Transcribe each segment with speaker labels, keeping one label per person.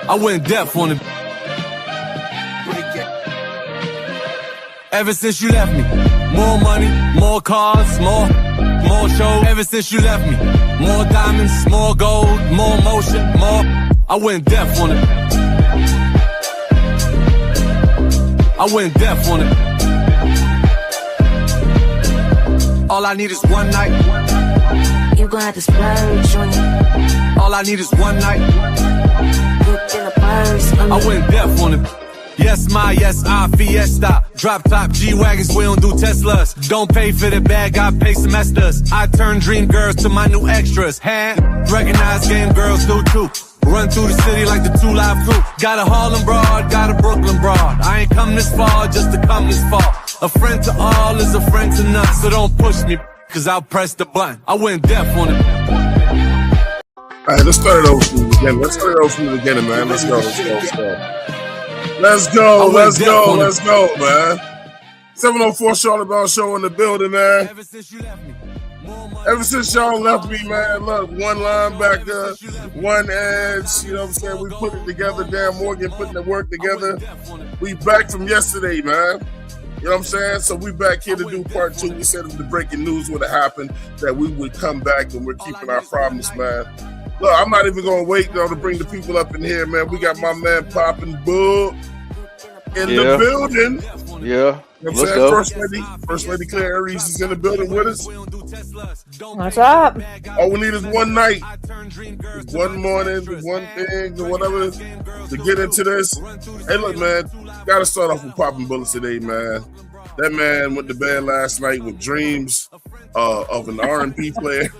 Speaker 1: I went deaf on it. Ever since you left me, more money, more cars, more shows. Ever since you left me, more diamonds, more gold, more motion, more. I went deaf on it. I went deaf on it. All I need is one night.
Speaker 2: You gon' have to splurge on it.
Speaker 1: All I need is one night.
Speaker 2: Looked in the purse.
Speaker 1: I went deaf on it. Yes, I fiesta. Drop top G-Wagons, we don't do Teslas. Don't pay for the bag, I pay semesters. I turn dream girls to my new extras. Hand, recognize game girls do too. Run through the city like the 2 Live Crew. Got a Harlem broad, got a Brooklyn broad. I ain't come this far just to come this far. A friend to all is a friend to none. So don't push me, cause I'll press the button. I went deaf on it.
Speaker 3: Alright, let's start it over from the beginning. Man. Let's go, man. 704 Charlotte Brown Show in the building, man. Ever since y'all left me, man, look, one linebacker, one edge, you know what I'm saying? We put it together, Dan Morgan putting the work together. We back from yesterday, man. You know what I'm saying? So we back here to do part 2. We said if the breaking news would have happened, that we would come back, and we're keeping our promise, man. Look, I'm not even going to wait, though, to bring the people up in here, man. We got my man Poppin' Bull in the building.
Speaker 4: Yeah.
Speaker 3: You know what I'm saying? First Lady Claire Aries is in the building with us.
Speaker 5: What's up?
Speaker 3: All we need is one night, one morning, one thing, or whatever, to get into this. Hey, look, man, got to start off with Poppin' Bullets today, man. That man went to bed last night with dreams of an R&B player.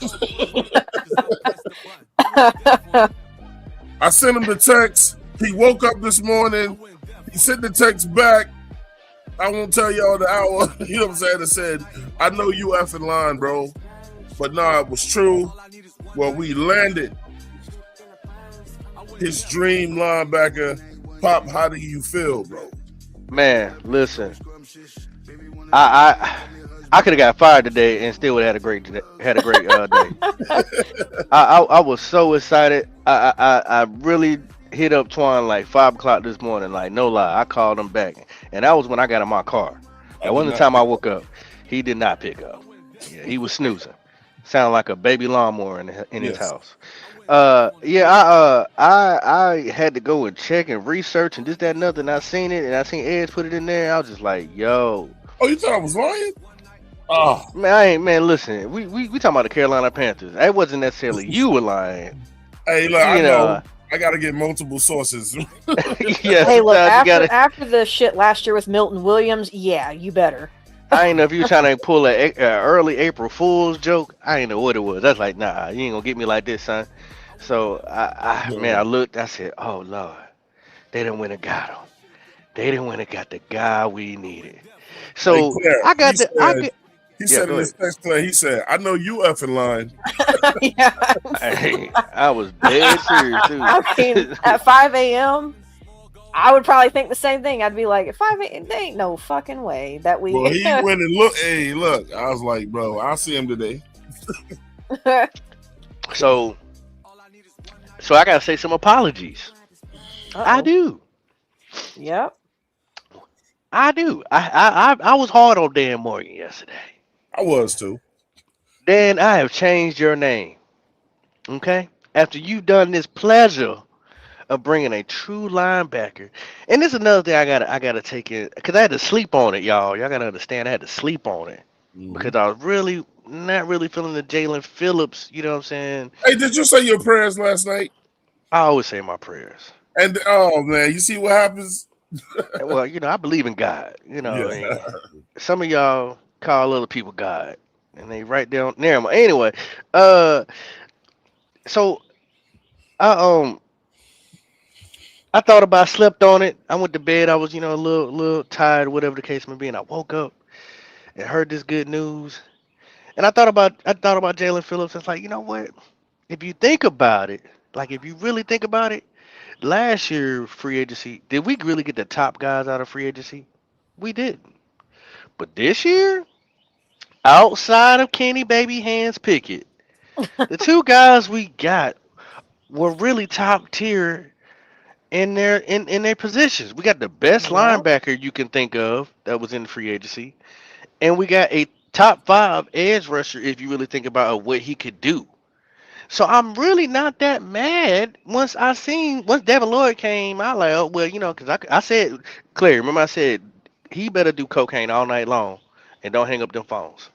Speaker 3: I sent him the text. He woke up this morning. He sent the text back. I won't tell y'all the hour. You know what I'm saying? It said, I know you effing lying, bro. But nah, it was true. Well, we landed his dream linebacker. Pop, how do you feel, bro?
Speaker 4: Man, listen. I could have got fired today and still would have had a great day. I was so excited. I really hit up Twan like 5 o'clock this morning, like no lie. I called him back, and that was when I got in my car. That wasn't the time I woke up. He did not pick up. Yeah, he was snoozing. Sounded like a baby lawnmower in his house. I had to go and check and research and this, that, and other. And I seen it, and I seen Edge put it in there. I was just like, yo.
Speaker 3: Oh, you thought I was lying? Oh
Speaker 4: man, listen, we talking about the Carolina Panthers. It wasn't necessarily you were lying.
Speaker 3: Hey, look, I know. I gotta get multiple sources.
Speaker 4: Yes,
Speaker 5: hey, look, after the shit last year with Milton Williams, yeah, you better.
Speaker 4: I ain't know if you were trying to pull an early April Fool's joke. I ain't know what it was. That's like, nah, you ain't gonna get me like this, son. So I looked. I said, oh Lord, they didn't win and got him. They didn't win and got the guy we needed. So
Speaker 3: hey, Claire,
Speaker 4: I got
Speaker 3: He said in his text, Claire, he said, I know you effing lying.
Speaker 4: Hey, I was dead serious too.
Speaker 5: I mean, at 5 a.m., I would probably think the same thing. I'd be like, at 5 a.m., there ain't no fucking way that we.
Speaker 3: Well, he went and looked. Hey, look, I was like, bro, I'll see him today.
Speaker 4: So I gotta say some apologies.
Speaker 5: Uh-oh.
Speaker 4: I do.
Speaker 5: Yep.
Speaker 4: I do. I was hard on Dan Morgan yesterday.
Speaker 3: I was too.
Speaker 4: Dan, I have changed your name. Okay? After you've done this pleasure of bringing a true linebacker. And this is another thing I gotta take in, because I had to sleep on it, y'all. Y'all gotta understand I had to sleep on it. Mm-hmm. Because I was really not really feeling the Jalen Phillips, you know what I'm saying?
Speaker 3: Hey, did you say your prayers last night?
Speaker 4: I always say my prayers.
Speaker 3: And oh man, you see what happens?
Speaker 4: Well, I believe in God. Yeah. I mean, some of y'all call other people God, and they write down. Anyway, so I thought about, slept on it. I went to bed. I was, a little tired, whatever the case may be, and I woke up and heard this good news. And I thought about Jalen Phillips. It's like, you know what? If you think about it, like if you really think about it, last year free agency, did we really get the top guys out of free agency? We didn't. But this year, outside of Kenny Baby Hands Pickett, the two guys we got were really top tier in their positions. We got the best
Speaker 5: Yeah.
Speaker 4: linebacker you can think of that was in free agency, and we got a top 5 edge rusher if you really think about what he could do. So I'm really not that mad. Once Devin Lloyd came, I like, oh well, because I said, Claire, remember I said he better do cocaine all night long and don't hang up them phones.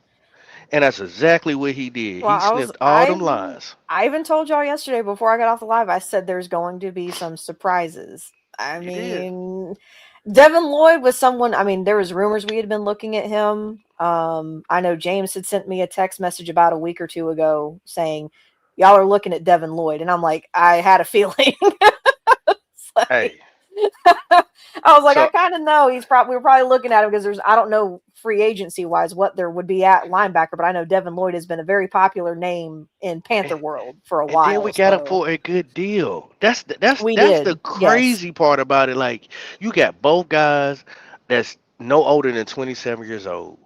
Speaker 4: And that's exactly what he did.
Speaker 5: Well,
Speaker 4: He sniffed all them lines.
Speaker 5: I even told y'all yesterday before I got off the live, I said there's going to be some surprises. I
Speaker 4: You did.
Speaker 5: mean, Devin Lloyd was someone, I mean, there was rumors we had been looking at him. I know James had sent me a text message about a week or two ago saying, y'all are looking at Devin Lloyd. And I'm like, I had a feeling. It's like-
Speaker 4: Hey,
Speaker 5: I was like, I
Speaker 4: so
Speaker 5: kind of know we were probably looking at him because I don't know free agency wise what there would be at linebacker, but I know Devin Lloyd has been a very popular name in Panther
Speaker 4: and,
Speaker 5: world for a
Speaker 4: and then
Speaker 5: while.
Speaker 4: we got him
Speaker 5: So
Speaker 4: for a good deal. That's
Speaker 5: we
Speaker 4: that's the
Speaker 5: did, yes.
Speaker 4: crazy part about it. Like you got both guys that's no older than 27 years old.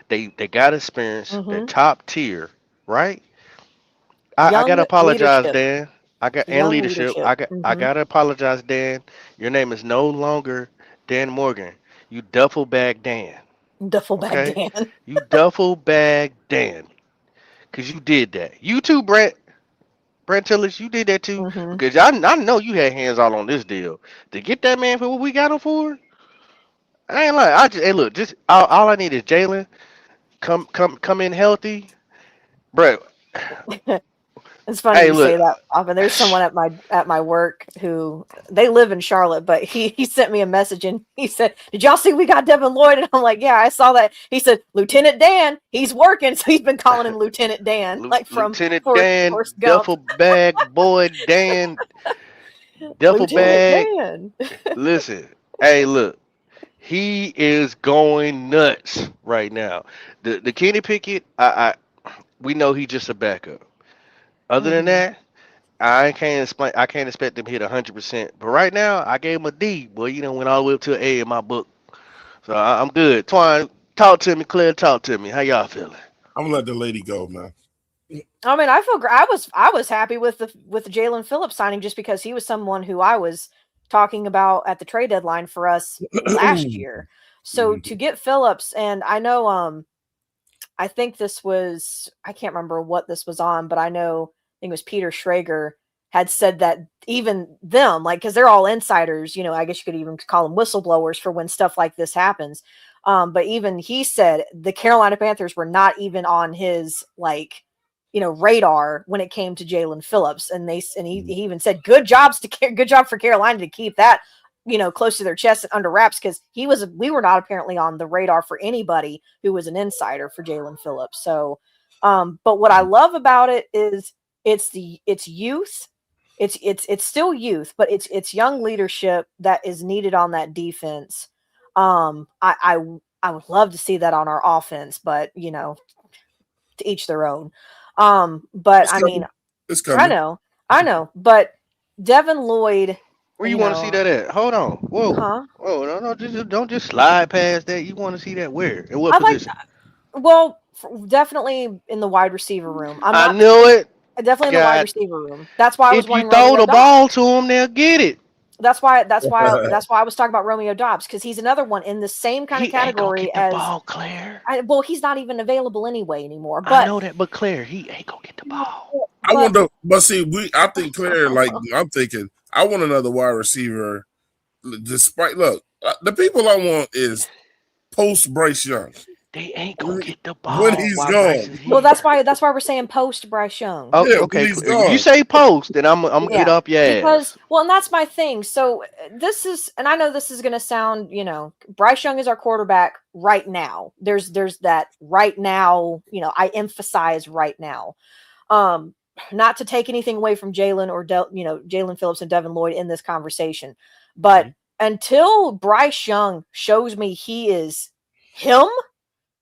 Speaker 4: They got experience. They're
Speaker 5: Hmm.
Speaker 4: top tier, right? I
Speaker 5: Young
Speaker 4: gotta apologize,
Speaker 5: leadership,
Speaker 4: Dan. And
Speaker 5: young
Speaker 4: leadership.
Speaker 5: leadership.
Speaker 4: I gotta apologize, Dan. Your name is no longer Dan Morgan. You duffel bag Dan.
Speaker 5: Duffel bag
Speaker 4: Okay?
Speaker 5: Dan.
Speaker 4: You duffel bag Dan. Cause you did that. You too, Brent Tillis, you did that too.
Speaker 5: Hmm.
Speaker 4: Because I know you had hands all on this deal. To get that man for what we got him for, I ain't lying. Hey look, just all I need is Jalen come in healthy. Bro,
Speaker 5: It's funny
Speaker 4: hey
Speaker 5: you
Speaker 4: look.
Speaker 5: say that often. There's someone at my work who they live in Charlotte, but he sent me a message and he said, "Did y'all see we got Devin Lloyd?" And I'm like, "Yeah, I saw that." He said, "Lieutenant Dan, he's working," so he's been calling him Lieutenant Dan, like from
Speaker 4: Lieutenant Dan,
Speaker 5: Forrest Gump.
Speaker 4: duffel bag boy Dan, duffel
Speaker 5: Lieutenant
Speaker 4: bag.
Speaker 5: Dan.
Speaker 4: Listen, hey, look, he is going nuts right now. The Kenny Pickett, we know he's just a backup. Other than
Speaker 5: Hmm.
Speaker 4: that, I can't explain. I can't expect them to hit 100%. But right now, I gave him a D. Boy, went all the way up to an A in my book. So I'm good. Twine, talk to me. Claire, talk to me. How y'all feeling?
Speaker 3: I'm gonna let the lady go, man.
Speaker 5: I mean, I feel I was happy with the Jalen Phillips signing just because he was someone who I was talking about at the trade deadline for us last year. So to get Phillips, and I know I think this was, I can't remember what this was on, but I think it was Peter Schrager had said that even them, like, because they're all insiders, I guess you could even call them whistleblowers for when stuff like this happens. But even he said the Carolina Panthers were not even on his, like, radar when it came to Jalen Phillips. And he even said, good job for Carolina to keep that, close to their chest and under wraps, because we were not apparently on the radar for anybody who was an insider for Jalen Phillips. So, but what I love about it is it's youth. It's still youth, but it's young leadership that is needed on that defense. I would love to see that on our offense, but to each their own. But
Speaker 3: It's
Speaker 5: I
Speaker 3: coming.
Speaker 5: mean,
Speaker 3: It's coming.
Speaker 5: I know, but Devin Lloyd,
Speaker 4: Where you want to see that at? Hold on. Whoa.
Speaker 5: huh?
Speaker 4: Whoa, no, don't just slide past that. You want to see that where? In what
Speaker 5: I like,
Speaker 4: position?
Speaker 5: well, definitely in the wide receiver room.
Speaker 4: I knew it.
Speaker 5: Definitely in the wide
Speaker 4: God,
Speaker 5: receiver room. That's why I was
Speaker 4: if you
Speaker 5: wanting
Speaker 4: throw
Speaker 5: Romeo
Speaker 4: the
Speaker 5: Dobbs.
Speaker 4: ball to him, they'll get it.
Speaker 5: That's why I was talking about Romeo Dobbs, because he's another one in the same kind of
Speaker 4: He ain't gonna
Speaker 5: category
Speaker 4: get the
Speaker 5: as
Speaker 4: ball, Claire.
Speaker 5: well, he's not even available anymore.
Speaker 4: I
Speaker 5: But
Speaker 4: know that, but Claire, he ain't gonna get the ball.
Speaker 3: I wonder, but see, I think Claire, like, I'm thinking, I want another wide receiver. Despite, look, the people I want is post Bryce Young.
Speaker 4: They ain't gonna get the ball
Speaker 3: When he's
Speaker 4: while
Speaker 3: gone.
Speaker 4: Bryce is here.
Speaker 5: well, that's why we're saying post Bryce Young.
Speaker 4: Oh,
Speaker 3: Yeah, when
Speaker 4: okay.
Speaker 3: he's
Speaker 4: If
Speaker 3: gone.
Speaker 4: you say post, then I'm gonna get off your
Speaker 5: Because,
Speaker 4: ass.
Speaker 5: well, and that's my thing. So this is, and I know this is going to sound, Bryce Young is our quarterback right now. There's that right now. I emphasize right now. Not to take anything away from Jalen or Jalen Phillips and Devin Lloyd in this conversation, but until Bryce Young shows me he is him,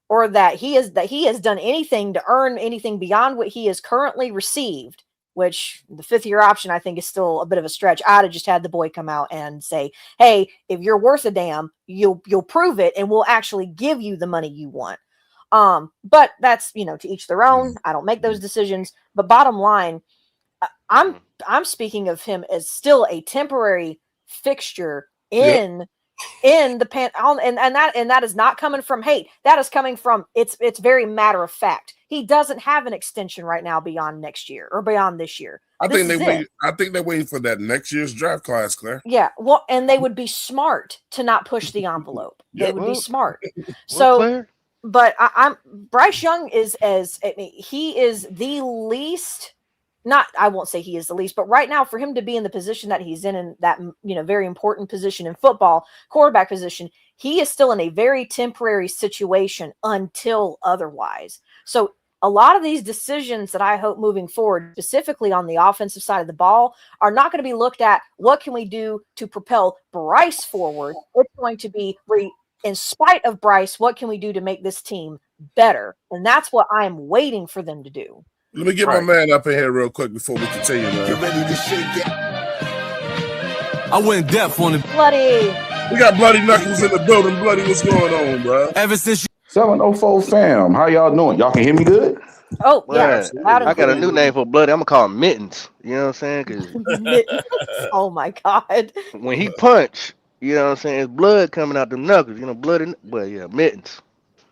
Speaker 5: or that he has done anything to earn anything beyond what he has currently received, which the 5th-year option I think is still a bit of a stretch. I'd have just had the boy come out and say, "Hey, if you're worth a damn, you'll prove it, and we'll actually give you the money you want." But that's to each their own. I don't make those decisions. But bottom line, I'm speaking of him as still a temporary fixture in the and that is not coming from hate. That is coming from it's very matter of fact. He doesn't have an extension right now beyond next year or beyond this year.
Speaker 3: I think they're waiting for that next year's draft class, Claire.
Speaker 5: Yeah, well, and they would be smart to not push the envelope. They would be smart. So, but I'm Bryce Young he is the least. Not, I won't say he is the least, but right now for him to be in the position that he's in that, very important position in football, quarterback position, he is still in a very temporary situation until otherwise. So a lot of these decisions that I hope moving forward, specifically on the offensive side of the ball, are not going to be looked at, what can we do to propel Bryce forward? It's going to be, in spite of Bryce, what can we do to make this team better? And that's what I'm waiting for them to do.
Speaker 3: Let me get my man up in here real quick before we continue, man.
Speaker 1: Get ready to shake it. I went deaf on it.
Speaker 5: Bloody.
Speaker 3: We got Bloody Knuckles in the building. Bloody, what's going on, bro?
Speaker 1: Ever since you
Speaker 6: 704 fam, how y'all doing? Y'all can hear me good?
Speaker 5: Oh, yeah.
Speaker 4: I got a new name for Bloody. I'm gonna call him Mittens. You know what I'm saying?
Speaker 5: Oh my God.
Speaker 4: When he punch, you know what I'm saying, it's blood coming out them knuckles. Blood. Well, yeah, Mittens.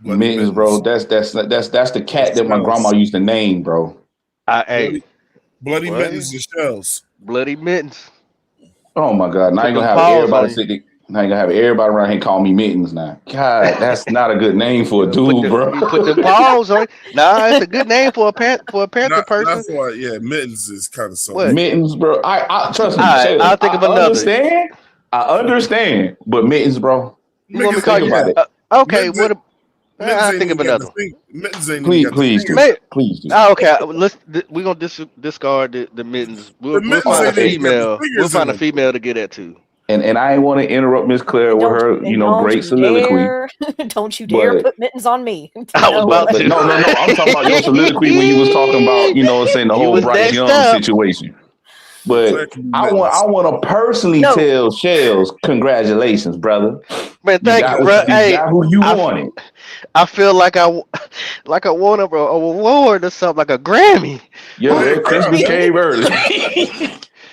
Speaker 6: Mittens, bro. That's the cat that my grandma used to name, bro.
Speaker 3: Bloody Mittens and shells.
Speaker 4: Bloody Mittens.
Speaker 6: Oh my God! Now you're gonna have everybody now you're gonna have everybody around here call me Mittens now. God, that's not a good name for a dude, bro.
Speaker 4: You put the paws on it. Nah, it's a good name for a panther person.
Speaker 3: Mittens is kind of so.
Speaker 6: Mittens, bro. I trust me.
Speaker 4: I'll think of another.
Speaker 6: I understand, but Mittens, bro.
Speaker 4: You want me to call you about it? Okay, what? I'll think of another.
Speaker 6: Please do.
Speaker 4: Okay, we're gonna discard the Mittens. We'll find a female. We'll find a female to get that too.
Speaker 6: And I ain't want to interrupt Miss Claire with her, great soliloquy.
Speaker 5: Don't you dare put Mittens on me.
Speaker 6: I was about to. No. I'm talking about your soliloquy when you was talking about, saying the whole Bryce Young situation. But I want to personally tell Shells, congratulations, brother.
Speaker 4: Man, thank you, bro.
Speaker 6: Hey, got who you wanted.
Speaker 4: I feel like I won a award or something, like a Grammy.
Speaker 6: Your Christmas came early.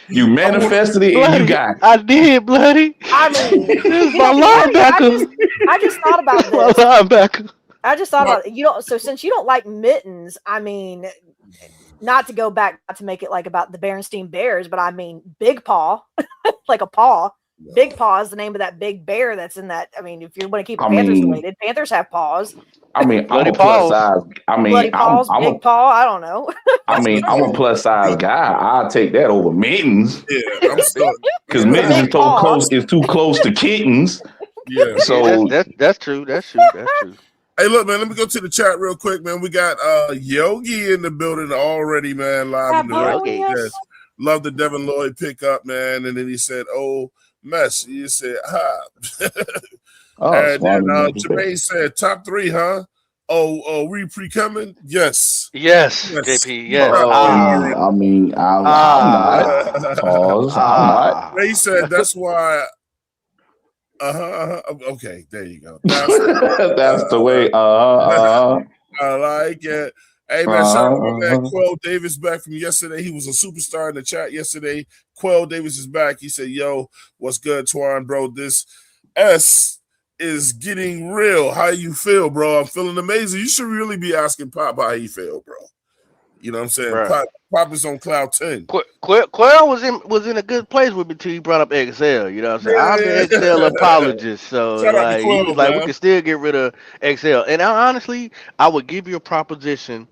Speaker 6: You manifested it and you got it.
Speaker 4: I did, Bloody.
Speaker 5: I mean,
Speaker 4: this is my linebacker.
Speaker 5: I just thought about this.
Speaker 4: My linebacker.
Speaker 5: I just thought about it. So since you don't like Mittens, I mean, not to go back, not to make it like about the Berenstein Bears, but I mean, Big Paw, like a paw. Big Paw is the name of that big bear that's in that. I mean, if you want to keep Panthers related, Panthers have paws.
Speaker 6: I mean, I'm a plus size. I mean,
Speaker 5: Bloody Paws, Big Paw. I don't know.
Speaker 6: I mean, I'm a plus size guy. I'll take that over Mittens.
Speaker 3: Yeah, I'm still
Speaker 6: because Mittens is too close to kittens.
Speaker 3: Yeah,
Speaker 4: so that's true. That's true.
Speaker 3: Hey, look, man, let me go to the chat real quick, man. We got Yogi in the building already, man, live in the room. Yes. Love the Devin Lloyd pickup, man. And then he said, "Oh, mess." You said, "Ha." And then Jermaine said, "Top 3, huh? Oh, we coming? Yes,
Speaker 4: JP. Yes.
Speaker 6: I'm not. Pause. I'm not.
Speaker 3: He said that's why. Okay, there you go.
Speaker 6: That's the way. I
Speaker 3: like it. Hey, man, shout out to man Quell Davis back from yesterday. He was a superstar in the chat yesterday. Quell Davis is back. He said, "Yo, what's good, Twan, bro? This S is getting real. How you feel, bro? I'm feeling amazing." You should really be asking Pop how he feel, bro. You know what I'm saying? Right. Pop is on cloud 10.
Speaker 4: Quell was in a good place with me until he brought up XL. You know what I'm saying? I'm an XL apologist, so like we can still get rid of XL. And honestly, I would give you a proposition.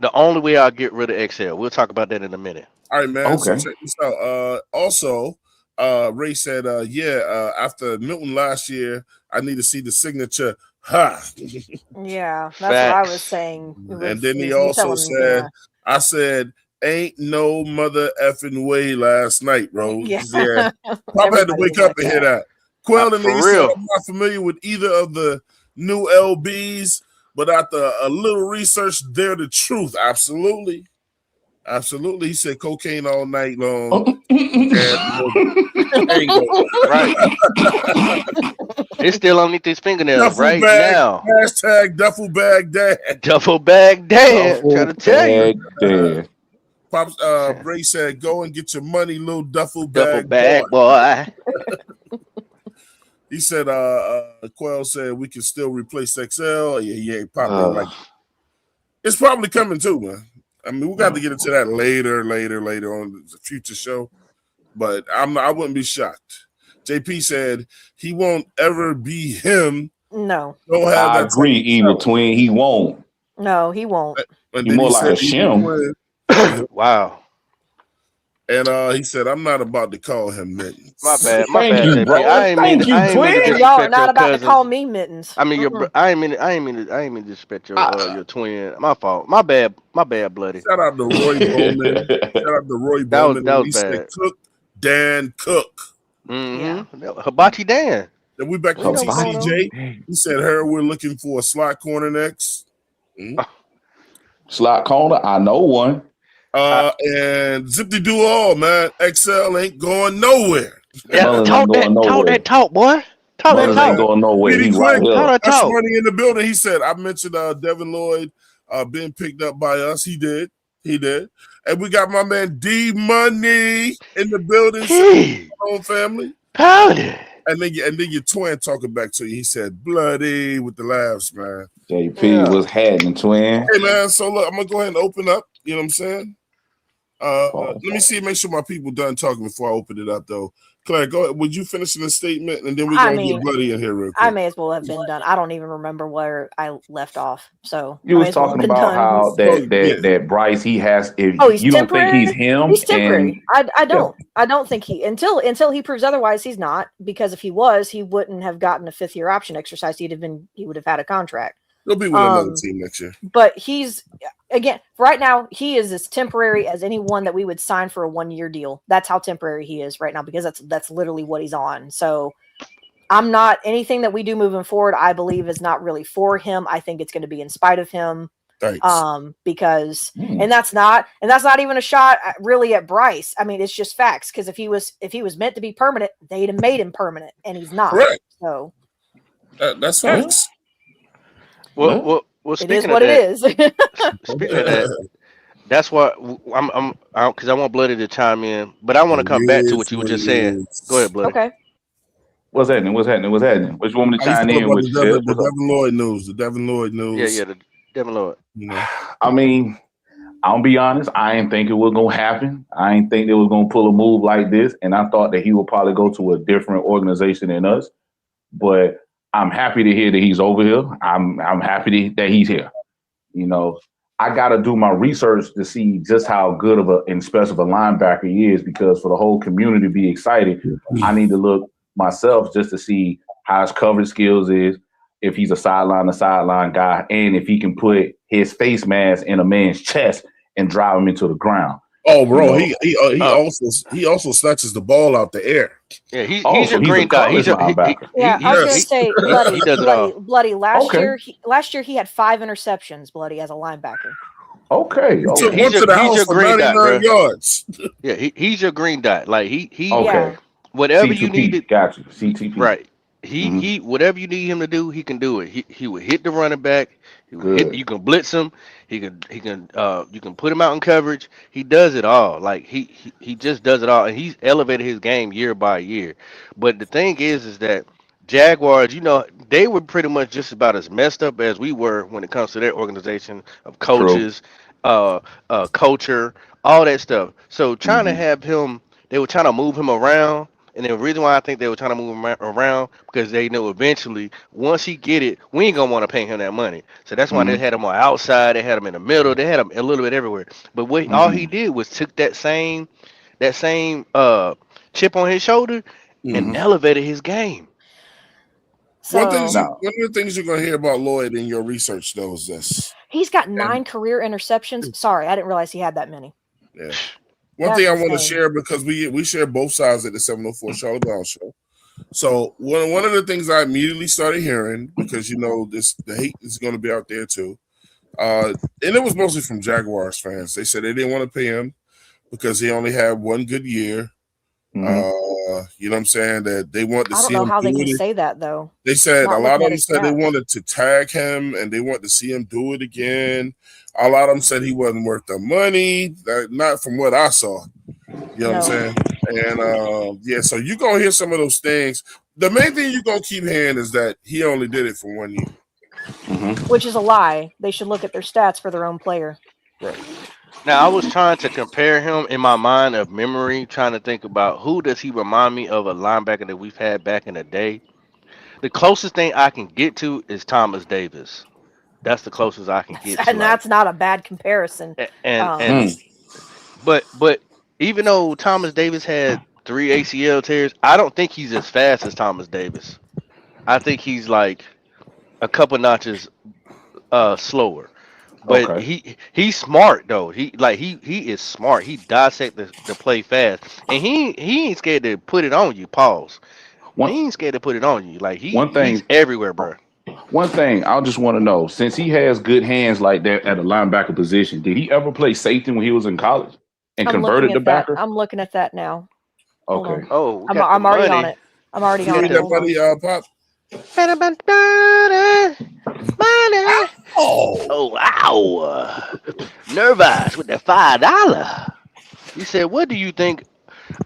Speaker 4: The only way I'll get rid of XL. We'll talk about that in a minute.
Speaker 3: All right, man. Okay. So check this out. Also, Ray said, after Milton last year, I need to see the signature. Ha!
Speaker 5: Yeah, that's what I was saying.
Speaker 3: And then he also said, I said, ain't no mother effing way last night, bro. Yeah. Pop had to wake up and hear that. Quell and me said, I'm not familiar with either of the new LBs, but after a little research, they're the truth. Absolutely. He said cocaine all night long.
Speaker 4: Right. It's still underneath his fingernails
Speaker 3: duffel
Speaker 4: right
Speaker 3: bag,
Speaker 4: now.
Speaker 3: Hashtag duffel bag dad.
Speaker 4: Duffel bag dad. Trying to tell you.
Speaker 3: Pops, Bray said, "Go and get your money, little duffel bag,
Speaker 4: boy."
Speaker 3: He said, Quell said we can still replace XL. Yeah, probably like it's probably coming too, man. I mean, we got to get into that later on the future show, but I wouldn't be shocked. JP said he won't ever be him.
Speaker 5: No,
Speaker 6: I agree, Evil Twin. He won't.
Speaker 5: No, he won't.
Speaker 6: He's more like a shim.
Speaker 4: Wow.
Speaker 3: And he said, "I'm not about to call him Mittens."
Speaker 4: My bad, JP.
Speaker 6: Bro.
Speaker 4: I ain't mean to
Speaker 5: Y'all are not about to call me Mittens.
Speaker 4: I mean, I ain't mean to disrespect your twin. My fault. My bad, Bloody.
Speaker 3: Shout out to Roy Bowman.
Speaker 4: That was
Speaker 3: he
Speaker 4: bad.
Speaker 3: said, "Cook, Dan Cook."
Speaker 4: Mm-hmm. Yeah. Hibachi Dan.
Speaker 3: Then we back to TCJ. He said, "Her, we're looking for a slot corner next."
Speaker 6: Slot corner, I know one.
Speaker 3: And Zip the do all, man. XL ain't going nowhere.
Speaker 4: Yeah, talk that talk, boy. Talk that talk.
Speaker 6: Ain't going nowhere. He's right here.
Speaker 3: That's money in the building. He said, I mentioned Devin Lloyd being picked up by us. He did. And we got my man D Money in the building. Home family.
Speaker 4: Powder.
Speaker 3: And then your twin talking back to you. He said, "Bloody" with the laughs, man.
Speaker 6: JP was happening, twin.
Speaker 3: Hey, man. So look, I'm gonna go ahead and open up. You know what I'm saying? Let me see. Make sure my people done talking before I open it up, though. Claire, go ahead. Would you finish the statement, and then we're gonna get Bloody in here real quick.
Speaker 5: I may as well have been done. I don't even remember where I left off. So
Speaker 6: you was talking about how that Bryce you don't think he's him.
Speaker 5: He's temporary. I don't think he until he proves otherwise. He's not, because if he was, he wouldn't have gotten a 5th-year option exercise. He would have had a contract.
Speaker 3: He'll be with another team next year.
Speaker 5: But he's, again, right now, he is as temporary as anyone that we would sign for a 1-year deal. That's how temporary he is right now, because that's literally what he's on. So I'm not, anything that we do moving forward, I believe is not really for him. I think it's going to be in spite of him.
Speaker 3: Thanks.
Speaker 5: Because and that's not even a shot really at Bryce. I mean, it's just facts, because if he was meant to be permanent, they'd have made him permanent, and he's not.
Speaker 3: Correct.
Speaker 5: So
Speaker 3: that's facts.
Speaker 4: Well,
Speaker 5: it is what it is.
Speaker 4: Speaking of that, that's why because I want Bloody to chime in, but I want to come back to what you were just saying. Go ahead, Bloody.
Speaker 5: Okay.
Speaker 6: What's happening? Which you want me to chime in with?
Speaker 3: The Devin Lloyd news. The Devin Lloyd news.
Speaker 4: Yeah, the Devin Lloyd.
Speaker 3: You know.
Speaker 6: I mean, I'll be honest. I didn't think it was gonna happen. I didn't think they was gonna pull a move like this, and I thought that he would probably go to a different organization than us. But I'm happy to hear that he's over here. I'm happy that he's here. You know, I got to do my research to see just how good of and special of a linebacker he is, because for the whole community to be excited, I need to look myself just to see how his coverage skills is, if he's a sideline guy, and if he can put his face mask in a man's chest and drive him into the ground.
Speaker 3: Oh, bro, he also snatches the ball out the air.
Speaker 4: Yeah, he's a green dot.
Speaker 5: I was gonna say, Bloody. Last year he had 5 interceptions. Bloody, as a linebacker.
Speaker 6: Okay,
Speaker 4: he's a green dot, bro. Yards. Yeah, he's your green dot. Like he.
Speaker 6: Okay.
Speaker 4: Whatever
Speaker 6: C2P,
Speaker 4: you need.
Speaker 6: Got you. CTP.
Speaker 4: Right. He whatever you need him to do, he can do it. He would hit the running back. You can blitz him. You can put him out in coverage. He does it all. Like he just does it all, and he's elevated his game year by year. But the thing is that Jaguars, they were pretty much just about as messed up as we were when it comes to their organization of coaches, culture, all that stuff. So trying to have him, they were trying to move him around. And the reason why I think they were trying to move him around, because they know eventually, once he get it, we ain't going to want to pay him that money. So that's why they had him on outside. They had him in the middle. They had him a little bit everywhere. But all he did was took that same chip on his shoulder and elevated his game.
Speaker 3: So, one of the things you're going to hear about Lloyd in your research, though, is this.
Speaker 5: He's got 9 career interceptions. Sorry, I didn't realize he had that many.
Speaker 3: Yeah. One thing I want to share, because we share both sides at the 704 Charlotte Brown Show. So one of the things I immediately started hearing, because the hate is going to be out there too, and it was mostly from Jaguars fans. They said they didn't want to pay him because he only had 1 good year. You know what I'm saying? That they want to see him.
Speaker 5: I don't know how they can
Speaker 3: it.
Speaker 5: say that though.
Speaker 3: They said
Speaker 5: Not
Speaker 3: a lot of
Speaker 5: looking
Speaker 3: them
Speaker 5: at
Speaker 3: said they
Speaker 5: stats.
Speaker 3: wanted to tag him and they want to see him do it again. A lot of them said he wasn't worth the money. Not from what I saw. You know what I'm saying? And yeah, so you're gonna hear some of those things. The main thing you're gonna keep hearing is that he only did it for 1 year.
Speaker 5: Which is a lie. They should look at their stats for their own player.
Speaker 3: Right.
Speaker 4: Now, I was trying to compare him in my mind of memory, trying to think about who does he remind me of a linebacker that we've had back in the day. The closest thing I can get to is Thomas Davis. That's the closest I can get to.
Speaker 5: And that's not a bad comparison.
Speaker 4: But even though Thomas Davis had 3 ACL tears, I don't think he's as fast as Thomas Davis. I think he's like a couple notches slower. But he's smart though. He is smart. He dissects the play fast, and he ain't scared to put it on you. Pause. He ain't scared to put it on you. Like he's everywhere, bro.
Speaker 6: One thing I just want to know: since he has good hands like that at a linebacker position, did he ever play safety when he was in college and converted to backer?
Speaker 5: I'm looking at that now.
Speaker 6: Okay.
Speaker 4: Oh,
Speaker 5: I'm already on it. I'm already on it.
Speaker 3: Pop.
Speaker 4: Oh, wow. Nervous with the $5. He said, what do you think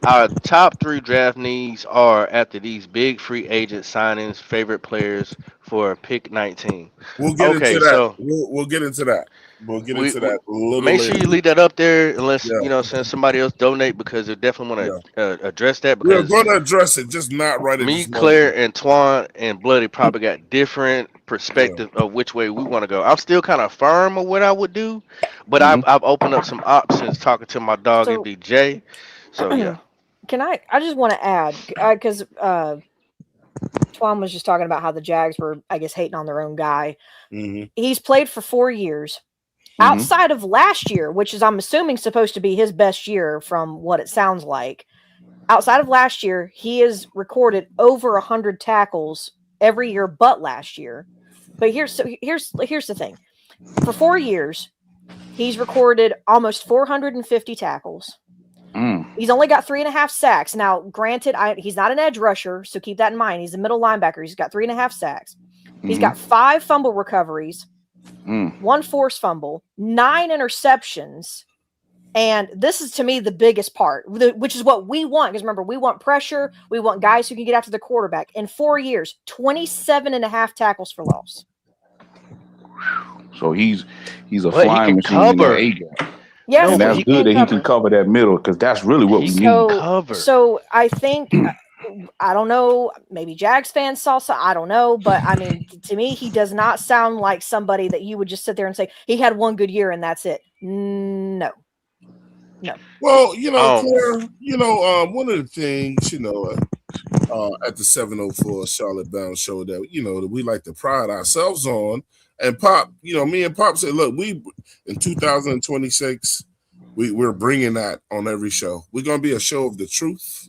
Speaker 4: our top 3 draft needs are after these big free agent signings, favorite players for pick 19?
Speaker 3: We'll get into that. So we'll get into that. We'll get into that a little
Speaker 4: Make
Speaker 3: later.
Speaker 4: sure you leave that up there unless, send somebody else donate because they definitely want to address that. Because
Speaker 3: we're going to address it, just not right at
Speaker 4: me,
Speaker 3: this moment.
Speaker 4: Claire, and Twan and Bloody probably got different perspective of which way we want to go. I'm still kind of firm on what I would do, but I've opened up some options talking to my dog MDJ. So, yeah.
Speaker 5: I just want to add, because Twan was just talking about how the Jags were, I guess, hating on their own guy.
Speaker 3: Mm-hmm.
Speaker 5: He's played for 4 years. Outside of last year, which is, I'm assuming, supposed to be his best year from what it sounds like. Outside of last year, he has recorded over 100 tackles every year but last year. But here's the thing. For 4 years, he's recorded almost 450 tackles. He's only got 3.5 sacks. Now, granted, he's not an edge rusher, so keep that in mind. He's a middle linebacker. He's got 3.5 sacks. He's got 5 fumble recoveries, 1 forced fumble, 9 interceptions. And this is, to me, the biggest part, which is what we want. Because remember, we want pressure. We want guys who can get after the quarterback. In 4 years, 27.5 tackles for loss.
Speaker 6: So he's a flying machine
Speaker 4: cover.
Speaker 6: in the A-gap.
Speaker 5: Yes,
Speaker 6: and that's good that he can cover that middle because that's really what we need.
Speaker 5: So I think, I don't know, maybe Jags fans saw some, I don't know, but I mean, to me, he does not sound like somebody that you would just sit there and say he had 1 good year and that's it. No.
Speaker 3: Well, Claire, one of the things, at the 704 Charlotte Bound show that we like to pride ourselves on. And Pop, me and Pop said, look, we in 2026, we're bringing that on every show. We're going to be a show of the truth,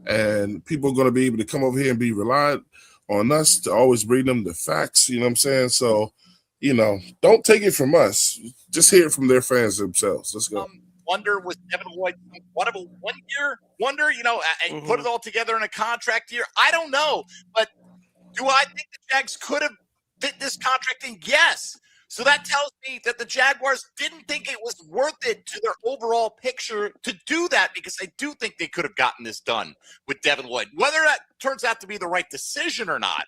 Speaker 3: and people are going to be able to come over here and be reliant on us to always bring them the facts. You know what I'm saying? So, don't take it from us. Just hear it from their fans themselves. Let's go.
Speaker 7: Wonder was Devin Lloyd one of a 1-year wonder, and put it all together in a contract year? I don't know, but do I think the Jags could have fit this contract in? Yes. So that tells me that the Jaguars didn't think it was worth it to their overall picture to do that, because I do think they could have gotten this done with Devin Lloyd. Whether that turns out to be the right decision or not,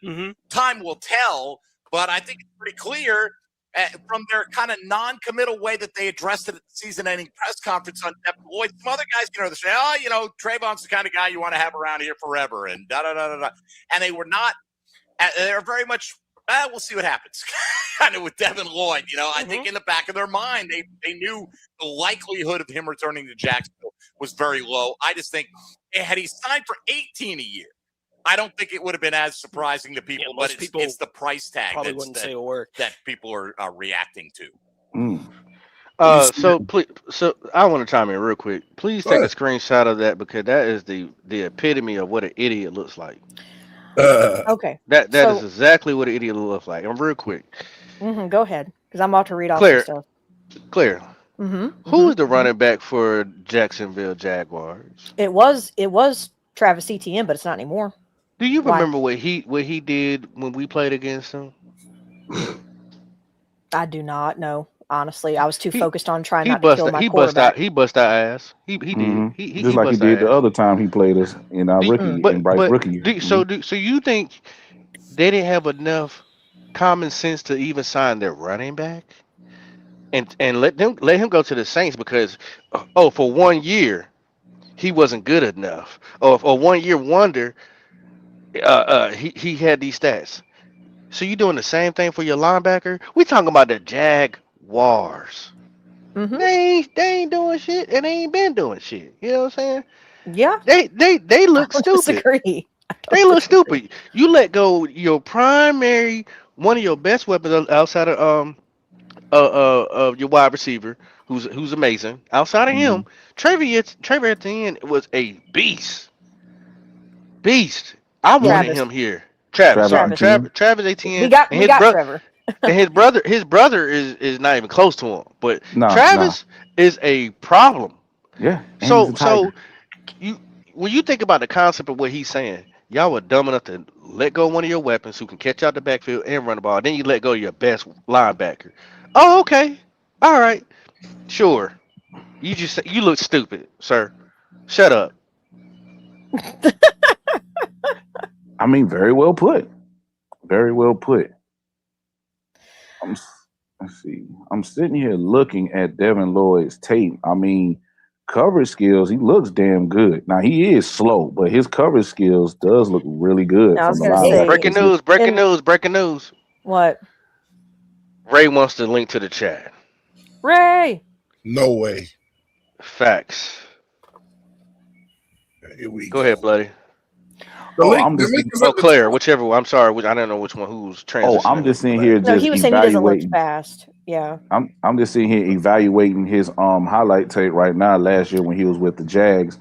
Speaker 7: time will tell, but I think it's pretty clear from their kind of non-committal way that they addressed it at the season-ending press conference on Devin Lloyd. Some other guys, they say, Trayvon's the kind of guy you want to have around here forever, and da-da-da-da-da. And they were not – they're very much – we'll see what happens. Kind of with Devin Lloyd, I think in the back of their mind, they knew the likelihood of him returning to Jacksonville was very low. I just think had he signed for 18 a year, I don't think it would have been as surprising to people, but it's the price tag that people are reacting to.
Speaker 4: So I want to chime in real quick. Please take a screenshot of that, because that is the epitome of what an idiot looks like.
Speaker 5: Okay.
Speaker 4: That is exactly what an idiot looks like. I'm real quick.
Speaker 5: Go ahead, because I'm about to read off some stuff.
Speaker 4: Claire. Who is the running back for Jacksonville Jaguars?
Speaker 5: It was Travis Etienne, but it's not anymore.
Speaker 4: Do you remember what he did when we played against him?
Speaker 5: I do not know. Honestly, I was too focused on trying not to kill my
Speaker 4: He
Speaker 5: quarterback.
Speaker 4: bust our ass. He did. He
Speaker 6: just like he did the other time he played us in our rookie.
Speaker 4: So you think they didn't have enough common sense to even sign their running back and let him go to the Saints because for 1 year he wasn't good enough or 1 year wonder he had these stats. So you doing the same thing for your linebacker? We talking about the Jaguars.
Speaker 5: Mm-hmm.
Speaker 4: They ain't doing shit and they ain't been doing shit. You know what I'm saying?
Speaker 5: Yeah.
Speaker 4: They look stupid.
Speaker 5: Disagree.
Speaker 4: They look stupid. You let go your primary one of your best weapons outside of your wide receiver who's amazing. Outside of him, Trevor Etienne was a beast. I wanted him here. Travis Etienne.
Speaker 5: We got Trevor.
Speaker 4: And his brother is not even close to him. But Travis is a problem.
Speaker 6: Yeah.
Speaker 4: So when you think about the concept of what he's saying, y'all were dumb enough to let go of one of your weapons who can catch out the backfield and run the ball. Then you let go of your best linebacker. Oh, okay. All right. Sure. You look stupid, sir. Shut up.
Speaker 6: I mean, very well put. Very well put. Let's see. I'm sitting here looking at Devin Lloyd's tape. I mean, coverage skills, he looks damn good. Now, he is slow, but his coverage skills does look really good.
Speaker 5: I was going to say.
Speaker 4: Breaking news.
Speaker 5: What?
Speaker 4: Ray wants to link to the chat.
Speaker 5: Ray!
Speaker 3: No way.
Speaker 4: Facts.
Speaker 3: Here we
Speaker 4: go. Go ahead, Bloody. Claire, whichever one. I'm sorry, I don't know which one who's transitioning.
Speaker 6: I'm just sitting here
Speaker 5: No, he was saying he doesn't look fast. Yeah.
Speaker 6: I'm just sitting here evaluating his highlight tape right now last year when he was with the Jags.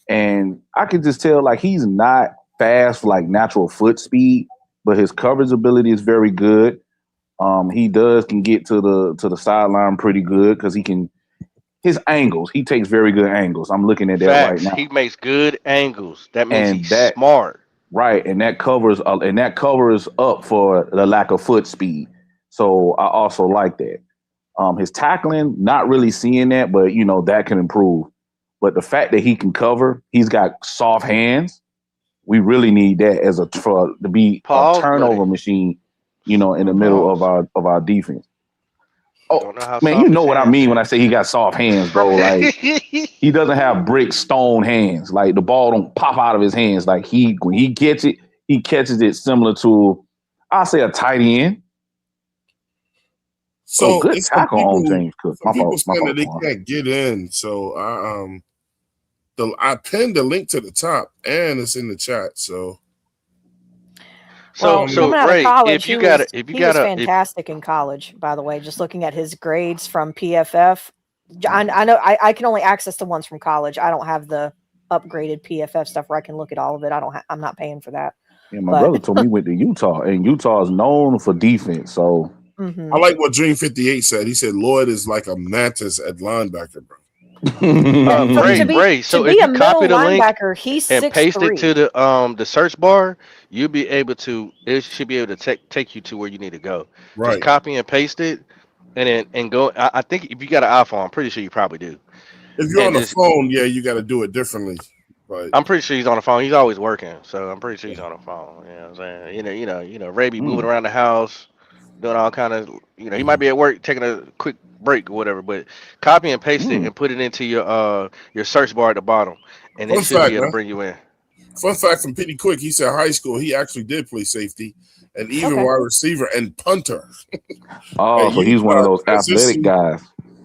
Speaker 6: And I can just tell like he's not fast for like natural foot speed, but his coverage ability is very good. He can get to the sideline pretty good because his angles, he takes very good angles. I'm looking at that right now.
Speaker 4: He makes good angles. That means he's smart.
Speaker 6: Right, and that covers up for the lack of foot speed. So I also like that. His tackling, not really seeing that, but that can improve. But the fact that he can cover, he's got soft hands. We really need that to be a turnover machine, in the middle of our defense. Oh man, you know what I mean when I say he got soft hands, bro. Like he doesn't have brick stone hands. Like the ball don't pop out of his hands. Like when he gets it, he catches it similar to, I'll say, a tight end.
Speaker 3: So
Speaker 6: good tackle on James Cook.
Speaker 3: People saying that they can't get in. So I pinned the link to the top and it's in the chat. So
Speaker 4: Ray,
Speaker 5: college, he was fantastic in college, by the way. Just looking at his grades from PFF, I know I can only access the ones from college. I don't have the upgraded PFF stuff where I can look at all of it. I'm not paying for that.
Speaker 6: Yeah, my brother told me he went to Utah, and Utah is known for defense. So
Speaker 3: I like what Dream 58 said. He said Lloyd is like a mantis at linebacker, bro.
Speaker 4: Ray, so if you copy the link and paste
Speaker 5: 6'3".
Speaker 4: it to the search bar, you'll be able to. It should be able to take you to where you need to go.
Speaker 3: Right.
Speaker 4: Just copy and paste it, and go. I think if you got an iPhone, I'm pretty sure you probably do.
Speaker 3: If you're on the phone, yeah, you got to do it differently. But
Speaker 4: I'm pretty sure he's on the phone. He's always working, so I'm pretty sure he's on the phone. You know what I'm saying? Ray be moving around the house, doing all kind of. He might be at work taking a quick break or whatever, but copy and paste it and put it into your search bar at the bottom, and it should be able to bring you in.
Speaker 3: Fun fact from Petey Quick, he said high school he actually did play safety and even wide receiver and punter.
Speaker 6: Oh, so he's one of those athletic guys.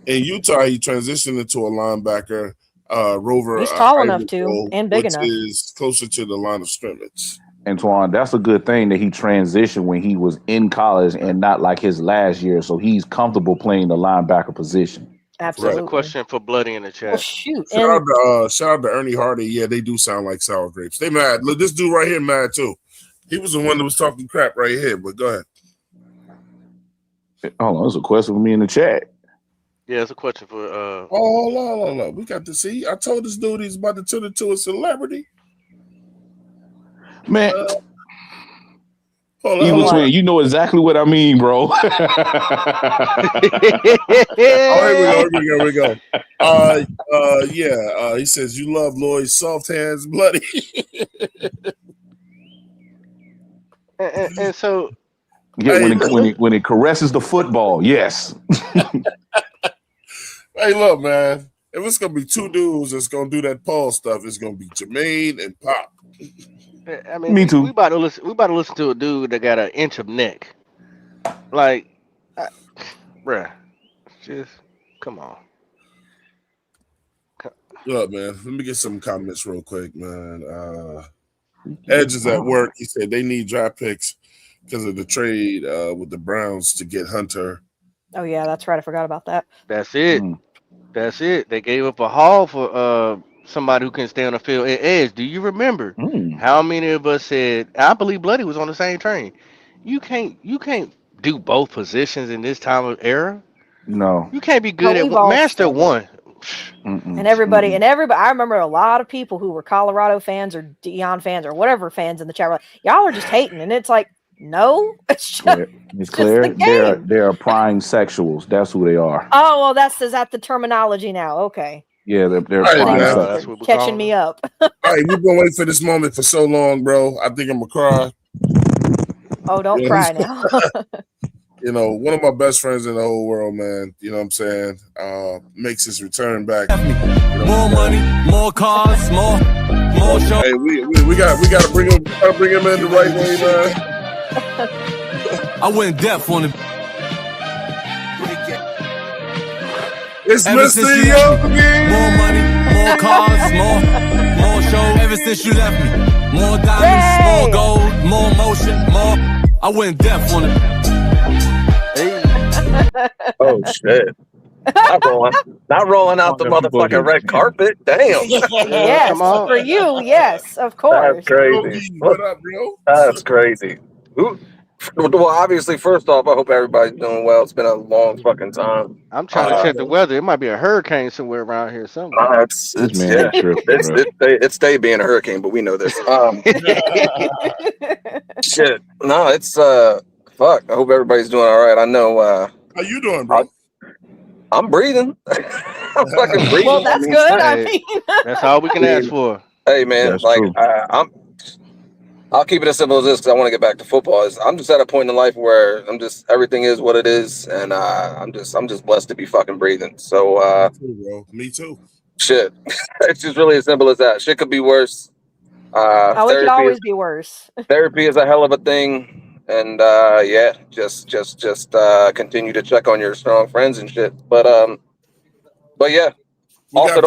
Speaker 3: In Utah, he transitioned into a linebacker. Rover.
Speaker 5: He's tall enough too, and big enough.
Speaker 3: Is closer to the line of scrimmage.
Speaker 6: Antoine, that's a good thing that he transitioned when he was in college and not like his last year. So he's comfortable playing the linebacker position.
Speaker 5: Absolutely.
Speaker 4: There's a question for Bloody in the chat.
Speaker 5: Well, shoot.
Speaker 3: Shout out to Ernie Hardy. Yeah, they do sound like sour grapes. They mad. Look, this dude right here mad too. He was the one that was talking crap right here. But go ahead.
Speaker 6: Hold on, there's a question for me in the chat.
Speaker 4: Yeah, it's a question for.
Speaker 3: Hold on. We got to see. I told this dude he's about to turn into a celebrity.
Speaker 6: Man.
Speaker 3: Hold
Speaker 6: on. You know exactly what I mean, bro.
Speaker 3: Here we go. He says you love Lloyd's soft hands, bloody.
Speaker 4: and so,
Speaker 6: when it caresses the football, yes.
Speaker 3: Hey, look, man. If it's gonna be two dudes that's gonna do that Paul stuff, it's gonna be Jermaine and Pop.
Speaker 4: I mean,
Speaker 6: me too.
Speaker 4: We about to listen to a dude that got an inch of neck. Like, bruh, just come on.
Speaker 3: Look, man. Let me get some comments real quick, man. Edge is at work. He said they need draft picks because of the trade with the Browns to get Hunter.
Speaker 5: Oh yeah, that's right. I forgot about that.
Speaker 4: That's it. That's it. They gave up a haul for somebody who can stay on the field. And Edge, do you remember how many of us said? I believe Bloody was on the same train. You can't do both positions in this time of era.
Speaker 6: No,
Speaker 4: you can't be good at master one.
Speaker 5: And everybody, I remember a lot of people who were Colorado fans or Deion fans or whatever fans in the chat were like, y'all are just hating, and it's like, no, it's just,
Speaker 6: it's clear. They're prying sexuals. That's who they are.
Speaker 5: Oh well, is that the terminology now? Okay.
Speaker 6: Yeah, they're prying sexuals.
Speaker 5: Catching me up.
Speaker 3: All right, we've been waiting for this moment for so long, bro. I think I'm gonna cry.
Speaker 5: Oh, don't cry now.
Speaker 3: You know, one of my best friends in the whole world, man. You know what I'm saying? Makes his return back.
Speaker 1: More money, more cars, more show.
Speaker 3: Hey, we gotta bring him in the right way, man.
Speaker 1: I went deaf on it.
Speaker 3: It's Mr. Yogi.
Speaker 1: More money, more cars, more show. Ever since you left me, more diamonds, more gold, more motion, more. I went deaf on it.
Speaker 8: Oh shit! Not rolling out the motherfucking red carpet. Damn.
Speaker 5: Yes, for you. Yes, of course.
Speaker 8: That's crazy.
Speaker 3: What up, bro?
Speaker 8: That's crazy. Well, obviously, first off, I hope everybody's doing well. It's been a long fucking time.
Speaker 4: I'm trying to check the weather. It might be a hurricane somewhere around here somewhere.
Speaker 8: It's stay being a hurricane, but we know this. Shit. No, it's fuck. I hope everybody's doing all right. I know.
Speaker 3: How you doing, bro?
Speaker 8: I'm breathing. I'm fucking breathing.
Speaker 5: Well, that's good. I mean,
Speaker 4: that's all we can ask for.
Speaker 8: Hey, man, I'll keep it as simple as this because I want to get back to football. I'm just at a point in life where everything is what it is, and I'm just blessed to be fucking breathing. So,
Speaker 3: me too.
Speaker 8: Shit, it's just really as simple as that. Shit could be worse.
Speaker 5: It could always be worse.
Speaker 8: Therapy is a hell of a thing, and just continue to check on your strong friends and shit. But yeah, also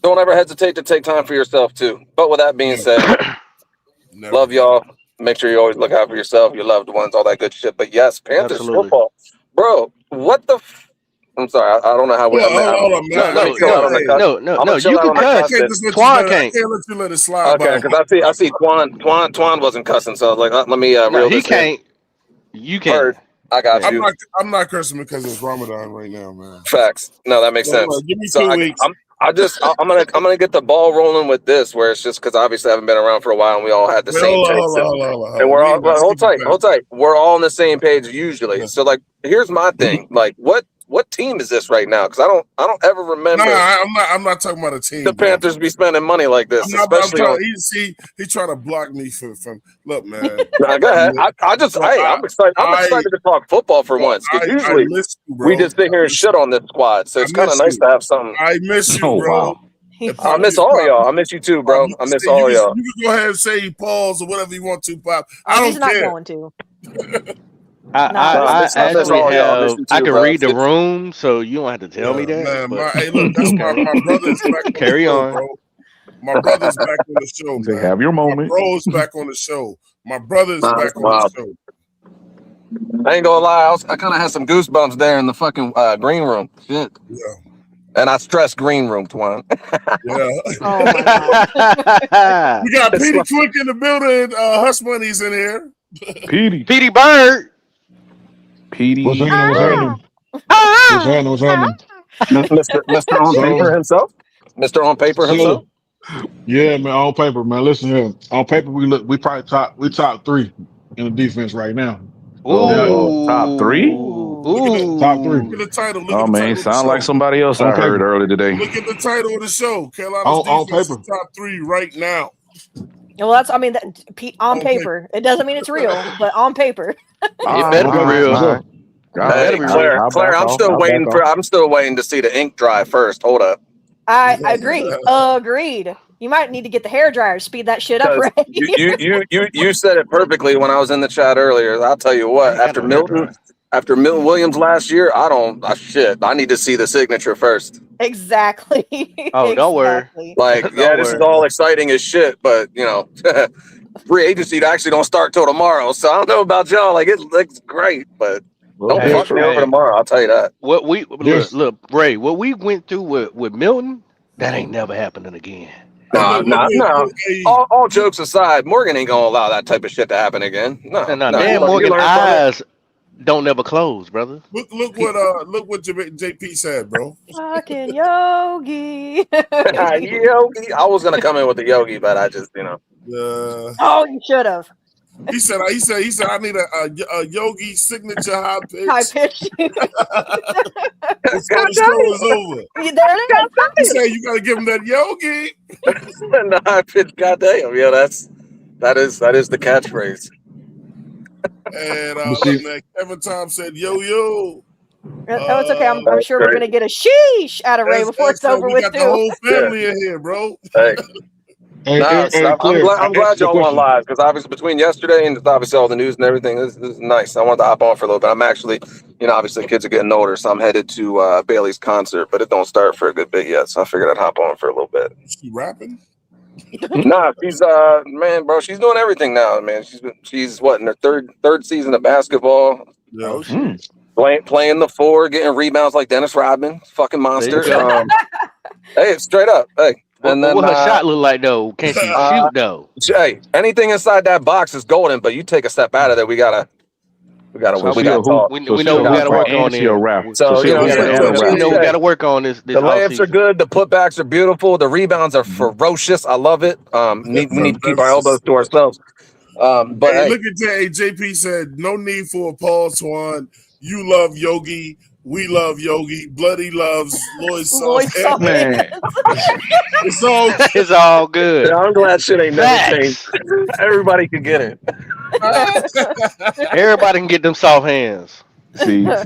Speaker 8: don't ever hesitate to take time for yourself too. But with that being said, love y'all. Make sure you always look out for yourself, your loved ones, all that good shit. But yes, Panthers football, bro. What the? I'm sorry, I don't know how we.
Speaker 4: No. You can cuss. Twan can't.
Speaker 3: I can't let you let it slide.
Speaker 8: Okay, because I see Twan wasn't cussing, so I was like, let me.
Speaker 4: He can't. You can't.
Speaker 8: I got you.
Speaker 3: I'm not cursing because it's Ramadan right now, man.
Speaker 8: Facts. No, that makes sense.
Speaker 3: Give me 2 weeks.
Speaker 8: I'm gonna get the ball rolling with this, where it's just because obviously I haven't been around for a while and we all had the same takes, and we're all hold tight. We're all on the same page usually. So like, here's my thing. Like, what team is this right now? Because I don't ever remember.
Speaker 3: I'm not talking about a team.
Speaker 8: The Panthers be spending money like this, especially.
Speaker 3: He trying to block me from. Look, man.
Speaker 8: Nah, go ahead. I'm excited. I'm excited to talk football for once. Because usually we just sit here and shit on this squad. So it's kind of nice to have something.
Speaker 3: I miss you, bro.
Speaker 8: Wow. I miss all of y'all. I miss you too, bro. I miss all of y'all.
Speaker 3: You can go ahead and say pause or whatever you want to, Pop. I don't care.
Speaker 5: Not going to.
Speaker 4: I can read the room, so you don't have to tell me that.
Speaker 3: Man, look, that's my brother's back.
Speaker 4: Carry on.
Speaker 3: Bro. My brother's back on the show. Man.
Speaker 6: Have your moment.
Speaker 3: My bro's back on the show. My brother's back on the show.
Speaker 8: I ain't gonna lie, I kind of had some goosebumps there in the fucking green room. Shit.
Speaker 3: Yeah.
Speaker 8: And I stress green room, Twan.
Speaker 3: Yeah.
Speaker 5: Oh my God.
Speaker 3: We got Petey Quick in the building. Hush Money's in here.
Speaker 4: Petey Bird.
Speaker 6: Petey.
Speaker 9: What's happening?
Speaker 8: Mr. On Paper himself? Mr. On Paper himself?
Speaker 9: Yeah, man. On paper, man. Listen here. On paper, we probably top 3 in the defense right now.
Speaker 6: Top 3.
Speaker 9: Top 3.
Speaker 3: Look at the title. Look
Speaker 6: Oh
Speaker 3: at the
Speaker 6: man,
Speaker 3: title
Speaker 6: sound
Speaker 3: of the
Speaker 6: like
Speaker 3: show.
Speaker 6: somebody else I heard earlier today.
Speaker 3: Look at the title of the show. Carolina's
Speaker 9: On
Speaker 3: defense
Speaker 9: paper.
Speaker 3: is top 3 right now.
Speaker 5: Well, that's. I mean, on paper, it doesn't mean it's real, but on paper,
Speaker 4: it better be real.
Speaker 6: Huh?
Speaker 8: Hey, Claire, I'm still waiting to see the ink dry first. Hold up.
Speaker 5: I agree. Agreed. You might need to get the hair dryer, speed that shit up, right?
Speaker 8: you said it perfectly when I was in the chat earlier. I'll tell you what. After Milton Williams last year, I need to see the signature first.
Speaker 5: Exactly.
Speaker 4: Oh, don't worry.
Speaker 8: Like, yeah, this is all exciting as shit, but you know, free agency actually don't start till tomorrow. So I don't know about y'all. Like, it looks great, but don't fuck me over tomorrow. I'll tell you that.
Speaker 4: What we look, Ray. What we went through with Milton, that ain't never happening again.
Speaker 8: No. All jokes aside, Morgan ain't gonna allow that type of shit to happen again. No.
Speaker 4: Damn, Morgan eyes don't never close, brother.
Speaker 3: Look what JP said, bro.
Speaker 5: Fucking Yogi.
Speaker 8: Yogi. I was gonna come in with the Yogi, but I just,
Speaker 5: Oh, you should have.
Speaker 3: He said I need a Yogi signature high pitch.
Speaker 5: High pitch.
Speaker 3: Before the show is over. He said you gotta give him that Yogi.
Speaker 8: The high pitch, goddamn. Yeah, that is the catchphrase.
Speaker 3: And man, Kevin Tom said, "Yo."
Speaker 5: Oh, it's okay. I'm sure we're gonna get a sheesh out of Ray before it's over with.
Speaker 3: We got the whole family in here, bro.
Speaker 8: Hey. I'm glad y'all went live because obviously between yesterday and obviously all the news and everything, this is nice. I wanted to hop on for a little bit. I'm actually, obviously kids are getting older, so I'm headed to Bailey's concert, but it don't start for a good bit yet. So I figured I'd hop on for a little bit.
Speaker 3: She rapping?
Speaker 8: Nah, she's man, bro, she's doing everything now, man. She's what in her third season of basketball.
Speaker 3: Yeah.
Speaker 8: Playing the 4, getting rebounds like Dennis Rodman, fucking monster. Hey, straight up, hey.
Speaker 4: And then what her shot look like though? Can she shoot though?
Speaker 8: Hey, anything inside that box is golden, but you take a step out of there, we gotta talk.
Speaker 4: We know we gotta work on it.
Speaker 8: So
Speaker 4: we gotta work on this.
Speaker 8: The layups are good, the putbacks are beautiful, the rebounds are ferocious. I love it. We need to keep our elbows to ourselves. But
Speaker 3: hey, look at JP said, no need for a Paul Swan. You love Yogi. We love Yogi. Bloody loves Lloyd Soft.
Speaker 4: Man.
Speaker 3: It's
Speaker 4: all good.
Speaker 8: Yeah, I'm glad shit ain't never changed. Everybody can get it.
Speaker 4: Everybody can get them soft hands.
Speaker 6: See. I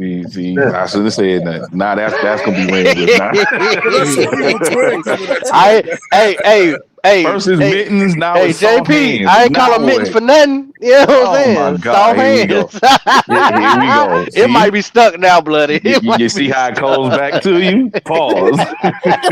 Speaker 6: should have said that. Nah, that's gonna be winning good.
Speaker 4: Hey,
Speaker 6: versus mittens. Now
Speaker 4: hey, JP, I ain't call them mittens for nothing. You know what I'm saying?
Speaker 6: My God, here we go. Here we go.
Speaker 4: It might be stuck now, bloody.
Speaker 6: You see how it goes back to you? Pause.
Speaker 3: Hey,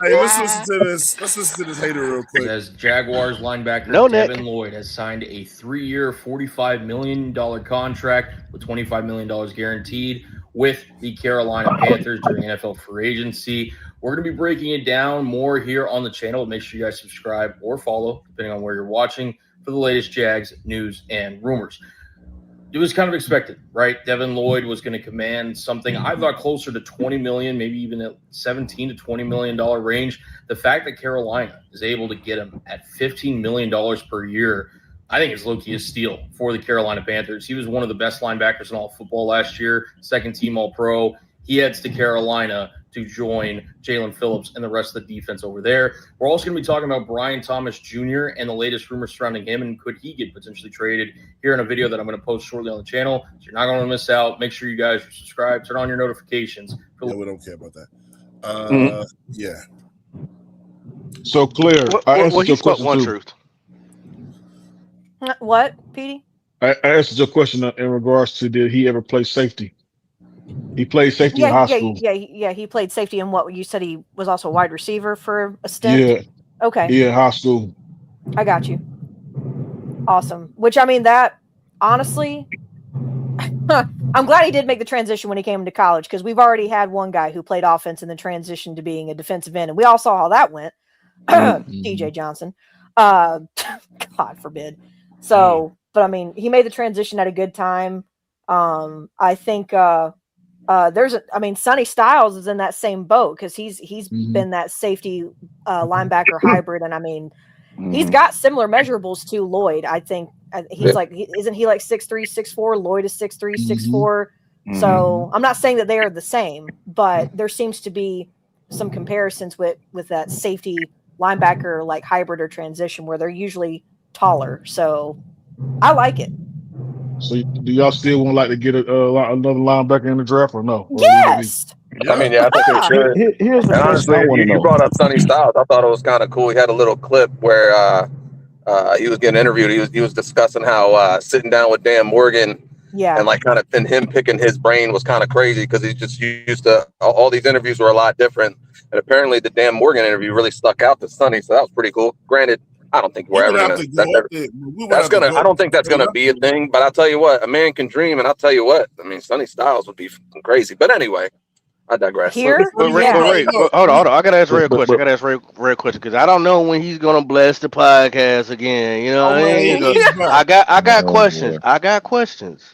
Speaker 3: let's listen to this. Let's listen to this hater real quick.
Speaker 10: As Jaguars linebacker Devin Lloyd has signed a 3-year, $45 million contract with $25 million guaranteed with the Carolina Panthers during NFL free agency. We're going to be breaking it down more here on the channel. Make sure you guys subscribe or follow, depending on where you're watching, for the latest Jags news and rumors. It was kind of expected, right? Devin Lloyd was going to command something I thought closer to $20 million, maybe even at $17 to $20 million range. The fact that Carolina is able to get him at $15 million per year, I think is low-key a steal for the Carolina Panthers. He was one of the best linebackers in all of football last year, second-team All-Pro. He heads to Carolina to join Jaelan Phillips and the rest of the defense over there. We're also going to be talking about Brian Thomas Jr. and the latest rumors surrounding him, and could he get potentially traded here in a video that I'm going to post shortly on the channel. So you're not going to miss out. Make sure you guys are subscribed, turn on your notifications.
Speaker 3: Yeah, we don't care about that. Yeah.
Speaker 9: So Claire, I answered your question too.
Speaker 5: What, Petey?
Speaker 9: I answered your question in regards to did he ever play safety? He played safety in high school.
Speaker 5: Yeah. He played safety in what you said he was also a wide receiver for a stint.
Speaker 9: Yeah.
Speaker 5: Okay.
Speaker 9: Yeah, high school.
Speaker 5: I got you. Awesome. Which I mean, that honestly, I'm glad he did make the transition when he came to college, because we've already had one guy who played offense and then transitioned to being a defensive end, and we all saw how that went. DJ Johnson. God forbid. So, but I mean, he made the transition at a good time. I think Sonny Styles is in that same boat because he's been that safety linebacker hybrid, and he's got similar measurables to Lloyd. I think he's isn't he like 6'3", 6'4"? Lloyd is 6'3", 6'4". So I'm not saying that they are the same, but there seems to be some comparisons with that safety linebacker like hybrid or transition where they're usually taller. So I like it.
Speaker 9: So do y'all still want to get another linebacker in the draft or no?
Speaker 5: Yes.
Speaker 8: I think they should. Here's the honestly, you brought up Sonny Styles. I thought it was kind of cool. He had a little clip where he was getting interviewed. He was discussing how sitting down with Dan Morgan and him picking his brain was kind of crazy because he's just used to all these interviews were a lot different. And apparently the Dan Morgan interview really stuck out to Sonny. So that was pretty cool. Granted, I don't think we're ever going to. I don't think that's going to be a thing. But I'll tell you what, a man can dream. And I'll tell you what, Sonny Styles would be crazy. But anyway, I digress.
Speaker 4: Hold on. I got to ask Ray a question. Because I don't know when he's going to bless the podcast again. You know what I mean? I got questions. I got questions.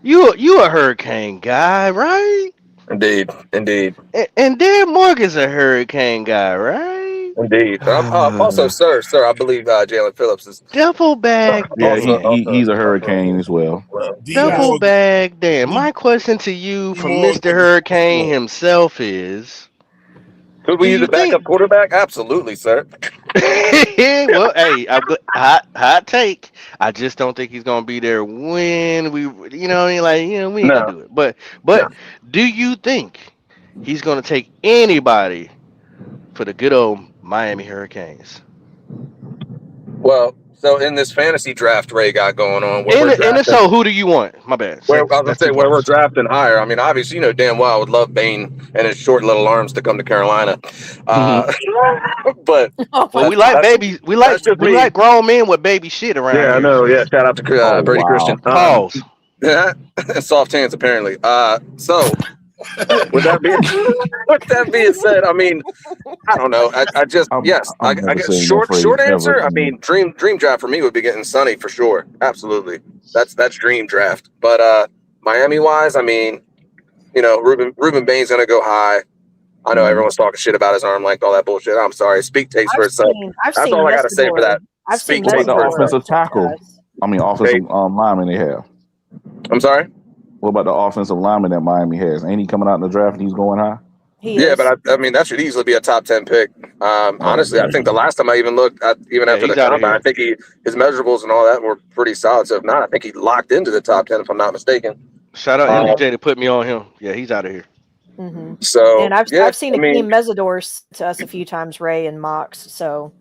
Speaker 4: You a Hurricane guy, right?
Speaker 8: Indeed.
Speaker 4: And Dan Morgan's a Hurricane guy, right?
Speaker 8: Indeed. Also, sir, I believe Jaelan Phillips is
Speaker 4: duffel bag.
Speaker 6: Yeah, he's a Hurricane as well.
Speaker 4: Duffel bag Dan. My question to you from Mr. Hurricane himself is,
Speaker 8: could we use a backup quarterback? Absolutely, sir.
Speaker 4: Well, hey, hot take. I just don't think he's gonna be there when we ain't gonna do it. But do you think he's gonna take anybody for the good old Miami Hurricanes?
Speaker 8: Well, so in this fantasy draft Ray got going on,
Speaker 4: so who do you want? My bad.
Speaker 8: Where we're drafting higher. Obviously, you know damn well I would love Bane and his short little arms to come to Carolina. But
Speaker 4: we like babies. We like grown men with baby shit around.
Speaker 8: Yeah,
Speaker 4: here.
Speaker 8: I know. Yeah, shout out to Brady Christian.
Speaker 4: Pause.
Speaker 8: Soft hands, apparently. So. With that being said, I don't know. I guess short answer. Dream draft for me would be getting Sonny for sure. Absolutely, that's dream draft. But Miami wise, Ruben Bain's gonna go high. I know everyone's talking shit about his arm length, all that bullshit. I'm sorry. Speak takes for itself. That's all I gotta say for that. Speak takes
Speaker 6: for offensive tackle. Offensive lineman they have.
Speaker 8: I'm sorry.
Speaker 6: What about the offensive lineman that Miami has? Ain't he coming out in the draft and he's going high?
Speaker 8: But that should easily be a top 10 pick. Honestly, I think the last time I even looked at, after the combine, I think his measurables and all that were pretty solid. So if not, I think he locked into the top 10 if I'm not mistaken.
Speaker 4: Shout out MJ to put me on him. Yeah, he's out of here.
Speaker 5: Mm-hmm.
Speaker 8: So
Speaker 5: and I've seen Akeem Mesidor to us a few times, Ray and Mox. So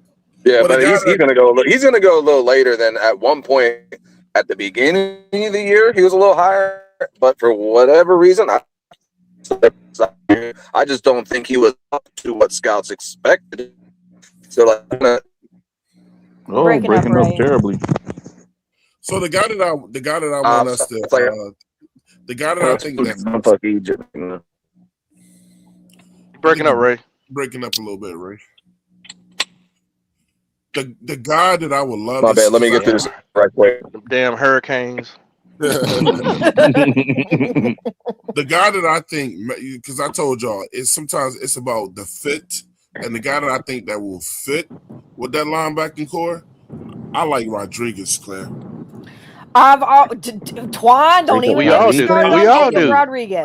Speaker 8: but he's gonna go a little later than at one point at the beginning of the year. He was a little higher. But for whatever reason, I just don't think he was up to what scouts expected. So
Speaker 6: breaking up terribly.
Speaker 3: So the guy that I want us to the guy that I think that
Speaker 4: breaking up, Ray.
Speaker 3: Breaking up a little bit, Ray. The guy that I would love.
Speaker 8: My bad. Let me get through this right quick.
Speaker 4: Damn Hurricanes.
Speaker 3: The guy that I think, because I told y'all, sometimes it's about the fit, and the guy that I think that will fit with that linebacking core, I like Rodriguez, Claire.
Speaker 5: Twan, don't even get me started. We all do. Rodriguez.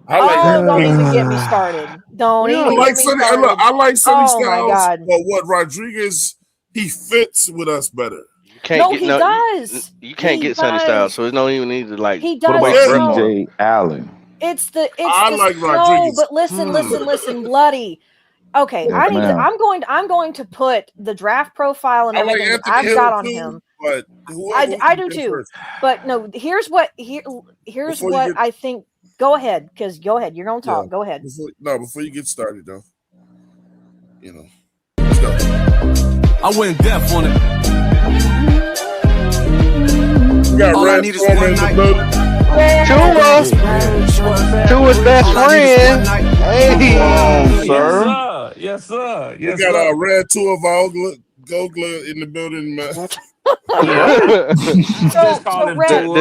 Speaker 5: Don't even get me started. Don't even get me started.
Speaker 3: I like Sonny Styles, but what Rodriguez, he fits with us better.
Speaker 5: He does.
Speaker 4: You can't get Sonny Styles, so there's no even need to like.
Speaker 5: He does.
Speaker 6: What about CJ Allen?
Speaker 3: I like Rodriguez.
Speaker 5: But listen, Bloody. Okay, I'm going to put the draft profile and everything I've got on him.
Speaker 3: But
Speaker 5: I do too. First. But no, here's what I think. Go ahead, because you're gonna talk. Go ahead.
Speaker 3: Before you get started though, let's go.
Speaker 1: I went deaf on it.
Speaker 3: All I need is one night.
Speaker 4: Tua's best friend.
Speaker 6: Hey, sir.
Speaker 11: Yes, sir.
Speaker 3: We got Red Tua Vogler in the building, man.
Speaker 4: The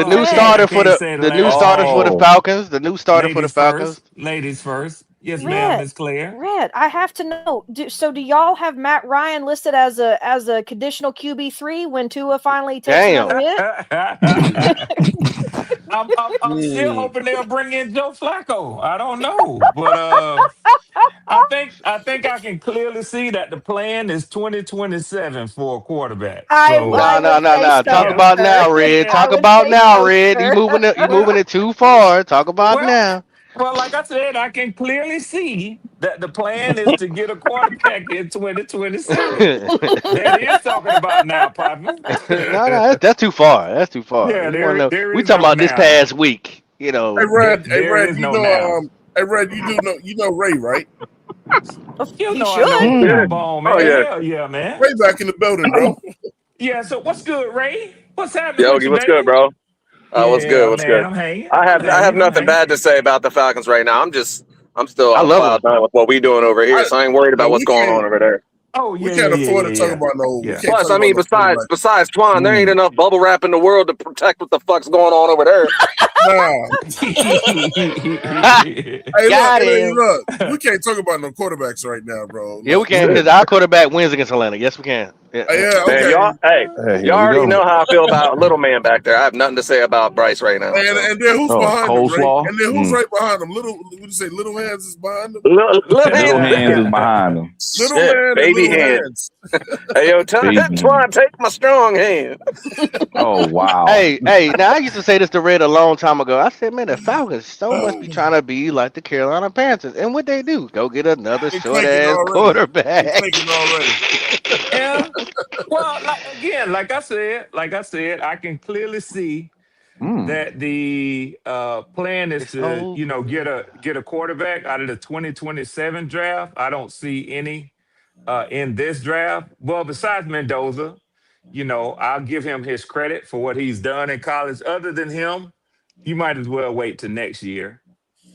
Speaker 4: new starter for the Falcons. The new starter for the Falcons.
Speaker 11: Ladies first. Yes, ma'am, Miss Claire.
Speaker 5: Red, I have to know. Do y'all have Matt Ryan listed as a conditional QB3 when Tua finally takes another hit?
Speaker 11: I'm still hoping they'll bring in Joe Flacco. I don't know, but I think I can clearly see that the plan is 2027 for a quarterback.
Speaker 4: No. Talk about now, Red. Talk about now, Red. You moving it too far. Talk about now.
Speaker 11: Well, like I said, I can clearly see that the plan is to get a quarterback in 2027. That is talking about now, partner.
Speaker 4: No, that's too far. That's too far.
Speaker 11: Yeah,
Speaker 4: we talking about this past week.
Speaker 3: Hey, Red, you know Ray, right?
Speaker 11: You know I know ball, man. Hell yeah, man.
Speaker 3: Ray back in the building, bro.
Speaker 11: Yeah, so what's good, Ray? What's happening?
Speaker 8: Yogi, what's good, bro? What's good? What's good? I have nothing bad to say about the Falcons right now. I'm still on with what we doing over here, so I ain't worried about what's going on over there.
Speaker 11: Oh, yeah,
Speaker 3: we can't afford to talk about no.
Speaker 8: Plus, I mean, besides Twan, there ain't enough bubble wrap in the world to protect what the fuck's going on over there.
Speaker 3: Hey, look, we can't talk about no quarterbacks right now, bro.
Speaker 4: Yeah, we can, because our quarterback wins against Atlanta. Yes, we can.
Speaker 3: Yeah, okay.
Speaker 8: Man, y'all already know how I feel about little man back there. I have nothing to say about Bryce right now.
Speaker 3: And then who's behind him? Right? And then who's right behind him? Would you say Little Hands is behind him?
Speaker 6: Little Hands is behind him.
Speaker 3: Little man,
Speaker 8: baby hands. Hey, yo, Twan, take my strong hand.
Speaker 6: Oh wow.
Speaker 4: Hey, now I used to say this to Red a long time ago. I said, man, the Falcons must be trying to be like the Carolina Panthers. And what they do? Go get another short ass quarterback.
Speaker 11: Yeah. Well, like I said, I can clearly see that the plan is to, get a quarterback out of the 2027 draft. I don't see any in this draft. Well, besides Mendoza, I'll give him his credit for what he's done in college. Other than him, you might as well wait till next year.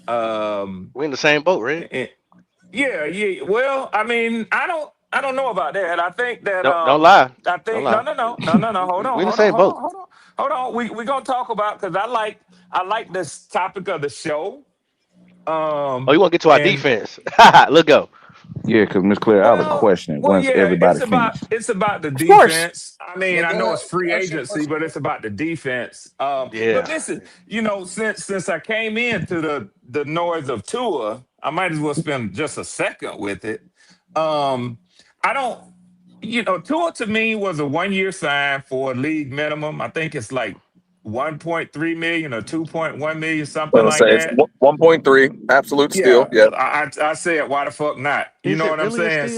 Speaker 4: We're in the same boat, right?
Speaker 11: Yeah. Well, I mean, I don't know about that. I think that
Speaker 4: don't lie.
Speaker 11: I think
Speaker 4: no.
Speaker 11: Hold on.
Speaker 4: We're in the same boat.
Speaker 11: Hold on. We're gonna talk about, because I like this topic of the show.
Speaker 4: You want to get to our defense? Let's go.
Speaker 6: Yeah, because Miss Claire, I have a question. Everybody
Speaker 11: it's about the defense. I mean, I know it's free agency, but it's about the defense. But listen, since I came into the noise of Tua, I might as well spend just a second with it. Tua to me was a 1-year sign for a league minimum. I think it's like 1.3 million or 2.1 million, something like that.
Speaker 8: 1.3, absolute steal. Yeah.
Speaker 11: I said, why the fuck not? You know what I'm saying?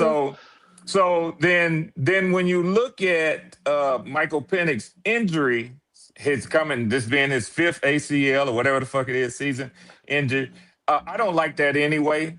Speaker 11: So then when you look at Michael Penix's injury, this being his 5th ACL or whatever the fuck it is, season injury, I don't like that anyway.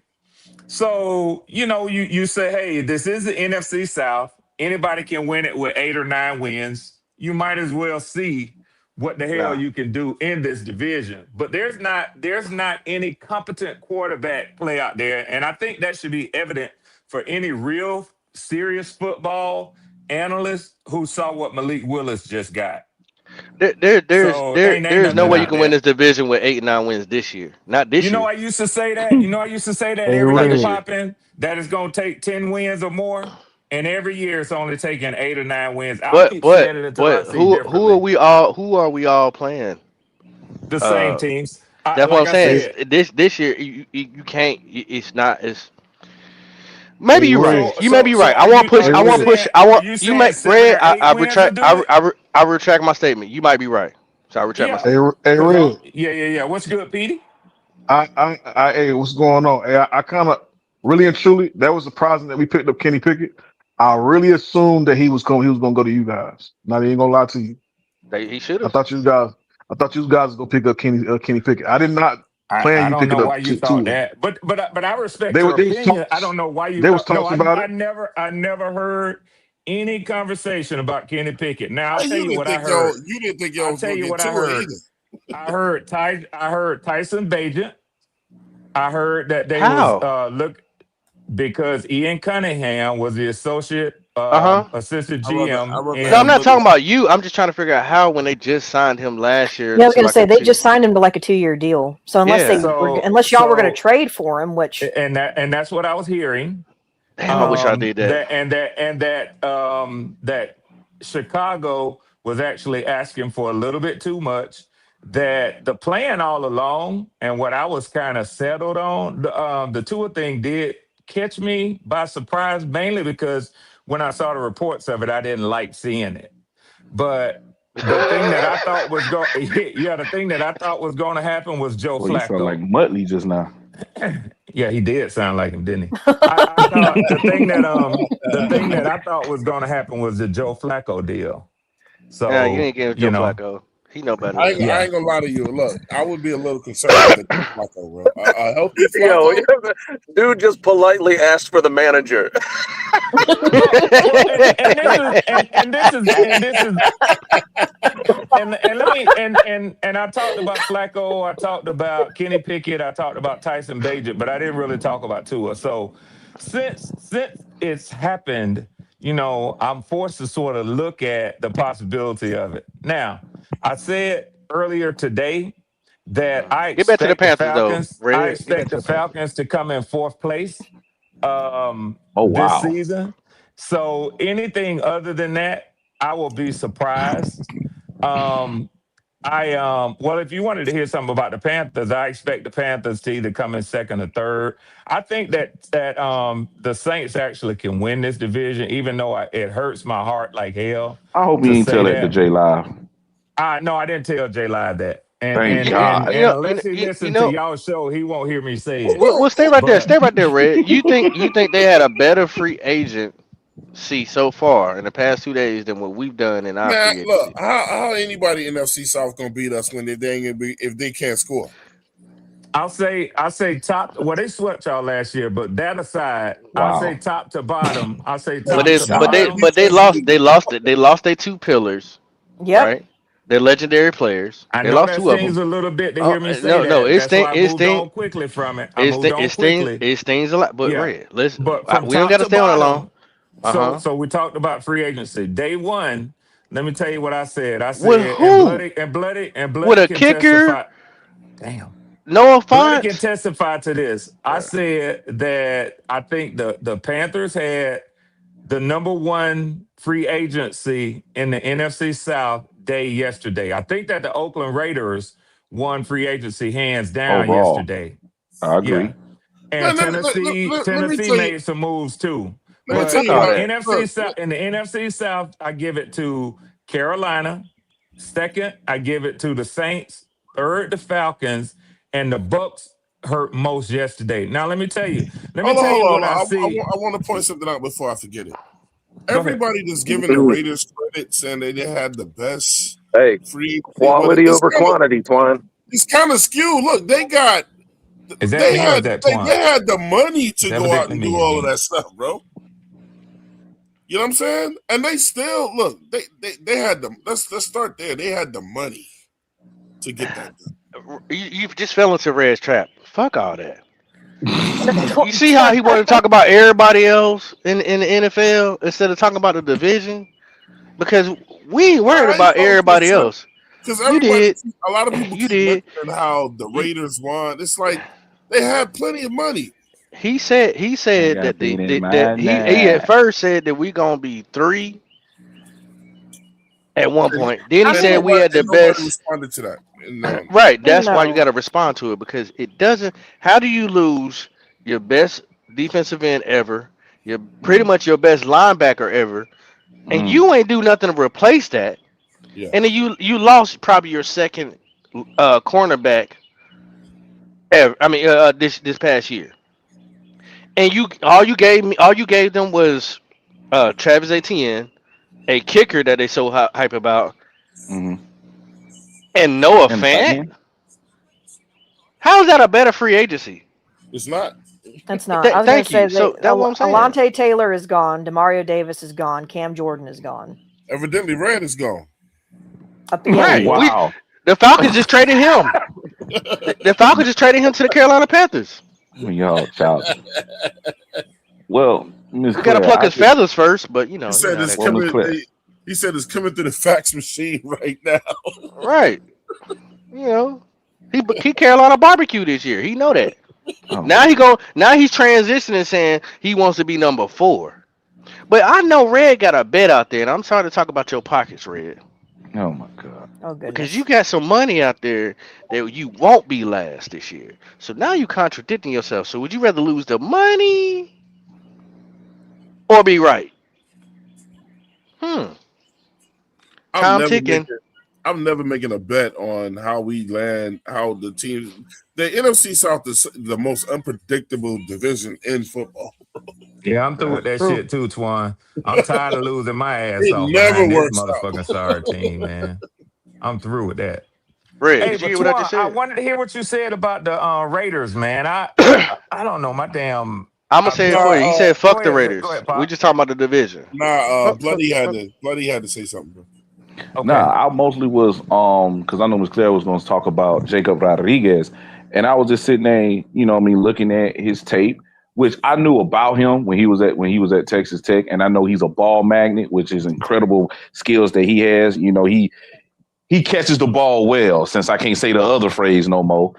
Speaker 11: So, you say, hey, this is the NFC South. Anybody can win it with 8 or 9 wins. You might as well see what the hell you can do in this division. But there's not any competent quarterback play out there. And I think that should be evident for any real serious football analyst who saw what Malik Willis just got.
Speaker 4: There's no way you can win this division with 8 or 9 wins this year. Not this year.
Speaker 11: I used to say that. Everybody's popping that it's going to take 10 wins or more. And every year it's only taking 8 or 9 wins.
Speaker 4: But who are we all playing?
Speaker 11: The same teams.
Speaker 4: That's what I'm saying. This year you can't. It's not. It's maybe you're right. You may be right. I want push. You make Red. I retract my statement. You might be right. So I retract my statement.
Speaker 9: Hey, Red.
Speaker 11: Yeah. What's good, Petey?
Speaker 9: Hey, what's going on? Hey, I kind of really and truly, that was surprising that we picked up Kenny Pickett. I really assumed that he was going to go to you guys. Not even gonna lie to you.
Speaker 4: He should have.
Speaker 9: I thought you guys was gonna pick up Kenny Pickett. I did not plan you picking up.
Speaker 11: I don't know why you thought that, but I respect your opinion. I don't know why you.
Speaker 9: They was talking about it.
Speaker 11: I never heard any conversation about Kenny Pickett. Now I'll tell you what I heard.
Speaker 3: You didn't think y'all was
Speaker 11: going to get to it either. I heard Tyson Bagent. I heard that they was because Ian Cunningham was the associate assistant GM.
Speaker 4: No, I'm not talking about you. I'm just trying to figure out how when they just signed him last year.
Speaker 5: Yeah, I was going to say they just signed him to like a 2-year deal. So unless y'all were going to trade for him, which
Speaker 11: and that's what I was hearing.
Speaker 4: Damn, I wish I did that.
Speaker 11: That Chicago was actually asking for a little bit too much. That the plan all along, and what I was kind of settled on, the Tua thing did catch me by surprise, mainly because when I saw the reports of it, I didn't like seeing it. But the thing that I thought was going to happen was Joe Flacco.
Speaker 6: You felt like Muttley just now.
Speaker 11: Yeah, he did sound like him, didn't he? I thought the thing that I thought was going to happen was the Joe Flacco deal. So
Speaker 4: yeah, you ain't getting Joe Flacco. He know better.
Speaker 3: I ain't gonna lie to you. Look, I would be a little concerned with Flacco, bro. I help you, Flacco.
Speaker 8: Yo, dude just politely asked for the manager.
Speaker 11: And I talked about Flacco, I talked about Kenny Pickett, I talked about Tyson Bagent, but I didn't really talk about Tua. So since it's happened, I'm forced to sort of look at the possibility of it. Now, I said earlier today that I expect the Falcons to come in 4th place this season. So anything other than that, I will be surprised. Well, if you wanted to hear something about the Panthers, I expect the Panthers to either come in 2nd or 3rd. I think that the Saints actually can win this division, even though it hurts my heart like hell.
Speaker 6: I hope you didn't tell that to J Live.
Speaker 11: No, I didn't tell J Live that.
Speaker 6: Thank God.
Speaker 11: Unless he listens to y'all show, he won't hear me say it.
Speaker 4: Well, stay right there. Stay right there, Red. You think they had a better free agent so far in the past 2 days than what we've done in our free agency?
Speaker 3: Look, how anybody in NFC South gonna beat us when they ain't gonna be if they can't score?
Speaker 11: I'll say top. Well, they swept y'all last year, but that aside, I'll say top to bottom. I'll say top to bottom.
Speaker 4: But they lost it. They lost their 2 pillars.
Speaker 5: Yep.
Speaker 4: Right? They're legendary players.
Speaker 11: I
Speaker 4: they
Speaker 11: know
Speaker 4: lost
Speaker 11: that
Speaker 4: 2 of them.
Speaker 11: stings a little bit to hear me say that.
Speaker 4: No, it
Speaker 11: stings quickly from it.
Speaker 4: It stings a lot. But Red, listen,
Speaker 11: but
Speaker 4: we don't got to stay on it long.
Speaker 11: So we talked about free agency. Day one, let me tell you what I said. I said, and Bloody
Speaker 4: with a kicker.
Speaker 11: Testify. Damn.
Speaker 4: No offense.
Speaker 11: Bloody can testify to this. I said that I think the Panthers had the number 1 free agency in the NFC South day yesterday. I think that the Oakland Raiders won free agency hands down yesterday.
Speaker 6: I agree.
Speaker 11: Yeah. And Tennessee made some moves too. But in the NFC South, I give it to Carolina. 2nd, I give it to the Saints. 3rd, the Falcons. And the Bucs hurt most yesterday. Now, let me tell you. What I see.
Speaker 3: I want to point something out before I forget it. Everybody just giving the Raiders credit, saying they had the best free
Speaker 8: quality over quantity, Twine.
Speaker 3: It's kind of skewed. Look, they got. They had the money to go out and do all of that stuff, bro. You know what I'm saying? And they still look. They had the. Let's start there. They had the money to get that done.
Speaker 4: You just fell into Red's trap. Fuck all that. You see how he wanted to talk about everybody else in the NFL instead of talking about the division? Because we ain't worried about everybody else.
Speaker 3: Because a lot of people did how the Raiders won. It's like they had plenty of money.
Speaker 4: He said that he at first said that we gonna be 3 at one point. Then he said we had the best.
Speaker 3: Responded to that.
Speaker 4: Right, that's why you got to respond to it, because it doesn't. How do you lose your best defensive end ever, pretty much your best linebacker ever, and you ain't do nothing to replace that? Yeah. And then you lost probably your 2nd cornerback ever. I mean, this past year, and all you gave them was Travis Etienne, a kicker that they so hype about. Mm-hmm. And Noah Fant? How is that a better free agency?
Speaker 3: It's not.
Speaker 5: That's not. I was going to say that what I'm saying. Alontae Taylor is gone. Demario Davis is gone. Cam Jordan is gone.
Speaker 3: Evidently, Red is gone.
Speaker 4: Right. Wow. The Falcons just traded him. The Falcons just traded him to the Carolina Panthers.
Speaker 6: Y'all, child. Well,
Speaker 4: we gotta pluck his feathers first, but you know.
Speaker 3: He said it's coming. He said it's coming through the fax machine right now.
Speaker 4: Right. You know, he Carolina barbecue this year. He know that. Now he's transitioning, saying he wants to be number 4. But I know Red got a bet out there, and I'm trying to talk about your pockets, Red.
Speaker 6: Oh my God.
Speaker 5: Oh goodness.
Speaker 4: Because you got some money out there that you won't be last this year. So now you contradicting yourself. So would you rather lose the money or be right?
Speaker 3: I'm never making a bet on how we land, how the team. The NFC South is the most unpredictable division in football.
Speaker 11: Yeah, I'm through with that shit too, Twan. I'm tired of losing my ass
Speaker 3: It
Speaker 11: off
Speaker 3: never
Speaker 11: behind
Speaker 3: works
Speaker 11: this motherfucking Star team, man. I'm through with that.
Speaker 4: Red,
Speaker 11: Hey,
Speaker 4: did you
Speaker 11: but
Speaker 4: hear what I
Speaker 11: Twan,
Speaker 4: just
Speaker 11: I
Speaker 4: said?
Speaker 11: wanted to hear what you said about the Raiders, man. I don't know my damn.
Speaker 4: I'm gonna say it for you. He said, "Fuck the Raiders."
Speaker 11: Go ahead,
Speaker 4: We just talking about the division.
Speaker 3: Nah, Bloody had to say something, bro.
Speaker 11: Okay.
Speaker 6: Nah, I mostly was because I know Ms. Claire was going to talk about Jacob Rodriguez, and I was just sitting there, you know, looking at his tape, which I knew about him when he was at Texas Tech, and I know he's a ball magnet, which is incredible skills that he has. You know, he catches the ball well, since I can't say the other phrase no more.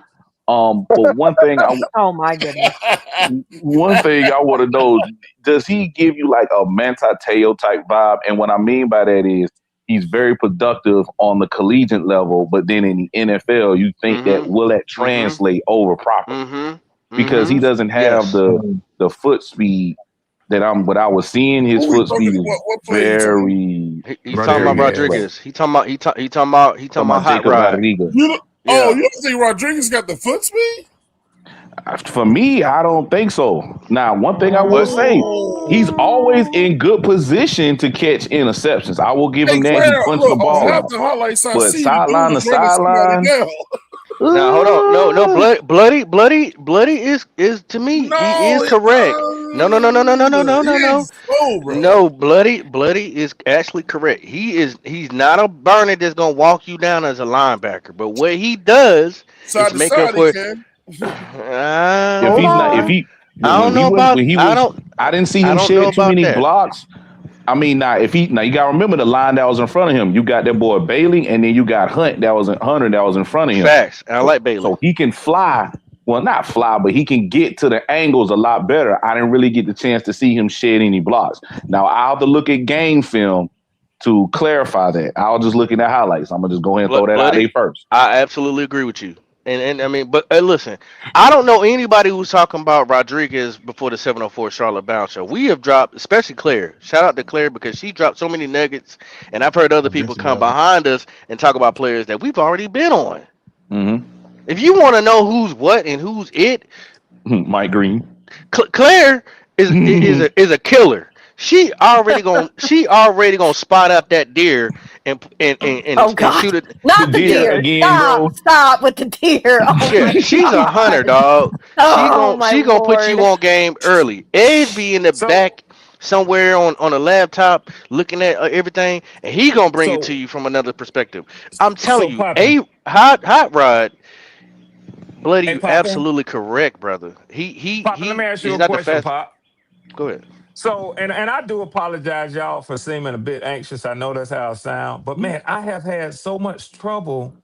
Speaker 6: But one thing
Speaker 5: oh my goodness.
Speaker 6: One thing I want to know, does he give you like a Manti Te'o type vibe? And what I mean by that is he's very productive on the collegiate level, but then in the NFL, you think that will that translate over properly? Because he doesn't have the foot speed that I was seeing. His foot speed is very.
Speaker 4: He's talking about Rodriguez. He talking about Hot Rod.
Speaker 3: You don't think Rodriguez got the foot speed?
Speaker 6: For me, I don't think so. Now, one thing I will say, he's always in good position to catch interceptions. I will give him that. He punched the ball out. But sideline to sideline.
Speaker 4: Now hold on, no, bloody is to me. He is correct. No. No, bloody is actually correct. He's not a burner that's gonna walk you down as a linebacker. But what he does is make up for.
Speaker 6: I didn't see him shed too many blocks. I mean, now you gotta remember the line that was in front of him. You got that boy Bailey, and then you got Hunter that was in front of him.
Speaker 4: Facts. And I like Bailey.
Speaker 6: So he can fly. Well, not fly, but he can get to the angles a lot better. I didn't really get the chance to see him shed any blocks. Now I'll have to look at game film to clarify that. I'll just look at the highlights. I'm gonna just go ahead and throw that out there first.
Speaker 4: I absolutely agree with you. And I mean, but listen, I don't know anybody who's talking about Rodriguez before the 704 Charlotte Bounce show. We have dropped, especially Claire. Shout out to Claire because she dropped so many nuggets, and I've heard other people come behind us and talk about players that we've already been on.
Speaker 6: Mm-hmm.
Speaker 4: If you want to know who's what and who's it,
Speaker 6: Mike Green.
Speaker 4: Claire is a killer. She already gonna spot up that deer and shoot it.
Speaker 5: Not the deer. Again, stop with the deer.
Speaker 4: Oh she's a hunter, dog. She gonna put you on game early. Ed be in the back somewhere on a laptop looking at everything, and he gonna bring it to you from another perspective. I'm telling you, Hot Rod. Bloody, you absolutely correct, brother.
Speaker 11: Let me ask you a question, Pop.
Speaker 4: Go ahead.
Speaker 11: So, and I do apologize, y'all, for seeming a bit anxious. I know that's how I sound, but man, I have had so much trouble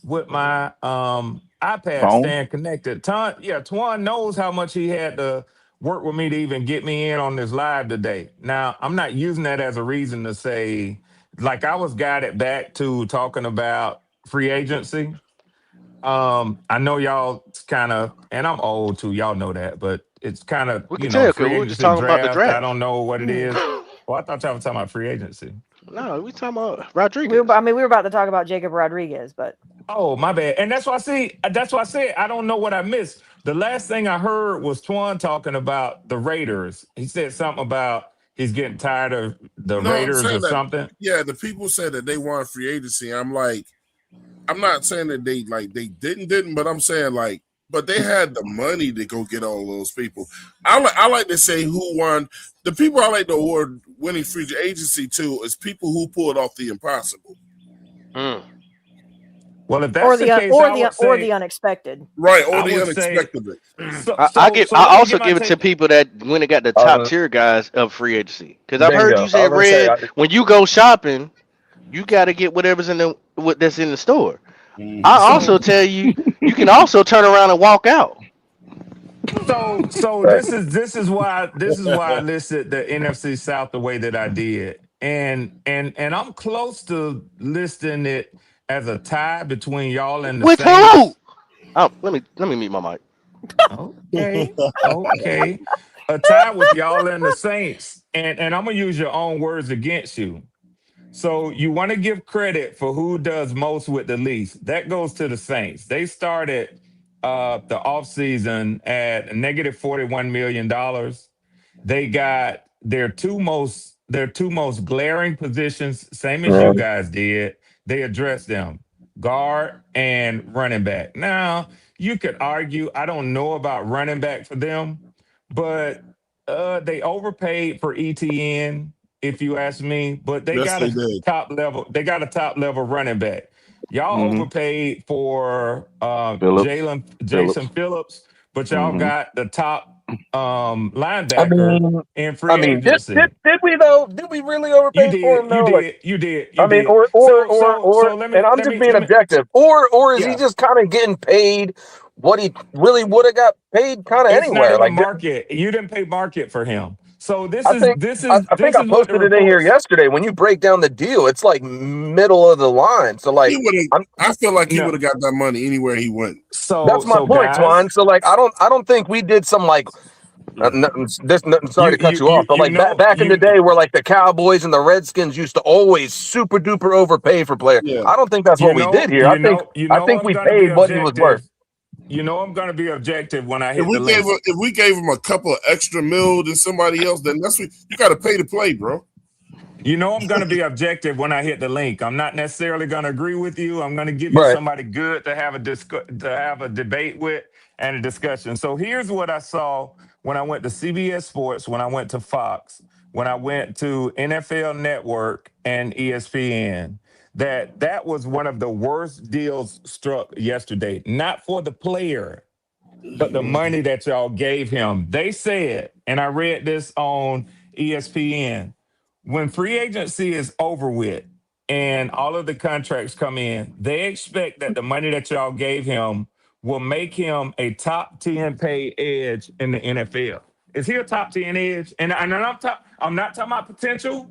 Speaker 11: with my iPad staying connected. Twan knows how much he had to work with me to even get me in on this live today. Now, I'm not using that as a reason to say, like, I was guided back to talking about free agency. I know y'all kind of, and I'm old too, y'all know that, but it's kind of,
Speaker 4: free agency draft.
Speaker 11: About the draft. I don't know what it is. Well, I thought y'all were talking about free agency.
Speaker 4: No, we talking about Rodriguez.
Speaker 5: We were about to talk about Jacob Rodriguez, but
Speaker 11: oh, my bad. And that's why I said I don't know what I missed. The last thing I heard was Twan talking about the Raiders. He said something about he's getting tired of the Raiders or something.
Speaker 3: Yeah, the people said that they want free agency. I'm like, I'm not saying that they didn't, but I'm saying like, but they had the money to go get all those people. I like to say who won. The people I like to award winning free agency to is people who pulled off the impossible.
Speaker 11: Well, Well, if that's the case,
Speaker 5: or the unexpected.
Speaker 3: Right, or the unexpected.
Speaker 4: I also give it to people that when it got the top tier guys of free agency. Because I've heard you say, Red, when you go shopping, you got to get whatever's that's in the store. I also tell you, you can also turn around and walk out.
Speaker 11: So this is why I listed the NFC South the way that I did, and I'm close to listing it as a tie between y'all and the
Speaker 4: With
Speaker 11: Saints.
Speaker 4: who? Oh, let me mute my mic.
Speaker 11: Okay, a tie with y'all and the Saints, and I'm gonna use your own words against you. So you want to give credit for who does most with the least. That goes to the Saints. They started the offseason at negative $41 million. They got their two most glaring positions, same as you guys did. They addressed them, guard and running back. Now, you could argue, I don't know about running back for them, but they overpaid for ETN, if you ask me, but they got a top level running back. Y'all overpaid for Jason Phillips, but y'all got the top linebacker in free agency.
Speaker 8: Did we though? Did we really overpay for him? Though?
Speaker 11: You did.
Speaker 8: I mean, or I'm just being objective. Or is he just kind of getting paid what he really would have got paid kind of anywhere?
Speaker 11: Like market, you didn't pay market for him. So
Speaker 8: I think I posted it in here yesterday. When you break down the deal, it's like middle of the line. So like,
Speaker 3: I feel like he would have got that money anywhere he went.
Speaker 8: So that's my point, Twan. So like, I don't think we did some like. Sorry to cut you off, but like back in the day, where like the Cowboys and the Redskins used to always super duper overpay for players. Yeah. I don't think that's what we did here. I think we paid what he was worth.
Speaker 11: You know, I'm going to be objective when I hit
Speaker 3: if we gave him a couple of extra mil than somebody else, then that's what you got to pay to play, bro.
Speaker 11: You know, I'm going to be objective when I hit the link. I'm not necessarily going to agree with you. I'm going to give you somebody good to have a debate with and a discussion. So here's what I saw when I went to CBS Sports, when I went to Fox, when I went to NFL Network and ESPN. That was one of the worst deals struck yesterday. Not for the player, but the money that y'all gave him. They said, and I read this on ESPN, when free agency is over with and all of the contracts come in, they expect that the money that y'all gave him will make him a top 10 paid edge in the NFL. Is he a top 10 edge? And I'm not talking about potential.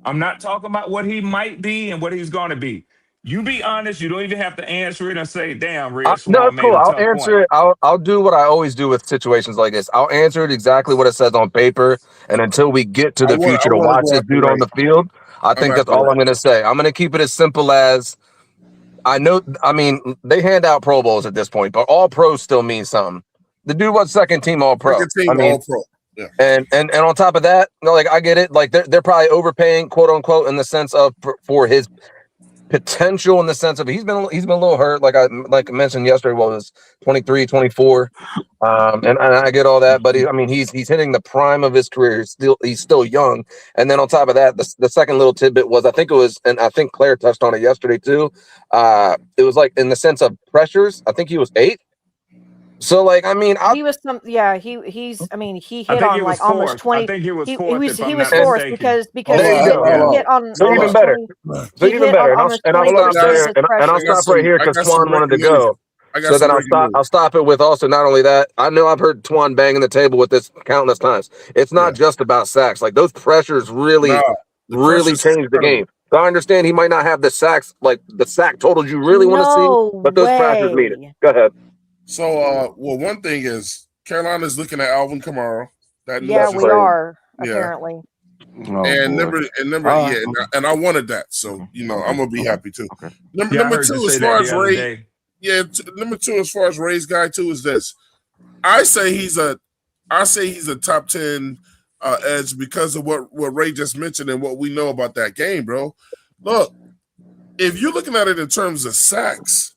Speaker 11: I'm not talking about what he might be and what he's going to be. You be honest. You don't even have to answer it and say, damn, Red Swan
Speaker 8: no,
Speaker 11: made
Speaker 8: cool.
Speaker 11: a
Speaker 8: I'll
Speaker 11: tough
Speaker 8: answer it. I'll do what I always do with situations like this. I'll answer it exactly what it says on paper. And until we get to the future to watch this dude on the field, I think that's all I'm going to say. I'm going to keep it as simple as I know. I mean, they hand out Pro Bowls at this point, but all pros still mean something. The dude was second team all pro.
Speaker 3: All pro. Yeah.
Speaker 8: And on top of that, like I get it, like they're probably overpaying, quote unquote, in the sense of for his potential, in the sense of he's been a little hurt, like I mentioned yesterday. What was 23, 24, and I get all that, but he's hitting the prime of his career. He's still young, and then on top of that, the second little tidbit was I think Claire touched on it yesterday too. It was like in the sense of pressures. I think he was 8. So like he
Speaker 5: was he hit on like almost 20.
Speaker 11: I think he was
Speaker 5: he
Speaker 11: was
Speaker 5: fourth because he hit on
Speaker 8: so even better. So even better. And I'll stop right here because Twan wanted to go. So then I'll stop it with also not only that. I know I've heard Twan banging the table with this countless times. It's not just about sacks. Like those pressures really change the game. So I understand he might not have the sacks, like the sack totals you really want to see, but those pressures need it. Go ahead.
Speaker 3: So, one thing is Carolina's looking at Alvin Kamara.
Speaker 5: We are apparently.
Speaker 3: And I wanted that, so I'm gonna be happy too. Okay. Number two, as far as Ray, number 2 as far as Ray's guy too is this. I say he's a top 10 edge because of what Ray just mentioned and what we know about that game, bro. Look, if you're looking at it in terms of sacks.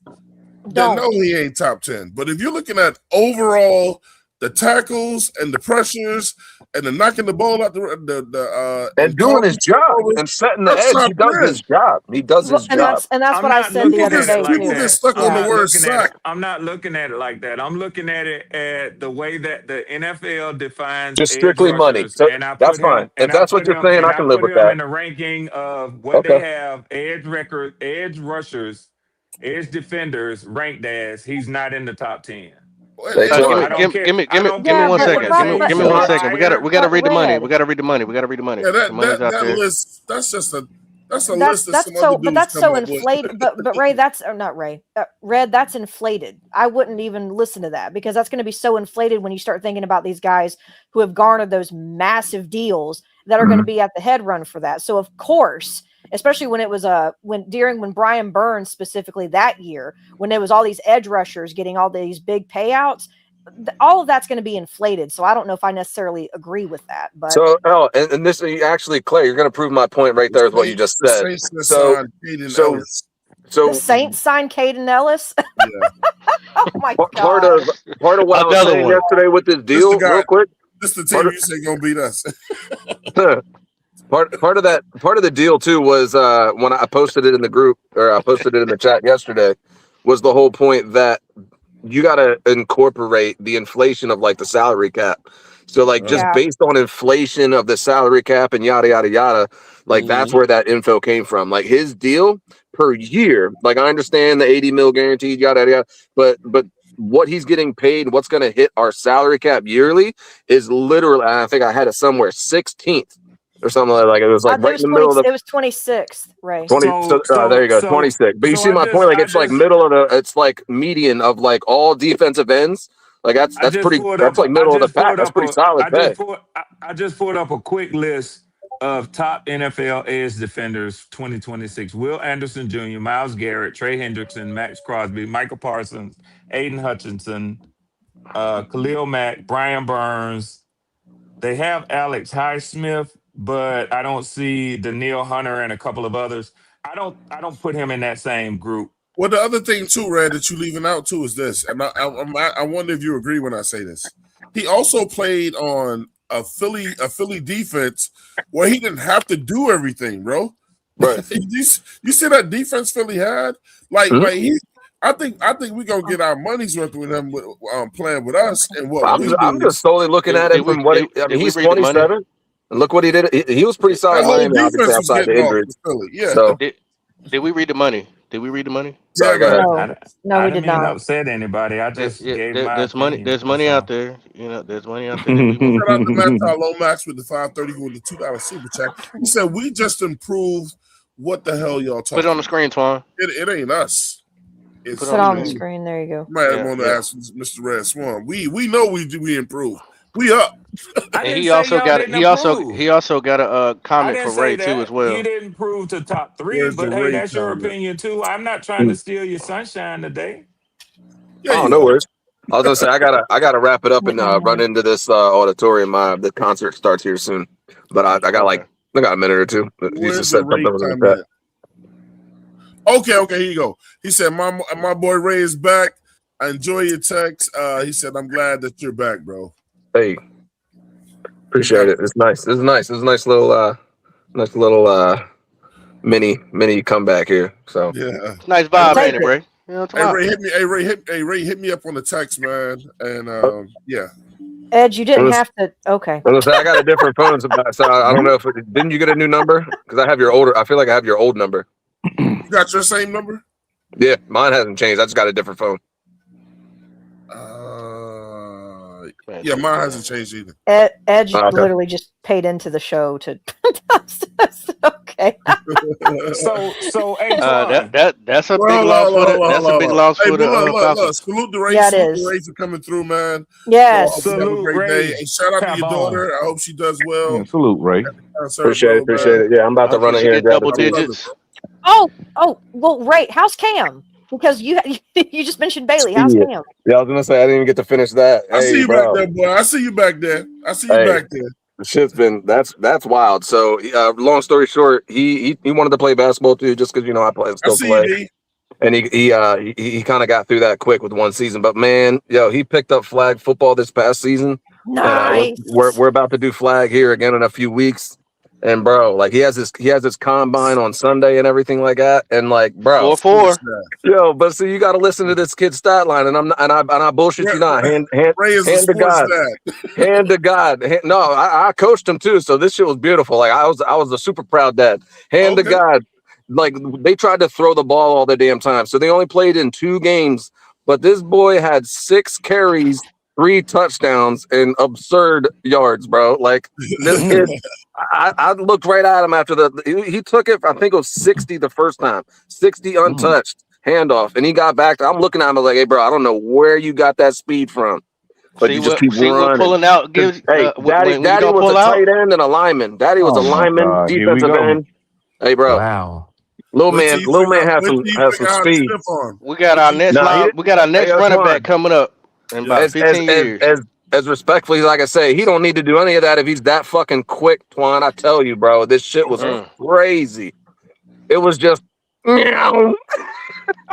Speaker 3: Then no, he ain't top 10. But if you're looking at overall the tackles and the pressures and the knocking the ball out
Speaker 8: and doing his job and setting the edge. He does his job. He does his job.
Speaker 5: And that's what I said the other day.
Speaker 3: People get stuck on the word sack.
Speaker 11: I'm not looking at it like that. I'm looking at it at the way that the NFL defines
Speaker 8: just strictly money. So that's fine. If that's what you're saying, I can live with that.
Speaker 11: In the ranking of what they have, edge rushers, edge defenders ranked as, he's not in the top 10.
Speaker 4: Give me 1 second. Give me 1 second. We gotta read the money. We gotta read the money.
Speaker 3: Yeah, that list. That's just a list.
Speaker 5: That's so inflated. But Ray, not Ray. Red, that's inflated. I wouldn't even listen to that because that's going to be so inflated when you start thinking about these guys who have garnered those massive deals that are going to be at the head run for that. So of course, especially when it was when Brian Burns specifically that year, when there was all these edge rushers getting all these big payouts, all of that's going to be inflated. So I don't know if I necessarily agree with that. But
Speaker 8: and this actually, Clay, you're going to prove my point right there with what you just said. So
Speaker 5: the Saints signed Caden Ellis.
Speaker 3: Yeah.
Speaker 5: Oh my god!
Speaker 8: Part of what I was saying yesterday with this deal, real quick.
Speaker 3: This the team you say gonna beat us.
Speaker 8: Part of the deal too was when I posted it in the group, or I posted it in the chat yesterday, was the whole point that you got to incorporate the inflation of like the salary cap. So like just based on inflation of the salary cap and yada yada yada, like that's where that info came from. Like his deal per year, like I understand the 80 mil guaranteed, yada yada, but what he's getting paid, what's going to hit our salary cap yearly is literally, I think I had it somewhere, 16th. Or something like it was like right in the middle of the.
Speaker 5: It was 26th, right?
Speaker 8: There you go, 26. But you see my point, like it's like middle of the, it's like median of like all defensive ends. Like that's pretty. That's like middle of the pack. That's pretty solid.
Speaker 11: I just pulled up a quick list of top NFL edge defenders 2026: Will Anderson Jr., Myles Garrett, Trey Hendrickson, Max Crosby, Michael Parsons, Aiden Hutchinson, Khalil Mack, Brian Burns. They have Alex Highsmith, but I don't see Danielle Hunter and a couple of others. I don't put him in that same group.
Speaker 3: Well, the other thing too, Red, that you're leaving out too is this, and I wonder if you agree when I say this. He also played on a Philly defense where he didn't have to do everything, bro.
Speaker 8: Right.
Speaker 3: you see that defense Philly had, like I think we're gonna get our money's worth with him playing with us. And what
Speaker 8: I'm just solely looking at it from what he's 27. And look what he did. He was pretty solid. Outside the injury.
Speaker 3: Yeah.
Speaker 8: So,
Speaker 4: did we read the money?
Speaker 5: No, we did
Speaker 11: not. Said anybody. I just gave my
Speaker 4: there's money. There's money out there. You know, there's money out there.
Speaker 3: Shout out to Matt Lomax with the $5.30 with the $2 super chat. He said we just improved. What the hell y'all talking?
Speaker 4: Put it on the screen, Twan.
Speaker 3: It ain't us.
Speaker 5: Put it on the screen. There you go.
Speaker 3: Might want to ask Mr. Red Swan. We know we improved. We up.
Speaker 4: And he also got a comment for Ray too as well.
Speaker 11: He didn't prove to top 3, but hey, that's your opinion too. I'm not trying to steal your sunshine today.
Speaker 8: Yeah, no worries. I was gonna say I gotta wrap it up and run into this auditorium. The concert starts here soon, but I got a minute or two. He just said something was in the chat.
Speaker 3: Okay, here you go. He said, my boy Ray is back. I enjoy your text. He said, I'm glad that you're back, bro.
Speaker 8: Hey, appreciate it. It's nice. It's nice. It's a nice little mini comeback here. So
Speaker 3: yeah,
Speaker 4: nice vibe, ain't it, Ray? You know,
Speaker 3: Ray, hit me up on the text, man. And yeah.
Speaker 5: Ed, you didn't have to. Okay.
Speaker 8: I got a different phone, so I don't know if didn't you get a new number? Because I have your older. I feel like I have your old number.
Speaker 3: You got your same number?
Speaker 8: Yeah, mine hasn't changed. I just got a different phone.
Speaker 3: Yeah, mine hasn't changed either.
Speaker 5: Edge literally just paid into the show to. Okay.
Speaker 11: so
Speaker 4: that's a big loss for the. That's a big loss for the.
Speaker 3: Salute the Ray.
Speaker 5: Yeah, it is.
Speaker 3: Ray for coming through, man.
Speaker 5: Yes.
Speaker 3: Have a great day. And shout out to your daughter. I hope she does well.
Speaker 9: Yeah, salute, Ray.
Speaker 8: Appreciate it. Yeah, I'm about to run in here and grab
Speaker 4: double digits.
Speaker 5: Oh, well, Ray, how's Cam? Because you just mentioned Bailey. How's Cam?
Speaker 8: Yeah, I was gonna say I didn't even get to finish that.
Speaker 3: I see you back there, boy. I see you back there. The
Speaker 8: shit's been that's wild. So long story short, he wanted to play basketball too, just because I still play. And he kind of got through that quick with one season. But man, he picked up flag football this past season.
Speaker 5: Nice.
Speaker 8: We're about to do flag here again in a few weeks. And bro, like he has his combine on Sunday and everything like that. And like, bro,
Speaker 4: 4-4.
Speaker 8: But see, you got to listen to this kid's stat line, and I bullshit you not. Hand to God, hand to God. No, I coached him too, so this shit was beautiful. Like I was a super proud dad. Hand to God, like they tried to throw the ball all the damn time, so they only played in 2 games. But this boy had 6 carries, 3 touchdowns, and absurd yards, bro. Like this kid. I looked right at him after he took it. I think it was 60 the first time, 60 untouched handoff, and he got back. I'm looking at him like, hey, bro, I don't know where you got that speed from, but you just keep running.
Speaker 4: Pulling out gives.
Speaker 8: Daddy was a tight end and a lineman. Daddy was a lineman, defensive end. Hey, bro.
Speaker 11: Wow.
Speaker 8: Little man has some speed.
Speaker 4: We got our next running back coming up in about 15 years.
Speaker 8: As respectfully as I can say, he don't need to do any of that if he's that fucking quick, Twan. I tell you, bro, this shit was crazy. It was just
Speaker 4: That's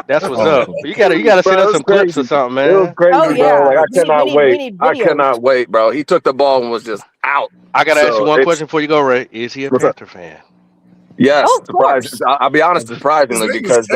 Speaker 4: what's up. You gotta set up some clips or something, man.
Speaker 8: It was crazy, bro. Like I cannot wait. I cannot wait, bro. He took the ball and was just out.
Speaker 4: I gotta ask you one question before you go, Ray. Is he a Panther fan?
Speaker 8: Yes, I'll be honest, surprisingly, because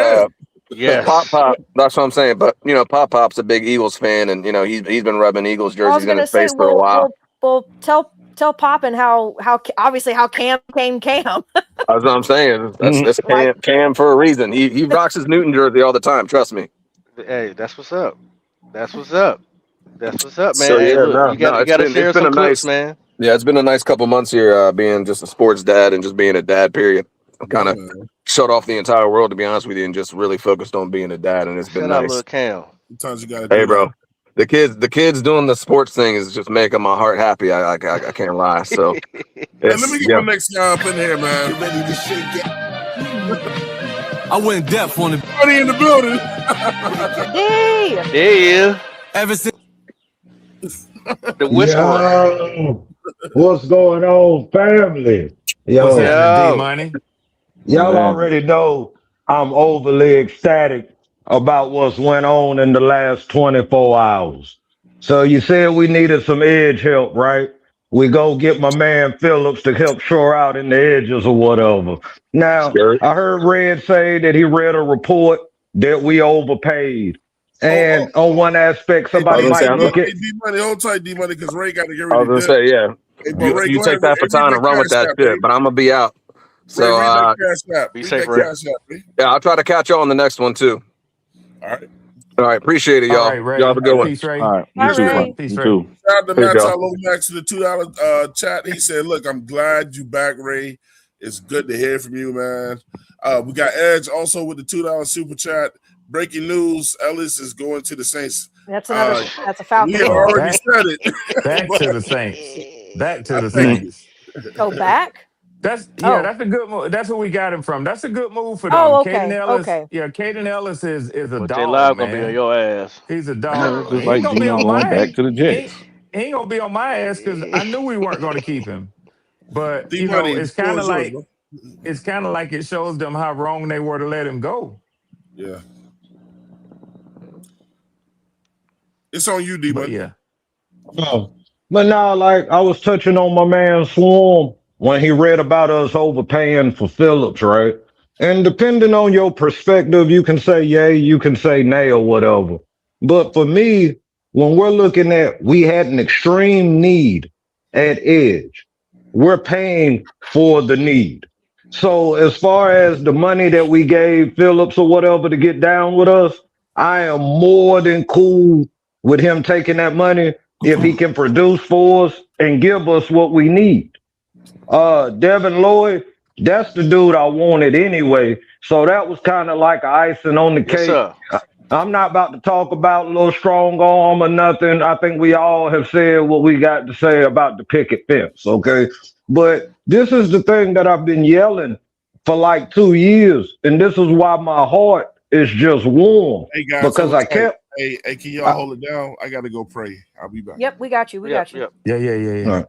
Speaker 8: Pop, that's what I'm saying. But Pop's a big Eagles fan, and he's been rubbing Eagles jerseys in his face for a while.
Speaker 5: Well, tell Pop and how obviously how Cam came Cam.
Speaker 8: That's what I'm saying. That's Cam for a reason. He rocks his Newton jersey all the time. Trust me.
Speaker 4: Hey, that's what's up. That's what's up, man.
Speaker 8: So,
Speaker 4: you gotta share some clips, man.
Speaker 8: Yeah, it's been a nice couple months here, being just a sports dad and just being a dad. Period. Kind of shut off the entire world, to be honest with you, and just really focused on being a dad, and it's been nice.
Speaker 4: Little Cam.
Speaker 3: Sometimes you gotta.
Speaker 8: Hey, bro, the kids doing the sports thing is just making my heart happy. I can't lie. So
Speaker 3: let me get my next guy up in here, man.
Speaker 1: You ready to shake it? I went deaf on the
Speaker 3: buddy in the building.
Speaker 4: Yeah.
Speaker 1: Ever since
Speaker 4: the whisper.
Speaker 12: What's going on, family?
Speaker 11: What's happening, D-Money?
Speaker 12: Y'all already know I'm overly ecstatic about what's went on in the last 24 hours. So you said we needed some edge help, right? We go get my man Phillips to help shore out in the edges or whatever. Now, I heard Red say that he read a report that we overpaid. And on one aspect, somebody might look at
Speaker 3: D-Money, hold tight, D-Money, because Ray got to get
Speaker 8: ready. I was gonna say, yeah. Hey, you take that baton and run with that shit, but I'm gonna be out. So
Speaker 4: be safe, Ray.
Speaker 8: Yeah, I'll try to catch y'all on the next one too. All right, appreciate it, y'all. Y'all have a good one.
Speaker 11: Peace, Ray.
Speaker 12: All right,
Speaker 11: Peace,
Speaker 12: you
Speaker 11: Ray.
Speaker 12: too.
Speaker 3: Shout out to Max. I love Max for the $2 chat. He said, "Look, I'm glad you back, Ray. It's good to hear from you, man." We got Edge also with the $2 super chat. Breaking news: Ellis is going to the Saints.
Speaker 5: That's another. That's a Falcon.
Speaker 3: We already said it.
Speaker 11: Back to the Saints. Back to the Saints.
Speaker 5: Go back.
Speaker 11: That's a good move. That's where we got him from. That's a good move for them.
Speaker 5: Oh, okay.
Speaker 11: Caden Ellis,
Speaker 5: Okay.
Speaker 11: Yeah, Caden Ellis is a dog.
Speaker 4: J-Live
Speaker 11: man.
Speaker 4: gonna be on your ass.
Speaker 11: He's a dog.
Speaker 6: Just like Geno going back to the Jets.
Speaker 11: He ain't gonna be on my ass because I knew we weren't gonna keep him. But it's kind of like it shows them how wrong they were to let him go.
Speaker 3: Yeah. It's on you, D-Money.
Speaker 11: Yeah.
Speaker 12: But now, like I was touching on my man Swarm when he read about us overpaying for Phillips, right? And depending on your perspective, you can say yay, you can say nay or whatever. But for me, when we're looking at we had an extreme need at edge, we're paying for the need. So as far as the money that we gave Phillips or whatever to get down with us, I am more than cool with him taking that money if he can produce for us and give us what we need. Devin Lloyd, that's the dude I wanted anyway. So that was kind of like icing on the cake. I'm not about to talk about a little strong arm or nothing. I think we all have said what we got to say about the picket fence, okay? But this is the thing that I've been yelling for like 2 years, and this is why my heart is just warm.
Speaker 3: Hey guys,
Speaker 12: because I kept.
Speaker 3: Hey, can y'all hold it down? I got to go pray. I'll be back.
Speaker 5: Yep, we got you. We got you.
Speaker 11: Yeah.
Speaker 12: Right.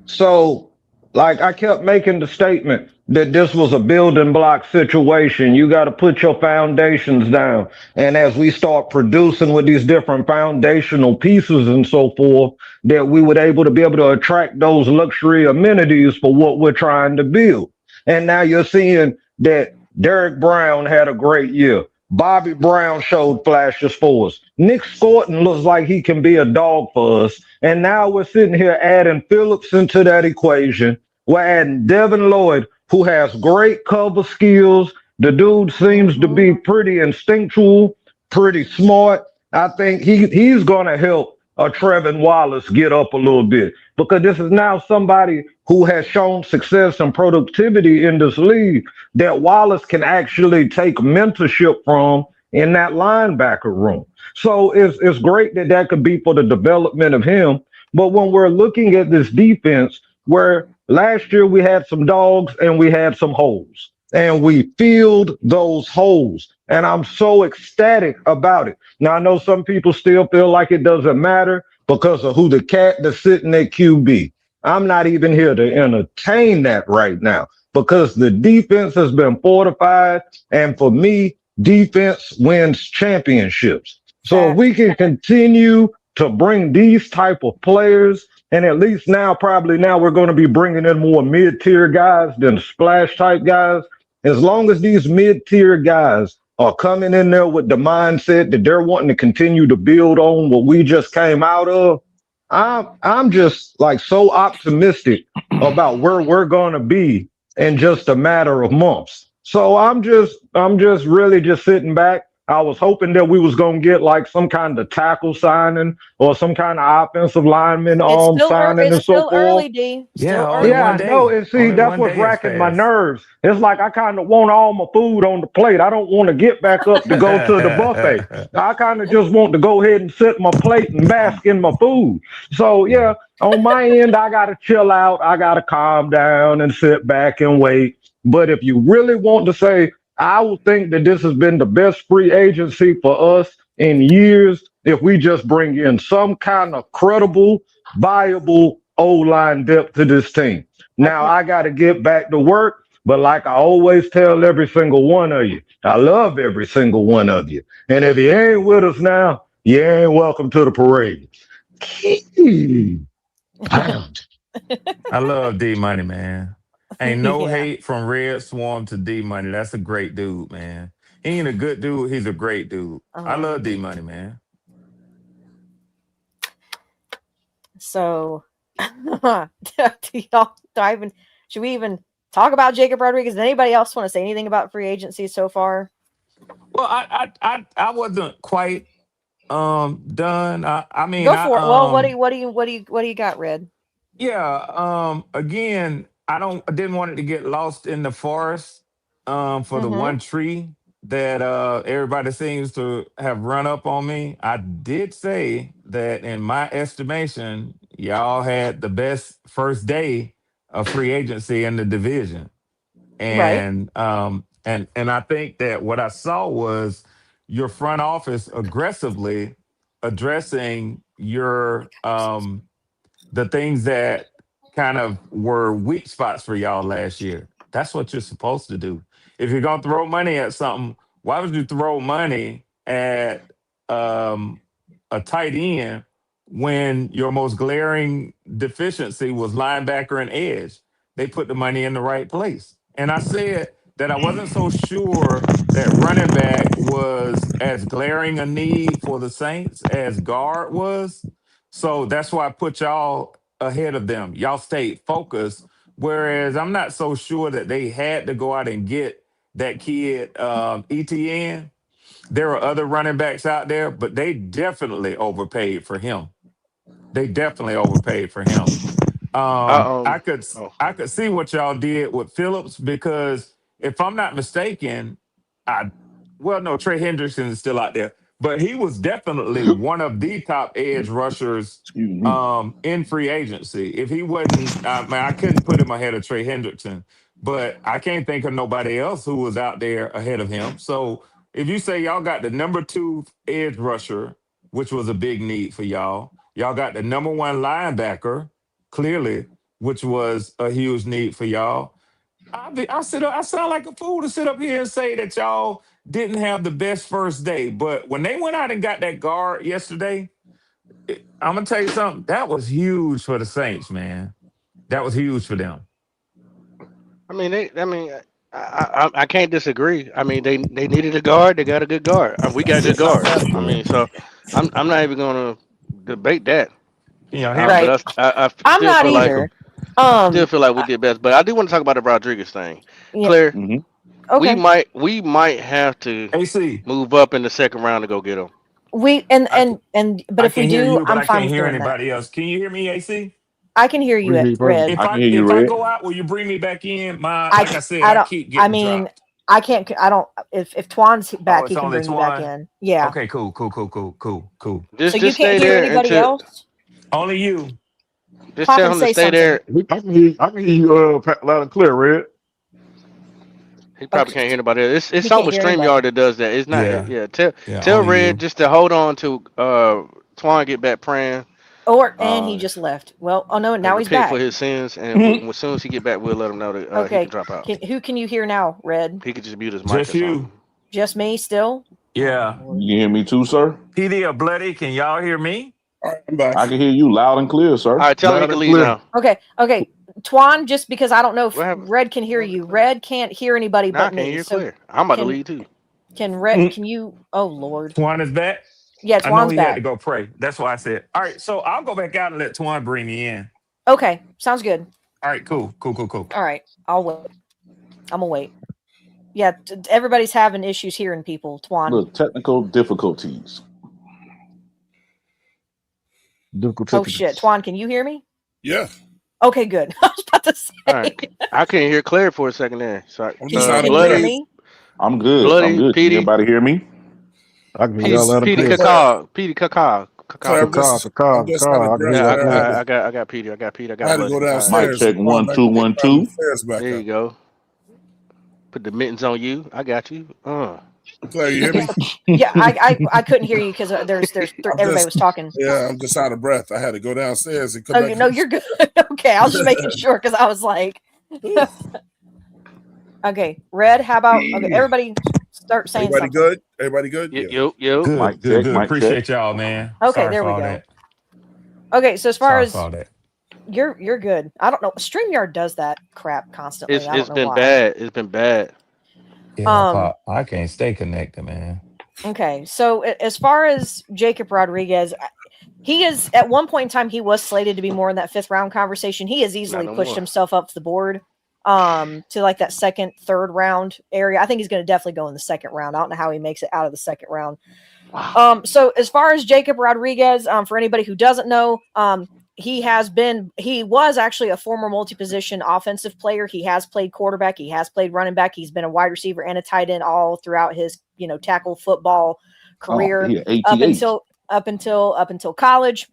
Speaker 12: So Like I kept making the statement that this was a building block situation. You got to put your foundations down. And as we start producing with these different foundational pieces and so forth, that we would be able to attract those luxury amenities for what we're trying to build. And now you're seeing that Derek Brown had a great year. Bobby Brown showed flashes for us. Nick Scorton looks like he can be a dog for us. And now we're sitting here adding Phillips into that equation. We're adding Devin Lloyd, who has great cover skills. The dude seems to be pretty instinctual, pretty smart. I think he's going to help Trevin Wallace get up a little bit, because this is now somebody who has shown success and productivity in this league that Wallace can actually take mentorship from in that linebacker room. So it's great that could be for the development of him. But when we're looking at this defense, where last year we had some dogs and we had some holes, and we filled those holes. And I'm so ecstatic about it. Now, I know some people still feel like it doesn't matter because of who the cat that's sitting at QB. I'm not even here to entertain that right now, because the defense has been fortified. And for me, defense wins championships. So if we can continue to bring these type of players, and at least probably now we're going to be bringing in more mid-tier guys than splash type guys. As long as these mid-tier guys are coming in there with the mindset that they're wanting to continue to build on what we just came out of, I'm just like so optimistic about where we're going to be in just a matter of months. So I'm just really just sitting back. I was hoping that we was going to get like some kind of tackle signing or some kind of offensive lineman signing and so forth.
Speaker 5: Early, D.
Speaker 12: I know. And see, that's what's racking my nerves. It's like I kind of want all my food on the plate. I don't want to get back up to go to the buffet. I kind of just want to go ahead and sit my plate and bask in my food. So yeah, on my end, I got to chill out. I got to calm down and sit back and wait. But if you really want to say, I would think that this has been the best free agency for us in years if we just bring in some kind of credible, viable O-line depth to this team. Now, I got to get back to work, but like I always tell every single one of you, I love every single one of you. And if you ain't with us now, you ain't welcome to the parade.
Speaker 11: I love D-Money, man. Ain't no hate from Red Swarm to D-Money. That's a great dude, man. He ain't a good dude. He's a great dude. I love D-Money, man.
Speaker 5: So, should we even talk about Jacob Rodriguez? Does anybody else want to say anything about free agency so far?
Speaker 11: Well, I wasn't quite done. I mean,
Speaker 5: go for it. Well, what do you got, Red?
Speaker 11: Yeah. Again, I didn't want it to get lost in the forest for the one tree that everybody seems to have run up on me. I did say that in my estimation, y'all had the best first day of free agency in the division. And and I think that what I saw was your front office aggressively addressing your the things that kind of were weak spots for y'all last year. That's what you're supposed to do. If you're gonna throw money at something, why would you throw money at a tight end when your most glaring deficiency was linebacker and edge? They put the money in the right place. And I said that I wasn't so sure that running back was as glaring a need for the Saints as guard was. So that's why I put y'all ahead of them. Y'all stayed focused, whereas I'm not so sure that they had to go out and get that kid ETN. There are other running backs out there, but they definitely overpaid for him. I could see what y'all did with Phillips, because if I'm not mistaken, Trey Hendrickson is still out there, but he was definitely one of the top edge rushers in free agency. If he wasn't, I couldn't put him ahead of Trey Hendrickson, but I can't think of nobody else who was out there ahead of him. So if you say y'all got the number 2 edge rusher, which was a big need for y'all got the number 1 linebacker, clearly which was a huge need for y'all. I sound like a fool to sit up here and say that y'all didn't have the best first day. But when they went out and got that guard yesterday, I'm gonna tell you something. That was huge for the Saints, man. That was huge for them.
Speaker 4: I can't disagree. I mean, they needed a guard. They got a good guard. We got good guards. I mean, so I'm not even gonna debate that.
Speaker 5: Right.
Speaker 4: But I
Speaker 5: I'm
Speaker 4: still
Speaker 5: not
Speaker 4: feel
Speaker 5: either.
Speaker 4: still feel like we did best. But I do want to talk about the Rodriguez thing.
Speaker 5: Yeah.
Speaker 4: Claire,
Speaker 5: Okay.
Speaker 4: we might have to
Speaker 11: AC
Speaker 4: move up in the second round to go get him.
Speaker 5: But if we do, I'm fine with doing that.
Speaker 11: Else. Can you hear me, AC?
Speaker 5: I can hear you, Red.
Speaker 11: If I go out, will you bring me back in? I keep getting dropped.
Speaker 5: I can't. I don't. If Twan's back, he can
Speaker 11: only
Speaker 5: bring me back in. Yeah.
Speaker 11: Okay. Cool.
Speaker 5: So you can't hear anybody else?
Speaker 11: Only you.
Speaker 4: Just tell him to stay there.
Speaker 9: I can hear you loud and clear, Red.
Speaker 4: He probably can't hear anybody else. It's something with StreamYard that does that. It's not. Tell Red just to hold on to Twan get back praying.
Speaker 5: And he just left. Well, now he's back
Speaker 4: for his sins, and as soon as he get back, we'll let him know that he can drop out.
Speaker 5: Who can you hear now, Red?
Speaker 4: He could just mute his mic.
Speaker 11: Just you.
Speaker 5: Just me still?
Speaker 11: Yeah.
Speaker 6: You hear me too, sir?
Speaker 11: PD or Bloody, can y'all hear me?
Speaker 3: All right, I'm back.
Speaker 6: I can hear you loud and clear, sir.
Speaker 4: All right, tell him he can leave now.
Speaker 5: Okay. Twan, just because I don't know if Red can hear you. Red can't hear anybody but me.
Speaker 4: I can hear clear. I'm about to leave too.
Speaker 5: Can Red? Can you? Oh Lord.
Speaker 11: Twan is back.
Speaker 5: Yeah,
Speaker 11: I know
Speaker 5: Twan's
Speaker 11: he
Speaker 5: back.
Speaker 11: had to go pray. That's why I said. All right, so I'll go back out and let Twan bring me in.
Speaker 5: Okay, sounds good.
Speaker 11: All right, cool.
Speaker 5: All right, I'll wait. I'm gonna wait. Yeah, everybody's having issues hearing people. Twan.
Speaker 6: Look, technical difficulties.
Speaker 5: Oh shit, Twan, can you hear me?
Speaker 3: Yeah.
Speaker 5: Okay, good. I was about to say.
Speaker 4: All right. I couldn't hear Claire for a second there. Sorry.
Speaker 5: Can you hear me?
Speaker 6: I'm good.
Speaker 4: Bloody,
Speaker 6: I'm good. Can everybody hear me?
Speaker 9: I can hear y'all loud and clear.
Speaker 4: Petey Cacao. I got Petey. I got
Speaker 3: I had to go downstairs.
Speaker 6: Mic check 1 2 1 2.
Speaker 4: There you go. Put the mittens on you. I got you.
Speaker 3: Claire, you hear me?
Speaker 5: Yeah, I couldn't hear you because everybody was talking.
Speaker 3: Yeah, I'm just out of breath. I had to go downstairs and come back.
Speaker 5: No, you're good. Okay, I was just making sure because I was like, okay, Red. How about everybody start saying
Speaker 3: everybody
Speaker 5: something.
Speaker 3: Good? Everybody good?
Speaker 4: Yo.
Speaker 11: Good. Appreciate y'all, man.
Speaker 5: Okay,
Speaker 11: Sorry
Speaker 5: there we
Speaker 11: for all
Speaker 5: go.
Speaker 11: that.
Speaker 5: Okay, so as far
Speaker 11: Sorry
Speaker 5: as
Speaker 11: for all that.
Speaker 5: you're good. I don't know. StreamYard does that crap constantly.
Speaker 4: It's been bad. It's been bad.
Speaker 11: Yeah, I can't stay connected, man.
Speaker 5: Okay, so as far as Jacob Rodriguez, he is at one point in time he was slated to be more in that 5th round conversation. He has easily pushed himself up the board to like that 2nd, 3rd round area. I think he's going to definitely go in the 2nd round. I don't know how he makes it out of the 2nd round. Wow. So as far as Jacob Rodriguez, for anybody who doesn't know, he was actually a former multi-position offensive player. He has played quarterback. He has played running back. He's been a wide receiver and a tight end all throughout his, tackle football career up until college.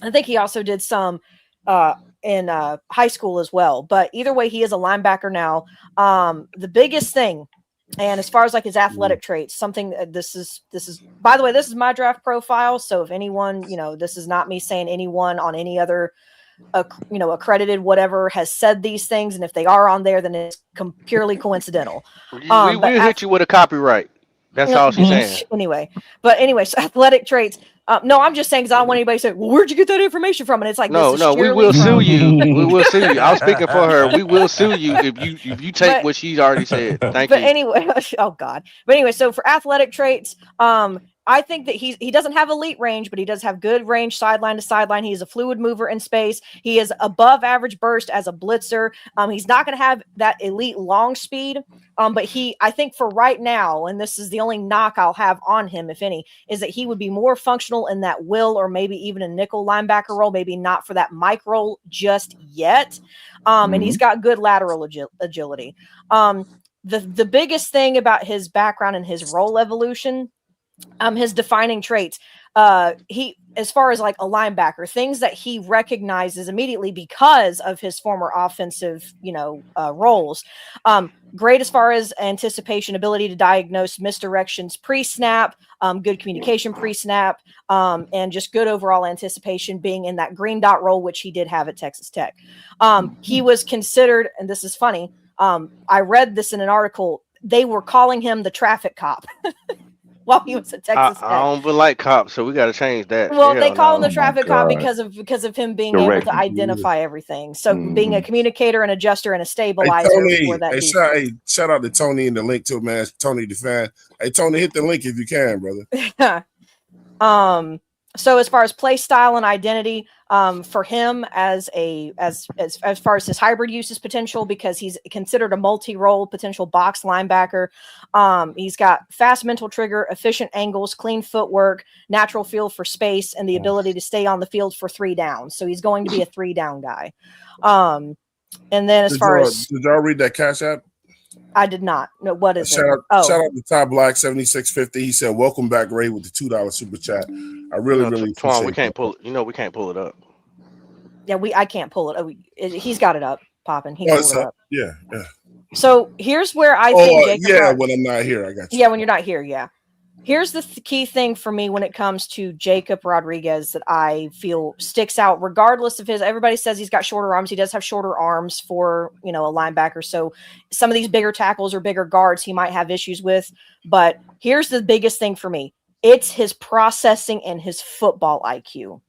Speaker 5: I think he also did some in high school as well. But either way, he is a linebacker now. The biggest thing, and as far as like his athletic traits, something this is, by the way, this is my draft profile. So if anyone, this is not me saying anyone on any other, accredited whatever has said these things. And if they are on there, then it's purely coincidental.
Speaker 4: We'll hit you with a copyright. That's all she's saying.
Speaker 5: Anyway, so athletic traits. No, I'm just saying because I don't want anybody to say, "Well, where'd you get that information from?" And it's like,
Speaker 4: no, we will sue you. We will sue you. I'm speaking for her. We will sue you if you take what she's already said. Thank you.
Speaker 5: But anyway, oh God. But anyway, so for athletic traits, I think that he doesn't have elite range, but he does have good range sideline to sideline. He is a fluid mover in space. He is above average burst as a blitzer. He's not going to have that elite long speed, but I think for right now, and this is the only knock I'll have on him, if any, is that he would be more functional in that will or maybe even a nickel linebacker role, maybe not for that Mike role just yet. And he's got good lateral agility. The biggest thing about his background and his role evolution, his defining traits. he, as far as like a linebacker, things that he recognizes immediately because of his former offensive, roles. Great as far as anticipation, ability to diagnose misdirections pre-snap, good communication pre-snap, and just good overall anticipation being in that green dot role, which he did have at Texas Tech. He was considered, and this is funny, I read this in an article, they were calling him the traffic cop. While he was at Texas Tech.
Speaker 4: I don't even like cops, so we got to change that.
Speaker 5: Well, they call him the traffic cop because of him being able to identify everything. So being a communicator, an adjuster, and a stabilizer for that.
Speaker 3: Shout out to Tony and the link to man, Tony the fan. Hey Tony, hit the link if you can, brother.
Speaker 5: So as far as play style and identity, for him as far as his hybrid uses potential, because he's considered a multi-role potential box linebacker. He's got fast mental trigger, efficient angles, clean footwork, natural feel for space, and the ability to stay on the field for 3 downs. So he's going to be a 3-down guy. And then did
Speaker 3: y'all read that Cash App?
Speaker 5: I did not. No, what is
Speaker 3: shout
Speaker 5: it?
Speaker 3: Shout out to Ty Black 7650. He said, "Welcome back, Ray," with the $2 super chat. I really appreciate
Speaker 4: we can't pull. We can't pull it up.
Speaker 5: Yeah, I can't pull it. He's got it up, popping. He pulled it up.
Speaker 3: Yeah.
Speaker 5: So here's where I think.
Speaker 3: When I'm not here, I got you.
Speaker 5: Yeah, when you're not here, yeah. Here's the key thing for me when it comes to Jacob Rodriguez that I feel sticks out, regardless of his. Everybody says he's got shorter arms. He does have shorter arms for a linebacker. So some of these bigger tackles or bigger guards he might have issues with. But here's the biggest thing for me: it's his processing and his football IQ.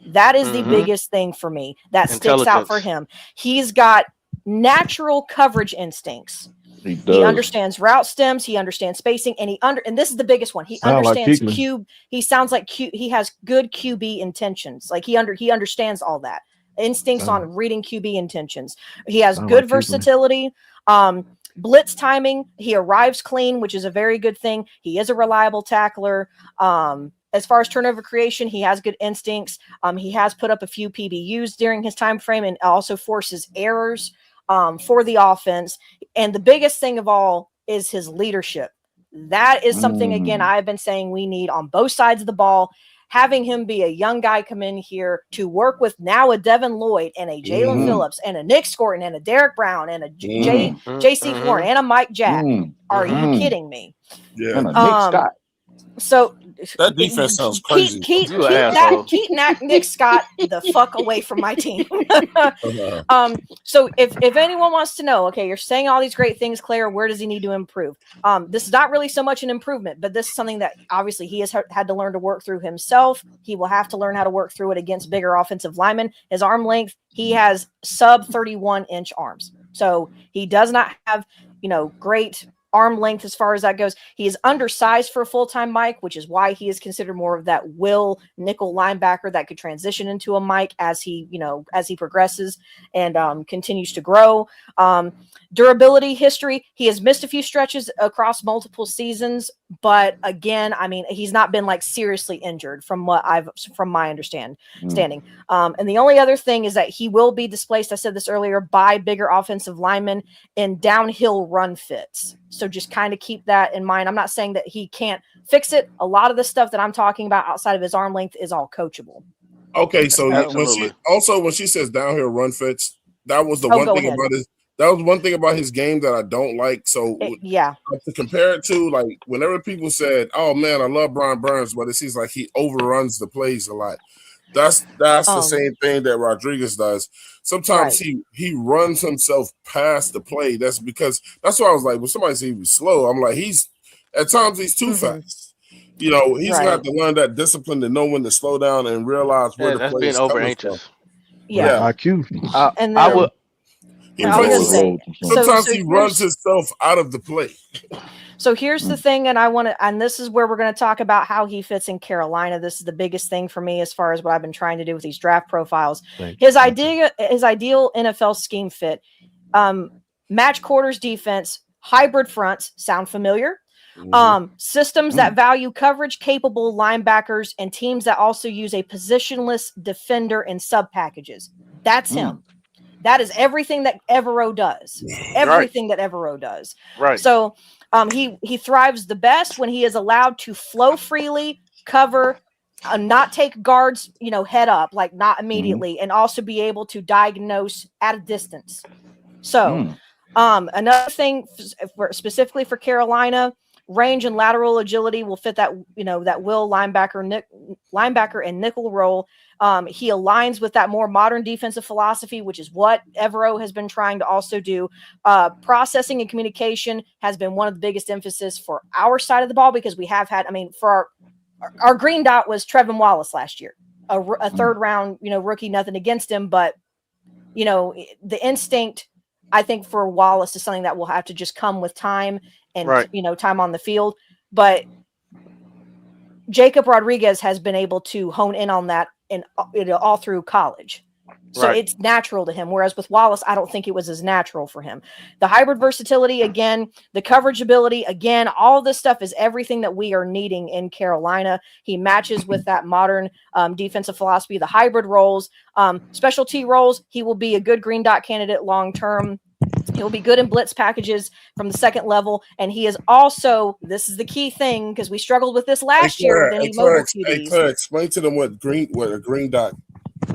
Speaker 5: That is the biggest thing for me that sticks out for him. He's got natural coverage instincts. He understands route stems. He understands spacing, and and this is the biggest one. He understands cube. He sounds like he has good QB intentions. Like he understands all that instincts on reading QB intentions. He has good versatility. Blitz timing. He arrives clean, which is a very good thing. He is a reliable tackler. As far as turnover creation, he has good instincts. He has put up a few PBUs during his time frame and also forces errors for the offense. And the biggest thing of all is his leadership. That is something, again, I've been saying we need on both sides of the ball. Having him be a young guy come in here to work with now a Devin Lloyd and a Jalen Phillips and a Nick Scorton and a Derek Brown and a J.C. Horn and a Mike Jack. Are you kidding me?
Speaker 3: Yeah.
Speaker 5: Nick Scott. So
Speaker 3: that defense sounds crazy.
Speaker 5: Keep Nick Scott the fuck away from my team. So if anyone wants to know, okay, you're saying all these great things, Claire, where does he need to improve? This is not really so much an improvement, but this is something that obviously he has had to learn to work through himself. He will have to learn how to work through it against bigger offensive linemen. His arm length, he has sub 31-inch arms. So he does not have, great arm length as far as that goes. He is undersized for a full-time Mike, which is why he is considered more of that will nickel linebacker that could transition into a Mike as he progresses and continues to grow. Durability history. He has missed a few stretches across multiple seasons, but again, he's not been like seriously injured from my understanding. And the only other thing is that he will be displaced, I said this earlier, by bigger offensive linemen in downhill run fits. So just kind of keep that in mind. I'm not saying that he can't fix it. A lot of the stuff that I'm talking about outside of his arm length is all coachable.
Speaker 3: Okay, so when she says downhill run fits, that was one thing about his. That was one thing about his game that I don't like. So to compare it to, like, whenever people said, "Oh man, I love Brian Burns," but it seems like he overruns the plays a lot. That's the same thing that Rodriguez does. Sometimes he runs himself past the play. That's why I was like, when somebody said he was slow, I'm like, at times he's too fast. He's gonna have to learn that discipline to know when to slow down and realize where the play is coming from.
Speaker 4: Over anxious.
Speaker 9: IQ.
Speaker 5: And
Speaker 4: I would.
Speaker 3: Sometimes he runs himself out of the play.
Speaker 5: So here's the thing, and this is where we're going to talk about how he fits in Carolina. This is the biggest thing for me as far as what I've been trying to do with these draft profiles. His ideal NFL scheme fit, match quarters defense, hybrid fronts, sound familiar? Systems that value coverage capable linebackers and teams that also use a positionless defender and sub packages. That's him. That is everything that Evero does. Everything that Evero does.
Speaker 4: Right.
Speaker 5: So he thrives the best when he is allowed to flow freely, cover, not take guards, head up, like not immediately, and also be able to diagnose at a distance. So, another thing specifically for Carolina, range and lateral agility will fit that, that will linebacker and nickel role. He aligns with that more modern defensive philosophy, which is what Evero has been trying to also do. Processing and communication has been one of the biggest emphasis for our side of the ball, because we have had, for our green dot was Trevin Wallace last year, a third round, rookie, nothing against him, but the instinct, I think, for Wallace is something that will have to just come with time and, time on the field. But Jacob Rodriguez has been able to hone in on that and all through college. So it's natural to him. Whereas with Wallace, I don't think it was as natural for him. The hybrid versatility, again, the coverage ability, again, all of this stuff is everything that we are needing in Carolina. He matches with that modern defensive philosophy, the hybrid roles, specialty roles. He will be a good green dot candidate long-term. He'll be good in blitz packages from the second level. And he is also, this is the key thing, because we struggled with this last year with any mobile QBs.
Speaker 3: Explain to them what a green dot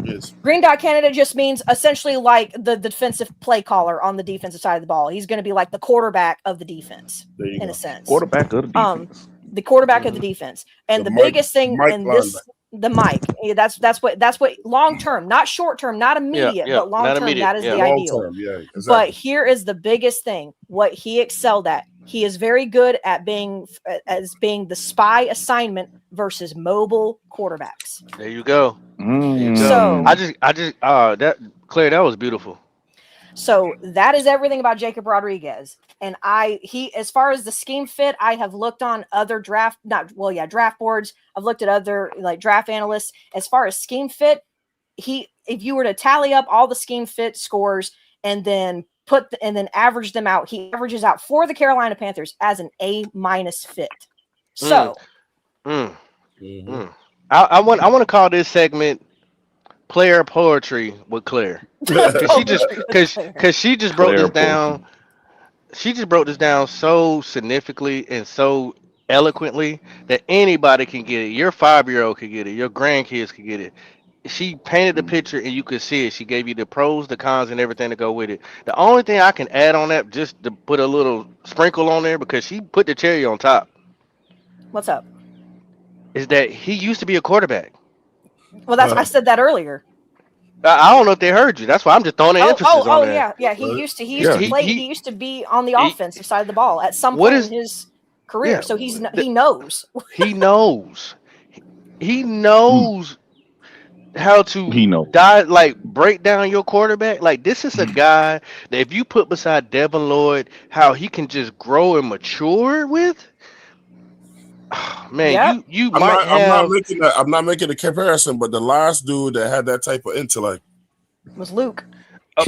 Speaker 3: is.
Speaker 5: Green dot candidate just means essentially like the defensive play caller on the defensive side of the ball. He's going to be like the quarterback of the defense in a sense.
Speaker 6: Quarterback of the defense.
Speaker 5: The quarterback of the defense. And the biggest thing in this, the mic, that's what long term, not short term, not immediate, but long term, that is the ideal. Exactly. But here is the biggest thing, what he excelled at. He is very good at being the spy assignment versus mobile quarterbacks.
Speaker 4: There you go. So I just that Claire, that was beautiful.
Speaker 5: So that is everything about Jacob Rodriguez. And as far as the scheme fit, I have looked on other draft boards. I've looked at other draft analysts. As far as scheme fit, if you were to tally up all the scheme fit scores and then average them out, he averages out for the Carolina Panthers as an A- fit. So
Speaker 4: I want to call this segment Player Poetry with Claire. Because she just broke this down. She just broke this down so significantly and so eloquently that anybody can get it. Your 5-year-old can get it. Your grandkids can get it. She painted the picture and you could see it. She gave you the pros, the cons, and everything to go with it. The only thing I can add on that, just to put a little sprinkle on there, because she put the cherry on top.
Speaker 5: What's up?
Speaker 4: Is that he used to be a quarterback.
Speaker 5: Well, I said that earlier.
Speaker 4: I don't know if they heard you. That's why I'm just throwing the emphasis on that.
Speaker 5: Yeah. He used to play. He used to be on the offensive side of the ball at some point in his career. Yeah, so he knows. He knows.
Speaker 4: He knows how to break down your quarterback. Like, this is a guy that if you put beside Devin Lloyd, how he can just grow and mature with. Oh, man, you might have.
Speaker 3: I'm not making a comparison, but the last dude that had that type of intellect
Speaker 5: was Luke.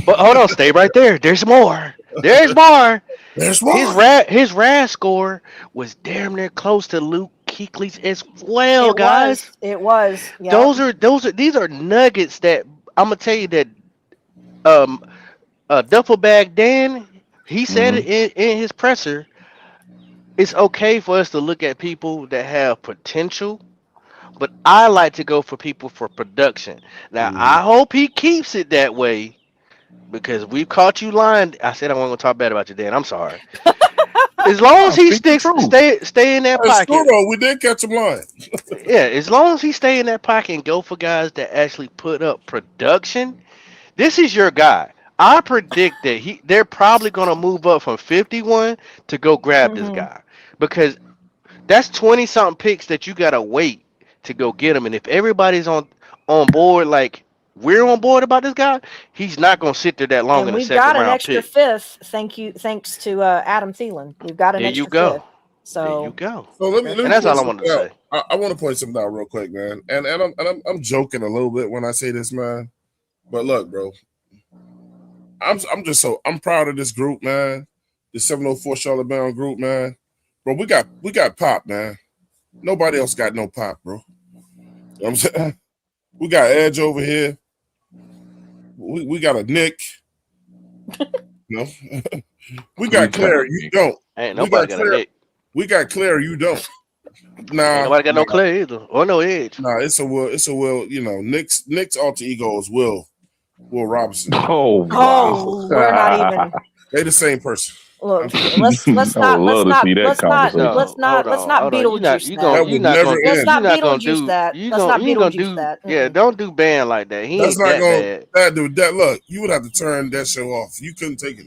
Speaker 4: But hold on, stay right there. There's more. There's more.
Speaker 3: There's more.
Speaker 4: His RAS score was damn near close to Luke Kuechly's as well, guys.
Speaker 5: It was. Yeah.
Speaker 4: These are nuggets that I'm gonna tell you that Duffel Bag Dan, he said it in his presser. It's okay for us to look at people that have potential, but I like to go for people for production. Now, I hope he keeps it that way, because we've caught you lying. I said I wasn't going to talk bad about you, Dan. I'm sorry. As long as he stay in that pocket.
Speaker 3: True, we did catch him lying.
Speaker 4: Yeah, as long as he stay in that pocket and go for guys that actually put up production, this is your guy. I predict that they're probably going to move up from 51 to go grab this guy, because that's 20-something picks that you got to wait to go get him. And if everybody's on board, like we're on board about this guy, he's not going to sit there that long in the second round.
Speaker 5: We've got an extra fifth. Thanks to Adam Thielen. We've got an extra fifth. So
Speaker 4: there you go.
Speaker 3: So let me
Speaker 4: and that's all I wanted to say.
Speaker 3: I want to point something out real quick, man. And I'm joking a little bit when I say this, man. But look, bro. I'm proud of this group, man. The 704 Charlotte Bound group, man. Bro, we got pop, man. Nobody else got no pop, bro. You know what I'm saying? We got Edge over here. We got a Nick. No. We got Claire, you don't.
Speaker 4: Ain't nobody got a Nick.
Speaker 3: We got Claire, you don't. Nah,
Speaker 4: nobody got no Clay either, or no Edge.
Speaker 3: Nah, it's a Will. You know, Nick's alter ego is Will Robinson.
Speaker 6: Oh,
Speaker 5: wow. We're not even.
Speaker 3: They the same person.
Speaker 5: Look, let's not Beetlejuice that. Let's not Beetlejuice that. Let's not Beetlejuice that.
Speaker 4: Yeah, don't do band like that. He
Speaker 3: That's
Speaker 4: ain't
Speaker 3: not
Speaker 4: that
Speaker 3: going.
Speaker 4: bad.
Speaker 3: That look, you would have to turn that show off. You couldn't take it.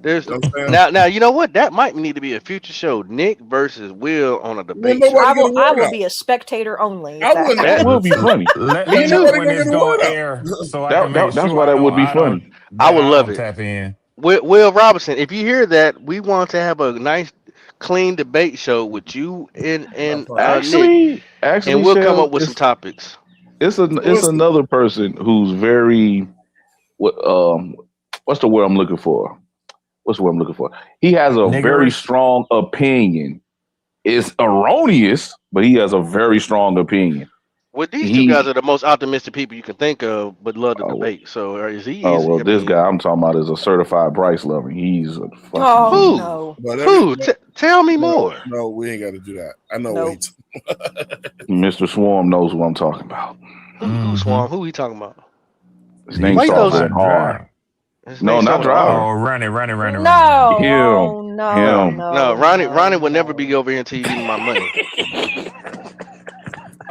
Speaker 4: There's now you know what? That might need to be a future show. Nick versus Will on a debate.
Speaker 5: I will be a spectator only.
Speaker 6: That will be funny.
Speaker 11: Let me know when it's going to air, so I can make
Speaker 6: that's
Speaker 11: sure
Speaker 6: why that would be funny.
Speaker 4: I would love it.
Speaker 11: Tap in.
Speaker 4: Will Robinson, if you hear that, we want to have a nice, clean debate show with you and Nick,
Speaker 6: actually,
Speaker 4: and we'll come up with some topics.
Speaker 6: It's another person who's very what's the word I'm looking for? He has a very strong opinion. It's erroneous, but he has a very strong opinion.
Speaker 4: Well, these two guys are the most optimistic people you can think of, but love to debate. So, is he?
Speaker 6: This guy I'm talking about is a certified Bryce lover. He's a
Speaker 4: who? Tell me more.
Speaker 3: No, we ain't got to do that. I know.
Speaker 6: Mr. Swarm knows what I'm talking about.
Speaker 4: Who Swarm? Who he talking about?
Speaker 6: His name's hard. No, not Drive.
Speaker 11: Oh, Ronnie.
Speaker 4: No. Ronnie would never be over here until you give me my money.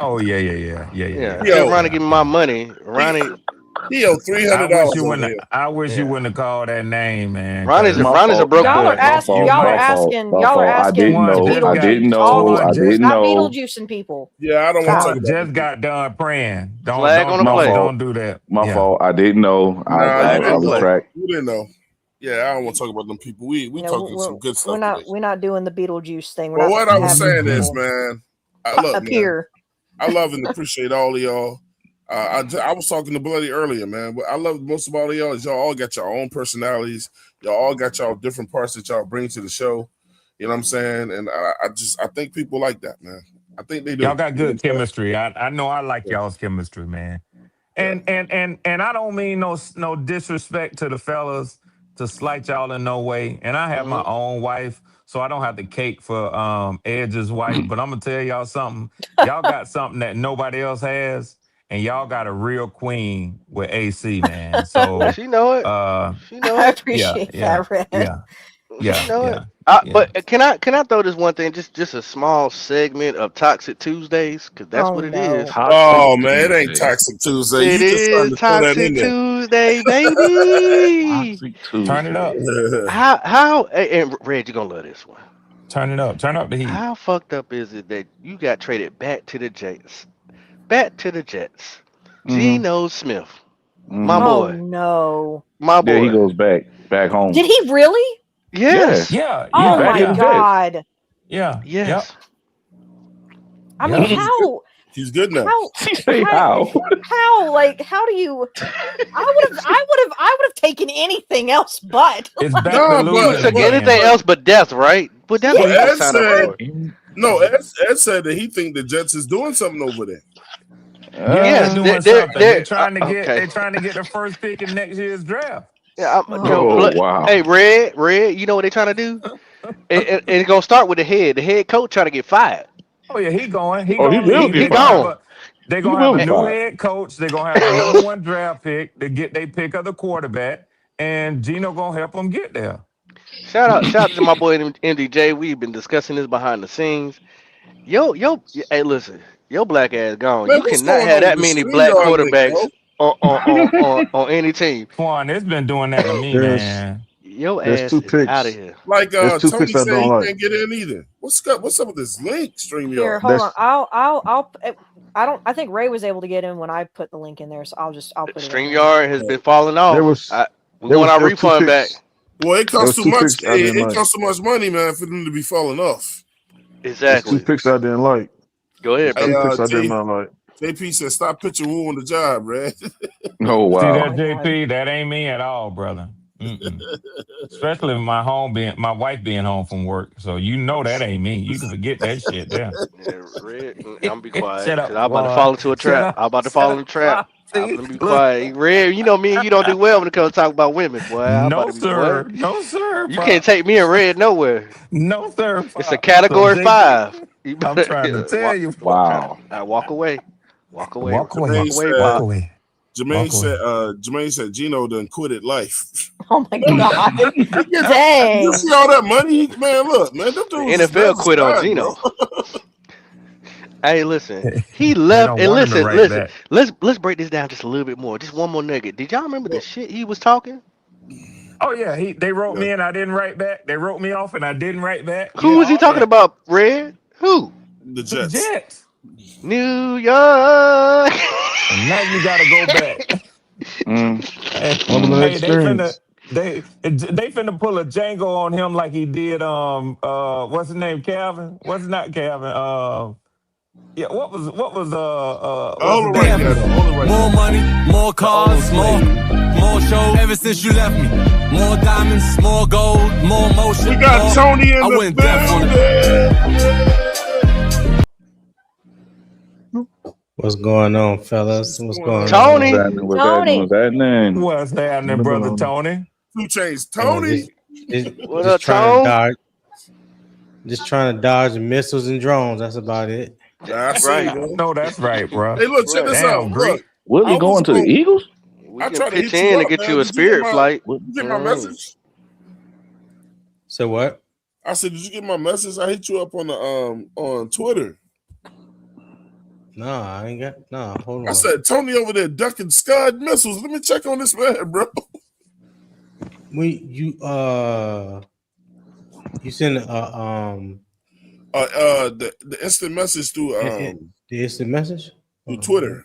Speaker 11: Oh yeah.
Speaker 4: Yo, Ronnie, give me my money. Ronnie,
Speaker 3: he owed $300.
Speaker 11: I wish you wouldn't have called that name, man.
Speaker 4: Ronnie's a broke boy.
Speaker 5: Y'all are asking.
Speaker 6: I didn't know.
Speaker 5: Not Beetlejuicing people.
Speaker 3: Yeah, I don't want to talk about
Speaker 11: just got done praying.
Speaker 4: Don't
Speaker 11: do that.
Speaker 6: My fault. I didn't know. I was tracked.
Speaker 3: You didn't know. Yeah, I don't want to talk about them people. We talking some good stuff.
Speaker 5: We're not doing the Beetlejuice thing.
Speaker 3: Well, what I was saying is, man,
Speaker 5: appear.
Speaker 3: I love and appreciate all of y'all. I was talking to Bloody earlier, man. But I love most of all of y'all is y'all all got your own personalities. Y'all all got y'all different parts that y'all bring to the show. You know what I'm saying? And I think people like that, man. I think they do.
Speaker 11: Y'all got good chemistry. I know I like y'all's chemistry, man. And I don't mean no disrespect to the fellas to slight y'all in no way. And I have my own wife, so I don't have to cake for Edge's wife. But I'm gonna tell y'all something. Y'all got something that nobody else has, and y'all got a real queen with AC, man. So
Speaker 4: she know it. She know it.
Speaker 5: I appreciate that, Red.
Speaker 11: Yeah.
Speaker 4: But can I throw this one thing? Just a small segment of Toxic Tuesdays, because that's what it is.
Speaker 3: Oh man, it ain't Toxic Tuesday.
Speaker 4: It is Toxic Tuesday, baby.
Speaker 11: Turn it up.
Speaker 4: How? And Red, you're gonna love this one.
Speaker 11: Turn it up. Turn up the heat.
Speaker 4: How fucked up is it that you got traded back to the Jets? Geno Smith, my boy.
Speaker 5: Oh no,
Speaker 4: my boy.
Speaker 6: Yeah, he goes back home.
Speaker 5: Did he really?
Speaker 4: Yes.
Speaker 11: Yeah.
Speaker 5: Oh my God.
Speaker 11: Yeah.
Speaker 4: Yes.
Speaker 11: Yep.
Speaker 5: I mean, how?
Speaker 3: He's good now.
Speaker 5: How? How do you? I would have taken anything else, but
Speaker 11: it's back to losing.
Speaker 4: Anything else but death, right? But that's what
Speaker 3: Ed said. No, Ed said that he think the Jets is doing something over there.
Speaker 4: Yes,
Speaker 11: they're trying to get the first pick in next year's draft.
Speaker 4: Yeah, wow. Hey, Red, you know what they're trying to do? It's gonna start with the head. The head coach trying to get fired.
Speaker 11: Oh yeah, he going. He
Speaker 4: gone.
Speaker 11: They're gonna have a new head coach. They're gonna have a number one draft pick to get their pick of the quarterback, and Geno gonna help them get there.
Speaker 4: Shout out to my boy MDJ. We've been discussing this behind the scenes. Hey, listen, your black ass gone. Man, you cannot have that many black quarterbacks on any team.
Speaker 11: Quan, it's been doing that to me, man.
Speaker 4: Your ass is out of here.
Speaker 3: Like Tony said, he can't get in either. What's up with this link stream?
Speaker 5: Here, hold on. I think Ray was able to get in when I put the link in there, so I'll put it.
Speaker 4: StreamYard has been falling off. We want our refund back.
Speaker 3: Well, it costs too much. It costs too much money, man, for them to be falling off.
Speaker 4: Exactly.
Speaker 9: 2 picks I didn't like.
Speaker 4: Go ahead, bro.
Speaker 9: 2 picks I did not like.
Speaker 3: JP said, "Stop pitching Woo on the job, Red."
Speaker 6: Oh wow.
Speaker 11: See that, JP? That ain't me at all, brother. Especially with my wife being home from work, so you know that ain't me. You can forget that shit there.
Speaker 4: Yeah, Red, I'm gonna be quiet. Shut up, I'm about to fall into a trap. I'm about to fall in a trap. I'm gonna be quiet. Red, you know me and you don't do well when it comes to talk about women, boy.
Speaker 11: No sir.
Speaker 4: You can't take me and Red nowhere.
Speaker 11: No sir.
Speaker 4: It's a category 5.
Speaker 11: I'm trying to tell you.
Speaker 6: Wow.
Speaker 4: Walk away. Walk away.
Speaker 11: Walk away.
Speaker 4: Walk away.
Speaker 3: Jermaine said Gino done quitted life.
Speaker 5: Oh my God. Dang.
Speaker 3: You see all that money? Man, look, man. Them dudes
Speaker 4: NFL quit on Gino. Hey, listen. He left. And listen. Let's break this down just a little bit more. Just one more nugget. Did y'all remember the shit he was talking?
Speaker 11: Oh yeah, they wrote me and I didn't write back. They wrote me off and I didn't write back.
Speaker 4: Who was he talking about, Red? Who?
Speaker 3: The Jets.
Speaker 4: New York.
Speaker 11: And now you gotta go back. They finna pull a Django on him like he did what's his name, Calvin? What's not Calvin? Yeah, what was
Speaker 1: more money, more cars, more shows. Ever since you left me, more diamonds, more gold, more motion.
Speaker 3: We got Tony in the building.
Speaker 13: What's going on, fellas? What's going
Speaker 4: Tony?
Speaker 13: on?
Speaker 11: What's happening, brother Tony?
Speaker 3: 2 Chainz, Tony.
Speaker 4: What up, Tony?
Speaker 13: Just trying to dodge missiles and drones. That's about it.
Speaker 3: That's right.
Speaker 11: No, that's right, bro.
Speaker 3: Hey, look, check this out. Look,
Speaker 6: Willie going to the Eagles?
Speaker 3: I tried to
Speaker 4: pitch in and get you a Spirit flight.
Speaker 3: Did you get my message?
Speaker 13: So what?
Speaker 3: I said, did you get my message? I hit you up on the on Twitter.
Speaker 13: No, I ain't got. No, hold on.
Speaker 3: I said Tony over there ducking Scud missiles. Let me check on this man, bro.
Speaker 13: You send
Speaker 3: the instant message through
Speaker 13: the instant message
Speaker 3: through Twitter.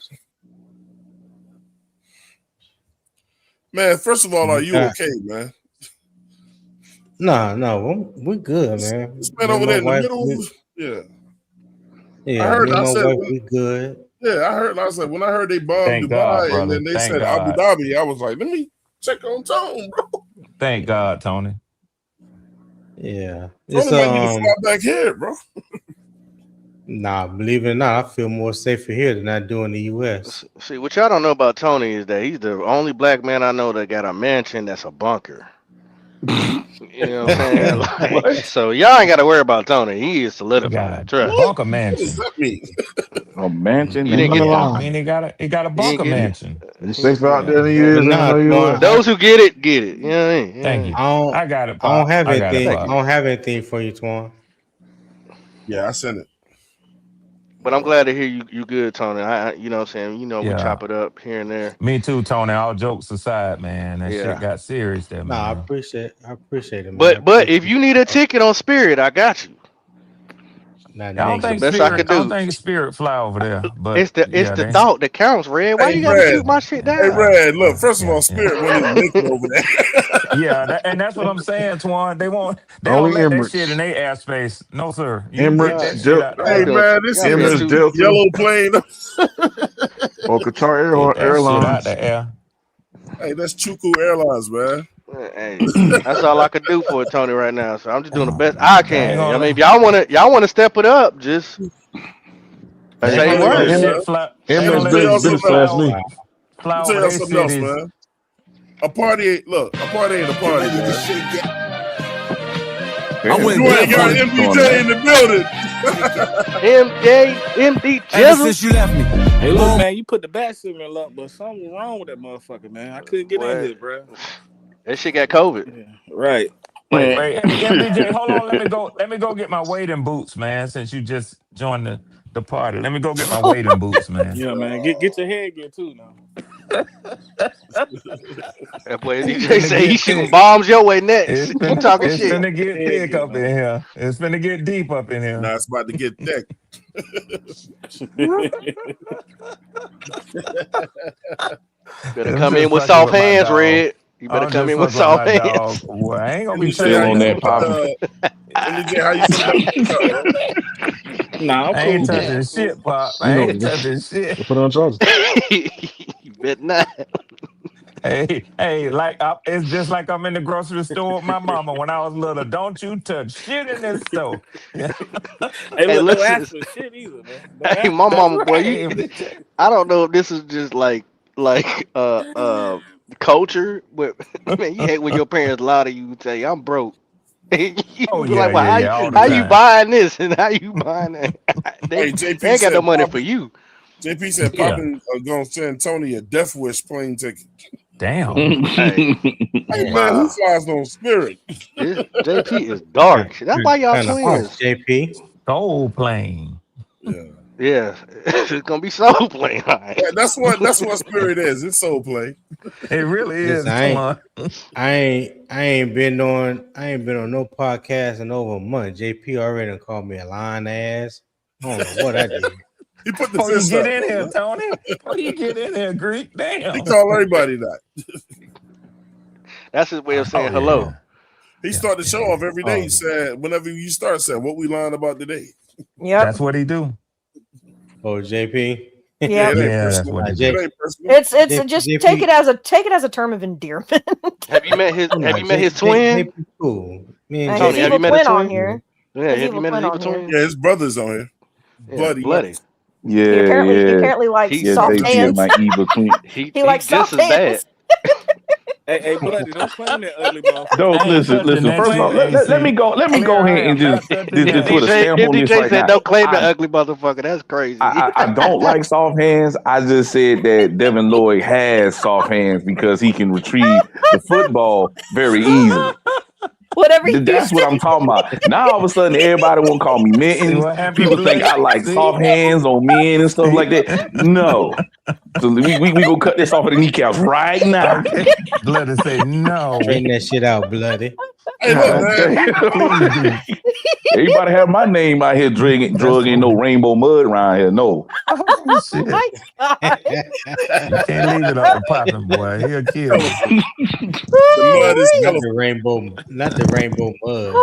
Speaker 3: Man, first of all, are you okay, man?
Speaker 13: No, we're good, man.
Speaker 3: This man over there in the middle.
Speaker 13: Yeah,
Speaker 3: I heard.
Speaker 13: I said
Speaker 3: we
Speaker 13: good.
Speaker 3: Yeah, I heard. I said when I heard they bombed Dubai and then they said Abu Dhabi, I was like, let me check on Tone, bro.
Speaker 11: Thank God, Tony.
Speaker 13: Yeah,
Speaker 3: Tony might need to fly back here, bro.
Speaker 13: Nah, believe it or not, I feel more safer here than I do in the U.S.
Speaker 4: See, what y'all don't know about Tony is that he's the only black man I know that got a mansion that's a bunker. You know what I'm saying? Like, so y'all ain't got to worry about Tony. He is solidified. Trust.
Speaker 11: Bunker mansion.
Speaker 3: What does that mean?
Speaker 6: A mansion?
Speaker 4: You didn't get
Speaker 11: I mean, he got a bunker mansion.
Speaker 9: You safer out there than you is.
Speaker 4: Those who get it, get it. You know what I mean?
Speaker 11: Thank you.
Speaker 13: I
Speaker 11: got it.
Speaker 13: I don't have anything. I don't have anything for you, Twan.
Speaker 3: Yeah, I sent it.
Speaker 4: But I'm glad to hear you good, Tony. You know what I'm saying? You know, we chop it up here and there.
Speaker 11: Me too, Tony. All jokes aside, man. That shit got serious there, man.
Speaker 13: Nah, I appreciate it, man.
Speaker 4: But if you need a ticket on Spirit, I got you.
Speaker 11: I don't think Spirit fly over there. But
Speaker 4: it's the thought that counts, Red. Why you gotta shoot my shit down?
Speaker 3: Hey, Red, look, first of all, Spirit wasn't even over there.
Speaker 11: Yeah, and that's what I'm saying, Twan. They won't let that shit in their airspace. No, sir.
Speaker 9: Emirates,
Speaker 3: hey man, this is yellow plane.
Speaker 9: Or Qatar Airlines.
Speaker 11: Out the air.
Speaker 3: Hey, that's Chuku Airlines, man.
Speaker 4: Hey, that's all I could do for it, Tony, right now. So I'm just doing the best I can. I mean, if y'all wanna step it up, just say words.
Speaker 9: Emirates didn't flash me.
Speaker 3: I'll tell you something else, man. A party ain't a party, man.
Speaker 1: I went
Speaker 3: you ain't got MDJ in the building.
Speaker 4: MD
Speaker 1: Ever since you left me.
Speaker 14: Hey, look, man, you put the bat signal up, but something was wrong with that motherfucker, man. I couldn't get in here, bro.
Speaker 4: That shit got COVID.
Speaker 14: Yeah, right.
Speaker 11: Wait, MDJ, hold on. Let me go get my wading boots, man. Since you just joined the party, let me go get my wading boots, man.
Speaker 14: Yeah, man. Get your headgear too now.
Speaker 4: That boy DJ say he shooting bombs your way next. You talking shit.
Speaker 11: It's finna get thick up in here. It's finna get deep up in here.
Speaker 3: Nah, it's about to get thick.
Speaker 4: Better come in with soft hands, Red. You better come in with soft hands.
Speaker 11: Well, I ain't gonna be
Speaker 6: still on that popping.
Speaker 14: Nah,
Speaker 11: I ain't touching shit, Pop. I ain't touching shit.
Speaker 9: Put it on charge.
Speaker 4: You bet not.
Speaker 11: Hey, like it's just like I'm in the grocery store with my mama when I was little. Don't you touch shit in this store.
Speaker 14: Hey, look, don't ask for shit either, man.
Speaker 4: Hey, my mama, boy, I don't know if this is just like culture, but man, you hate when your parents lie to you and say, I'm broke. How you buying this and how you buying that? They ain't got no money for you.
Speaker 3: JP said Poppin gonna send Tony a Death Wish plane ticket.
Speaker 11: Damn.
Speaker 3: Hey man, who flies on Spirit?
Speaker 4: JP is dark. That's why y'all twins.
Speaker 13: JP.
Speaker 11: Soul plane.
Speaker 3: Yeah,
Speaker 4: it's gonna be Soul Plane. Right.
Speaker 3: Yeah, that's what Spirit is. It's Soul Plane.
Speaker 11: It really is.
Speaker 13: I ain't been on no podcast in over a month. JP already done called me a lying ass. I don't know what I did.
Speaker 3: He put the
Speaker 11: fist
Speaker 3: up.
Speaker 11: Get in here, Tony. What do you get in here, Greek? Damn.
Speaker 3: He called everybody that.
Speaker 4: That's his way of saying hello.
Speaker 3: He started the show off every day. He said, whenever you start saying what we lying about today.
Speaker 5: Yeah,
Speaker 11: that's what he do.
Speaker 13: Oh, JP.
Speaker 5: Yeah,
Speaker 11: that's what he do.
Speaker 5: It's just JP. take it as a term of endearment.
Speaker 4: Have you met his twin?
Speaker 13: Cool.
Speaker 4: Tony, have you met a twin on here? Yeah, have you met his twin?
Speaker 3: Yeah, his brother's on here. Bloody.
Speaker 5: Yeah, he apparently likes soft hands.
Speaker 6: My evil twin.
Speaker 5: He likes soft hands.
Speaker 14: Hey, Bloody, don't claim that ugly motherfucker.
Speaker 6: Don't listen. First of all, let me go ahead and just put a stamp on this right now.
Speaker 4: Don't claim the ugly motherfucker. That's crazy.
Speaker 6: I don't like soft hands. I just said that Devin Lloyd has soft hands because he can retrieve the football very easily.
Speaker 5: Whatever.
Speaker 6: That's what I'm talking about. Now all of a sudden, everybody won't call me mittens. People think I like soft hands on men and stuff like that. No. So we go cut this off of the kneecaps right now.
Speaker 11: Bloody say no.
Speaker 13: Straighten that shit out, Bloody.
Speaker 3: Hey, look, man.
Speaker 6: Everybody have my name out here drugging no rainbow mud around here. No.
Speaker 11: Oh, shit. You can't leave it up to Poppin', boy. He'll kill you.
Speaker 3: The mud is
Speaker 13: not the rainbow mud.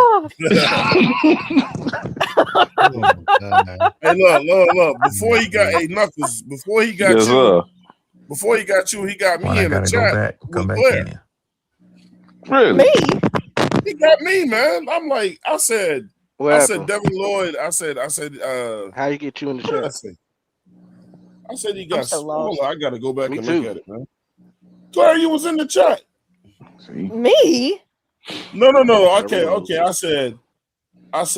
Speaker 3: Hey, look. Before he got Knuckles, before he got you, he got me in the chat.
Speaker 11: Come back in.
Speaker 6: Really?
Speaker 5: Me?
Speaker 3: He got me, man. I'm like, I said Devin Lloyd. I said,
Speaker 4: how you get you in the chat?
Speaker 3: I said he got.
Speaker 5: So
Speaker 3: I gotta go back and look at it, man. Claire, you was in the chat.
Speaker 6: See?
Speaker 5: Me?
Speaker 3: No. Okay. I said. Claire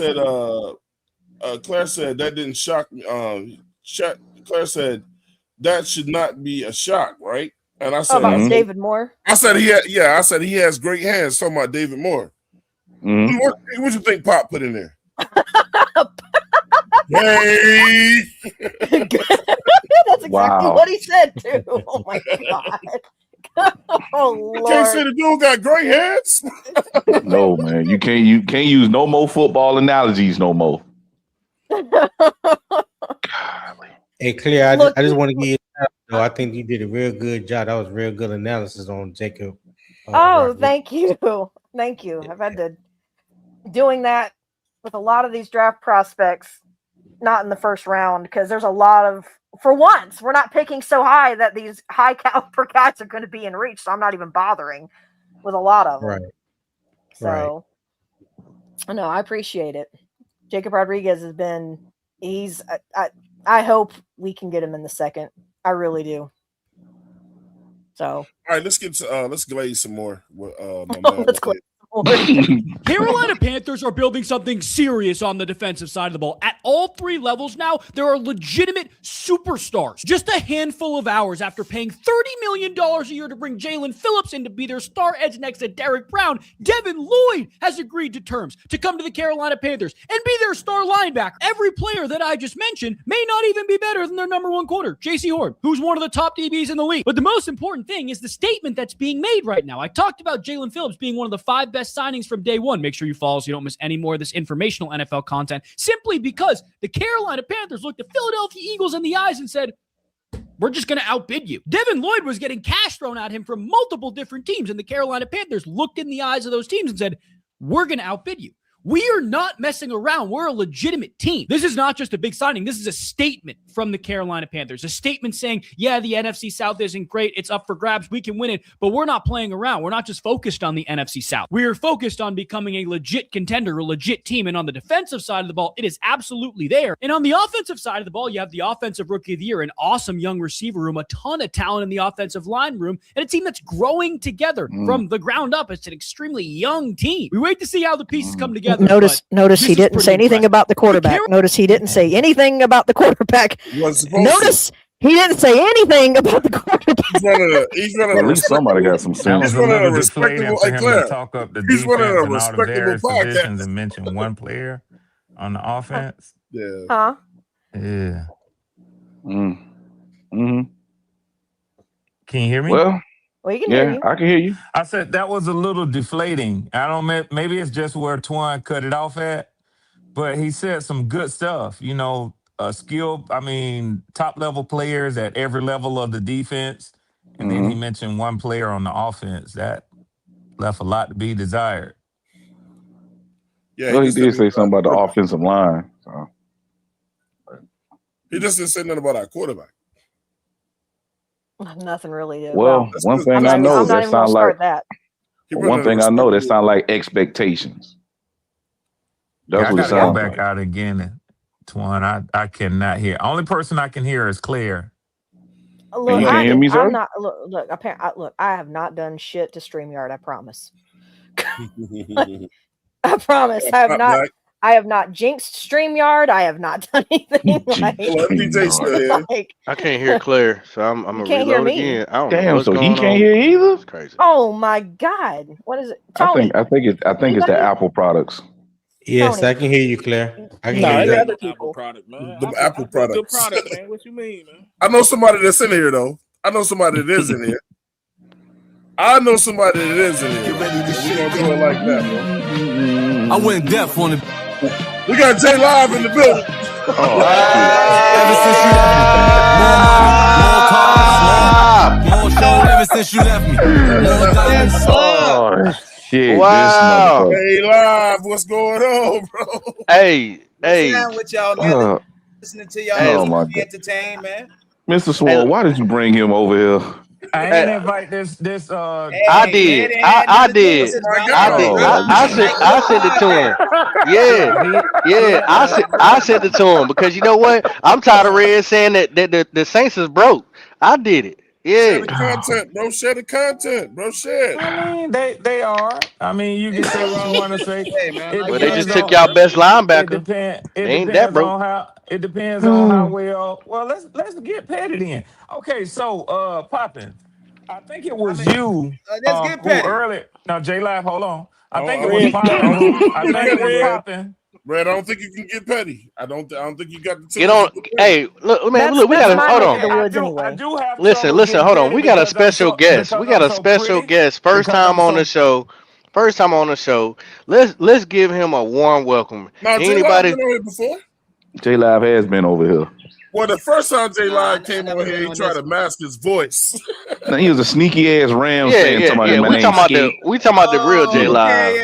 Speaker 3: said that didn't shock me. Claire said that should not be a shock, right? And I said,
Speaker 5: about David Moore.
Speaker 3: I said he has great hands. Talking about David Moore.
Speaker 6: Mm-hmm.
Speaker 3: What you think Pop put in there? Hey,
Speaker 5: that's exactly what he said too. Oh my god. Oh Lord.
Speaker 3: You can't say the dude got great hands.
Speaker 6: No, man. You can't use no more football analogies no more.
Speaker 13: Hey, Claire, I just want to give you I think you did a real good job. That was real good analysis on Jacob.
Speaker 5: Thank you. Thank you. I've had to doing that with a lot of these draft prospects, not in the first round, because there's a lot of, for once, we're not picking so high that these high caliber guys are going to be in reach. So I'm not even bothering with a lot of them.
Speaker 13: Right.
Speaker 5: So, no, I appreciate it. Jacob Rodriguez has been, I hope we can get him in the second. I really do. So,
Speaker 3: all right, let's glaze some more. Let's glaze.
Speaker 15: Carolina Panthers are building something serious on the defensive side of the ball. At all three levels now, there are legitimate superstars. Just a handful of hours after paying $30 million a year to bring Jalen Phillips in to be their star edge next to Derek Brown, Devin Lloyd has agreed to terms to come to the Carolina Panthers and be their star linebacker. Every player that I just mentioned may not even be better than their number one corner, J.C. Horn, who's one of the top DBs in the league. But the most important thing is the statement that's being made right now. I talked about Jalen Phillips being one of the 5 best signings from day one. Make sure you follow so you don't miss any more of this informational NFL content, simply because the Carolina Panthers looked the Philadelphia Eagles in the eyes and said, we're just going to outbid you. Devin Lloyd was getting cash thrown at him from multiple different teams, and the Carolina Panthers looked in the eyes of those teams and said, we're going to outbid you. We are not messing around. We're a legitimate team. This is not just a big signing. This is a statement from the Carolina Panthers. A statement saying, yeah, the NFC South isn't great. It's up for grabs. We can win it, but we're not playing around. We're not just focused on the NFC South. We are focused on becoming a legit contender, a legit team. And on the defensive side of the ball, it is absolutely there. And on the offensive side of the ball, you have the offensive rookie of the year, an awesome young receiver room, a ton of talent in the offensive line room, and a team that's growing together from the ground up. It's an extremely young team. We wait to see how the pieces come together.
Speaker 5: Notice he didn't say anything about the quarterback. Notice he didn't say anything about the quarterback. Notice he didn't say anything about the quarterback.
Speaker 3: He's running
Speaker 6: at least somebody got some sense.
Speaker 3: He's running a respectable.
Speaker 11: For him to talk up the
Speaker 3: He's running a
Speaker 11: defense and all the
Speaker 3: respectable
Speaker 11: various positions
Speaker 3: podcast.
Speaker 11: and mention one player on the offense.
Speaker 3: Yeah.
Speaker 5: Huh?
Speaker 11: Yeah.
Speaker 6: Mm-hmm.
Speaker 11: Can you hear me?
Speaker 6: Well,
Speaker 5: you can hear you.
Speaker 6: I can hear you.
Speaker 11: I said that was a little deflating. I don't. Maybe it's just where Twan cut it off at, but he said some good stuff. You know, top level players at every level of the defense, and then he mentioned one player on the offense that left a lot to be desired.
Speaker 3: Yeah,
Speaker 6: Well, he did say something about the offensive line. So.
Speaker 3: He just didn't say nothing about our quarterback.
Speaker 5: Nothing really.
Speaker 6: Well, one thing I know that sounds like one thing I know that sound like expectations. That's what it
Speaker 11: I gotta
Speaker 6: sounds
Speaker 11: go back
Speaker 6: like.
Speaker 11: out again, Twan. I cannot hear. Only person I can hear is Claire.
Speaker 5: Look,
Speaker 6: you can't hear me, sir?
Speaker 5: Look, I have not done shit to StreamYard. I promise. I promise. I have not jinxed StreamYard. I have not done anything like.
Speaker 4: I can't hear Claire, so I'm gonna reload again. I don't know what's
Speaker 6: so he
Speaker 4: going
Speaker 6: can't
Speaker 4: on.
Speaker 6: hear either.
Speaker 4: It's crazy.
Speaker 5: Oh my God! What is it, Tony?
Speaker 6: I think it's the Apple products.
Speaker 13: Yes,
Speaker 5: Tony.
Speaker 13: I can hear you, Claire. I can
Speaker 14: No,
Speaker 13: hear
Speaker 14: it's
Speaker 13: you.
Speaker 14: other people. Product, man.
Speaker 3: The Apple products.
Speaker 14: Good product, man. What you mean, man?
Speaker 3: I know somebody that's in here though. I know somebody that is in here. I know somebody that is in here. We're gonna do it like that, bro.
Speaker 1: I went deaf on it.
Speaker 3: We got J Live in the building.
Speaker 1: Ever since you left me, more show ever since you left me. More diamonds.
Speaker 6: Oh shit!
Speaker 4: Wow.
Speaker 3: J Live, what's going on, bro?
Speaker 4: Hey.
Speaker 16: With y'all, man. Listening to y'all.
Speaker 6: Oh my God.
Speaker 16: Entertain, man.
Speaker 6: Mr. Swole, why did you bring him over here?
Speaker 11: I didn't invite this.
Speaker 4: I did. I did. I sent it to him. Yeah. I sent it to him because you know what? I'm tired of Red saying that the Saints is broke. I did it. Yeah.
Speaker 3: Share the content, bro. Share the content, bro. Share.
Speaker 11: I mean, they are. I mean, you can say what you want to say.
Speaker 4: But they just took y'all best linebacker. They ain't that broke.
Speaker 11: It depends on how well. Well, let's get petty then. Okay, so Poppin, I think it was you
Speaker 16: Let's get petty.
Speaker 11: who early. Now, J Live, hold on. I think it was Poppin. I think it was Poppin.
Speaker 3: Brad, I don't think you can get petty. I don't think you got the.
Speaker 4: Get on. Hey, look, man. Look, we got to hold on. Listen. Hold on. We got a special guest. We got a special guest. First time on the show. Let's give him a warm welcome.
Speaker 3: Now,
Speaker 4: anybody?
Speaker 3: J Live been on here before?
Speaker 6: J Live has been over here.
Speaker 3: Well, the first time J Live came over here, he tried to mask his voice.
Speaker 6: Now, he was a sneaky ass Rams fan.
Speaker 4: Yeah. We talking about the real J Live.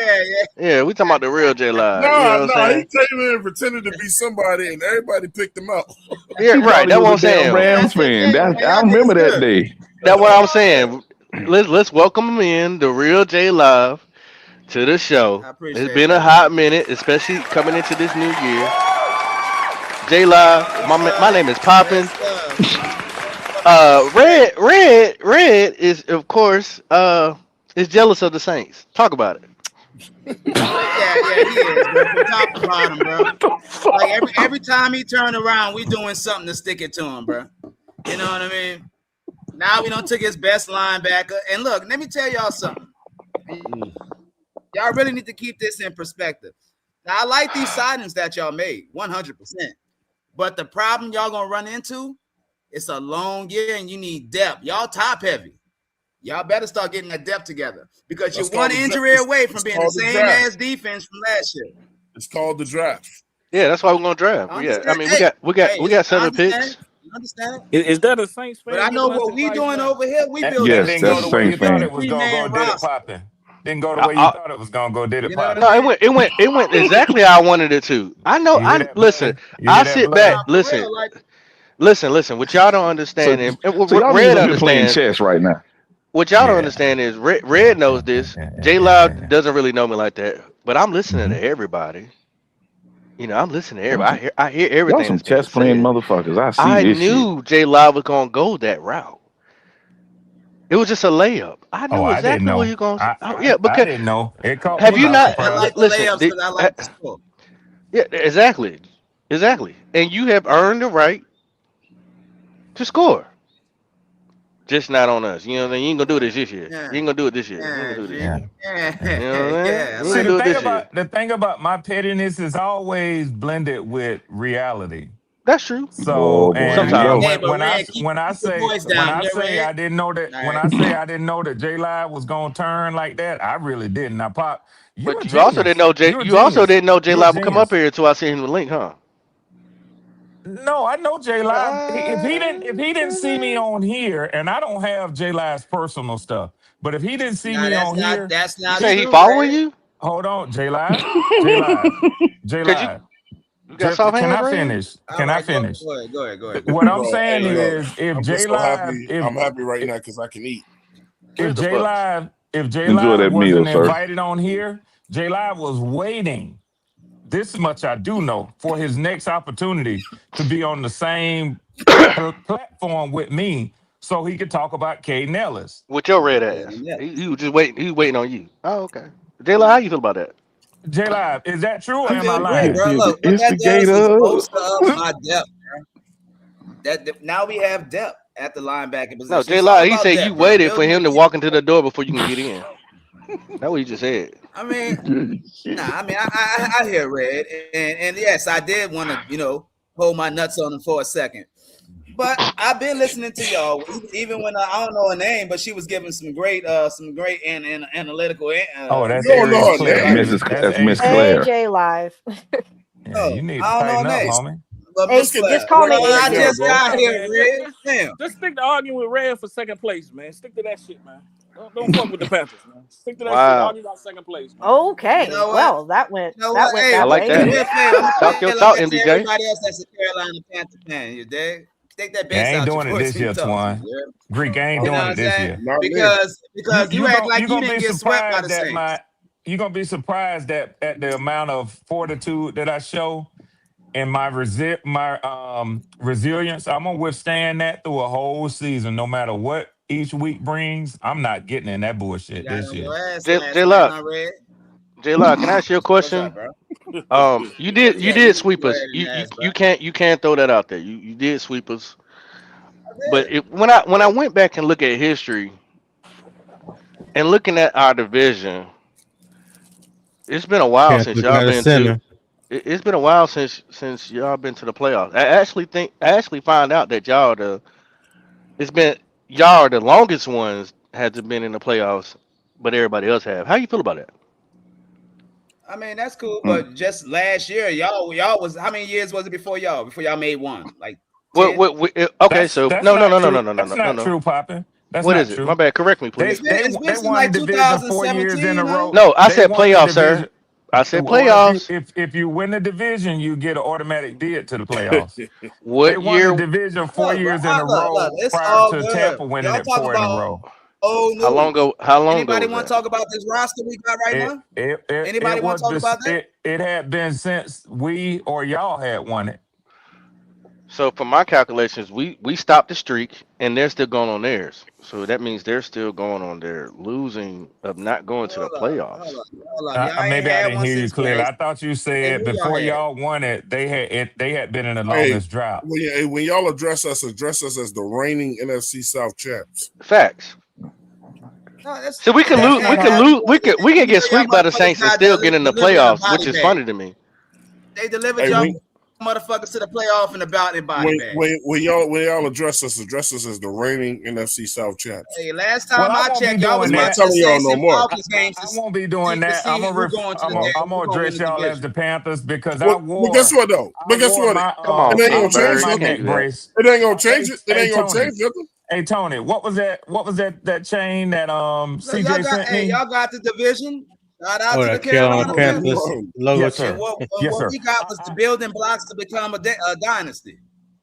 Speaker 4: Yeah, we talking about the real J Live.
Speaker 3: No, he came in and pretended to be somebody, and everybody picked him out.
Speaker 4: Yeah, right. That's what I'm saying.
Speaker 6: Rams fan. I remember that day.
Speaker 4: That's what I'm saying. Let's welcome him in, the real J Live, to the show. It's been a hot minute, especially coming into this new year. J Live, my name is Poppin. Red is of course is jealous of the Saints. Talk about it.
Speaker 16: Yeah, he is, bro. From top to bottom, bro. Like every time he turned around, we doing something to stick it to him, bro. You know what I mean? Now we done took his best linebacker. And look, let me tell y'all something. Y'all really need to keep this in perspective. Now, I like these signings that y'all made, 100%. But the problem y'all gonna run into, it's a long year and you need depth. Y'all top heavy. Y'all better start getting that depth together because you're one injury away from being the same ass defense from last year.
Speaker 3: It's called the draft.
Speaker 4: Yeah, that's why we're gonna draft. Yeah, I mean we got 7 picks.
Speaker 16: Understand?
Speaker 14: Is that a Saints fan?
Speaker 16: But I know what we doing over here. We building.
Speaker 6: Yes, that's the same thing.
Speaker 11: It was gonna go did it popping. didn't go the way you thought it was gonna go, did it, Pop?
Speaker 4: No, it went exactly how I wanted it to. I know. Listen. I sit back. Listen. Listen. What y'all don't understand, and
Speaker 6: y'all
Speaker 4: Red
Speaker 6: understand playing
Speaker 4: understands.
Speaker 6: chess right now.
Speaker 4: What y'all don't understand is Red knows this. J Live doesn't really know me like that, but I'm listening to everybody. You know, I'm listening to everybody. I hear everything.
Speaker 6: Y'all some chess playing motherfuckers.
Speaker 4: I knew J Live was gonna go that route. It was just a layup. I knew exactly where you're going. Yeah, because
Speaker 11: I didn't know. It caught
Speaker 4: have
Speaker 11: me
Speaker 4: you
Speaker 11: by
Speaker 4: not
Speaker 11: surprise.
Speaker 16: I like the
Speaker 4: listen?
Speaker 16: layups because I like the score.
Speaker 4: Yeah, exactly. And you have earned the right to score. Just not on us. You know what I mean? You ain't gonna do this year.
Speaker 16: Yeah.
Speaker 4: You ain't gonna do it this year. You ain't gonna do this year.
Speaker 16: Yeah.
Speaker 4: You know what I mean?
Speaker 16: Yeah.
Speaker 4: You
Speaker 11: See,
Speaker 4: ain't do it this year.
Speaker 11: the thing about my pettiness is always blended with reality.
Speaker 4: That's true.
Speaker 11: So
Speaker 4: sometimes
Speaker 11: when I say I didn't know that when I say I didn't know that J Live was gonna turn like that, I really didn't. Now, Pop,
Speaker 4: but you also didn't know J Live would come up here until I seen him the link, huh?
Speaker 11: No, I know J Live. If he didn't see me on here, and I don't have J Live's personal stuff, but if he didn't see me on here,
Speaker 16: that's not.
Speaker 4: You say he following you?
Speaker 11: Hold on, J Live.
Speaker 4: Got soft
Speaker 11: Can
Speaker 4: hands,
Speaker 11: I
Speaker 4: Ray?
Speaker 11: finish? Can I finish?
Speaker 16: Go ahead.
Speaker 11: What I'm saying is, if
Speaker 3: I'm
Speaker 11: J
Speaker 3: just so
Speaker 11: Live,
Speaker 3: happy. I'm happy right now because I can eat.
Speaker 11: if J Live
Speaker 6: Enjoy that meal,
Speaker 11: wasn't
Speaker 6: sir.
Speaker 11: invited on here, J Live was waiting. This much I do know for his next opportunity to be on the same platform with me, so he could talk about Caden Ellis.
Speaker 4: With your red ass, he was just waiting. He was waiting on you. Oh, okay. J Live, how you feel about that?
Speaker 11: J Live, is that true or
Speaker 16: I
Speaker 11: am I
Speaker 16: feel
Speaker 11: lying?
Speaker 16: great, bro. Look, what that does is bolster up my depth, man. Now we have depth at the linebacker position.
Speaker 4: No, J Live, he said you waited for him to walk into the door before you can get in. That's what he just said.
Speaker 16: I mean, I hear Red, and yes, I did want to, hold my nuts on him for a second. But I've been listening to y'all, even when I don't know her name, but she was giving some great and analytical.
Speaker 11: That's
Speaker 6: That's Miss Claire.
Speaker 5: AJ Live.
Speaker 11: You need to tighten up, homie.
Speaker 5: Just call me.
Speaker 16: I just got here, Red. Damn.
Speaker 14: Just stick to arguing with Red for second place, man. Stick to that shit, man. Don't fuck with the Panthers, man. Stick to that shit. Argue about second place. Man.
Speaker 5: Okay. Well, that went.
Speaker 16: Hey,
Speaker 4: I like that. Talk your talk, MDJ.
Speaker 16: Everybody else that's a Carolina Panther fan, you dig? Take that base
Speaker 11: ain't
Speaker 16: out
Speaker 11: doing
Speaker 16: your
Speaker 11: it this year, Twan. Greek ain't doing it this year.
Speaker 16: Because you act like you didn't get swept by the Saints.
Speaker 11: You're gonna be surprised at the amount of fortitude that I show and my resilience. I'm gonna withstand that through a whole season, no matter what each week brings. I'm not getting in that bullshit this year.
Speaker 4: J Live, can I ask you a question? You did sweep us. You can't throw that out there. You did sweep us. But when I went back and look at history and looking at our division, it's been a while since y'all been to. It's been a while since y'all been to the playoffs. I actually find out that y'all are the longest ones hasn't been in the playoffs, but everybody else have. How you feel about that?
Speaker 16: I mean, that's cool, but just last year, y'all was how many years was it before y'all made one? Like
Speaker 4: okay,
Speaker 11: That's
Speaker 4: no.
Speaker 11: That's not true, Poppin'.
Speaker 4: What is it? My bad. Correct me, please.
Speaker 11: They won like the division 4 years in a row.
Speaker 4: No, I said playoffs, sir. I said playoffs.
Speaker 11: If you win the division, you get an automatic bid to the playoffs.
Speaker 4: They
Speaker 11: won the division 4 years in a row prior to Tampa winning it 4 in a row.
Speaker 4: How long ago?
Speaker 16: Anybody want to talk about this roster we got right now? Anybody want to talk about that?
Speaker 11: It had been since we or y'all had won it.
Speaker 4: So for my calculations, we stopped the streak, and they're still going on theirs. So that means they're still going on their losing of not going to the playoffs.
Speaker 11: Maybe I didn't hear you clearly. I thought you said before y'all won it, they had been in the longest drought.
Speaker 3: When y'all address us as the reigning NFC South champs.
Speaker 4: Facts. So we can lose. We can get swept by the Saints and still get in the playoffs, which is funny to me.
Speaker 16: They delivered y'all motherfuckers to the playoff in the body bag.
Speaker 3: When y'all address us as the reigning NFC South champs.
Speaker 16: Hey, last time I checked, y'all was
Speaker 3: not telling y'all no more.
Speaker 11: I won't be doing that. I'm gonna address y'all as the Panthers because I wore.
Speaker 3: But guess what though? It ain't gonna change nothing. It ain't gonna change it. It ain't gonna change nothing.
Speaker 11: Hey Tony, what was that chain that CJ sent me?
Speaker 16: Y'all got the division. Shout out to the
Speaker 13: Carolina Panthers logo.
Speaker 11: Yes, sir.
Speaker 16: And what
Speaker 11: Yes, sir.
Speaker 16: we got was the building blocks to become a dynasty.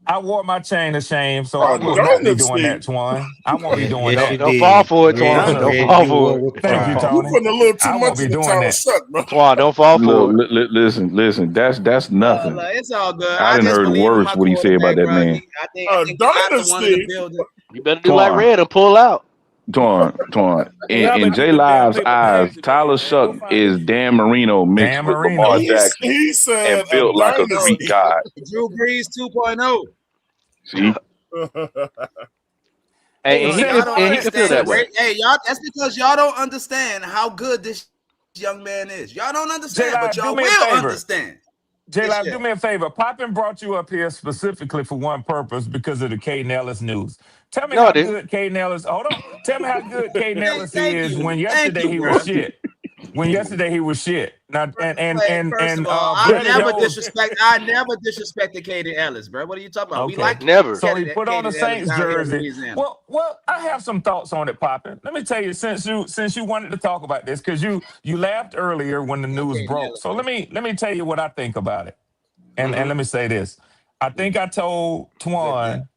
Speaker 11: I wore my chain of shame, so I will not be doing that, Twan. I won't be doing that.
Speaker 4: Don't fall for it, Twan. Don't fall for it.
Speaker 11: Thank you, Tony.
Speaker 3: You putting a little too
Speaker 11: I
Speaker 3: much
Speaker 11: won't be
Speaker 3: in the
Speaker 11: doing
Speaker 3: Tyler
Speaker 11: that.
Speaker 3: Shuck, bro.
Speaker 4: Twan, don't fall for it.
Speaker 6: Listen. That's nothing.
Speaker 16: It's all good.
Speaker 6: I didn't
Speaker 16: just
Speaker 6: heard
Speaker 16: believe in
Speaker 6: worse
Speaker 16: my
Speaker 6: what he said about that
Speaker 16: quarterback,
Speaker 6: man.
Speaker 16: I think I got the one in the building.
Speaker 4: You better do like Red and pull out.
Speaker 6: Twan. In J Live's eyes, Tyler Shuck is Dan Marino mixed with Lamar Jackson
Speaker 3: He said
Speaker 6: and built like a Greek god.
Speaker 16: Drew Brees 2.0.
Speaker 6: See?
Speaker 4: Hey, he can feel that way.
Speaker 16: Hey, y'all, that's because y'all don't understand how good this young man is. Y'all don't understand, but y'all will understand.
Speaker 11: J-Live, do me a favor. Poppin brought you up here specifically for one purpose because of the Caden Ellis news. Tell me how good Caden Ellis. Hold on. Tell me how good Caden Ellis is when yesterday he was shit. When yesterday he was shit. Now
Speaker 16: I never disrespected Caden Ellis, bro. What are you talking about?
Speaker 11: Okay.
Speaker 16: We like
Speaker 4: never.
Speaker 11: So he put on the Saints jersey. Well, I have some thoughts on it, Poppin. Let me tell you, since you wanted to talk about this, because you laughed earlier when the news broke. So let me tell you what I think about it. And let me say this. I think I told Twan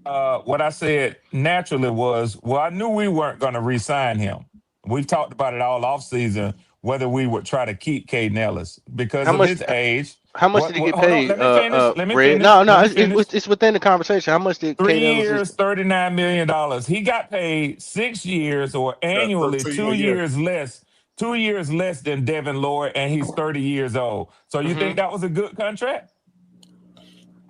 Speaker 11: what I said naturally was, well, I knew we weren't going to re-sign him. We've talked about it all offseason, whether we would try to keep Caden Ellis because of his age.
Speaker 4: How much did he get paid?
Speaker 11: Let me finish.
Speaker 4: No, it's within the conversation. How much did
Speaker 11: 3 years, $39 million. He got paid 6 years or annually 2 years less. 2 years less than Devin Lloyd, and he's 30 years old. So you think that was a good contract?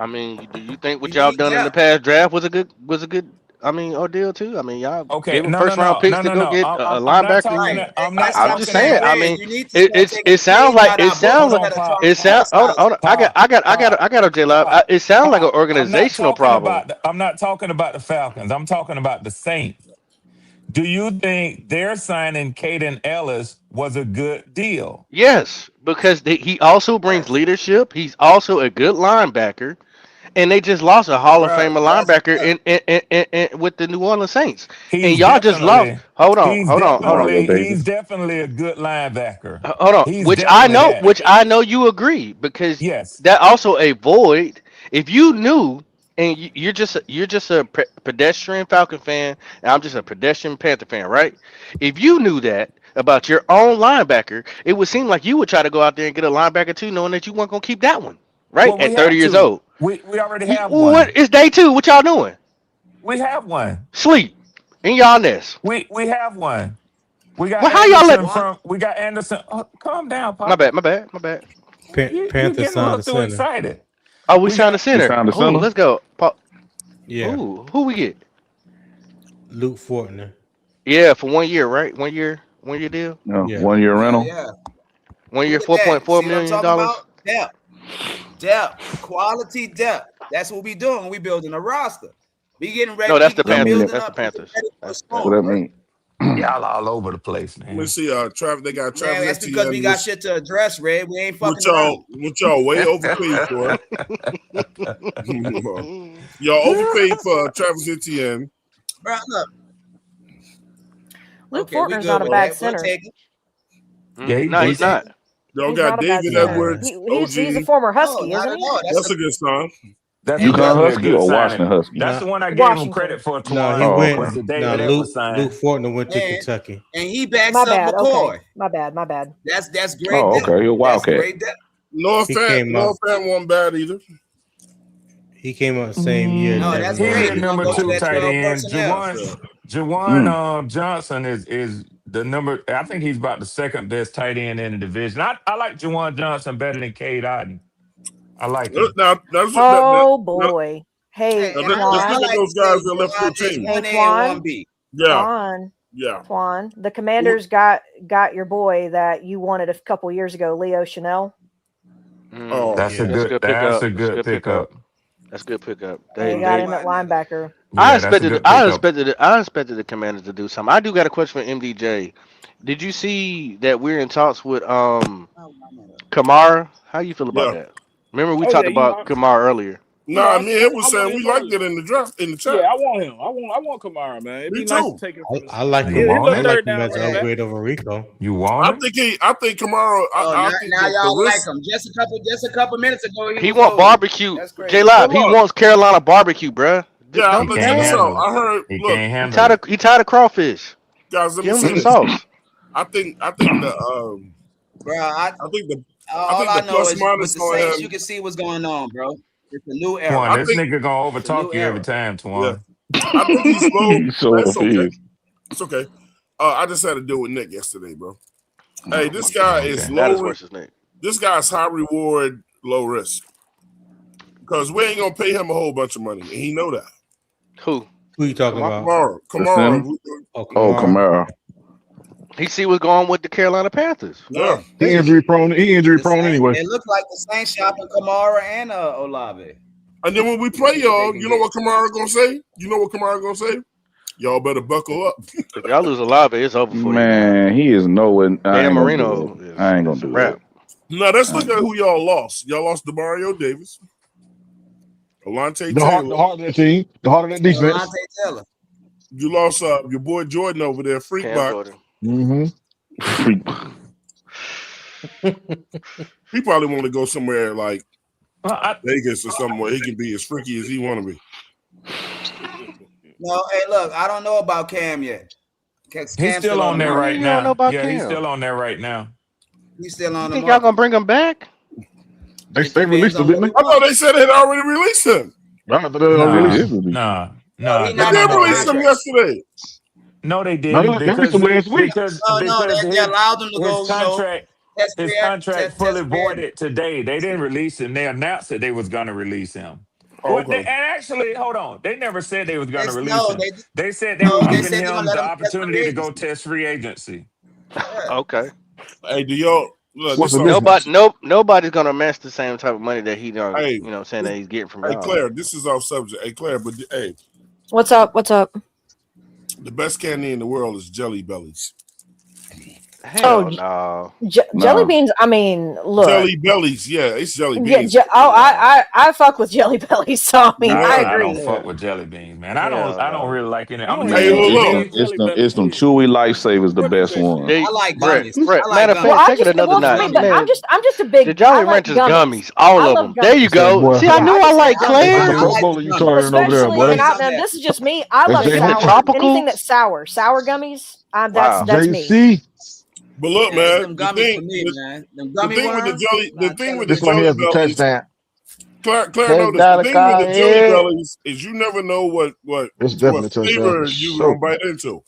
Speaker 4: I mean, do you think what y'all done in the past draft was a good ordeal too? I mean, y'all gave him first round picks to go get a linebacker. I'm just saying. I mean, it sounds like Hold on. I got a J-Live. It sounds like an organizational problem.
Speaker 11: I'm not talking about the Falcons. I'm talking about the Saints. Do you think their signing Caden Ellis was a good deal?
Speaker 4: Yes, because he also brings leadership. He's also a good linebacker. And they just lost a Hall of Famer linebacker in with the New Orleans Saints. And y'all just lost. Hold on.
Speaker 11: He's definitely a good linebacker.
Speaker 4: Hold on. Which I know you agree, because that also a void. If you knew, and you're just a pedestrian Falcon fan, and I'm just a pedestrian Panther fan, right? If you knew that about your own linebacker, it would seem like you would try to go out there and get a linebacker too, knowing that you weren't gonna keep that one, right? At 30 years old.
Speaker 11: We already have one.
Speaker 4: What is day 2? What y'all doing?
Speaker 11: We have one.
Speaker 4: Sleep in y'all nest.
Speaker 11: We have one. We got.
Speaker 4: Well, how y'all let?
Speaker 11: We got Anderson. Oh, calm down, Pop.
Speaker 4: My bad.
Speaker 13: Panthers signed the center.
Speaker 11: Excited.
Speaker 4: Oh, we signed the center. Oh, let's go.
Speaker 13: Yeah.
Speaker 4: Ooh, who we get?
Speaker 13: Luke Fortner.
Speaker 4: Yeah, for 1 year, right? 1 year deal.
Speaker 6: No, 1 year rental.
Speaker 16: Yeah.
Speaker 4: 1 year, $4.4 million.
Speaker 16: Depth, quality depth. That's what we doing. We building a roster. We getting ready.
Speaker 4: No, that's the Panthers. That's the Panthers.
Speaker 6: That's what I mean.
Speaker 11: Y'all all over the place, man.
Speaker 3: Let me see. Travis, they got Travis.
Speaker 16: Man, that's because we got shit to address, Red. We ain't fucking
Speaker 3: with y'all way overpaid for. Y'all overpaid for Travis Etienne.
Speaker 16: Bro, look.
Speaker 5: Luke Fortner's not a bad center.
Speaker 4: No, he's not.
Speaker 3: Y'all got David Edwards.
Speaker 5: He's a former Husky, isn't he?
Speaker 3: That's a good sign.
Speaker 11: That's
Speaker 6: UConn Husky or Washington Husky?
Speaker 11: That's the one I gave him credit for.
Speaker 13: No, he went. Luke Fortner went to Kentucky,
Speaker 16: and he backs up McCoy.
Speaker 5: Okay. My bad.
Speaker 16: That's great.
Speaker 6: Oh, okay, you're a Wildcat.
Speaker 3: No fan wasn't bad either.
Speaker 13: He came out the same year.
Speaker 16: No, that's great.
Speaker 11: Number 2 tight end, Juwan Johnson is the number. I think he's about the second best tight end in the division. I like Juwan Johnson better than Cade Otton. I like it.
Speaker 5: Boy. Hey,
Speaker 3: look at those guys that left your team.
Speaker 5: Twan, the Commanders got your boy that you wanted a couple years ago, Leo Chanel.
Speaker 11: That's a good pickup.
Speaker 4: That's a good pickup.
Speaker 5: They got him at linebacker.
Speaker 4: I expected the Commanders to do something. I do got a question for MDJ. Did you see that we're in talks with Kamara? How you feel about that? Remember we talked about Kamara earlier.
Speaker 3: Nah, me and him was saying we liked it in the draft in the chat.
Speaker 14: Yeah, I want him. I want Kamara, man. It'd be nice to take him.
Speaker 13: I like him. I like him as an upgrade over Rico.
Speaker 11: You want
Speaker 3: him? I think Kamara.
Speaker 16: Now y'all like him. Just a couple minutes ago,
Speaker 4: he want barbecue. J Live. He wants Carolina barbecue, bruh.
Speaker 3: Yeah, I'm gonna tell you something. I heard. Look,
Speaker 4: he tired of crawfish.
Speaker 3: Guys, let me
Speaker 4: Give
Speaker 3: say
Speaker 4: him
Speaker 3: this.
Speaker 4: some sauce.
Speaker 3: I think the
Speaker 16: bro.
Speaker 3: I think the
Speaker 16: all I know
Speaker 3: plus
Speaker 16: is
Speaker 3: minus
Speaker 16: with the
Speaker 3: on
Speaker 16: Saints,
Speaker 3: him.
Speaker 16: you can see what's going on, bro. It's a new era.
Speaker 11: Twan, this nigga gonna overtalk you every time, Twan.
Speaker 3: I think he's low. That's okay.
Speaker 6: is.
Speaker 3: It's okay. I just had to deal with Nick yesterday, bro. Hey, this guy is
Speaker 4: That is
Speaker 3: low.
Speaker 4: versus Nick.
Speaker 3: This guy's high reward, low risk. Because we ain't gonna pay him a whole bunch of money, and he know that.
Speaker 4: Who
Speaker 13: you talking about?
Speaker 3: Kamara.
Speaker 6: Kamara.
Speaker 4: He see what's going on with the Carolina Panthers.
Speaker 3: Yeah,
Speaker 9: he injury prone anyway.
Speaker 16: It looks like the Saints shopping Kamara and Olave.
Speaker 3: And then when we play y'all, you know what Kamara gonna say? Y'all better buckle up.
Speaker 4: If y'all lose Olave, it's over for you.
Speaker 6: Man, he is nowhere.
Speaker 4: Dan Marino.
Speaker 6: I ain't gonna do that.
Speaker 3: Now let's look at who y'all lost. Y'all lost DeMario Davis, Alante
Speaker 9: The
Speaker 3: Taylor.
Speaker 9: heart of that team, the heart of that defense.
Speaker 16: Alante Taylor.
Speaker 3: You lost your boy Jordan over there, Freak Box. He probably want to go somewhere like Vegas or somewhere he can be as freaky as he want to be.
Speaker 16: No, hey, look, I don't know about Cam yet.
Speaker 11: He's still on there right now. Yeah, he's still on there right now.
Speaker 16: He's still on.
Speaker 4: You think y'all gonna bring him back?
Speaker 9: They released him, didn't they?
Speaker 3: I thought they said they'd already released him.
Speaker 11: Nah.
Speaker 3: They did release him yesterday.
Speaker 11: No, they didn't. Because
Speaker 16: they allowed them to go.
Speaker 11: His contract fully voided today. They didn't release him. They announced that they was going to release him. And actually, hold on. They never said they was going to release him. They said they were giving him the opportunity to go test free agency.
Speaker 4: Okay.
Speaker 3: Hey, do y'all?
Speaker 4: Nobody's gonna match the same type of money that he done.
Speaker 3: Hey,
Speaker 4: you know, saying that he's getting from.
Speaker 3: Hey,
Speaker 4: y'all.
Speaker 3: Claire, this is off subject. Hey, Claire, but hey,
Speaker 5: what's up?
Speaker 3: The best candy in the world is Jelly Bellies.
Speaker 4: Hell no.
Speaker 5: Jelly beans. I mean, look.
Speaker 3: Jelly Bellies. Yeah, it's Jelly Beans.
Speaker 5: I fuck with Jelly Bellies. So I mean, I agree.
Speaker 11: I don't fuck with jelly beans, man. I don't really like it.
Speaker 6: It's them chewy lifesavers, the best one.
Speaker 16: I like gummies.
Speaker 4: Matter of fact, take it another notch.
Speaker 5: I'm just a big.
Speaker 4: The Jolly Ranchers gummies, all of them. There you go. See, I knew I like Claire.
Speaker 5: This is just me. I love sour. Anything that's sour gummies. That's me.
Speaker 3: But look, man,
Speaker 16: them gummies for me, man. Them gummy
Speaker 3: the thing with the
Speaker 9: this one
Speaker 3: Jelly
Speaker 9: here is the
Speaker 3: Bellies.
Speaker 9: touchdown.
Speaker 3: Claire, notice the thing with the Jelly Bellies is you never know what flavor you gonna bite into.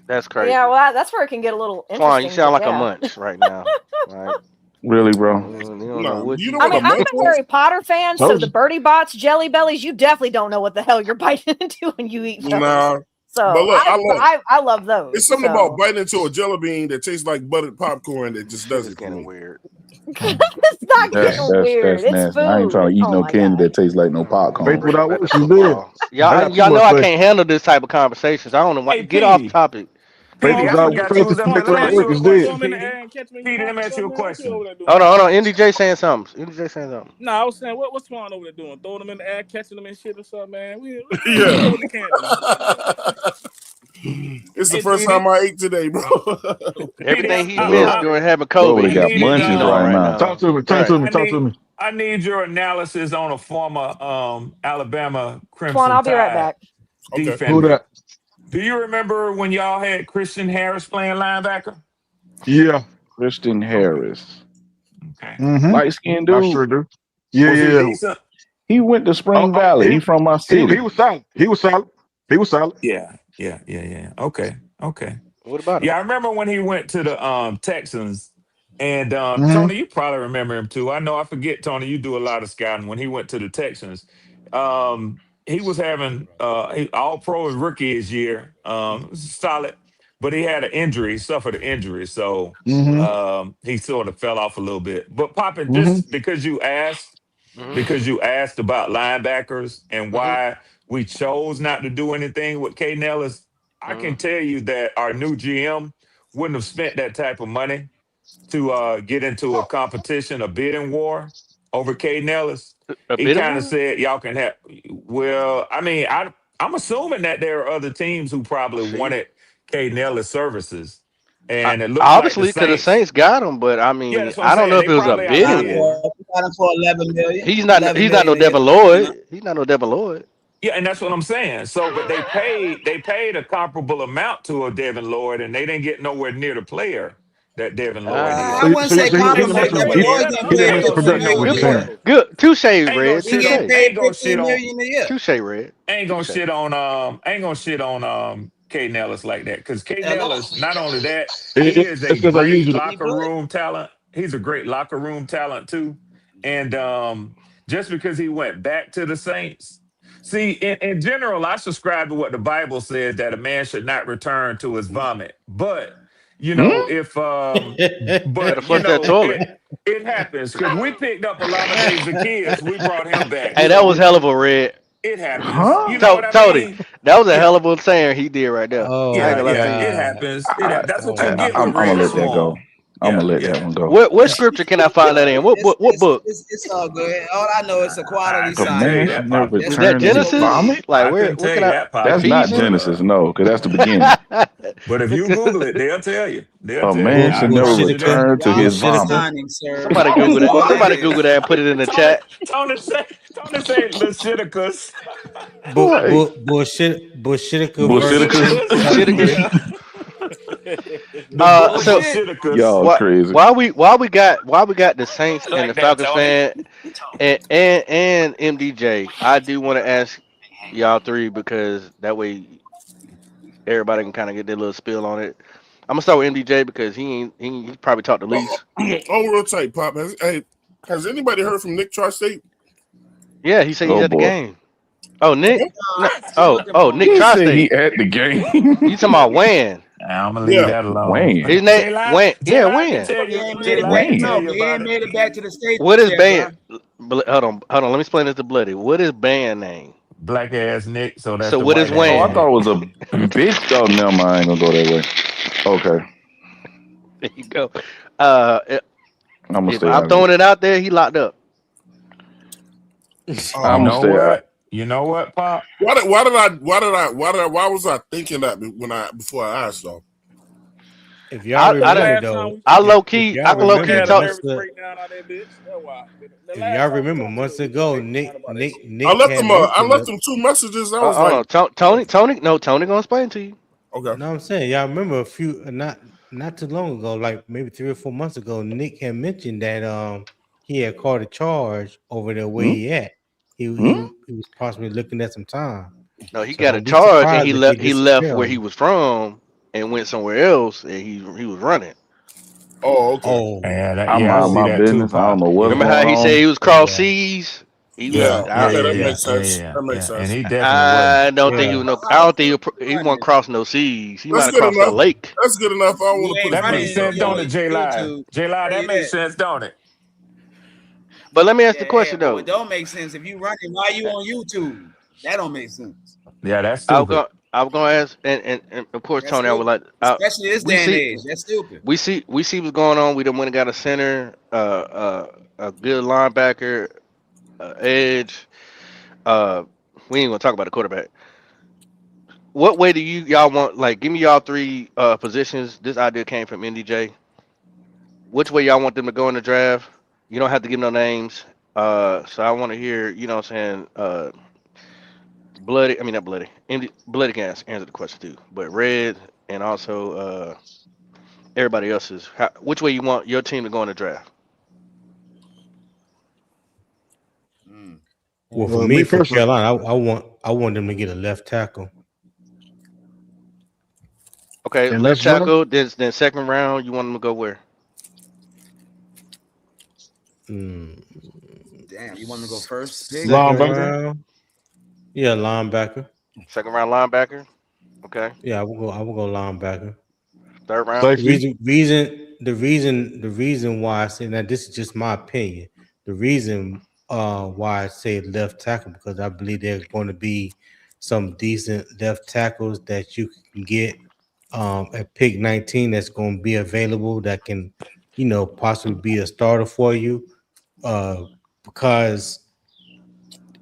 Speaker 4: That's crazy.
Speaker 5: Yeah, well, that's where it can get a little interesting.
Speaker 4: Twan, you sound like a munch right now. Right?
Speaker 6: Really, bro?
Speaker 5: I'm a Harry Potter fan, so the Birdie Bots, Jelly Bellies, you definitely don't know what the hell you're biting into when you eat those.
Speaker 3: Nah.
Speaker 5: So
Speaker 3: but look,
Speaker 5: I love those.
Speaker 3: It's something about biting into a jelly bean that tastes like buttered popcorn that just does it. Kind of
Speaker 4: weird.
Speaker 5: It's not getting weird. It's food.
Speaker 6: I ain't trying to eat no candy that tastes like no popcorn.
Speaker 4: Y'all know I can't handle this type of conversations. I don't know why. Get off topic.
Speaker 11: Pete, let me ask you a question.
Speaker 4: Hold on. NDJ saying something.
Speaker 14: No, I was saying, what's Twan over there doing? Throwing them in the air, catching them and shit or something, man.
Speaker 3: It's the first time I ate today, bro.
Speaker 4: Everything he missed during having COVID.
Speaker 6: We got munchies right now.
Speaker 9: Talk to me.
Speaker 11: I need your analysis on a former Alabama Crimson
Speaker 5: Twan, I'll be right
Speaker 11: Tide
Speaker 5: back.
Speaker 11: defender.
Speaker 9: Who that?
Speaker 11: Do you remember when y'all had Christian Harris playing linebacker?
Speaker 9: Yeah.
Speaker 6: Christian Harris.
Speaker 11: Okay.
Speaker 6: Light skinned dude.
Speaker 9: I sure do. Yeah.
Speaker 6: He went to Spring Valley. He's from my city.
Speaker 9: He was solid.
Speaker 11: Yeah. Okay.
Speaker 4: What about him?
Speaker 11: Yeah, I remember when he went to the Texans. And Tony, you probably remember him too. I know I forget, Tony, you do a lot of scouting. When he went to the Texans, he was having all-pro rookie his year, solid, but he had an injury, suffered an injury, so he sort of fell off a little bit. But Poppin, just because you asked about linebackers and why we chose not to do anything with K. Nellis, I can tell you that our new GM wouldn't have spent that type of money to get into a competition, a bidding war over Caden Ellis. He
Speaker 4: bit of
Speaker 11: kind of
Speaker 4: one?
Speaker 11: said y'all can have. Well, I mean, I'm assuming that there are other teams who probably wanted Caden Ellis services, and it looks
Speaker 4: Obviously,
Speaker 11: like
Speaker 4: because the Saints got him, but I mean,
Speaker 11: Yeah, that's what I'm
Speaker 4: I don't
Speaker 11: saying.
Speaker 4: know if
Speaker 11: They
Speaker 4: it was a
Speaker 11: probably are
Speaker 4: bidding
Speaker 11: seeing.
Speaker 4: war.
Speaker 16: We got him for 11 million.
Speaker 4: He's not
Speaker 16: 11
Speaker 4: no
Speaker 16: million a
Speaker 4: Devin
Speaker 16: year,
Speaker 4: Lloyd. He's not no Devin Lloyd.
Speaker 11: Yeah, and that's what I'm saying. So, but they paid a comparable amount to a Devin Lloyd, and they didn't get nowhere near the player that Devin Lloyd is.
Speaker 16: I wouldn't say comparable. Devin Lloyd getting paid 15 million a year.
Speaker 4: Good. Touche,
Speaker 11: Ain't gonna
Speaker 4: Red.
Speaker 11: shit
Speaker 16: He
Speaker 11: on.
Speaker 16: getting paid
Speaker 11: Ain't gonna shit
Speaker 16: 15
Speaker 11: on.
Speaker 16: million a year.
Speaker 4: Touche, Red.
Speaker 11: Ain't gonna shit on. Ain't gonna shit on. Caden Ellis like that, because Caden Ellis, not only that, he is a
Speaker 9: It's because I
Speaker 11: great
Speaker 9: usually
Speaker 11: locker room talent. He's a great locker room talent too, and just because he went back to the Saints. See, in general, I subscribe to what the Bible says, that a man should not return to his vomit. But you know, if
Speaker 4: Better flush that toilet.
Speaker 11: it happens, because we picked up a lot of days of kids. We brought him back.
Speaker 4: Hey, that was hell of a Red.
Speaker 11: It happens. You know what I
Speaker 4: Tony,
Speaker 11: mean?
Speaker 4: that was a hell of a saying he did right there.
Speaker 13: Oh,
Speaker 11: Yeah,
Speaker 4: gonna lie to
Speaker 11: it
Speaker 4: you.
Speaker 11: happens. That's what you
Speaker 6: I'm
Speaker 11: get
Speaker 6: gonna
Speaker 11: with Red
Speaker 6: let that go.
Speaker 11: Swarm.
Speaker 6: I'm gonna let that one go.
Speaker 4: What scripture can I find that in? What book?
Speaker 16: It's all good. All I know is a quality
Speaker 6: The
Speaker 16: sign.
Speaker 6: man should never
Speaker 4: Is
Speaker 6: return
Speaker 4: that
Speaker 6: to his
Speaker 4: Genesis?
Speaker 6: vomit.
Speaker 4: Like
Speaker 11: I
Speaker 4: where?
Speaker 11: couldn't
Speaker 4: What
Speaker 11: tell
Speaker 4: can
Speaker 11: you
Speaker 4: I?
Speaker 11: that part.
Speaker 6: That's not
Speaker 4: Ephesians?
Speaker 6: Genesis, no, because that's the beginning.
Speaker 11: But if you Google it, they'll tell you. They'll
Speaker 6: A
Speaker 11: tell
Speaker 6: man
Speaker 11: you.
Speaker 6: should
Speaker 11: I
Speaker 6: never
Speaker 11: told you that.
Speaker 6: return to
Speaker 16: Y'all
Speaker 6: his
Speaker 16: are
Speaker 6: vomit.
Speaker 16: signing, sir.
Speaker 4: Somebody Google that.
Speaker 16: All
Speaker 4: Somebody
Speaker 16: is.
Speaker 4: Google that and put it in the chat.
Speaker 11: Tony say Leviticus.
Speaker 13: Bullshit,
Speaker 6: Bullshiticus.
Speaker 11: Bullshiticus.
Speaker 6: Y'all crazy.
Speaker 4: Why we got the Saints and
Speaker 11: Like
Speaker 4: the
Speaker 11: that,
Speaker 4: Falcons
Speaker 11: Tony.
Speaker 4: fan and MDJ? I do want to ask y'all three, because that way everybody can kind of get their little spill on it. I'm gonna start with MDJ because he probably talked the least.
Speaker 3: Oh, real tight, Pop. Has anybody heard from Nick Tri-State?
Speaker 4: Yeah, he said he's at the
Speaker 6: boy.
Speaker 4: game. Oh, Nick. Nick
Speaker 6: He said
Speaker 4: Tri-State.
Speaker 6: he at the game.
Speaker 4: You talking about Wan?
Speaker 11: I'm gonna leave that alone.
Speaker 6: Wayne.
Speaker 4: His name
Speaker 11: J-Line-
Speaker 4: Wan. Yeah,
Speaker 11: J-Line
Speaker 4: Wan.
Speaker 11: can tell
Speaker 16: He
Speaker 11: you.
Speaker 16: ain't made it
Speaker 11: J-Line
Speaker 16: back.
Speaker 11: can tell
Speaker 16: No,
Speaker 11: you
Speaker 16: he ain't
Speaker 11: about
Speaker 16: made it back to the States.
Speaker 4: What is
Speaker 16: yet,
Speaker 4: band?
Speaker 16: bro.
Speaker 4: Hold on. Let me explain this to Bloody. What is band name?
Speaker 11: Black ass Nick. So that's
Speaker 4: So
Speaker 11: the
Speaker 4: what is
Speaker 11: white
Speaker 4: Wayne?
Speaker 6: Oh,
Speaker 11: ass
Speaker 6: I thought it was a bitch. Oh, never mind. I ain't gonna go that way. Okay,
Speaker 4: There you go.
Speaker 6: I'm gonna
Speaker 4: If
Speaker 6: stay
Speaker 4: I'm
Speaker 6: out of
Speaker 4: throwing
Speaker 6: it.
Speaker 4: it out there, he locked up.
Speaker 6: I'm gonna stay out.
Speaker 11: You know what, Pop?
Speaker 3: Why was I thinking that before I asked though?
Speaker 13: If y'all remember though,
Speaker 4: I low key talk.
Speaker 13: If y'all remember months ago, Nick
Speaker 3: I left him 2 messages. I was like,
Speaker 4: Tony gonna explain to you.
Speaker 3: Okay.
Speaker 13: No, I'm saying y'all remember a few not too long ago, like maybe 3 or 4 months ago, Nick had mentioned that he had caught a charge over there where he at. He was possibly looking at some time.
Speaker 4: No, he got a charge and he left where he was from and went somewhere else, and he was running.
Speaker 3: Oh, okay.
Speaker 13: Oh,
Speaker 6: I'm out my business. I don't know what's
Speaker 4: Remember
Speaker 6: going
Speaker 4: how he
Speaker 6: on.
Speaker 4: said he was cross seas?
Speaker 3: That makes sense. That makes sense.
Speaker 11: And he definitely
Speaker 4: I don't think he was no. I don't think he wasn't crossing no seas. He might have crossed the lake.
Speaker 3: That's good enough. I don't want to put
Speaker 11: that makes sense, don't it, J-Live? J-Live, that makes sense, don't it?
Speaker 4: But let me ask the question though.
Speaker 16: It don't make sense if you running. Why you on YouTube? That don't make sense.
Speaker 11: Yeah, that's stupid.
Speaker 4: I was gonna ask, and of course,
Speaker 16: That's
Speaker 4: Tony,
Speaker 16: stupid.
Speaker 4: I would like,
Speaker 16: Especially this day and age. That's stupid.
Speaker 4: We see what's going on. We done went and got a center, a good linebacker, edge. We ain't gonna talk about the quarterback. What way do y'all want? Like, give me y'all three positions. This idea came from NDJ. Which way y'all want them to go in the draft? You don't have to give no names. So I want to hear. You know what I'm saying? Bloody. I mean not Bloody. Bloody can answer the question too. But Red and also everybody else's. Which way you want your team to go in the draft?
Speaker 13: Well, for me, for Carolina, I want them to get a left tackle.
Speaker 4: Okay,
Speaker 13: And
Speaker 4: left
Speaker 13: let's
Speaker 4: tackle. Then second round, you want them to go where?
Speaker 16: Damn, you want to go first? Pick?
Speaker 13: Linebacker. Yeah, linebacker.
Speaker 4: Second round linebacker. Okay.
Speaker 13: Yeah, I will go linebacker.
Speaker 4: Third round.
Speaker 13: The reason why I say that, this is just my opinion. The reason why I say left tackle, because I believe there's going to be some decent left tackles that you can get at pick 19 that's going to be available that can, possibly be a starter for you. because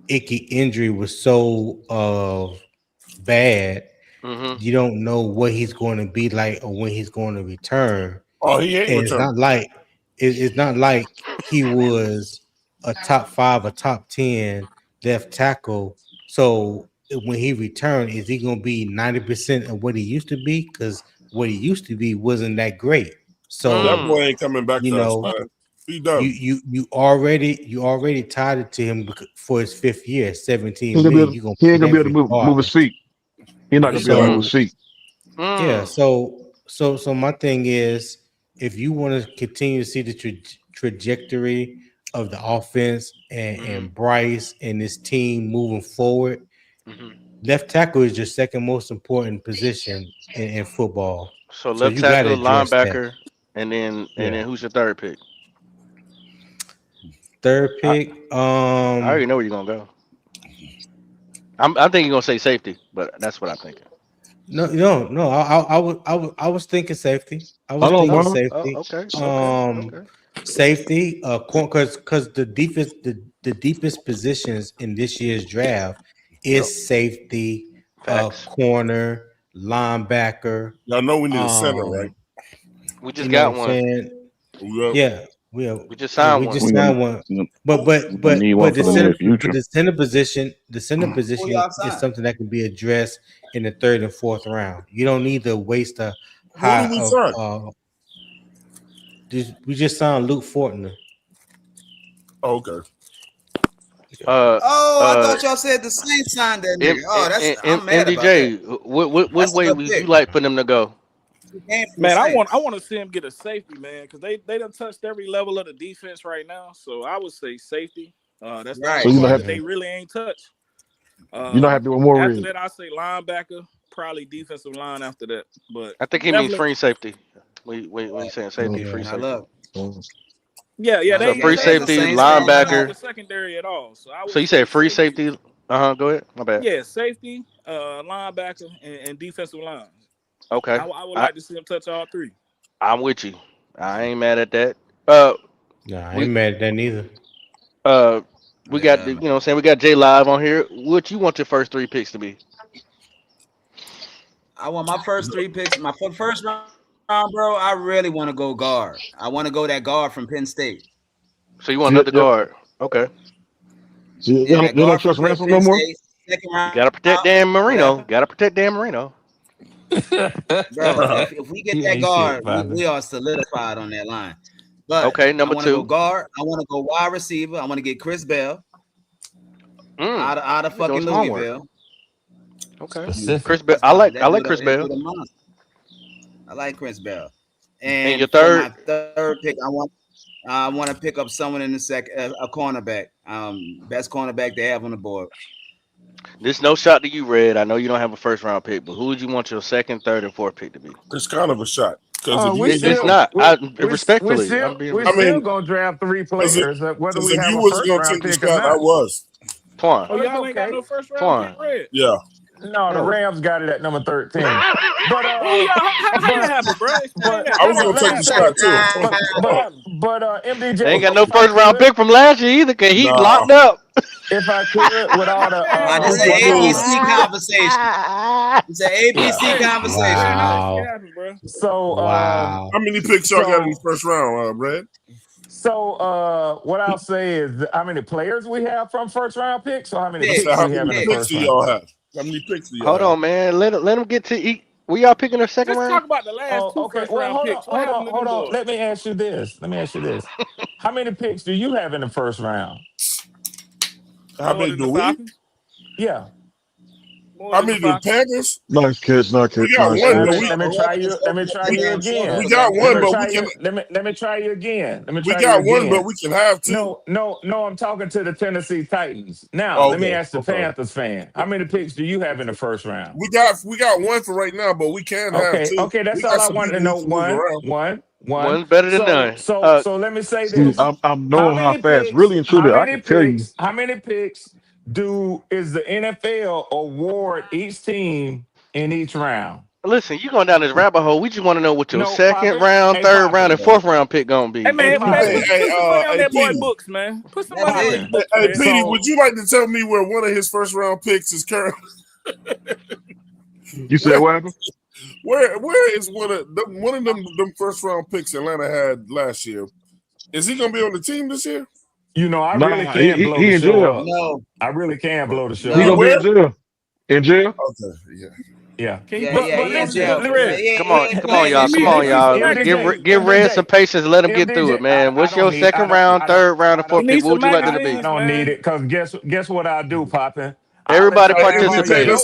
Speaker 13: Icky injury was so bad.
Speaker 4: Mm-hmm.
Speaker 13: You don't know what he's going to be like or when he's going to return.
Speaker 3: Oh, he ain't
Speaker 13: It's not like he was a top 5 or top 10 left tackle. So when he returned, is he going to be 90% of what he used to be? Because what he used to be wasn't that great. So
Speaker 3: that boy ain't coming back.
Speaker 13: You know,
Speaker 3: he done.
Speaker 13: You already tied it to him for his 5th year, 17
Speaker 9: He
Speaker 13: million.
Speaker 9: ain't gonna be able to move his feet. He's not gonna be able to move his feet.
Speaker 13: Yeah. So my thing is, if you want to continue to see the trajectory of the offense and Bryce and this team moving forward, left tackle is your second most important position in football.
Speaker 4: So left tackle, linebacker, and then who's your third pick?
Speaker 13: Third pick.
Speaker 4: I already know where you're gonna go. I'm thinking you're gonna say safety, but that's what I'm thinking.
Speaker 13: No. I was thinking safety. I was thinking safety.
Speaker 4: Okay.
Speaker 13: Safety. Because the deepest positions in this year's draft is safety, corner, linebacker.
Speaker 3: Y'all know we need a center, right?
Speaker 4: We just got one.
Speaker 13: Yeah. We
Speaker 4: just signed one.
Speaker 13: We just signed one. But the center position is something that can be addressed in the 3rd and 4th round. You don't need to waste a high. We just signed Luke Fortner.
Speaker 3: Oh, okay.
Speaker 16: I thought y'all said the Saints signed that nigga. I'm mad about
Speaker 4: MDJ,
Speaker 16: that.
Speaker 4: what way would you like for them to go?
Speaker 14: Man, I want to see him get a safety, man, because they done touched every level of the defense right now. So I would say safety. That's right. So they really ain't touched.
Speaker 9: You're not happy with more.
Speaker 14: After that, I say linebacker, probably defensive line after that. But
Speaker 4: I think he means free safety. When you saying safety, free safety.
Speaker 14: Yeah.
Speaker 4: So free safety, linebacker,
Speaker 14: the secondary at all.
Speaker 4: So you said free safety. Go ahead. My bad.
Speaker 14: Yeah, safety, linebacker, and defensive line.
Speaker 4: Okay.
Speaker 14: I would like to see him touch all 3.
Speaker 4: I'm with you. I ain't mad at that.
Speaker 13: I ain't mad at that neither.
Speaker 4: We got the, what I'm saying, we got J Live on here. What you want your first 3 picks to be?
Speaker 16: I want my first 3 picks. My first round, bro. I really want to go guard. I want to go that guard from Penn State.
Speaker 4: So you want another guard? Okay.
Speaker 9: You don't trust Ransom no more?
Speaker 4: Gotta protect Dan Marino.
Speaker 16: Bro, if we get that guard, we are solidified on that line. But
Speaker 4: okay, number 2.
Speaker 16: Go guard. I want to go wide receiver. I want to get Chris Bell out of fucking Louisville.
Speaker 4: Okay, Chris Bell. I like Chris Bell.
Speaker 16: I like Chris Bell. And
Speaker 4: your third?
Speaker 16: For my third pick, I want to pick up someone in the second, a cornerback. Best cornerback they have on the board.
Speaker 4: This no shot to you, Red. I know you don't have a first round pick, but who would you want your 2nd, 3rd, and 4th pick to be?
Speaker 3: It's kind of a shot.
Speaker 4: It's not. Respectfully,
Speaker 11: we're still gonna draft 3 players. Whether we have a first round pick or not.
Speaker 3: I was.
Speaker 4: Twan.
Speaker 14: Oh, y'all ain't got no first round pick, Red.
Speaker 3: Yeah.
Speaker 11: No, the Rams got it at number 13. But
Speaker 14: how that happen, bro?
Speaker 3: I was gonna take the shot too.
Speaker 11: But MDJ
Speaker 4: they ain't got no first round pick from last year either, cause he locked up.
Speaker 11: If I could, with all the
Speaker 16: it's an ABC conversation. It's an ABC conversation.
Speaker 11: Wow. So
Speaker 3: how many picks y'all got in the first round, Brad?
Speaker 11: So what I'll say is how many players we have from first round picks, or how many picks we have in the first round?
Speaker 3: Y'all have? How many picks do y'all
Speaker 4: Hold on, man. Let them get to eat. We y'all picking their second round?
Speaker 14: Let's talk about the last 2 first round picks.
Speaker 11: Hold on. Let me ask you this. How many picks do you have in the first round?
Speaker 3: How many do we?
Speaker 11: Yeah.
Speaker 3: How many do the Panthers?
Speaker 9: Nice kids.
Speaker 3: We got one.
Speaker 11: Let me try you again.
Speaker 3: We got one, but we can.
Speaker 11: Let me try you again.
Speaker 3: We got one, but we can have 2.
Speaker 11: No. I'm talking to the Tennessee Titans. Now, let me ask the Panthers fan. How many picks do you have in the first round?
Speaker 3: We got one for right now, but we can have 2.
Speaker 11: Okay, that's all I wanted to know. One.
Speaker 4: One's better than none.
Speaker 11: So let me say this.
Speaker 9: I'm knowing how fast. Really and truly, I can tell you.
Speaker 11: How many picks is the NFL award each team in each round?
Speaker 4: Listen, you going down this rabbit hole. We just want to know what your second round, third round, and fourth round pick gonna be.
Speaker 14: Hey man, put some money on that boy books, man. Put some money on his books.
Speaker 3: Hey, Petey, would you like to tell me where one of his first round picks is currently?
Speaker 9: You said what happened?
Speaker 3: Where is one of them first round picks Atlanta had last year? Is he gonna be on the team this year?
Speaker 11: You know, I really can't blow the show up. No, I really can't blow the show up.
Speaker 9: He gonna be in jail. In jail?
Speaker 3: Okay, yeah.
Speaker 11: Yeah.
Speaker 4: Come on, y'all. Give Red some patience. Let him get through it, man. What's your second round, third round, and fourth pick? What would you like to be?
Speaker 11: I don't need it because guess what I do, Poppin'?
Speaker 4: Everybody participated.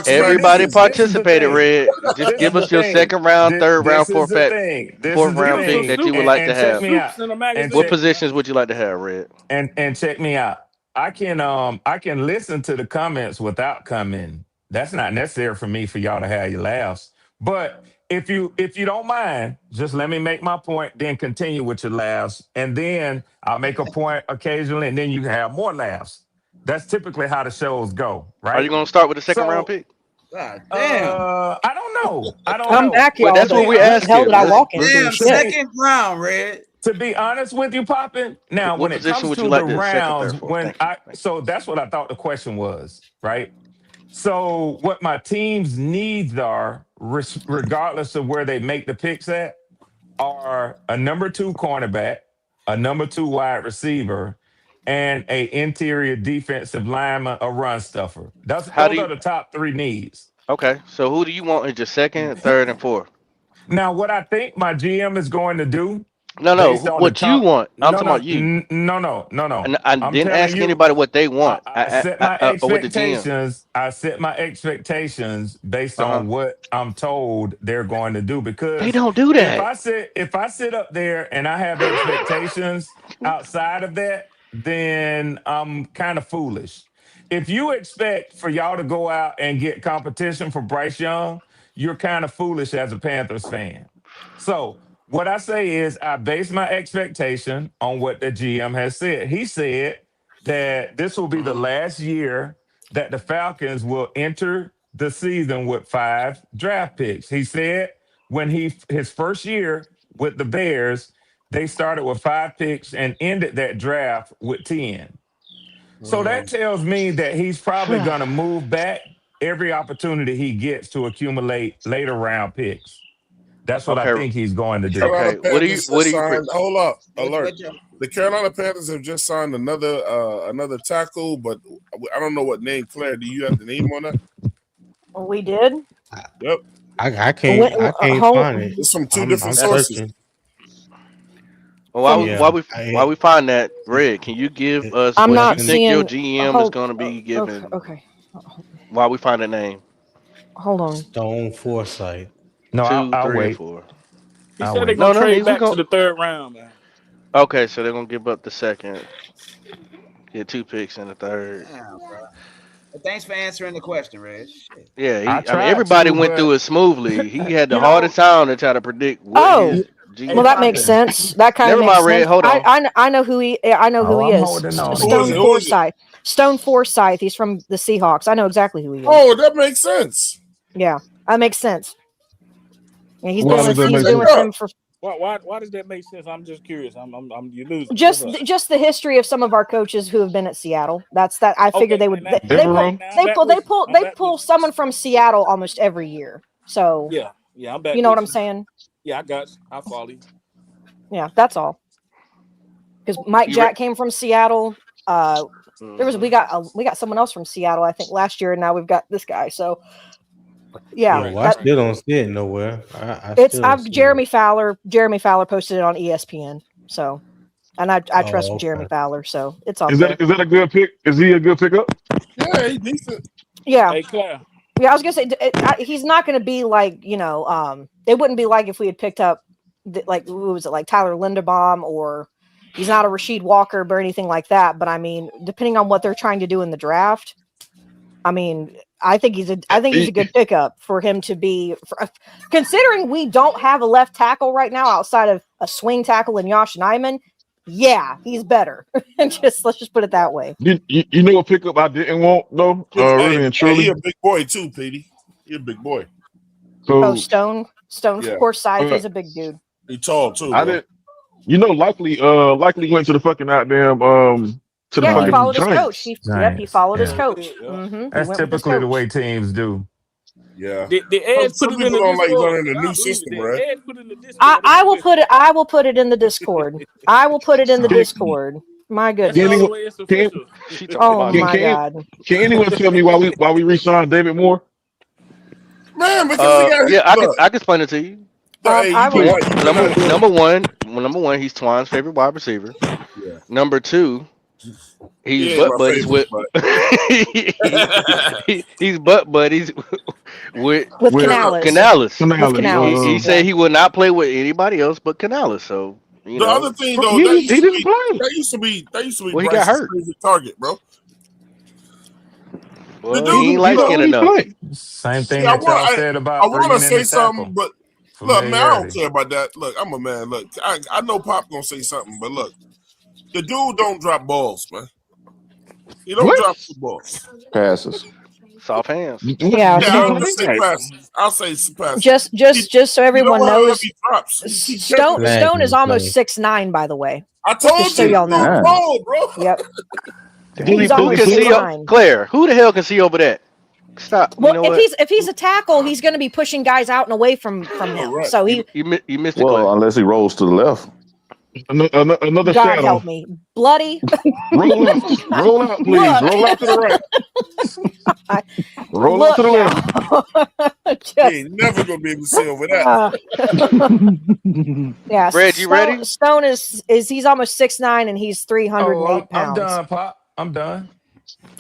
Speaker 4: Everybody participated, Red. Just give us your second round, third round, fourth round pick that you would like to have. What positions would you like to have, Red?
Speaker 11: And check me out. I can listen to the comments without coming. That's not necessary for me for y'all to have your laughs. But if you don't mind, just let me make my point, then continue with your laughs, and then I'll make a point occasionally, and then you can have more laughs. That's typically how the shows go, right?
Speaker 4: Are you going to start with the second round pick?
Speaker 16: God damn.
Speaker 11: I don't know.
Speaker 5: I'm back, y'all.
Speaker 4: Well, that's what we asked.
Speaker 5: Hell did I walk in?
Speaker 16: Damn, second round, Red.
Speaker 11: To be honest with you, Poppin', now when it comes to the rounds, so that's what I thought the question was, right? So what my team's needs are, regardless of where they make the picks at, are a number 2 cornerback, a number 2 wide receiver, and a interior defensive lineman, a run stuffer. Those are the top 3 needs.
Speaker 4: Okay, so who do you want in your second, third, and fourth?
Speaker 11: Now, what I think my GM is going to do.
Speaker 4: No, what you want. I'm talking about you.
Speaker 11: No.
Speaker 4: And I didn't ask anybody what they want.
Speaker 11: I set my expectations based on what I'm told they're going to do, because
Speaker 4: they don't do that.
Speaker 11: If I sit up there and I have expectations outside of that, then I'm kind of foolish. If you expect for y'all to go out and get competition for Bryce Young, you're kind of foolish as a Panthers fan. So what I say is I base my expectation on what the GM has said. He said that this will be the last year that the Falcons will enter the season with 5 draft picks. He said when his first year with the Bears, they started with 5 picks and ended that draft with 10. So that tells me that he's probably going to move back every opportunity he gets to accumulate later round picks. That's what I think he's going to do.
Speaker 4: Okay, what do you
Speaker 3: hold up, alert. The Carolina Panthers have just signed another tackle, but I don't know what name. Claire, do you have the name on that?
Speaker 5: We did.
Speaker 3: Yep.
Speaker 13: I can't find it.
Speaker 3: It's from 2 different sources.
Speaker 4: Well, while we find that, Red, can you give us what you think your GM is going to be giving?
Speaker 5: Okay.
Speaker 4: While we find a name.
Speaker 5: Hold on.
Speaker 13: Stone Forsythe.
Speaker 11: No,
Speaker 4: 2,
Speaker 11: I'll
Speaker 4: 3,
Speaker 11: wait.
Speaker 4: 4.
Speaker 14: He said they're going to trade back to the third round, man.
Speaker 4: Okay, so they're going to give up the second. Get 2 picks in the third.
Speaker 16: Damn, bro. Well, thanks for answering the question, Reg.
Speaker 4: Yeah, everybody went through it smoothly. He had the hardest time to try to predict.
Speaker 5: Well, that makes sense. That kind of makes sense. Red, hold on. I know who he. I know who he is. Stone Forsythe. Stone Forsythe. He's from the Seahawks. I know exactly who he is.
Speaker 3: Oh, that makes sense.
Speaker 5: Yeah, that makes sense. Yeah, he's been with him for.
Speaker 14: Why does that make sense? I'm just curious. You lose.
Speaker 5: Just the history of some of our coaches who have been at Seattle. That's that. I figured they would. They pull someone from Seattle almost every year. So
Speaker 14: yeah, I'm back.
Speaker 5: You know what I'm saying?
Speaker 14: Yeah, I got you. I follow you.
Speaker 5: Yeah, that's all. Because Mike Jack came from Seattle. We got someone else from Seattle, I think, last year, and now we've got this guy. So yeah,
Speaker 13: I still don't see it nowhere.
Speaker 5: Jeremy Fowler. Jeremy Fowler posted it on ESPN. So, and I trust Jeremy Fowler. So it's all.
Speaker 9: Is that a good pick? Is he a good pickup?
Speaker 3: Yeah, he's decent.
Speaker 5: Yeah.
Speaker 14: Hey, Claire.
Speaker 5: Yeah, I was gonna say he's not gonna be like, it wouldn't be like if we had picked up like who was it, like Tyler Linderbaum, or he's not a Rasheed Walker or anything like that. But I mean, depending on what they're trying to do in the draft, I mean, I think he's a good pickup for him to be, considering we don't have a left tackle right now outside of a swing tackle in Josh Nijman. Yeah, he's better. Let's just put it that way.
Speaker 9: You know a pickup I didn't want though. Really and truly,
Speaker 3: he a big boy too, Petey. He a big boy.
Speaker 5: Stone.
Speaker 3: Yeah.
Speaker 5: Of course, size. He's a big dude.
Speaker 3: He tall too.
Speaker 9: I didn't. You know, likely went to the fucking goddamn to the
Speaker 5: He
Speaker 9: fucking
Speaker 5: followed his
Speaker 9: Giants.
Speaker 5: coach. He followed his coach.
Speaker 11: That's typically the way teams do.
Speaker 3: Yeah.
Speaker 14: The Edge put it in the
Speaker 3: don't like
Speaker 14: Discord.
Speaker 3: learning a new system, right?
Speaker 14: Edge put it in the Discord.
Speaker 5: I will put it in the Discord. I will put it in the Discord. My goodness. Oh my God.
Speaker 9: Can anyone tell me why we re-signed David Moore?
Speaker 3: Man, because
Speaker 4: I can explain it to you. Number one, he's Twan's favorite wide receiver.
Speaker 3: Yeah.
Speaker 4: Number two, he's butt buddies with he's butt buddies with Canales. He said he would not play with anybody else but Canales. So
Speaker 3: the other thing though, that used to be
Speaker 4: well, he got hurt.
Speaker 3: Target, bro.
Speaker 4: Well, he ain't light skinned enough.
Speaker 11: Same thing that y'all said about.
Speaker 3: I want to say something, but look, man, I don't care about that. Look, I'm a man. Look, I know Pop gonna say something, but look, the dude don't drop balls, man. He don't drop the balls.
Speaker 6: Passes.
Speaker 4: Soft hands.
Speaker 5: Yeah,
Speaker 3: I'll say passes.
Speaker 5: Just so everyone knows,
Speaker 3: Stone
Speaker 5: is almost 6'9", by the way.
Speaker 3: I told you,
Speaker 5: so y'all know.
Speaker 3: Bro.
Speaker 5: Yep.
Speaker 4: Who can see Claire? Who the hell can see over that? Stop.
Speaker 5: Well,
Speaker 4: you know
Speaker 5: if he's a tackle, he's going to be pushing guys out and away from him. Right. So
Speaker 4: you missed it.
Speaker 6: Well, unless he rolls to the left.
Speaker 9: Another
Speaker 5: God
Speaker 9: shadow.
Speaker 5: help me, bloody.
Speaker 9: Roll out, please. Roll out to the right. Roll out to the left.
Speaker 3: He ain't never gonna be able to see over that.
Speaker 5: Yeah,
Speaker 4: Red, you ready?
Speaker 5: Stone is he's almost 6'9" and he's 308 pounds.
Speaker 11: I'm done, Pop. I'm done.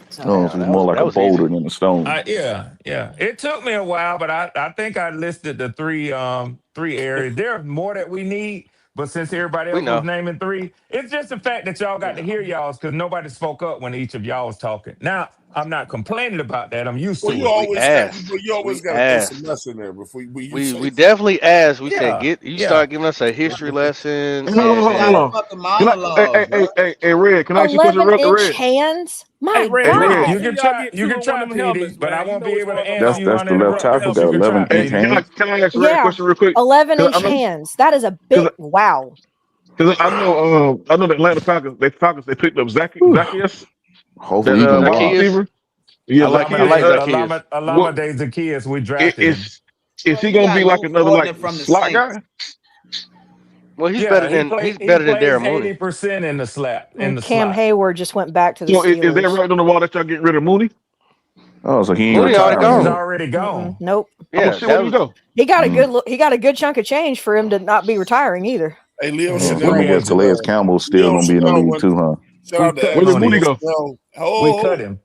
Speaker 6: So he's more like a boulder than a stone.
Speaker 11: Yeah. It took me a while, but I think I listed the three areas. There are more that we need. But since everybody else was naming three, it's just the fact that y'all got to hear y'all's because nobody spoke up when each of y'all was talking. Now, I'm not complaining about that. I'm used to it.
Speaker 3: You always got to put some mess in there before
Speaker 4: we definitely asked. We said start giving us a history lesson.
Speaker 9: Hold on. Hey, Red, can I ask you a question?
Speaker 5: 11-inch hands? My God.
Speaker 11: You can try, PD, but I won't be able to answer you.
Speaker 6: That's the left tackle. Got 11-inch hands.
Speaker 9: Can I ask Red a question real quick?
Speaker 5: 11-inch hands. That is a big wow.
Speaker 9: Because I know the Atlanta Falcons. They picked up Zacchaeus.
Speaker 6: Hopefully he can
Speaker 9: receiver. Yeah,
Speaker 11: I like Alameda Zacchaeus. We drafted him.
Speaker 9: Is he gonna be like another slot guy?
Speaker 4: Well, he's better than Darren Mooney.
Speaker 11: 80% in the slot.
Speaker 5: Cam Hayward just went back to the
Speaker 9: Steelers.
Speaker 5: Steelers.
Speaker 9: Is that right on the wall that y'all getting rid of Mooney?
Speaker 6: Oh, so he ain't
Speaker 11: Mooney
Speaker 6: retired.
Speaker 11: He's already gone.
Speaker 5: Nope.
Speaker 9: Yeah, where you go?
Speaker 5: He got a good look. He got a good chunk of change for him to not be retiring either.
Speaker 3: Hey, Leo
Speaker 6: Calais Campbell's still gonna be in the league too, huh?
Speaker 3: Shout out to
Speaker 9: where did Mooney go?
Speaker 11: We cut him.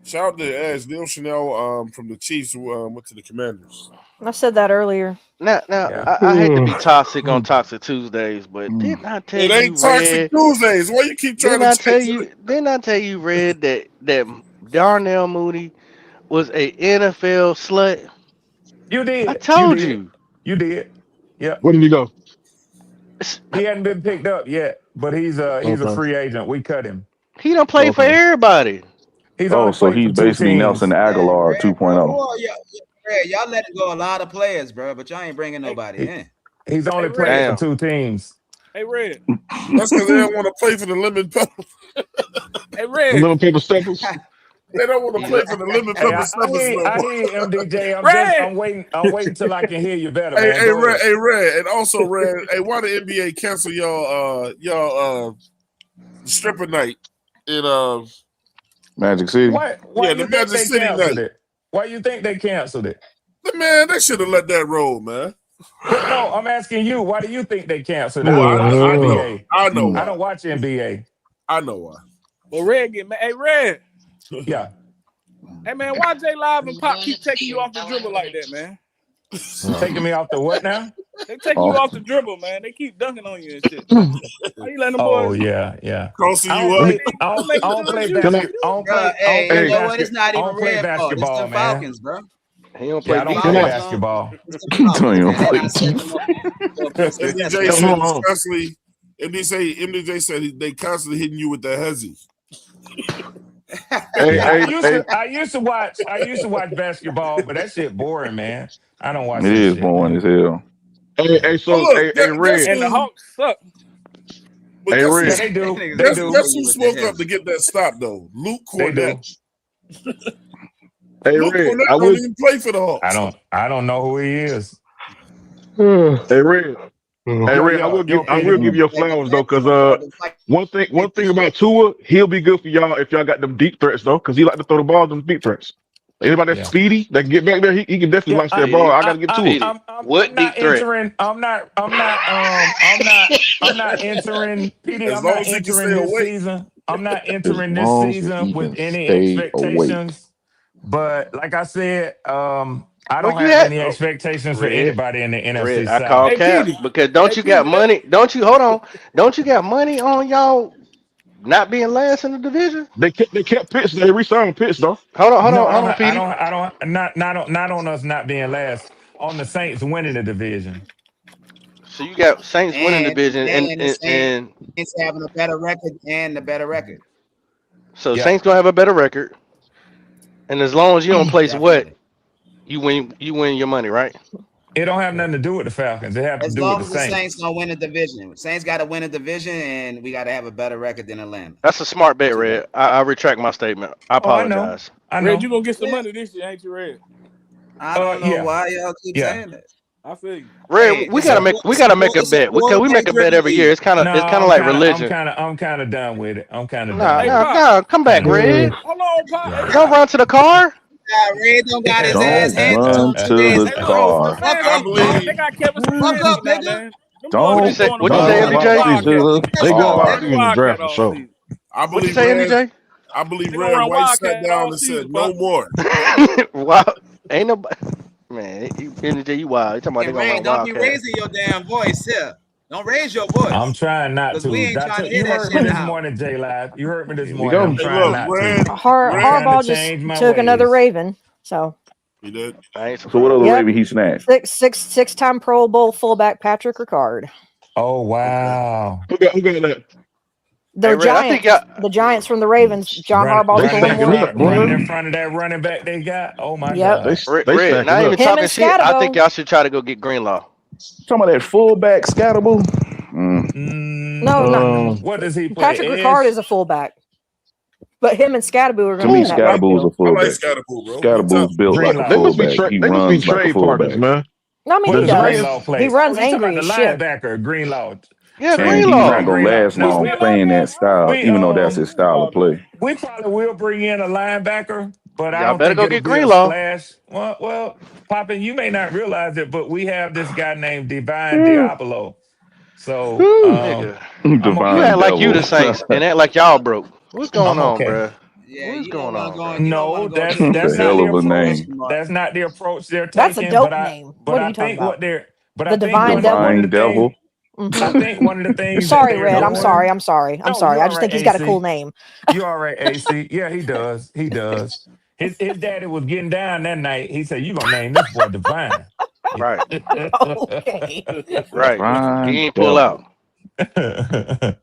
Speaker 3: Shout out to Leo Chanel from the Chiefs who went to the Commanders.
Speaker 5: I said that earlier.
Speaker 4: Now, I hate to be toxic on Toxic Tuesdays, but didn't I tell you?
Speaker 3: It ain't Toxic Tuesdays. Why you keep trying to
Speaker 4: tell you? Didn't I tell you, Red, that Darnell Mooney was a NFL slut?
Speaker 11: You did.
Speaker 4: I told you.
Speaker 11: You did. Yeah.
Speaker 9: Where did he go?
Speaker 11: He hadn't been picked up yet, but he's a free agent. We cut him.
Speaker 4: He don't play for everybody.
Speaker 6: So he's basically Nelson Aguilar 2.0.
Speaker 16: Y'all letting go a lot of players, bro, but y'all ain't bringing nobody in.
Speaker 11: He's only playing for 2 teams.
Speaker 14: Hey, Red.
Speaker 3: That's because they don't want to play for the lemon pepper.
Speaker 14: Hey, Red.
Speaker 9: Little paper steppers.
Speaker 3: They don't want to play for the lemon pepper steppers.
Speaker 11: I hear MDJ. I'm waiting till I can hear you better.
Speaker 3: Hey, Red, and also Red. Hey, why the NBA cancel y'all stripper night in
Speaker 6: Magic City?
Speaker 11: Why
Speaker 3: the Magic City night.
Speaker 11: Why you think they canceled it?
Speaker 3: Man, they should have let that roll, man.
Speaker 11: No, I'm asking you. Why do you think they canceled it?
Speaker 3: NBA. I know.
Speaker 11: I don't watch NBA.
Speaker 3: I know why.
Speaker 14: Well, Red get mad. Hey, Red.
Speaker 11: Yeah.
Speaker 14: Hey, man, why J Live and Pop keep taking you off the dribble like that, man?
Speaker 11: Taking me off the what now?
Speaker 14: They taking you off the dribble, man. They keep dunking on you and shit. How you letting them boys?
Speaker 11: Oh, yeah.
Speaker 3: Crossing you up.
Speaker 11: I don't play basketball.
Speaker 16: You know what? It's not even Red fault. It's the Falcons, bro.
Speaker 4: He don't play
Speaker 11: basketball.
Speaker 3: MDJ said they constantly hitting you with the hezzy.
Speaker 11: I used to watch basketball, but that shit boring, man. I don't watch
Speaker 6: It
Speaker 11: that
Speaker 6: is
Speaker 11: shit,
Speaker 6: boring
Speaker 11: man.
Speaker 6: as hell.
Speaker 9: Hey, Red.
Speaker 14: And the Hawks suck.
Speaker 3: But
Speaker 9: Hey, Red.
Speaker 11: Yeah, they do. They
Speaker 3: Guess
Speaker 11: do.
Speaker 3: who spoke up to get that stop though? Luke
Speaker 11: They do.
Speaker 3: Cornett.
Speaker 9: Hey,
Speaker 3: Luke
Speaker 9: Red.
Speaker 3: Cornett
Speaker 9: I
Speaker 3: don't
Speaker 9: will.
Speaker 3: even play for the Hawks.
Speaker 11: I don't know who he is.
Speaker 9: Hey, Red. Hey, Red. I will
Speaker 11: Petey.
Speaker 9: give you flowers though, because one thing about Tua, he'll be good for y'all if y'all got them deep threats though, because he like to throw the ball them deep threats. Anybody that's speedy that can get back there, he can definitely launch that ball. I gotta get to it.
Speaker 4: What deep threat?
Speaker 11: I'm not entering. PD,
Speaker 3: As
Speaker 11: I'm
Speaker 3: long
Speaker 11: not
Speaker 3: as he can
Speaker 11: entering
Speaker 3: stay
Speaker 11: this
Speaker 3: away.
Speaker 11: season. I'm not entering
Speaker 6: As
Speaker 11: this
Speaker 6: long as
Speaker 11: season
Speaker 6: he
Speaker 11: with
Speaker 6: can
Speaker 11: any
Speaker 6: stay
Speaker 11: expectations. But like I said, I
Speaker 4: Well,
Speaker 11: don't
Speaker 4: you
Speaker 11: have
Speaker 4: had
Speaker 11: any expectations for
Speaker 4: Red.
Speaker 11: anybody in the NFC
Speaker 4: Red, I
Speaker 11: South.
Speaker 4: call
Speaker 14: Hey,
Speaker 4: cap
Speaker 14: Petey.
Speaker 4: because don't you got money? Don't you hold on? Don't you got money on y'all not being last in the division?
Speaker 9: They kept Pitts. They re-signed Pitts though.
Speaker 4: Hold
Speaker 11: No,
Speaker 4: on, Petey.
Speaker 11: not on us not being last. On the Saints winning the division.
Speaker 4: So you got Saints winning the
Speaker 16: And
Speaker 4: division,
Speaker 16: the
Speaker 4: and
Speaker 16: Saints having a better record and the better record.
Speaker 4: so
Speaker 11: Yeah.
Speaker 4: Saints gonna have a better record. And as long as you don't place what,
Speaker 16: Definitely.
Speaker 4: you win your money, right?
Speaker 11: It don't have nothing to do with the Falcons. It have to
Speaker 16: As
Speaker 11: do with
Speaker 16: long
Speaker 11: the
Speaker 16: as the
Speaker 11: Saints.
Speaker 16: Saints don't win a division. Saints got to win a division, and we got to have a better record than Atlanta.
Speaker 4: That's a smart bet, Red. I retract my statement. I
Speaker 11: Oh, I know.
Speaker 4: apologize.
Speaker 11: I know.
Speaker 14: Red, you gonna get some money this year, ain't you, Red?
Speaker 16: I don't know
Speaker 11: yeah.
Speaker 16: why y'all keep
Speaker 11: Yeah.
Speaker 16: saying that.
Speaker 14: I feel you.
Speaker 4: Red,
Speaker 16: Hey,
Speaker 4: we
Speaker 16: it's
Speaker 4: gotta
Speaker 16: a-
Speaker 4: make
Speaker 16: it's a-
Speaker 4: a
Speaker 16: it's a
Speaker 4: bet because we
Speaker 16: board
Speaker 4: make a bet
Speaker 16: driven
Speaker 4: every year.
Speaker 16: league.
Speaker 4: It's kind of
Speaker 11: No,
Speaker 4: like religion.
Speaker 11: I'm kind of done with it. I'm kind of
Speaker 4: Nah,
Speaker 11: done.
Speaker 14: Hey, Pop.
Speaker 4: nah, come back,
Speaker 11: Yeah.
Speaker 4: Red.
Speaker 14: Hold on, Pop. Hey,
Speaker 4: Don't run to the car.
Speaker 16: Red don't got his
Speaker 6: Don't
Speaker 16: ass handed to
Speaker 6: run
Speaker 16: him
Speaker 6: to
Speaker 16: 2 days
Speaker 6: the
Speaker 16: in a
Speaker 14: bro,
Speaker 16: row.
Speaker 6: car.
Speaker 14: the fans
Speaker 3: I
Speaker 14: ain't
Speaker 3: believe.
Speaker 14: they got Kevin
Speaker 16: Fuck
Speaker 14: Stefanski
Speaker 16: up,
Speaker 14: now,
Speaker 16: nigga.
Speaker 14: man. Them boys
Speaker 6: Don't
Speaker 14: been doing
Speaker 4: What'd you
Speaker 14: about
Speaker 4: say,
Speaker 14: running
Speaker 4: MJ?
Speaker 14: Wildcat.
Speaker 6: the
Speaker 9: They
Speaker 6: car.
Speaker 9: going
Speaker 14: Running
Speaker 9: RC in the
Speaker 14: Wildcat
Speaker 9: draft for
Speaker 14: all
Speaker 9: sure.
Speaker 14: season.
Speaker 3: I
Speaker 4: What'd you
Speaker 3: believe
Speaker 4: say,
Speaker 3: Red.
Speaker 4: MJ?
Speaker 3: I believe
Speaker 14: They gonna
Speaker 3: Red
Speaker 14: run
Speaker 3: White sat
Speaker 14: Wildcat
Speaker 3: down
Speaker 14: all
Speaker 3: and
Speaker 14: season,
Speaker 3: said, "No
Speaker 14: Pop.
Speaker 3: more."
Speaker 4: Wow, ain't nobody. Man, MJ, you wild. You talking about they
Speaker 16: And
Speaker 4: gonna
Speaker 16: Ray,
Speaker 4: run
Speaker 16: don't be
Speaker 4: Wildcat?
Speaker 16: raising your damn voice here. Don't raise your
Speaker 11: I'm
Speaker 16: voice.
Speaker 11: trying not
Speaker 16: Because we
Speaker 11: to.
Speaker 16: ain't trying to hear
Speaker 11: You
Speaker 16: that
Speaker 11: heard
Speaker 16: shit
Speaker 11: me
Speaker 16: in the
Speaker 11: this
Speaker 16: house.
Speaker 11: morning, J Live. You heard me this
Speaker 6: Here we
Speaker 11: morning.
Speaker 6: go.
Speaker 11: I'm
Speaker 3: Hey,
Speaker 11: trying
Speaker 3: look,
Speaker 11: not
Speaker 3: Red.
Speaker 11: to. I'm
Speaker 3: Red.
Speaker 11: trying to
Speaker 5: Harbaugh just
Speaker 11: change my
Speaker 5: took another
Speaker 11: ways.
Speaker 5: Raven. So
Speaker 3: He did.
Speaker 4: I ain't
Speaker 6: So what other
Speaker 4: surprised.
Speaker 5: Yep.
Speaker 6: Raven he snatched?
Speaker 5: six-time Pro Bowl fullback Patrick Ricard.
Speaker 11: Oh
Speaker 3: Okay.
Speaker 11: wow!
Speaker 9: Who got that?
Speaker 5: The
Speaker 4: Hey, Red, I think
Speaker 5: Giants from the Ravens. John Harbaugh
Speaker 9: They
Speaker 5: stole him
Speaker 9: stacking
Speaker 5: one.
Speaker 9: up,
Speaker 11: running in
Speaker 9: boy.
Speaker 11: front of that running back they got. Oh my
Speaker 5: Yep.
Speaker 11: God!
Speaker 9: They
Speaker 4: Red,
Speaker 9: stacking
Speaker 4: not even
Speaker 9: up.
Speaker 5: Him
Speaker 4: talking
Speaker 5: and
Speaker 4: shit. I think
Speaker 5: Scatabo.
Speaker 4: y'all should try to go get Greenlaw.
Speaker 6: Talking about that fullback Scatable.
Speaker 5: No, not
Speaker 11: What does he play?
Speaker 5: Patrick Ricard
Speaker 11: Edge?
Speaker 5: is a fullback. But him and Scatabo are
Speaker 6: To
Speaker 5: going to be
Speaker 6: me,
Speaker 5: in that
Speaker 6: Scataboo's a
Speaker 5: backfield.
Speaker 3: I like
Speaker 6: fullback.
Speaker 3: Scatterpool, bro. He
Speaker 6: Scataboo's
Speaker 3: tough.
Speaker 6: built like a
Speaker 11: Greenlaw.
Speaker 9: They must be
Speaker 6: fullback. He
Speaker 9: they must be
Speaker 6: runs like a
Speaker 9: trade partners,
Speaker 6: fullback.
Speaker 9: man.
Speaker 5: No, I mean,
Speaker 11: What
Speaker 5: he
Speaker 11: does
Speaker 5: does.
Speaker 11: Greenlaw play?
Speaker 5: He runs
Speaker 11: Oh, you talking
Speaker 5: angry
Speaker 11: about
Speaker 5: as
Speaker 11: the
Speaker 5: shit.
Speaker 11: linebacker, Greenlaw?
Speaker 4: Yeah,
Speaker 6: And he's
Speaker 11: Not
Speaker 6: not
Speaker 4: Greenlaw.
Speaker 6: gonna last
Speaker 11: No,
Speaker 6: long
Speaker 11: we
Speaker 6: playing that style, even though that's his style of play.
Speaker 11: we probably will bring in a linebacker, but I
Speaker 4: Y'all
Speaker 11: don't
Speaker 4: better
Speaker 11: think
Speaker 4: go
Speaker 11: it'll
Speaker 4: get
Speaker 11: be a
Speaker 4: Greenlaw.
Speaker 11: splash. Well, Poppin, you may not realize it, but we have this guy named Divine Diablo. So
Speaker 4: Nigga,
Speaker 11: I'm
Speaker 4: you
Speaker 6: Divine
Speaker 11: okay.
Speaker 4: act like you
Speaker 6: Devil.
Speaker 4: the Saints and act like y'all broke. What's going
Speaker 11: I'm
Speaker 4: on,
Speaker 11: okay.
Speaker 4: bruh?
Speaker 16: Yeah,
Speaker 4: What's
Speaker 16: you don't
Speaker 4: going
Speaker 16: want to
Speaker 4: on,
Speaker 16: go.
Speaker 4: bro?
Speaker 16: You don't want
Speaker 11: No,
Speaker 16: to go
Speaker 11: that's
Speaker 16: against
Speaker 6: It's a
Speaker 11: not
Speaker 6: hell
Speaker 11: the
Speaker 6: of a
Speaker 11: approach.
Speaker 6: name.
Speaker 11: That's not the approach they're
Speaker 5: That's a
Speaker 11: taking.
Speaker 5: dope
Speaker 11: But
Speaker 5: name.
Speaker 11: but
Speaker 5: What are
Speaker 11: I
Speaker 5: you talking
Speaker 11: think
Speaker 5: about?
Speaker 11: what they're but
Speaker 5: The
Speaker 11: I think
Speaker 5: Divine Devil?
Speaker 6: Divine Devil.
Speaker 11: I think one of the things that
Speaker 5: Sorry,
Speaker 11: they're
Speaker 5: Red. I'm
Speaker 11: doing.
Speaker 5: sorry. I'm sorry.
Speaker 11: No,
Speaker 5: I
Speaker 11: you're all
Speaker 5: just
Speaker 11: right,
Speaker 5: think he's got a
Speaker 11: AC.
Speaker 5: cool name.
Speaker 11: You all right, AC? Yeah, he does. He does. His daddy was getting down that night. He said, "You gonna name this boy Divine?"
Speaker 4: Right,
Speaker 5: Okay.
Speaker 4: right. He
Speaker 6: Divine
Speaker 4: ain't pull out.
Speaker 6: Devil.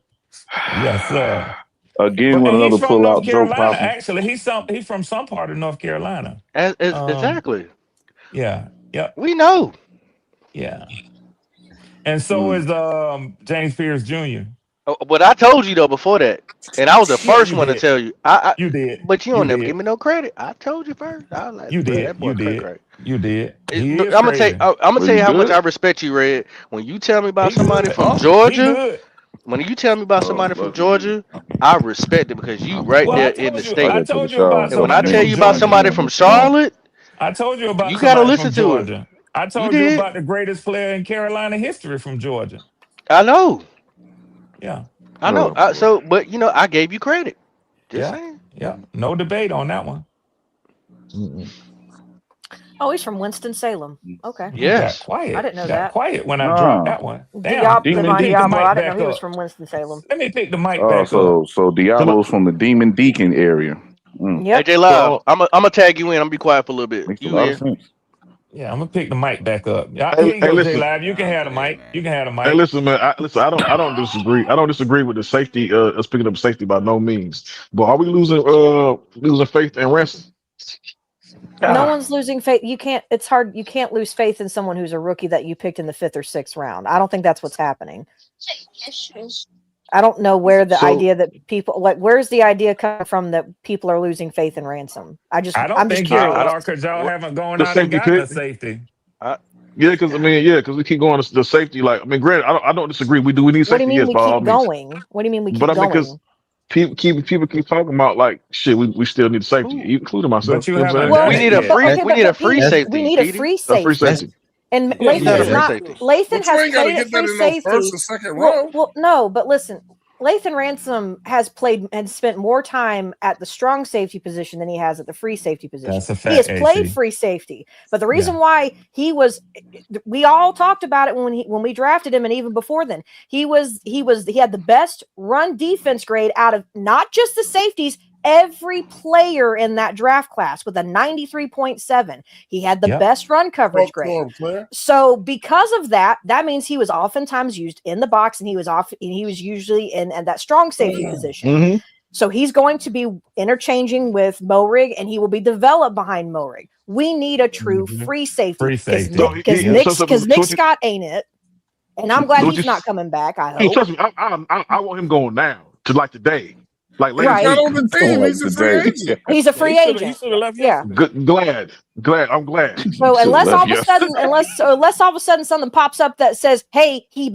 Speaker 11: Yes, sir.
Speaker 6: Again
Speaker 11: But
Speaker 6: with
Speaker 11: and he's
Speaker 6: another
Speaker 11: from
Speaker 6: pull
Speaker 11: North
Speaker 6: out Joe
Speaker 11: Carolina.
Speaker 6: Poppin.
Speaker 11: Actually, he's from some part of North Carolina.
Speaker 4: Exactly.
Speaker 11: Yeah. Yep.
Speaker 4: We know.
Speaker 11: Yeah. And so is James Pierce Jr.
Speaker 4: But I told you though before that, and I was the
Speaker 11: Yeah,
Speaker 4: first
Speaker 11: you
Speaker 4: one to
Speaker 11: did.
Speaker 4: tell you.
Speaker 11: You did.
Speaker 4: But you
Speaker 11: You
Speaker 4: don't never
Speaker 11: did.
Speaker 4: give me no credit. I told you first. I was like,
Speaker 11: You
Speaker 4: bro,
Speaker 11: did.
Speaker 4: that boy
Speaker 11: You
Speaker 4: cray
Speaker 11: did.
Speaker 4: cray.
Speaker 11: You did. He
Speaker 4: Look,
Speaker 11: is
Speaker 4: I'm gonna tell you.
Speaker 11: crazy.
Speaker 4: I'm gonna
Speaker 6: Was
Speaker 4: tell
Speaker 6: he
Speaker 4: you how much
Speaker 6: good?
Speaker 4: I respect you, Red. When you tell me about
Speaker 11: He
Speaker 4: somebody
Speaker 11: good.
Speaker 4: from
Speaker 11: He
Speaker 4: Georgia,
Speaker 11: good.
Speaker 4: when you tell me about somebody from Georgia, I respect it because you right
Speaker 11: Well,
Speaker 4: there in the
Speaker 6: I
Speaker 4: state.
Speaker 6: got to the
Speaker 11: told you about
Speaker 6: shower.
Speaker 4: And when I
Speaker 11: somebody
Speaker 4: tell
Speaker 11: from
Speaker 4: you about
Speaker 11: Georgia.
Speaker 4: somebody from Charlotte,
Speaker 11: I told you about
Speaker 4: you gotta
Speaker 11: somebody
Speaker 4: listen
Speaker 11: from
Speaker 4: to it.
Speaker 11: Georgia. I
Speaker 4: You
Speaker 11: told you
Speaker 4: did.
Speaker 11: about the greatest player in Carolina history from Georgia.
Speaker 4: I know.
Speaker 11: Yeah.
Speaker 4: I know. But you know, I gave you credit. Just
Speaker 11: Yeah.
Speaker 4: saying.
Speaker 11: Yeah. No debate on that one.
Speaker 5: Oh, he's from Winston-Salem. Okay.
Speaker 11: You got
Speaker 4: Yes.
Speaker 11: quiet.
Speaker 5: I didn't know
Speaker 11: got
Speaker 5: that.
Speaker 11: quiet when I
Speaker 6: Nah.
Speaker 11: dropped that one. Damn. Let me
Speaker 5: Divine
Speaker 11: pick the
Speaker 5: Diablo. I
Speaker 11: mic
Speaker 5: didn't know
Speaker 11: back
Speaker 5: he was
Speaker 11: up.
Speaker 5: from Winston-Salem.
Speaker 11: Let me pick the mic
Speaker 6: Oh,
Speaker 11: back up.
Speaker 6: so Diablo's from the Demon Deacon area.
Speaker 5: Yep.
Speaker 4: AJ Live, I'm gonna tag you in. I'm gonna be quiet for a little bit.
Speaker 6: Makes a
Speaker 4: You
Speaker 6: lot
Speaker 4: in?
Speaker 6: of sense.
Speaker 11: Yeah, I'm gonna pick the mic back up. Here you go, J Live. You can have the mic. You can have the mic.
Speaker 9: Hey, listen, man. I don't disagree. I don't disagree with the safety. Speaking of safety, by no means. But are we losing faith in Ransom?
Speaker 5: No one's losing faith. You can't. It's hard. You can't lose faith in someone who's a rookie that you picked in the 5th or 6th round. I don't think that's what's happening. I don't know where the idea that people where's the idea coming from that people are losing faith in Ransom. I'm just curious.
Speaker 11: Because y'all haven't gone out and gotten a safety.
Speaker 9: Because we keep going to the safety. Granted, I don't disagree. We need safety.
Speaker 5: What do you mean we keep going? What do you mean we keep going?
Speaker 9: Because people keep talking about we still need safety, including myself.
Speaker 4: We need a free safety.
Speaker 5: We need a free safety. And Lathan has played at free safety. Well, no, but listen, Lathan Ransom has played and spent more time at the strong safety position than he has at the free safety position.
Speaker 11: That's a fact,
Speaker 5: he has played free safety, but the reason why we all talked about it when we drafted him, and even before then, he had the best run defense grade out of not just the safeties. Every player in that draft class with a 93.7. He had the best run coverage grade. So because of that means he was oftentimes used in the box, and he was usually in that strong safety position.
Speaker 9: Mm-hmm.
Speaker 5: So he's going to be interchanging with Moehrig, and he will be developed behind Moehrig. We need a true free safety. Because Nick Scott ain't it. And I'm glad he's not coming back. I hope.
Speaker 9: Trust me, I want him going now to today.
Speaker 3: Right. On the team. He's a free agent.
Speaker 5: He's a free agent. Yeah.
Speaker 9: Glad. I'm glad.
Speaker 5: So unless all of a sudden something pops up that says, "Hey, he's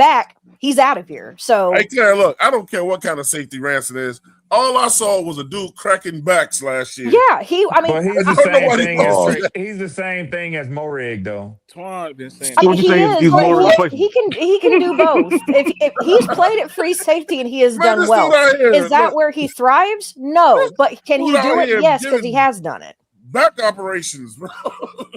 Speaker 5: out of here." So
Speaker 3: hey, Claire, look, I don't care what kind of safety Ransom is. All I saw was a dude cracking backs last year.
Speaker 5: Yeah,
Speaker 11: he's the same thing as Moehrig, though.
Speaker 5: Twan been saying. He can do both. If he's played at free safety and he has done well, is that where he thrives? No, but can he do it? Yes, because he has done it.
Speaker 3: Back operations, bro.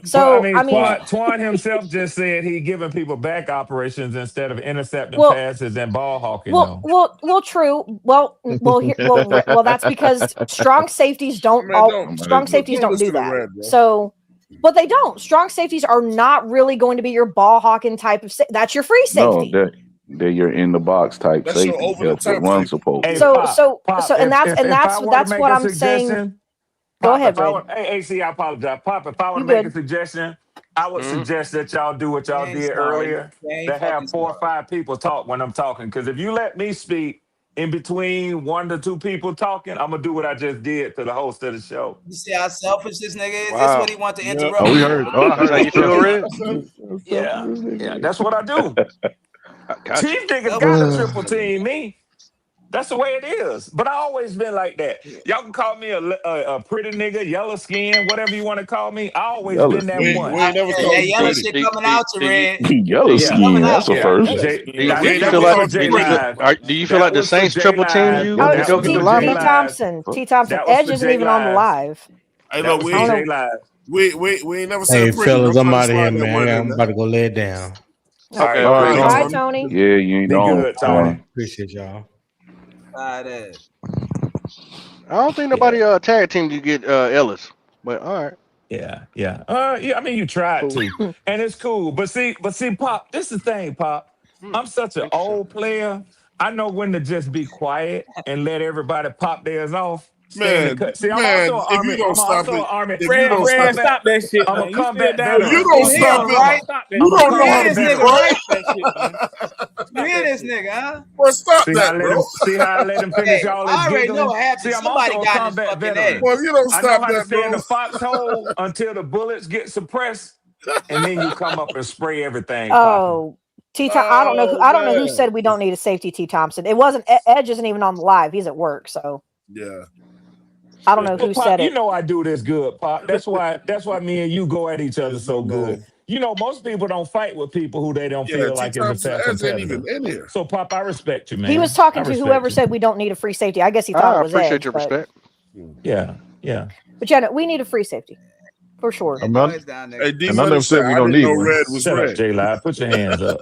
Speaker 5: So
Speaker 11: Twan himself just said he giving people back operations instead of intercepting passes and ball hawking.
Speaker 5: Well, true. Well, that's because strong safeties don't do that. So, but they don't. Strong safeties are not really going to be your ball hawking type of. That's your free safety.
Speaker 6: No, they're your in the box type safety. That's what one's supposed.
Speaker 5: And that's what I'm saying. Go ahead, Ray.
Speaker 11: Hey, AC, I apologize. Pop, if I were to make a suggestion, I would suggest that y'all do what y'all did earlier. To have 4 or 5 people talk when I'm talking. Because if you let me speak in between 1 to 2 people talking, I'm going to do what I just did to the host of the show.
Speaker 16: You see how selfish this nigga is? Wow. That's what he wants to interrupt.
Speaker 9: We heard.
Speaker 4: How you feel, Red?
Speaker 11: Yeah, that's what I do. Chief niggas got to triple team me. That's the way it is. But I always been like that. Y'all can call me a pretty nigga, yellow skin, whatever you want to call me. I always been that one.
Speaker 16: That yellow shit coming out to Red.
Speaker 6: Yellow skin, that's a first.
Speaker 4: Do you feel like the Saints triple team you?
Speaker 5: T. Thompson. Edge isn't even on the live.
Speaker 3: Hey, look, we ain't never said.
Speaker 13: Hey, fellas, I'm out of here, man. I'm about to go lay it down.
Speaker 5: Okay. Bye, Tony.
Speaker 6: Yeah, you ain't on.
Speaker 11: Tony.
Speaker 13: Appreciate y'all.
Speaker 4: I don't think nobody tag team you get Ellis, but all right.
Speaker 11: Yeah. I mean, you tried to, and it's cool. But see, Pop. This is the thing, Pop. I'm such an old player. I know when to just be quiet and let everybody pop theirs off.
Speaker 3: Man,
Speaker 11: I'm also an Army.
Speaker 14: Fred, stop that shit.
Speaker 11: I'm gonna come back down.
Speaker 3: You don't stop it, right? You don't know how to be right.
Speaker 16: You hear this nigga, huh?
Speaker 3: Well, stop that, bro.
Speaker 11: See how I let him finish all this
Speaker 16: I already
Speaker 11: giggling?
Speaker 16: know what happened. Somebody got his fucking head.
Speaker 3: Well, you don't stop
Speaker 11: I know how to
Speaker 3: that,
Speaker 11: stay in
Speaker 3: bro.
Speaker 11: the foxhole until the bullets get suppressed, and then you come up and spray everything.
Speaker 5: Oh. I don't know who said we don't need a safety. T. Thompson. It wasn't. Edge isn't even on the live. He's at work, so
Speaker 3: yeah.
Speaker 5: I don't know who
Speaker 11: Pop,
Speaker 5: said it.
Speaker 11: You know I do this good, Pop. That's why me and you go at each other so good. You know, most people don't fight with people who they don't feel like is a fair competitor. So, Pop, I respect you, man.
Speaker 5: He was talking to whoever said we don't need a free safety. I guess he thought it was
Speaker 4: appreciate
Speaker 5: Edge,
Speaker 4: your respect.
Speaker 11: Yeah.
Speaker 5: But yeah, we need a free safety for sure.
Speaker 3: Hey, D, I never said we don't need one. Red was
Speaker 11: Shut
Speaker 3: red.
Speaker 11: up, J-Live. Put your hands up.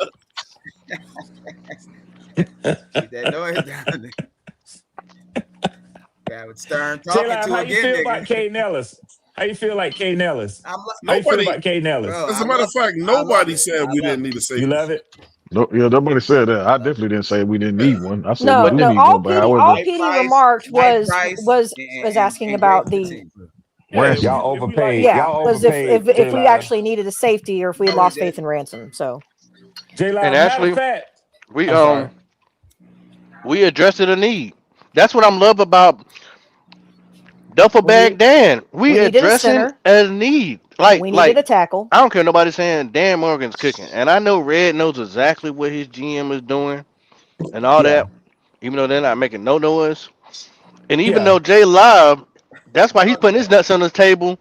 Speaker 16: That noise down there. Yeah, with Stern talking
Speaker 11: J-Live,
Speaker 16: to
Speaker 11: how
Speaker 16: again,
Speaker 11: you feel
Speaker 16: nigga.
Speaker 11: about Caden Ellis? How you feel like K Nellis? How you feel
Speaker 3: Nobody.
Speaker 11: about K Nellis?
Speaker 3: As a matter of fact, nobody said we didn't need a safety.
Speaker 11: You love it?
Speaker 9: No, yeah, nobody said that. I definitely didn't say we didn't need one. I said
Speaker 5: No,
Speaker 9: we didn't
Speaker 5: no.
Speaker 9: need
Speaker 5: All
Speaker 9: one. But
Speaker 5: PD,
Speaker 9: however,
Speaker 5: all PD remarked was asking about the.
Speaker 9: Ransom.
Speaker 11: Y'all overpaid.
Speaker 5: Yeah,
Speaker 11: Y'all
Speaker 5: was
Speaker 11: overpaid.
Speaker 5: if we actually needed a safety or if we had lost faith in Ransom. So.
Speaker 11: And
Speaker 4: actually, we addressed a need. That's what I'm love about Duffel Bag Dan. We addressing a need. Like
Speaker 5: we needed a tackle.
Speaker 4: I don't care nobody saying Dan Morgan's cooking, and I know Red knows exactly what his GM is doing and all that. Even though they're not making no noise, and even though Jay Live, that's why he's putting his nuts on the table,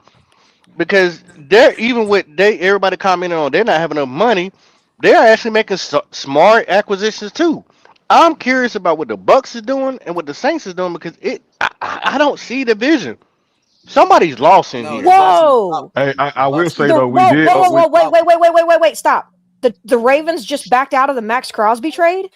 Speaker 4: because they're even with everybody commenting on they're not having enough money. They're actually making smart acquisitions too. I'm curious about what the Bucks is doing and what the Saints is doing because I don't see the vision. Somebody's lost in here.
Speaker 5: Whoa!
Speaker 9: Hey, I will say though, we did.
Speaker 5: Wait! Stop. The Ravens just backed out of the Max Crosby trade.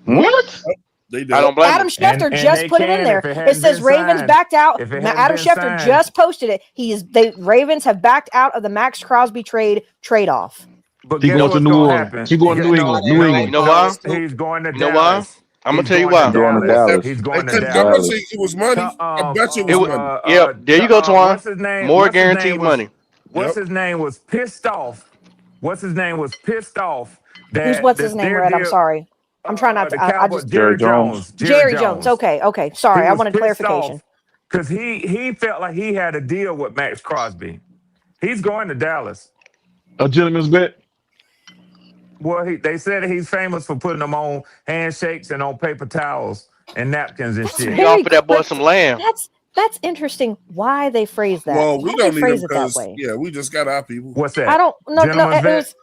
Speaker 9: What?
Speaker 3: They did.
Speaker 4: I don't blame
Speaker 5: Adam Schefter just put it in there. It says Ravens backed out. Adam Schefter just posted it. Ravens have backed out of the Max Crosby trade-off.
Speaker 11: But
Speaker 9: he going to New Orleans. He going to New England. New England.
Speaker 4: You know why?
Speaker 11: He's going to Dallas.
Speaker 4: You know why? I'm gonna tell you why.
Speaker 6: He's going to Dallas.
Speaker 11: He's going to
Speaker 3: I
Speaker 11: Dallas.
Speaker 3: bet you it was money. I bet you it was money.
Speaker 4: Yep. There you go, Twan.
Speaker 11: What's his name?
Speaker 4: More guaranteed money.
Speaker 11: What's his name was pissed off. What's his name was pissed off.
Speaker 5: What's his name, Red? I'm sorry. I'm trying not to. I just
Speaker 6: Jerry Jones.
Speaker 5: Jerry Jones. Okay. Sorry, I wanted clarification.
Speaker 11: Because he felt like he had a deal with Max Crosby. He's going to Dallas.
Speaker 9: A gentleman's bet.
Speaker 11: Well, they said he's famous for putting them on handshakes and on paper towels and napkins and shit.
Speaker 4: He offered that boy some land.
Speaker 5: That's interesting. Why they phrase that?
Speaker 3: Well, we
Speaker 5: Why
Speaker 3: don't
Speaker 5: they
Speaker 3: need
Speaker 5: phrase
Speaker 3: them
Speaker 5: it that
Speaker 3: because
Speaker 5: way?
Speaker 3: we just got our people.
Speaker 11: What's that?
Speaker 5: I don't. No.
Speaker 11: Gentleman's
Speaker 5: It was.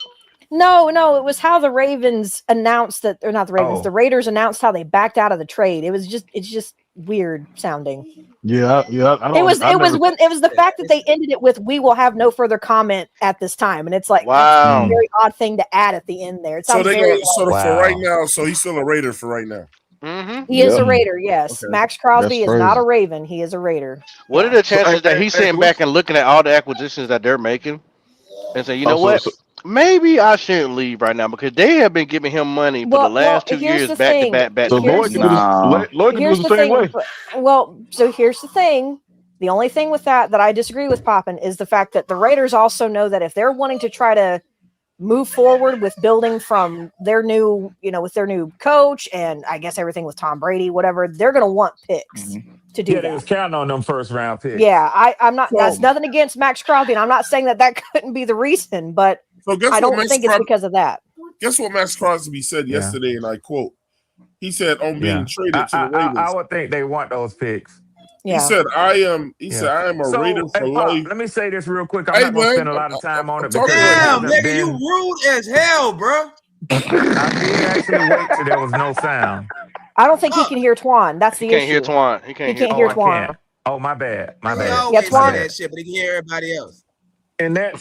Speaker 5: No, it was how the Ravens announced that, or not the Ravens. The Raiders announced how they backed out of the trade. It's just weird sounding.
Speaker 9: Yeah.
Speaker 5: It was the fact that they ended it with "We will have no further comment at this time," and it's like
Speaker 4: wow,
Speaker 5: a very odd thing to add at the end there. It sounds
Speaker 3: for
Speaker 5: wow.
Speaker 3: right now. So he's still a Raider for right now.
Speaker 4: Mm-hmm.
Speaker 5: He is a Raider. Yes,
Speaker 3: Okay.
Speaker 5: Max Crosby is not a Raven. He is a Raider.
Speaker 4: What are the chances that he's sitting back and looking at all the acquisitions that they're making and say, you know what? Maybe I shouldn't leave right now because they have been giving him money for the last 2 years back to back.
Speaker 9: So Lloyd can do the same way.
Speaker 5: Well, so here's the thing. The only thing with that I disagree with Poppin is the fact that the Raiders also know that if they're wanting to try to move forward with building from their new, with their new coach and I guess everything with Tom Brady, whatever, they're going to want picks to do that.
Speaker 11: They was counting on them first round picks.
Speaker 5: Yeah, I'm not. That's nothing against Max Crosby, and I'm not saying that couldn't be the reason, but I don't think it's because of that.
Speaker 3: Guess what Max Crosby said yesterday, and I quote, he said, on being traded to the Ravens.
Speaker 11: I would think they want those picks.
Speaker 3: Yeah. He said, I am a Raider for life.
Speaker 11: Let me say this real quick. I'm not going to spend a lot of time on it.
Speaker 16: Damn, nigga, you rude as hell, bro.
Speaker 11: I did actually wait till there was no sound.
Speaker 5: I don't think he can hear Twan. That's the issue.
Speaker 4: He can't hear Twan. He can't
Speaker 5: hear Twan.
Speaker 11: Oh, my bad.
Speaker 16: He always say that shit, but he can hear everybody else.
Speaker 11: In that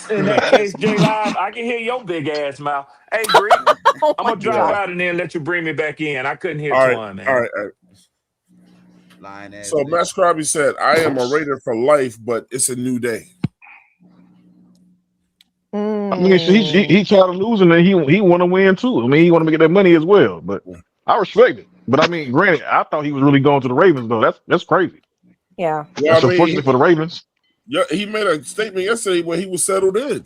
Speaker 11: case, J Live, I can hear your big ass mouth. Hey, Bree, I'm gonna drop out and then let you bring me back in. I couldn't hear Twan, man.
Speaker 3: All right. So Max Crosby said, I am a Raider for life, but it's a new day.
Speaker 9: I mean, he tired of losing and he want to win too. I mean, he want to get that money as well. But I respect it. But I mean, granted, I thought he was really going to the Ravens though. That's crazy.
Speaker 5: Yeah.
Speaker 9: That's unfortunate for the Ravens.
Speaker 3: Yeah, he made a statement yesterday where he was settled in.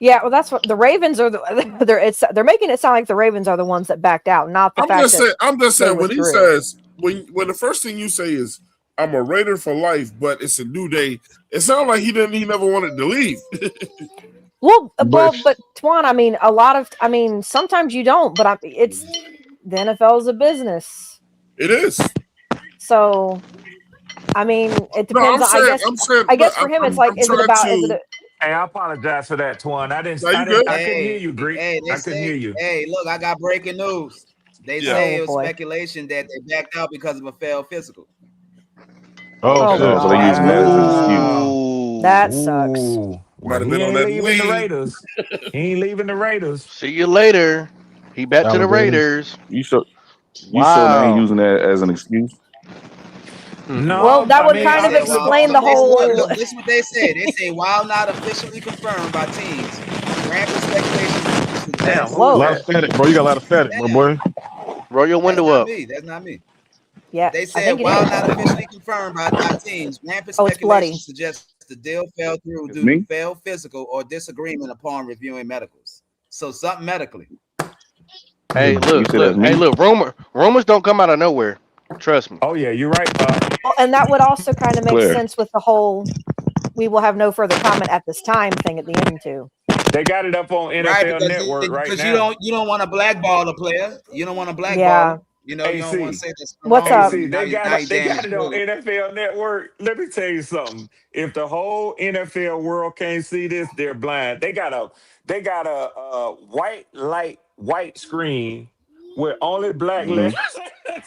Speaker 5: Yeah, well, that's what the Ravens are. They're making it sound like the Ravens are the ones that backed out, not the fact that.
Speaker 3: I'm just saying when he says when the first thing you say is I'm a Raider for life, but it's a new day. It sounds like he never wanted to leave.
Speaker 5: Well, but Twan, I mean, sometimes you don't, but it's the NFL is a business.
Speaker 3: It is.
Speaker 5: So, I mean, it depends. I guess for him, it's like, is it about?
Speaker 11: Hey, I apologize for that, Twan. I couldn't hear you, Greek. I couldn't hear you.
Speaker 16: Hey, look, I got breaking news. They say it was speculation that they backed out because of a failed physical.
Speaker 6: So they use that as an excuse.
Speaker 5: That sucks.
Speaker 11: Well, he ain't leaving the Raiders. He ain't leaving the Raiders.
Speaker 4: See you later. He back to the Raiders.
Speaker 6: You sure they ain't using that as an excuse?
Speaker 11: No,
Speaker 5: Well, that would kind of explain the whole.
Speaker 16: This is what they say. They say while not officially confirmed by teams, rampant speculation.
Speaker 9: Damn, a lot of static, bro. You got a lot of static, my boy.
Speaker 4: Roll your window up.
Speaker 16: That's not me.
Speaker 5: Yeah,
Speaker 16: they said while not officially confirmed by teams, rampant speculation suggests the deal fell through due to failed physical or disagreement upon reviewing medicals. So something medically.
Speaker 4: Hey, look. Rumors don't come out of nowhere. Trust me.
Speaker 11: Oh yeah, you're right, Bob.
Speaker 5: Well, and that would also kind of make sense with the whole "we will have no further comment at this time" thing at the end too.
Speaker 11: They got it up on NFL Network right now.
Speaker 16: Because you don't want to blackball a player. You don't want to blackball. You know, you don't want to say this.
Speaker 5: What's up?
Speaker 11: They got it on NFL Network. Let me tell you something. If the whole NFL world can't see this, they're blind. They got a white screen with only black letters.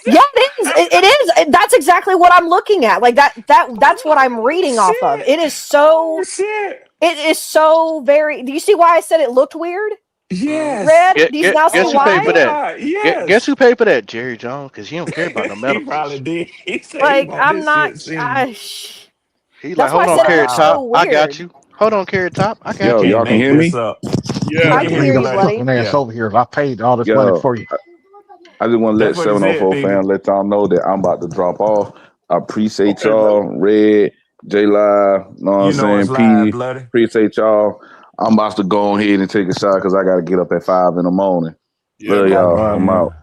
Speaker 5: Yeah, it is. It is. That's exactly what I'm looking at. Like that's what I'm reading off of. It is so. It is so very. Do you see why I said it looked weird?
Speaker 11: Yes.
Speaker 5: Red. Do you now see
Speaker 4: guess who
Speaker 5: why?
Speaker 4: paid for that?
Speaker 11: Yes.
Speaker 4: Guess who paid for that? Jerry Jones, because he don't care about no medicals.
Speaker 11: He probably did. He said
Speaker 5: Like I'm not.
Speaker 4: He's like, hold on, Carrot Top. I got you. Hold on, Carrot Top. I got
Speaker 6: Yo,
Speaker 4: you.
Speaker 6: y'all can hear me?
Speaker 3: Yeah,
Speaker 5: I can hear you, buddy.
Speaker 9: Man, it's over here. I paid all this money for you.
Speaker 6: I just want to let
Speaker 11: That's what he
Speaker 6: 704
Speaker 11: said,
Speaker 6: fans let y'all know that I'm about to drop off. I appreciate y'all. Red, J Live, know what I'm saying?
Speaker 11: It's live,
Speaker 6: P,
Speaker 11: bloody.
Speaker 6: appreciate y'all. I'm about to go ahead and take a shot because I got to get up at 5 in the morning.
Speaker 3: Yeah,
Speaker 6: Love y'all.
Speaker 9: bro.
Speaker 6: I'm out.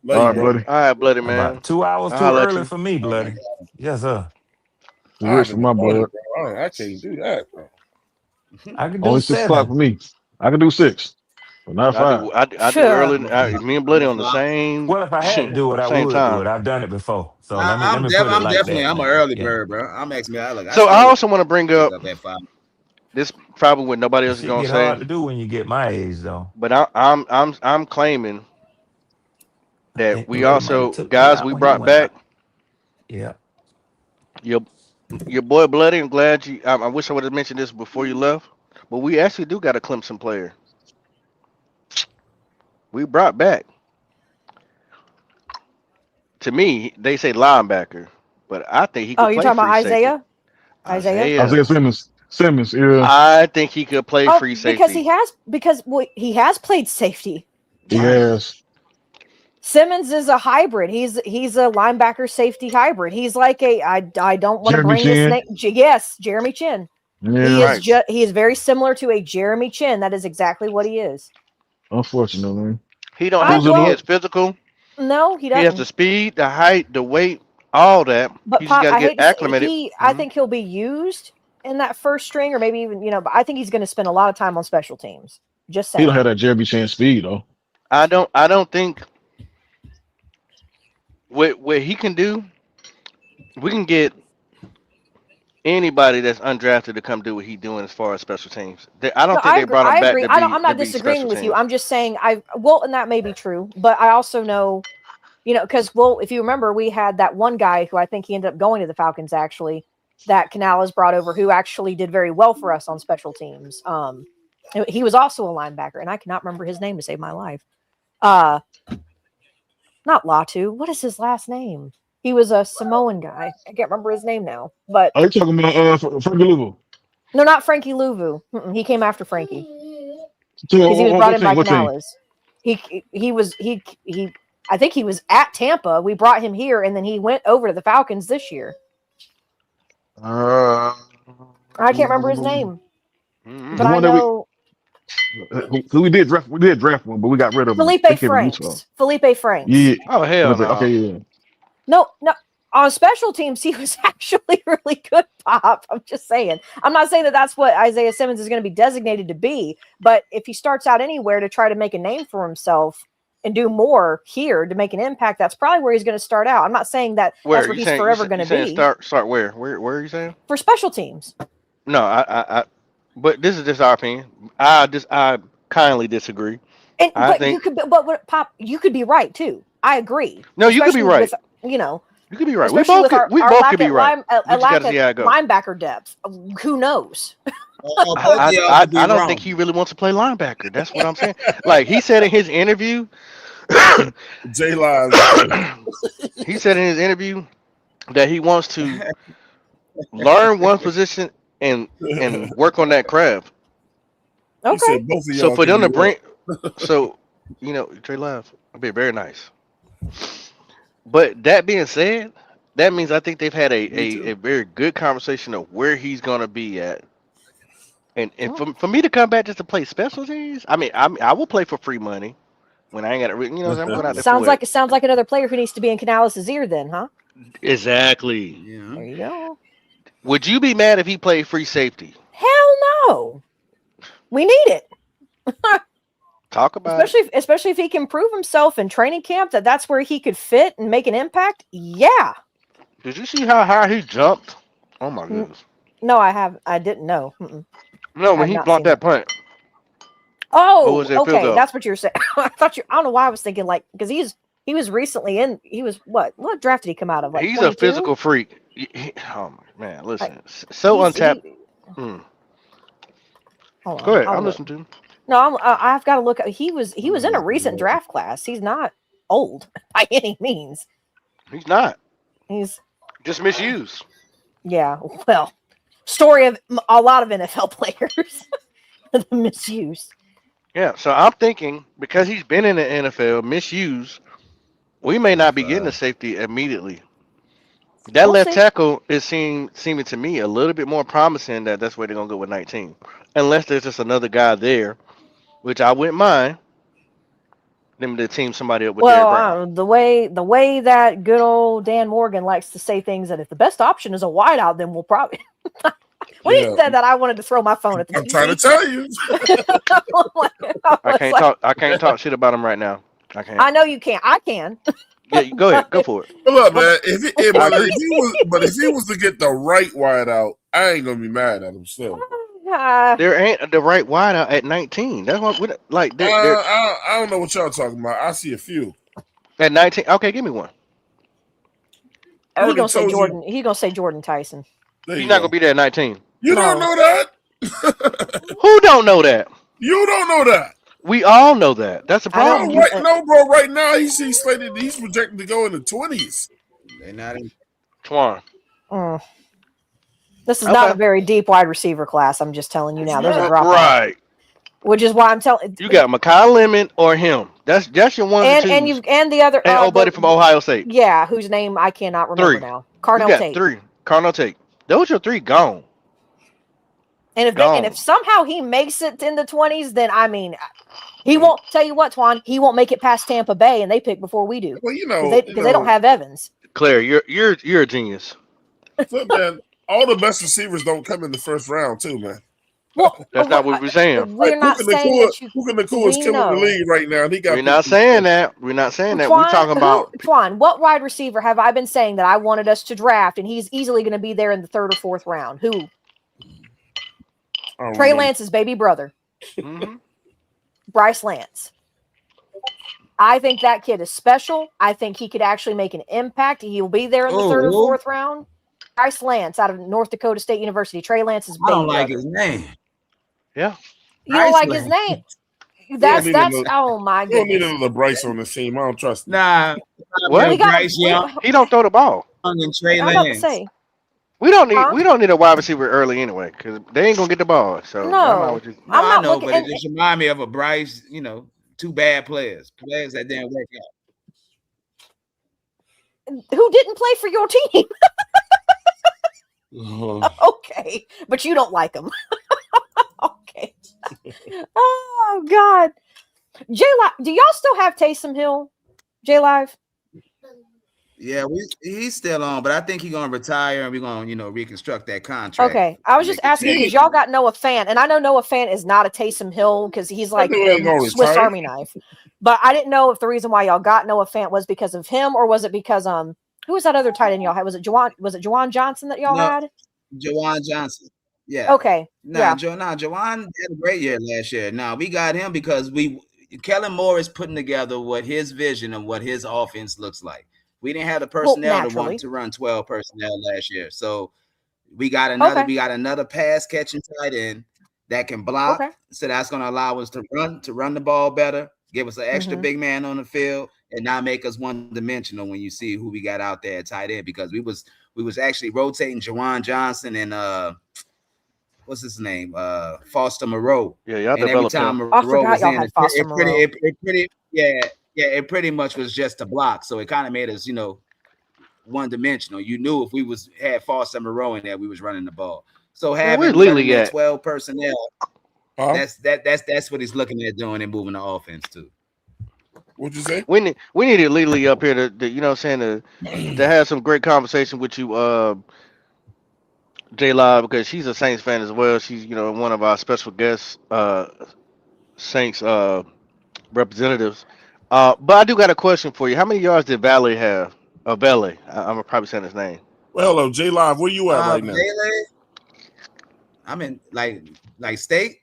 Speaker 3: Love
Speaker 9: All
Speaker 3: you,
Speaker 9: right,
Speaker 3: bro.
Speaker 9: buddy.
Speaker 4: All right, bloody man.
Speaker 11: About 2 hours too
Speaker 4: I'll let
Speaker 11: early
Speaker 4: you.
Speaker 11: for me, bloody. Yes, sir.
Speaker 9: You rich for my boy.
Speaker 3: I can't do that, bro.
Speaker 11: I can do
Speaker 9: Only 6 o'clock
Speaker 11: 7.
Speaker 9: for me. I can do 6, but not 5.
Speaker 4: I do early. Me and Bloody on the same.
Speaker 11: Well, if I had to do it, I
Speaker 4: same
Speaker 11: would
Speaker 4: time.
Speaker 11: do it. I've done it before. So let me
Speaker 16: I'm
Speaker 11: put it like
Speaker 16: definitely
Speaker 11: that.
Speaker 16: I'm an early bird, bro. I'm actually
Speaker 4: So I also want to bring up
Speaker 16: at 5.
Speaker 4: this probably what nobody else is
Speaker 11: Shit
Speaker 4: gonna
Speaker 11: get
Speaker 4: say,
Speaker 11: hard to do when you get my age, though.
Speaker 4: but I'm claiming that we
Speaker 11: Little
Speaker 4: also
Speaker 11: money took me
Speaker 4: guys
Speaker 11: out
Speaker 4: we
Speaker 11: when he
Speaker 4: brought
Speaker 11: went
Speaker 4: back.
Speaker 11: out. Yeah.
Speaker 4: Your boy Bloody. I'm glad you. I wish I would have mentioned this before you left, but we actually do got a Clemson player. We brought back. To me, they say linebacker, but I think he could
Speaker 5: Oh, you're
Speaker 4: play
Speaker 5: talking about
Speaker 4: free safety.
Speaker 5: Isaiah?
Speaker 9: Isaiah Simmons, yeah.
Speaker 4: I think he could play free safety.
Speaker 5: Because he has played safety.
Speaker 9: Yes.
Speaker 5: Simmons is a hybrid. He's a linebacker safety hybrid. He's like I don't want to bring this name. Yes, Jeremy Chin.
Speaker 9: Yeah,
Speaker 5: he is very similar to a Jeremy Chin. That is exactly what he is.
Speaker 9: Unfortunately.
Speaker 4: He don't have to be as physical.
Speaker 5: No, he doesn't.
Speaker 4: He has the speed, the height, the weight, all that.
Speaker 5: But
Speaker 4: He's just got to get acclimated.
Speaker 5: I think he'll be used in that first string, or maybe even but I think he's going to spend a lot of time on special teams. Just saying.
Speaker 9: He don't have that Jeremy Chin speed though.
Speaker 4: I don't think what he can do. We can get anybody that's undrafted to come do what he's doing as far as special teams. I don't think they brought him back.
Speaker 5: I'm not disagreeing with you. I'm just saying and that may be true, but I also know, because if you remember, we had that one guy who I think he ended up going to the Falcons actually, that Canales brought over, who actually did very well for us on special teams. He was also a linebacker, and I cannot remember his name to save my life. Not Latu. What is his last name? He was a Samoan guy. I can't remember his name now. But
Speaker 9: are you talking about Frankie Louvu?
Speaker 5: No, not Frankie Louvu. He came after Frankie because he was brought in by Canales. I think he was at Tampa. We brought him here, and then he went over to the Falcons this year. I can't remember his name, but I know.
Speaker 9: We did draft one, but we got rid of
Speaker 5: Felipe Franks. Felipe Franks.
Speaker 9: Yeah.
Speaker 4: Oh hell no.
Speaker 9: Okay, yeah.
Speaker 5: No. On special teams, he was actually really good, Pop. I'm just saying. I'm not saying that that's what Isaiah Simmons is going to be designated to be, but if he starts out anywhere to try to make a name for himself and do more here to make an impact, that's probably where he's going to start out. I'm not saying that that's where he's forever going to be.
Speaker 4: Start where? Where are you saying?
Speaker 5: For special teams.
Speaker 4: No, I but this is just our opinion. I kindly disagree.
Speaker 5: But Pop, you could be right too. I agree.
Speaker 4: No, you could be right. You could be right. We both could be right.
Speaker 5: A lack of linebacker depth. Who knows?
Speaker 4: I don't think he really wants to play linebacker. That's what I'm saying. Like he said in his interview,
Speaker 3: J Live.
Speaker 4: He said in his interview that he wants to learn one position and work on that craft.
Speaker 5: Okay.
Speaker 4: So for them to bring, so Trey Live, I'll be very nice. But that being said, that means I think they've had a very good conversation of where he's gonna be at. And for me to come back just to play special teams, I mean, I will play for free money when I ain't got it. I'm going out there.
Speaker 5: Sounds like another player who needs to be in Canales' ear, then, huh?
Speaker 4: Exactly.
Speaker 5: Yeah. There you go.
Speaker 4: Would you be mad if he played free safety?
Speaker 5: Hell no. We need it.
Speaker 4: Talk about
Speaker 5: especially if he can prove himself in training camp that's where he could fit and make an impact. Yeah.
Speaker 4: Did you see how high he jumped? Oh my goodness.
Speaker 5: No, I didn't know. Mm-mm.
Speaker 4: No, when he blocked that punt.
Speaker 5: Oh, okay. That's what you're saying. I don't know why I was thinking because he was recently in. He was what draft did he come out of?
Speaker 4: He's 22? A physical freak. Oh man, listen, so untapped. Go ahead, I'm listening to him.
Speaker 5: No, I've got to look. He was in a recent draft class. He's not old by any means.
Speaker 4: He's not.
Speaker 5: He's
Speaker 4: just misused.
Speaker 5: Yeah. Well, story of a lot of NFL players. The misuse.
Speaker 4: Yeah, so I'm thinking because he's been in the NFL, misused, we may not be getting a safety immediately. That left tackle is seeming to me a little bit more promising that's where they're gonna go with 19, unless there's just another guy there, which I wouldn't mind them to team somebody up with.
Speaker 5: The way that good old Dan Morgan likes to say things, that if the best option is a wideout, then we'll probably. When he said that, I wanted to throw my phone at the TV.
Speaker 3: I'm trying to tell you.
Speaker 4: I can't talk shit about him right now. I can't.
Speaker 5: I know you can't. I can.
Speaker 4: Yeah, go ahead. Go for it.
Speaker 3: But look, man, if he was to get the right wide out, I ain't gonna be mad at him still.
Speaker 4: There ain't the right wide out at 19. That's what
Speaker 3: I don't know what y'all talking about. I see a few.
Speaker 4: At 19. Okay, give me one.
Speaker 5: He's gonna say Jordan. He's gonna say Jordan Tyson.
Speaker 4: He's not gonna be there at 19.
Speaker 3: You don't know that?
Speaker 4: Who don't know that?
Speaker 3: You don't know that.
Speaker 4: We all know that. That's a problem.
Speaker 3: Bro. Right now he's slated. He's projected to go in the 20s.
Speaker 16: They're not in.
Speaker 4: Twan.
Speaker 5: This is not a very deep wide receiver class. I'm just telling you now. There's a drop
Speaker 4: right.
Speaker 5: Which is why I'm telling
Speaker 4: you got Mekhi Lemon or him. That's your one.
Speaker 5: And the other
Speaker 4: old buddy from Ohio State.
Speaker 5: Yeah, whose name I cannot remember now. Carnell Tate.
Speaker 4: 3. Carnell Tate. Those are 3 gone.
Speaker 5: And if somehow he makes it in the 20s, then I mean, he won't. Tell you what, Twan, he won't make it past Tampa Bay, and they pick before we do.
Speaker 3: Well,
Speaker 5: because they don't have Evans.
Speaker 4: Claire, you're a genius.
Speaker 3: So, man, all the best receivers don't come in the first round, too, man.
Speaker 5: Well,
Speaker 4: that's not what we're saying.
Speaker 5: We're not saying that
Speaker 3: Puka Nacua is killing the league right now.
Speaker 4: We're not saying that. We're not saying that. We're talking about
Speaker 5: Twan. What wide receiver have I been saying that I wanted us to draft, and he's easily going to be there in the 3rd or 4th round? Who? Trey Lance's baby brother, Bryce Lance. I think that kid is special. I think he could actually make an impact. He'll be there in the 3rd or 4th round. Bryce Lance out of North Dakota State University. Trey Lance's baby brother.
Speaker 16: I don't like his name.
Speaker 4: Yeah.
Speaker 5: You don't like his name? That's oh my goodness.
Speaker 3: You don't need another Bryce on this team. I don't trust him.
Speaker 16: Nah.
Speaker 4: What? He don't throw the ball.
Speaker 16: And Trey
Speaker 5: I'm about to say.
Speaker 4: We don't need a wide receiver early anyway, because they ain't gonna get the ball. So
Speaker 5: no,
Speaker 16: I know, but it just remind me of a Bryce. 2 bad players that didn't work
Speaker 5: out. Who didn't play for your team? Okay, but you don't like them. Okay. Oh God, J-Live, do y'all still have Taysom Hill? J-Live?
Speaker 16: Yeah, he's still on, but I think he's gonna retire and we're gonna, reconstruct that contract.
Speaker 5: Okay, I was just asking because y'all got Noah Fant, and I know Noah Fant is not a Taysom Hill because he's like a Swiss Army knife. But I didn't know if the reason why y'all got Noah Fant was because of him, or was it because who was that other tight end y'all had? Was it Juwan Johnson that y'all had?
Speaker 16: Juwan Johnson. Yeah.
Speaker 5: Okay.
Speaker 16: Juwan had a great year last year. Now we got him because Kellen Moore is putting together what his vision and what his offense looks like. We didn't have the personnel to want to run 12 personnel last year. So we got another pass catching tight end that can block. Okay. So that's going to allow us to run the ball better, give us an extra big man on the field, and not make us one dimensional when you see who we got out there at tight end, because we was actually rotating Jawan Johnson and what's his name? Foster Moreau.
Speaker 4: Yeah, y'all
Speaker 16: and
Speaker 4: developed
Speaker 16: every time
Speaker 4: him.
Speaker 16: Moreau was in, it pretty much was just a block. So it kind of made us, one dimensional. You knew if we had Foster Moreau in there, we was running the ball. So having 12 personnel, that's what he's looking at doing and moving the offense to.
Speaker 3: What'd you say?
Speaker 4: We needed Lily up here to you know what I'm saying, to have some great conversation with you, J Live, because she's a Saints fan as well. She's one of our special guests, Saints representatives. But I do got a question for you. How many yards did Valet have? Valet, I'm probably saying his name.
Speaker 3: Well, hello, J Live. Where you at right now?
Speaker 16: Valet? I'm in like state.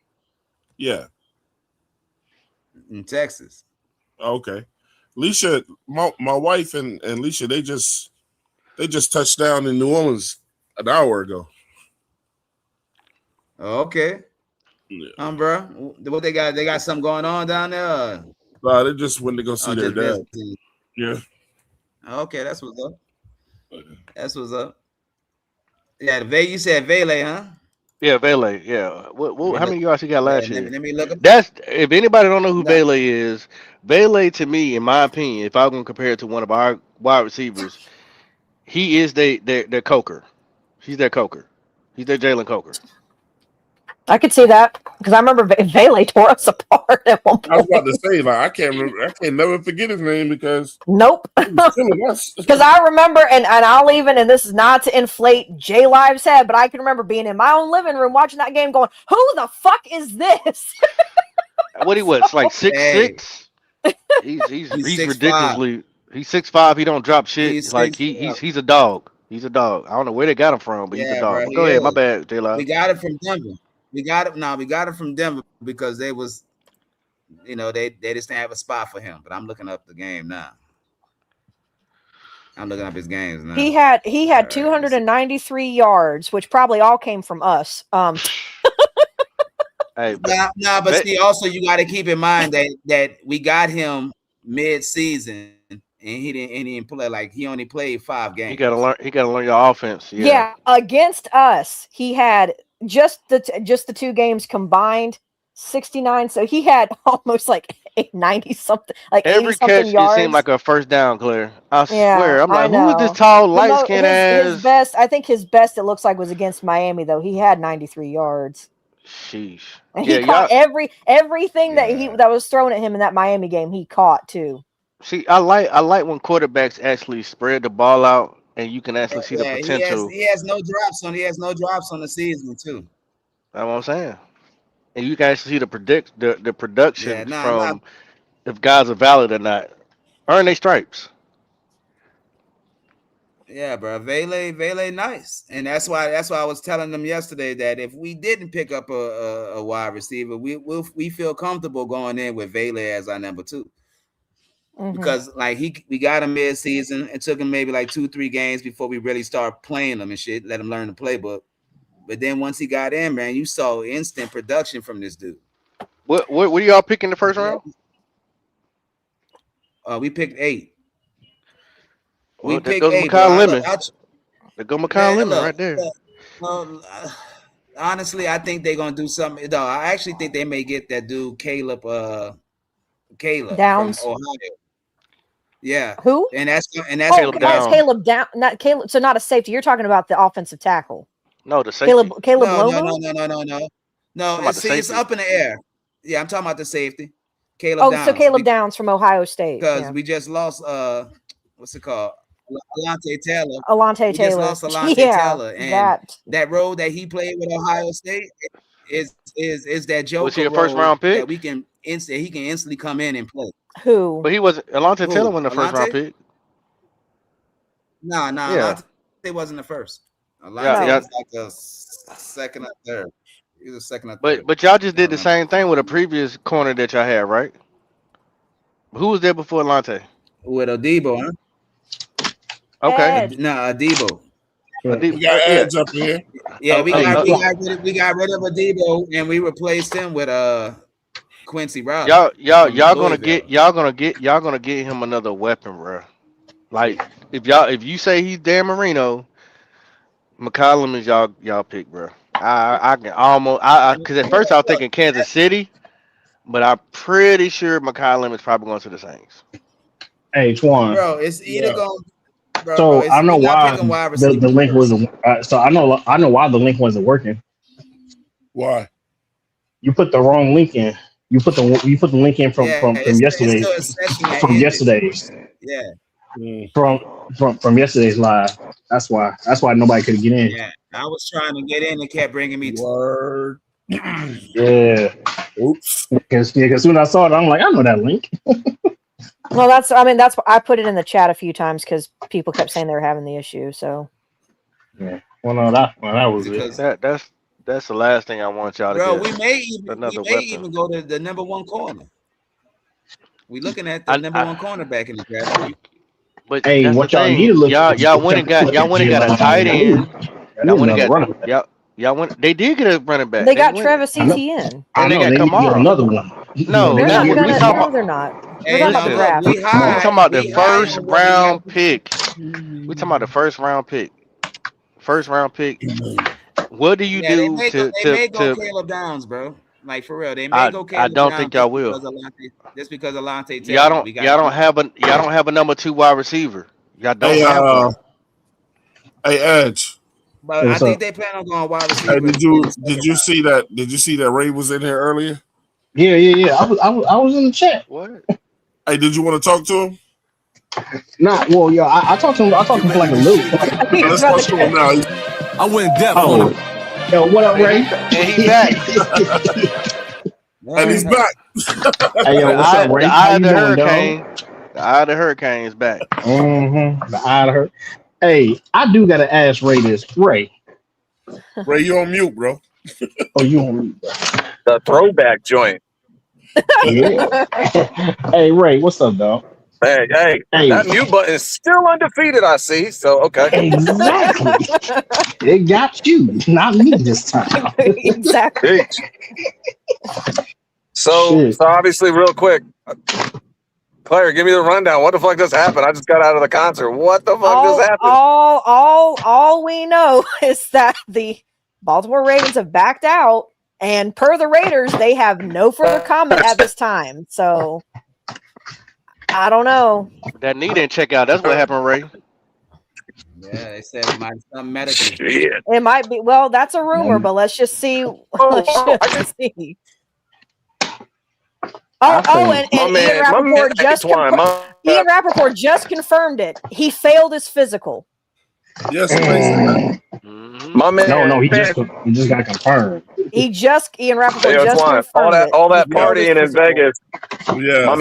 Speaker 3: Yeah,
Speaker 16: in Texas.
Speaker 3: Okay, Leisha, my wife and Leisha, they just touched down in New Orleans an hour ago.
Speaker 16: Okay. Yeah. Bro, what they got? They got something going on down there.
Speaker 3: They just went to go see their dad. Yeah.
Speaker 16: Okay, that's what's up. That's what's up. Yeah, you said Valet, huh?
Speaker 4: Yeah, Valet. Yeah. What? How many yards he got last year?
Speaker 16: Let me look up.
Speaker 4: That's if anybody don't know who Valet is. Valet, to me, in my opinion, if I'm gonna compare it to one of our wide receivers, he is their Coker. He's their Coker. He's their Jalen Coker.
Speaker 5: I could see that because I remember Valet tore us apart at one point.
Speaker 3: I was about to say, I can't never forget his name because
Speaker 5: nope. Because I remember, and I'll even, and this is not to inflate J Live's head, but I can remember being in my own living room watching that game, going, "Who the fuck is this?"
Speaker 4: What he was like 6'6". He's ridiculously. He's 6'5". He don't drop shit. He's a dog. He's a dog. I don't know where they got him from, but he's a dog. Go ahead, my bad, J Live.
Speaker 16: We got it from Denver. We got it from Denver because they was, they just didn't have a spot for him. But I'm looking up the game now. I'm looking up his games now.
Speaker 5: He had 293 yards, which probably all came from us.
Speaker 4: Hey,
Speaker 16: but see, also you got to keep in mind that we got him mid-season. And he didn't play, like he only played 5 games.
Speaker 4: He gotta learn your offense.
Speaker 5: Yeah, against us, he had just the 2 games combined 69. So he had almost like 90 something, like
Speaker 4: every catch
Speaker 5: yards.
Speaker 4: It seemed like a first down, Claire. I swear. I'm like, who is this tall, light skinned ass?
Speaker 5: His best, I think his best, it looks like, was against Miami though. He had 93 yards.
Speaker 4: Sheesh.
Speaker 5: And he caught everything that was thrown at him in that Miami game. He caught too.
Speaker 4: See, I like when quarterbacks actually spread the ball out and you can actually see the potential.
Speaker 16: He has no drops on. He has no drops on the season too.
Speaker 4: That's what I'm saying. And you can actually see the production from if guys are valid or not. Earn their stripes.
Speaker 16: Yeah, bro. Valet, nice, and that's why I was telling them yesterday that if we didn't pick up a wide receiver, we feel comfortable going in with Valet as our number 2. Mm-hmm. Because we got him mid-season. It took him maybe like 2-3 games before we really start playing him and shit. Let him learn the playbook. But then once he got in, man, you saw instant production from this dude.
Speaker 4: What are y'all picking the first round?
Speaker 16: We picked 8.
Speaker 4: Well, there goes Makai Lemon. There goes Makai Lemon right there.
Speaker 16: Honestly, I think they're gonna do something. No, I actually think they may get that dude Caleb
Speaker 5: Downs
Speaker 16: from Ohio. Yeah.
Speaker 5: Who?
Speaker 16: And that's
Speaker 5: Caleb Downs. Caleb Down, not Caleb. So not a safety. You're talking about the offensive tackle.
Speaker 4: No, the safety.
Speaker 5: Caleb
Speaker 16: Lomo? No. It's up in the air. Yeah, I'm talking about the safety.
Speaker 5: Caleb Downs. So Caleb Downs from Ohio State.
Speaker 16: Because we just lost what's it called? Alontae Taylor.
Speaker 5: We just
Speaker 16: lost Alontae Taylor. And that role that he played with Ohio State is that joker.
Speaker 4: Was he a first round pick?
Speaker 16: That he can instantly come in and play.
Speaker 5: Who?
Speaker 4: But he wasn't. Alontae Taylor wasn't the first round pick.
Speaker 16: No. Alontae wasn't the first. Alontae was like a second or third. He was a second or third.
Speaker 4: But y'all just did the same thing with a previous corner that y'all had, right? Who was there before Alontae?
Speaker 16: With Adebo, huh?
Speaker 4: Okay.
Speaker 16: Adebo.
Speaker 3: We got ads up here.
Speaker 16: Yeah, we got rid of Adebo and we replaced him with Quincy Rouse.
Speaker 4: Y'all gonna get him another weapon, bro. Like if you say he's Dan Marino, McCollum is y'all pick, bro. I can almost because at first I was thinking Kansas City, but I'm pretty sure McCollum is probably going to the Saints.
Speaker 17: Hey, Twan.
Speaker 16: Bro, it's either going. Bro,
Speaker 17: So I know why the link wasn't. So I know why the link wasn't working.
Speaker 3: Why?
Speaker 17: You put the wrong link in. You put the link in from yesterday. From yesterday's.
Speaker 16: Yeah.
Speaker 17: From yesterday's live. That's why nobody could get in.
Speaker 16: Yeah. I was trying to get in and kept bringing me
Speaker 3: word.
Speaker 17: Yeah.
Speaker 3: Oops.
Speaker 17: Because soon as I saw it, I'm like, I know that link.
Speaker 5: Well, that's I put it in the chat a few times because people kept saying they were having the issue. So.
Speaker 17: Yeah. Well, no, that was it.
Speaker 4: That's the last thing I want y'all to
Speaker 16: Bro,
Speaker 4: get.
Speaker 16: we may even go to the number one corner. We looking at the number one cornerback in the draft.
Speaker 4: But
Speaker 17: hey, what y'all need to look at?
Speaker 4: Y'all went and got a tight end. They did get a running back.
Speaker 5: They got Travis Etienne.
Speaker 4: And they got Kamara.
Speaker 17: Another one.
Speaker 4: No,
Speaker 5: they're not.
Speaker 4: they're
Speaker 5: not.
Speaker 4: We're talking about the first round pick. We're talking about the first round pick. What do you do
Speaker 16: to Caleb Downs, bro? Like for real, they may go Caleb Downs.
Speaker 4: I don't think y'all will.
Speaker 16: Just because Alontae
Speaker 4: Taylor. Y'all don't have a number 2 wide receiver. Y'all don't have one.
Speaker 3: Hey, Edge.
Speaker 16: But I think they plan on going wide receiver.
Speaker 3: Hey, did you see that? Did you see that Ray was in here earlier?
Speaker 17: Yeah. I was in the chat.
Speaker 4: What?
Speaker 3: Hey, did you want to talk to him?
Speaker 17: Nah, well, yo, I talked to him. I talked to him for like a little.
Speaker 3: Let's talk to him now.
Speaker 1: I went depth on him.
Speaker 17: Yo, what up, Ray?
Speaker 4: And he's back.
Speaker 3: And he's back.
Speaker 17: Hey, yo, what's up, Ray?
Speaker 4: The eye of the hurricane is back.
Speaker 17: Mm-hmm. The eye of the hurricane. Hey, I do gotta ask Ray this. Ray,
Speaker 3: you on mute, bro.
Speaker 17: Oh, you on mute, bro.
Speaker 8: The throwback joint.
Speaker 17: Yeah. Hey, Ray, what's up, dog?
Speaker 8: Hey, that mute button is still undefeated, I see. So, okay.
Speaker 17: Exactly. It got you, not me this time.
Speaker 5: Exactly.
Speaker 8: So obviously, real quick, Claire, give me the rundown. What the fuck just happened? I just got out of the concert. What the fuck just happened?
Speaker 5: All we know is that the Baltimore Ravens have backed out, and per the Raiders, they have no further comment at this time. So I don't know.
Speaker 4: That knee didn't check out. That's what happened, Ray.
Speaker 16: Yeah, they said it might be something medical.
Speaker 5: It might be. Well, that's a rumor, but let's just see. Let's just see. And Ian Rappaport just confirmed it. He failed his physical.
Speaker 3: Yes,
Speaker 8: my man.
Speaker 17: No, he just got confirmed.
Speaker 5: Ian Rappaport just confirmed
Speaker 8: all that partying in Vegas.
Speaker 3: Yeah,
Speaker 8: my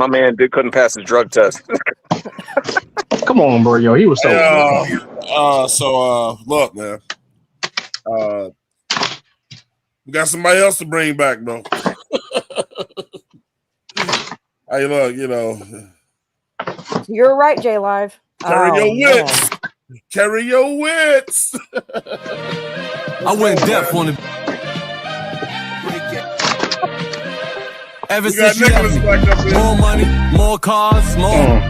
Speaker 8: man couldn't pass his drug test.
Speaker 17: Come on, bro, yo, he was so.
Speaker 3: Look, man. We got somebody else to bring back, bro. Hey, look,
Speaker 5: You're right, J Live.
Speaker 3: Carry your wits. Carry your wits.
Speaker 1: I went depth on it. Ever since you left me, more money, more cars, more.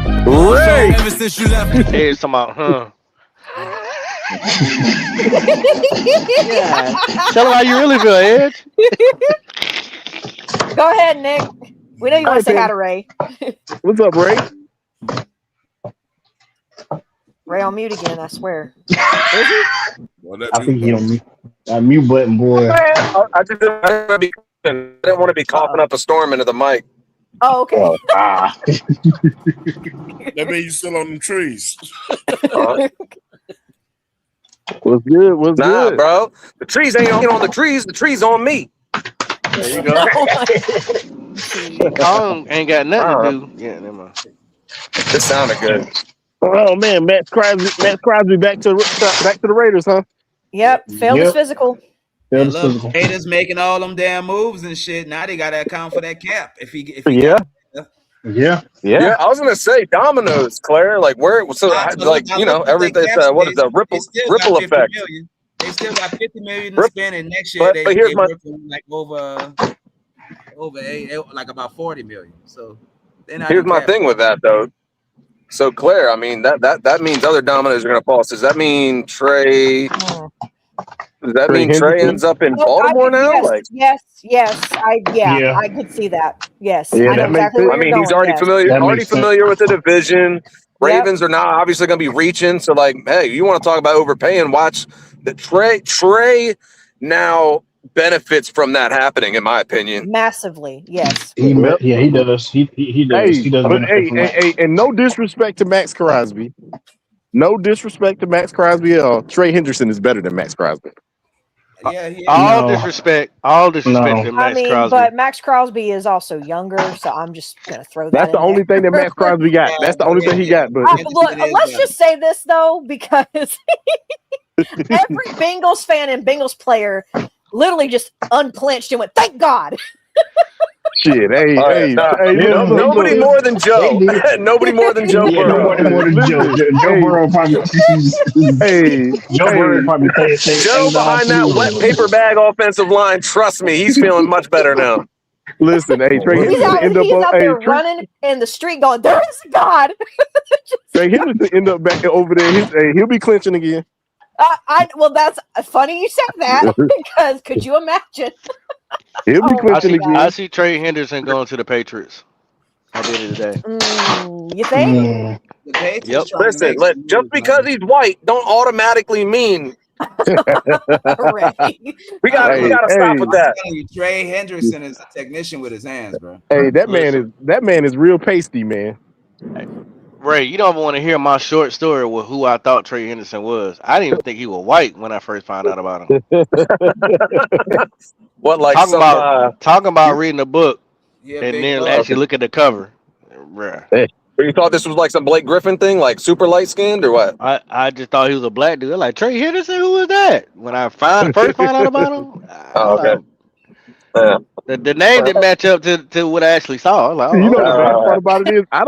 Speaker 4: Ray.
Speaker 1: Ever since you left me.
Speaker 4: Hey, it's about,
Speaker 5: Yeah.
Speaker 4: Tell him how you really feel, Edge.
Speaker 5: Go ahead, Nick. We know you want to say hi to Ray.
Speaker 17: What's up, Ray?
Speaker 5: Ray on mute again, I swear. Is he?
Speaker 17: I think he on mute. That mute button, boy.
Speaker 8: I didn't want to be coughing up a storm into the mic.
Speaker 5: Oh, okay.
Speaker 3: That means you still on them trees.
Speaker 17: What's good? What's good?
Speaker 8: Bro. The trees ain't on the trees. The trees on me.
Speaker 4: There you go. Ain't got nothing to do. Yeah, never mind.
Speaker 8: This sounded good.
Speaker 17: Oh man, Matt Crosby back to the Raiders, huh?
Speaker 5: Yep, failed his physical.
Speaker 16: Look, Raiders making all them damn moves and shit. Now they got to account for that cap.
Speaker 17: Yeah.
Speaker 8: I was gonna say dominoes, Claire. Like where? So everything. What is the ripple effect?
Speaker 16: They still got $50 million to spend, and next year
Speaker 8: but here's my
Speaker 16: like over over like about 40 million. So
Speaker 8: here's my thing with that though. So Claire, I mean that means other dominoes are going to fall. So does that mean Trey? Does that mean Trey ends up in Baltimore now?
Speaker 5: Yes. I could see that. Yes,
Speaker 8: Yeah,
Speaker 5: I know exactly where
Speaker 8: I mean,
Speaker 5: you're
Speaker 8: he's
Speaker 5: going,
Speaker 8: already familiar with the division. Ravens are now obviously going to be reaching. So, like, hey, you want to talk about overpaying? Watch the Trey now benefits from that happening, in my opinion.
Speaker 5: massively. Yes.
Speaker 17: He does. He does. He does
Speaker 9: But
Speaker 17: benefit from that.
Speaker 9: and no disrespect to Max Crosby. No disrespect to Max Crosby at all. Trey Henderson is better than Max Crosby.
Speaker 4: All disrespect to Max Crosby.
Speaker 5: But Max Crosby is also younger, so I'm just gonna throw that.
Speaker 9: That's the only thing that Max Crosby got. That's the only thing he got. But
Speaker 5: Look, let's just say this though, because every Bengals fan and Bengals player literally just unclenched and went, "Thank God."
Speaker 9: Shit,
Speaker 8: Nobody more than Joe. Nobody more than Joe Burrow.
Speaker 17: Nobody more than Joe. Joe Burrow probably. Joe Burrow probably playing
Speaker 8: Joe behind that wet paper bag offensive line. Trust me, he's feeling much better now.
Speaker 9: Listen, Trey
Speaker 5: He's out there running in the street, going, "There is a God."
Speaker 9: Trey Henderson end up back over there. He'll be clinching again.
Speaker 5: Well, that's funny you said that because could you imagine?
Speaker 9: He'll be clinching again.
Speaker 4: I see Trey Henderson going to the Patriots. I did it today.
Speaker 5: You think?
Speaker 4: Yep.
Speaker 8: Listen, just because he's white don't automatically mean we gotta stop with that.
Speaker 16: Trey Henderson is a technician with his hands, bro.
Speaker 9: Hey, that man is real pasty, man.
Speaker 4: Ray, you don't want to hear my short story with who I thought Trey Henderson was. I didn't even think he was white when I first found out about him.
Speaker 8: What, like
Speaker 4: talking about reading a book and then actually look at the cover.
Speaker 8: You thought this was like some Blake Griffin thing, like super light skinned or what?
Speaker 4: I just thought he was a black dude. Like, Trey Henderson, who was that? When I first found out about him. The name didn't match up to what I actually saw. Like,
Speaker 9: you know the bad part about it is I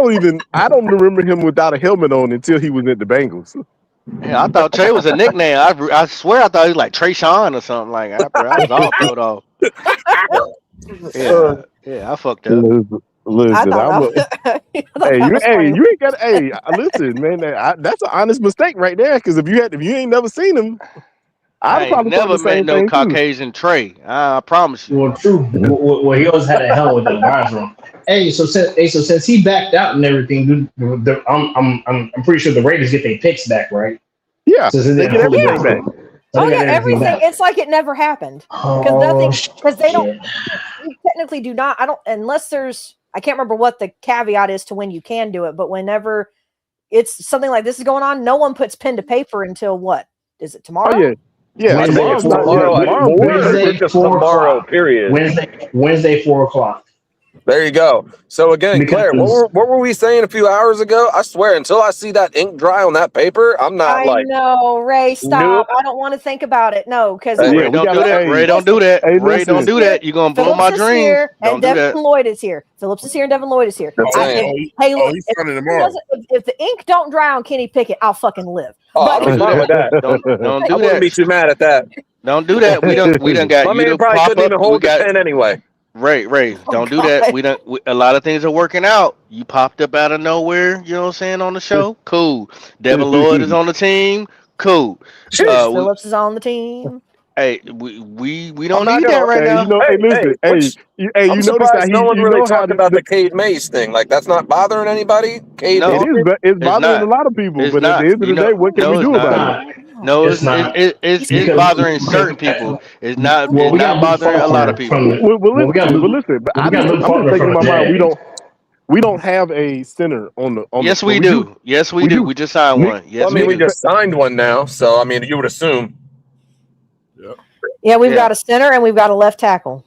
Speaker 9: don't remember him without a helmet on until he was at the Bengals.
Speaker 4: Yeah, I thought Trey was a nickname. I swear I thought he was like Trey Sean or something. Like, I was all thrown off. Yeah, I fucked up.
Speaker 9: Listen, you ain't got. Hey, listen, man. That's an honest mistake right there. Because if you ain't never seen him,
Speaker 4: I probably never met no Caucasian Trey. I promise you.
Speaker 17: Well, true. Well, he always had a hell with the advisor room. Hey, so since he backed out and everything, I'm pretty sure the Raiders get their picks back, right?
Speaker 9: Yeah, they get everything back.
Speaker 5: Everything. It's like it never happened because they don't. We technically do not. I don't unless there's. I can't remember what the caveat is to when you can do it, but whenever it's something like this is going on, no one puts pen to paper until what? Is it tomorrow?
Speaker 9: Oh, yeah.
Speaker 8: Tomorrow, period.
Speaker 17: Wednesday, 4:00.
Speaker 8: There you go. So again, Claire, what were we saying a few hours ago? I swear, until I see that ink dry on that paper, I'm not
Speaker 5: I know, Ray. Stop. Nope. I don't want to think about it. No, because
Speaker 4: Ray, don't do that. Ray, don't do that. Ray, don't do that. You're gonna blow my dream.
Speaker 5: And Devin Lloyd is here. Phillips is here, and Devin Lloyd is here. Hey, look, if the ink don't dry on Kenny Pickett, I'll fucking live.
Speaker 8: Don't do that. Don't do that. I wouldn't be too mad at that.
Speaker 4: Don't do that. We done got
Speaker 8: my man probably couldn't even hold the pen anyway.
Speaker 4: Ray, don't do that. A lot of things are working out. You popped up out of nowhere, you know what I'm saying, on the show. Cool. Devin Lloyd is on the team. Cool.
Speaker 5: Phillips is on the team.
Speaker 4: Hey, we don't need that right now.
Speaker 8: I'm surprised no one really talked about the Cade Mays thing. Like, that's not bothering anybody.
Speaker 9: It's bothering a lot of people. But at the end of the day, what can we do about it?
Speaker 4: No, it's bothering certain people. It's not bothering a lot of people.
Speaker 9: Listen, but I'm thinking in my mind, we don't have a center on the.
Speaker 4: Yes, we do. Yes, we do. We just signed one. Yes,
Speaker 8: we just signed one now. So I mean, you would assume.
Speaker 5: Yeah, we've got a center and we've got a left tackle.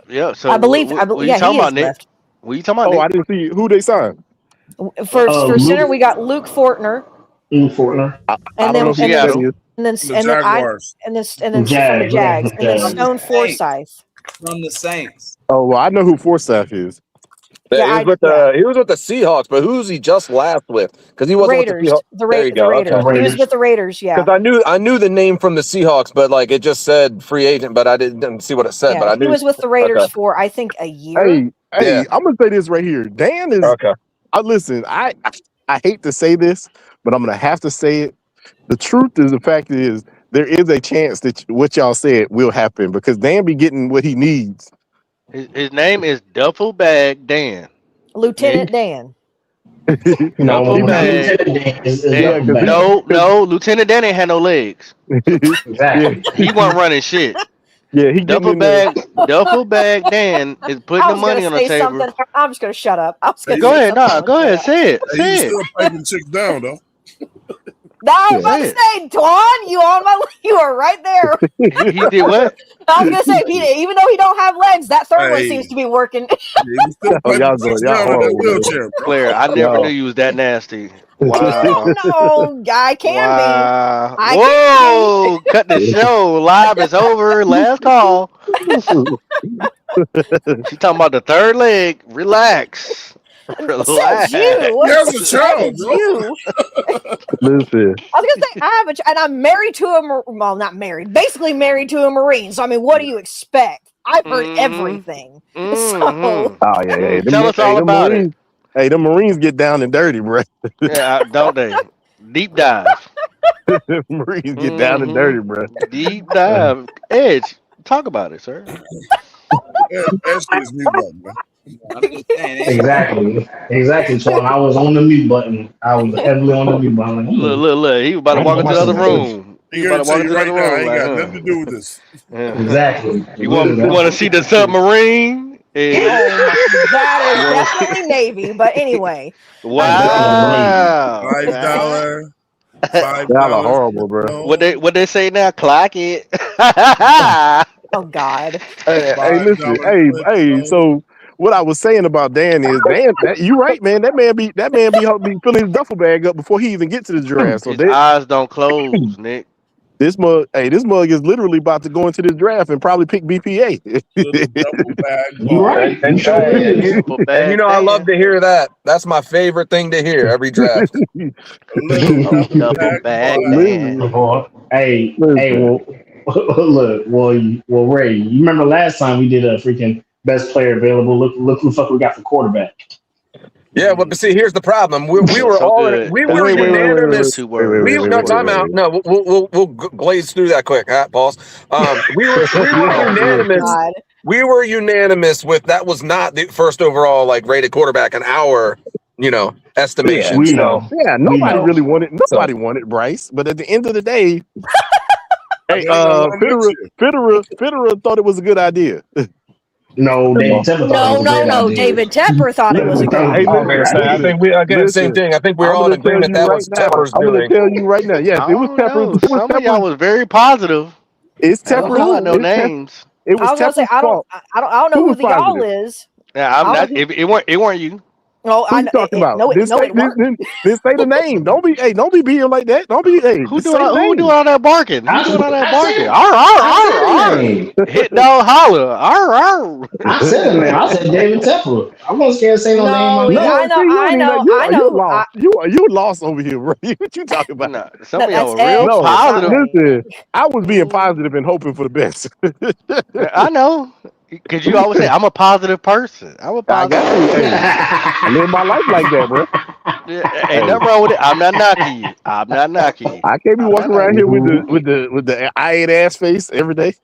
Speaker 4: Yeah. So
Speaker 5: I believe.
Speaker 4: What are you talking about, Nick? What are you talking about?
Speaker 9: Oh, I didn't see who they signed.
Speaker 5: For center, we got Luke Fortner.
Speaker 17: And then
Speaker 5: the Jaguars. And then from the Jags. And then Stone Forsythe.
Speaker 16: From the Saints.
Speaker 9: Oh, well, I know who Forsythe is.
Speaker 8: Yeah, he was with the Seahawks, but who's he just last with? Because he wasn't
Speaker 5: Raiders.
Speaker 8: with the Seahawks. There you go.
Speaker 5: Raiders.
Speaker 8: Okay.
Speaker 5: He was with the Raiders. Yeah.
Speaker 8: Because I knew the name from the Seahawks, but like it just said free agent, but I didn't see what it said.
Speaker 5: Yeah,
Speaker 8: But I knew
Speaker 5: he was with the Raiders
Speaker 8: okay.
Speaker 5: for I think a year.
Speaker 18: Hey,
Speaker 8: Yeah.
Speaker 18: I'm gonna say this right here. Dan is
Speaker 8: Okay.
Speaker 18: Listen, I hate to say this, but I'm gonna have to say it. The truth is, the fact is, there is a chance that what y'all said will happen because Dan be getting what he needs.
Speaker 4: His name is Duffel Bag Dan.
Speaker 5: Lieutenant Dan.
Speaker 17: No,
Speaker 4: Duffel Bag. No, Lieutenant Dan ain't had no legs.
Speaker 17: Exactly.
Speaker 4: He wasn't running shit.
Speaker 18: Yeah, he
Speaker 4: Duffel Bag Dan is putting the money on the table.
Speaker 5: I'm just gonna shut up.
Speaker 4: Go ahead, go ahead, say it.
Speaker 3: Hey,
Speaker 4: Say
Speaker 3: you
Speaker 4: it.
Speaker 3: still piping chicks down though.
Speaker 5: No, I was about to say, Dwan, you are right there.
Speaker 4: He did what?
Speaker 5: I was gonna say, even though he don't have legs, that third one
Speaker 3: Hey.
Speaker 5: seems to be working.
Speaker 4: Claire, I never knew you was that nasty. Wow.
Speaker 5: No, I can
Speaker 4: Wow.
Speaker 5: be.
Speaker 4: Whoa! Cut the show. Live is over. Last call. She talking about the third leg. Relax. Relax.
Speaker 5: You.
Speaker 18: Listen.
Speaker 5: I was gonna say I have and I'm married to not married, basically married to a Marine. So I mean, what do you expect? I've heard everything. So
Speaker 18: Oh yeah.
Speaker 4: Tell us all about it.
Speaker 18: Hey, the Marines get down and dirty, bro.
Speaker 4: Yeah, don't they? Deep dive.
Speaker 18: Marines get down and dirty, bro.
Speaker 4: Deep dive. Edge, talk about it, sir.
Speaker 17: Exactly, Sean. I was on the mute button. I was heavily on the mute button.
Speaker 4: Look. He was about to walk into the other room.
Speaker 3: He about to walk into the other room. I ain't got nothing to do with this.
Speaker 17: Exactly.
Speaker 4: You want to see the submarine?
Speaker 5: that is definitely Navy. But anyway.
Speaker 4: Wow.
Speaker 3: $5.
Speaker 18: Y'all are horrible, bro.
Speaker 4: What they say now? Clock it.
Speaker 5: Oh God.
Speaker 18: Hey, listen. Hey. So what I was saying about Dan is you right, man. That man be filling his duffel bag up before he even get to the draft. So
Speaker 4: his eyes don't close, Nick.
Speaker 18: This mug is literally about to go into this draft and probably pick BPA.
Speaker 17: You're right.
Speaker 8: And you know, I love to hear that. That's my favorite thing to hear every draft.
Speaker 17: Hey, well, Ray, you remember last time we did a freaking best player available? Look who the fuck we got for quarterback.
Speaker 8: Yeah, but see, here's the problem. We were all unanimous. Time out. No, we'll glaze through that quick, huh, boss? We were unanimous. We were unanimous with that was not the first overall rated quarterback in our estimation.
Speaker 18: Yeah, we know. Yeah, nobody really wanted. Nobody wanted Bryce, but at the end of the day, hey, Fitterer thought it was a good idea.
Speaker 17: No, David Tepper.
Speaker 5: David Tepper thought it was a good idea.
Speaker 8: I think we again the same thing. I think we're all in agreement that was Tepper's doing.
Speaker 18: I'm going to tell you right now. Yes, it was Tepper.
Speaker 4: Some of y'all was very positive.
Speaker 18: It's Tepper.
Speaker 4: No names.
Speaker 18: It was Tepper's fault.
Speaker 5: I don't know who the y'all is.
Speaker 4: Yeah, I'm not. It weren't you.
Speaker 5: No,
Speaker 18: I talking about. This say the name. Don't be being like that. Don't be. Hey,
Speaker 4: who doing all that barking? Who doing all that barking? Arr. Hit dog holler. Arr.
Speaker 17: I said it, man. I said David Tepper. I wasn't scared to say no name.
Speaker 5: I know.
Speaker 18: You lost over here, bro. What you talking about?
Speaker 4: Nah, some of y'all were real positive.
Speaker 18: Listen, I was being positive and hoping for the best.
Speaker 4: I know. Because you always say, I'm a positive person. I
Speaker 18: live my life like that, bro.
Speaker 4: Ain't nothing wrong with it. I'm not knocking you.
Speaker 18: I can't be walking around here with the I-8 ass face every day.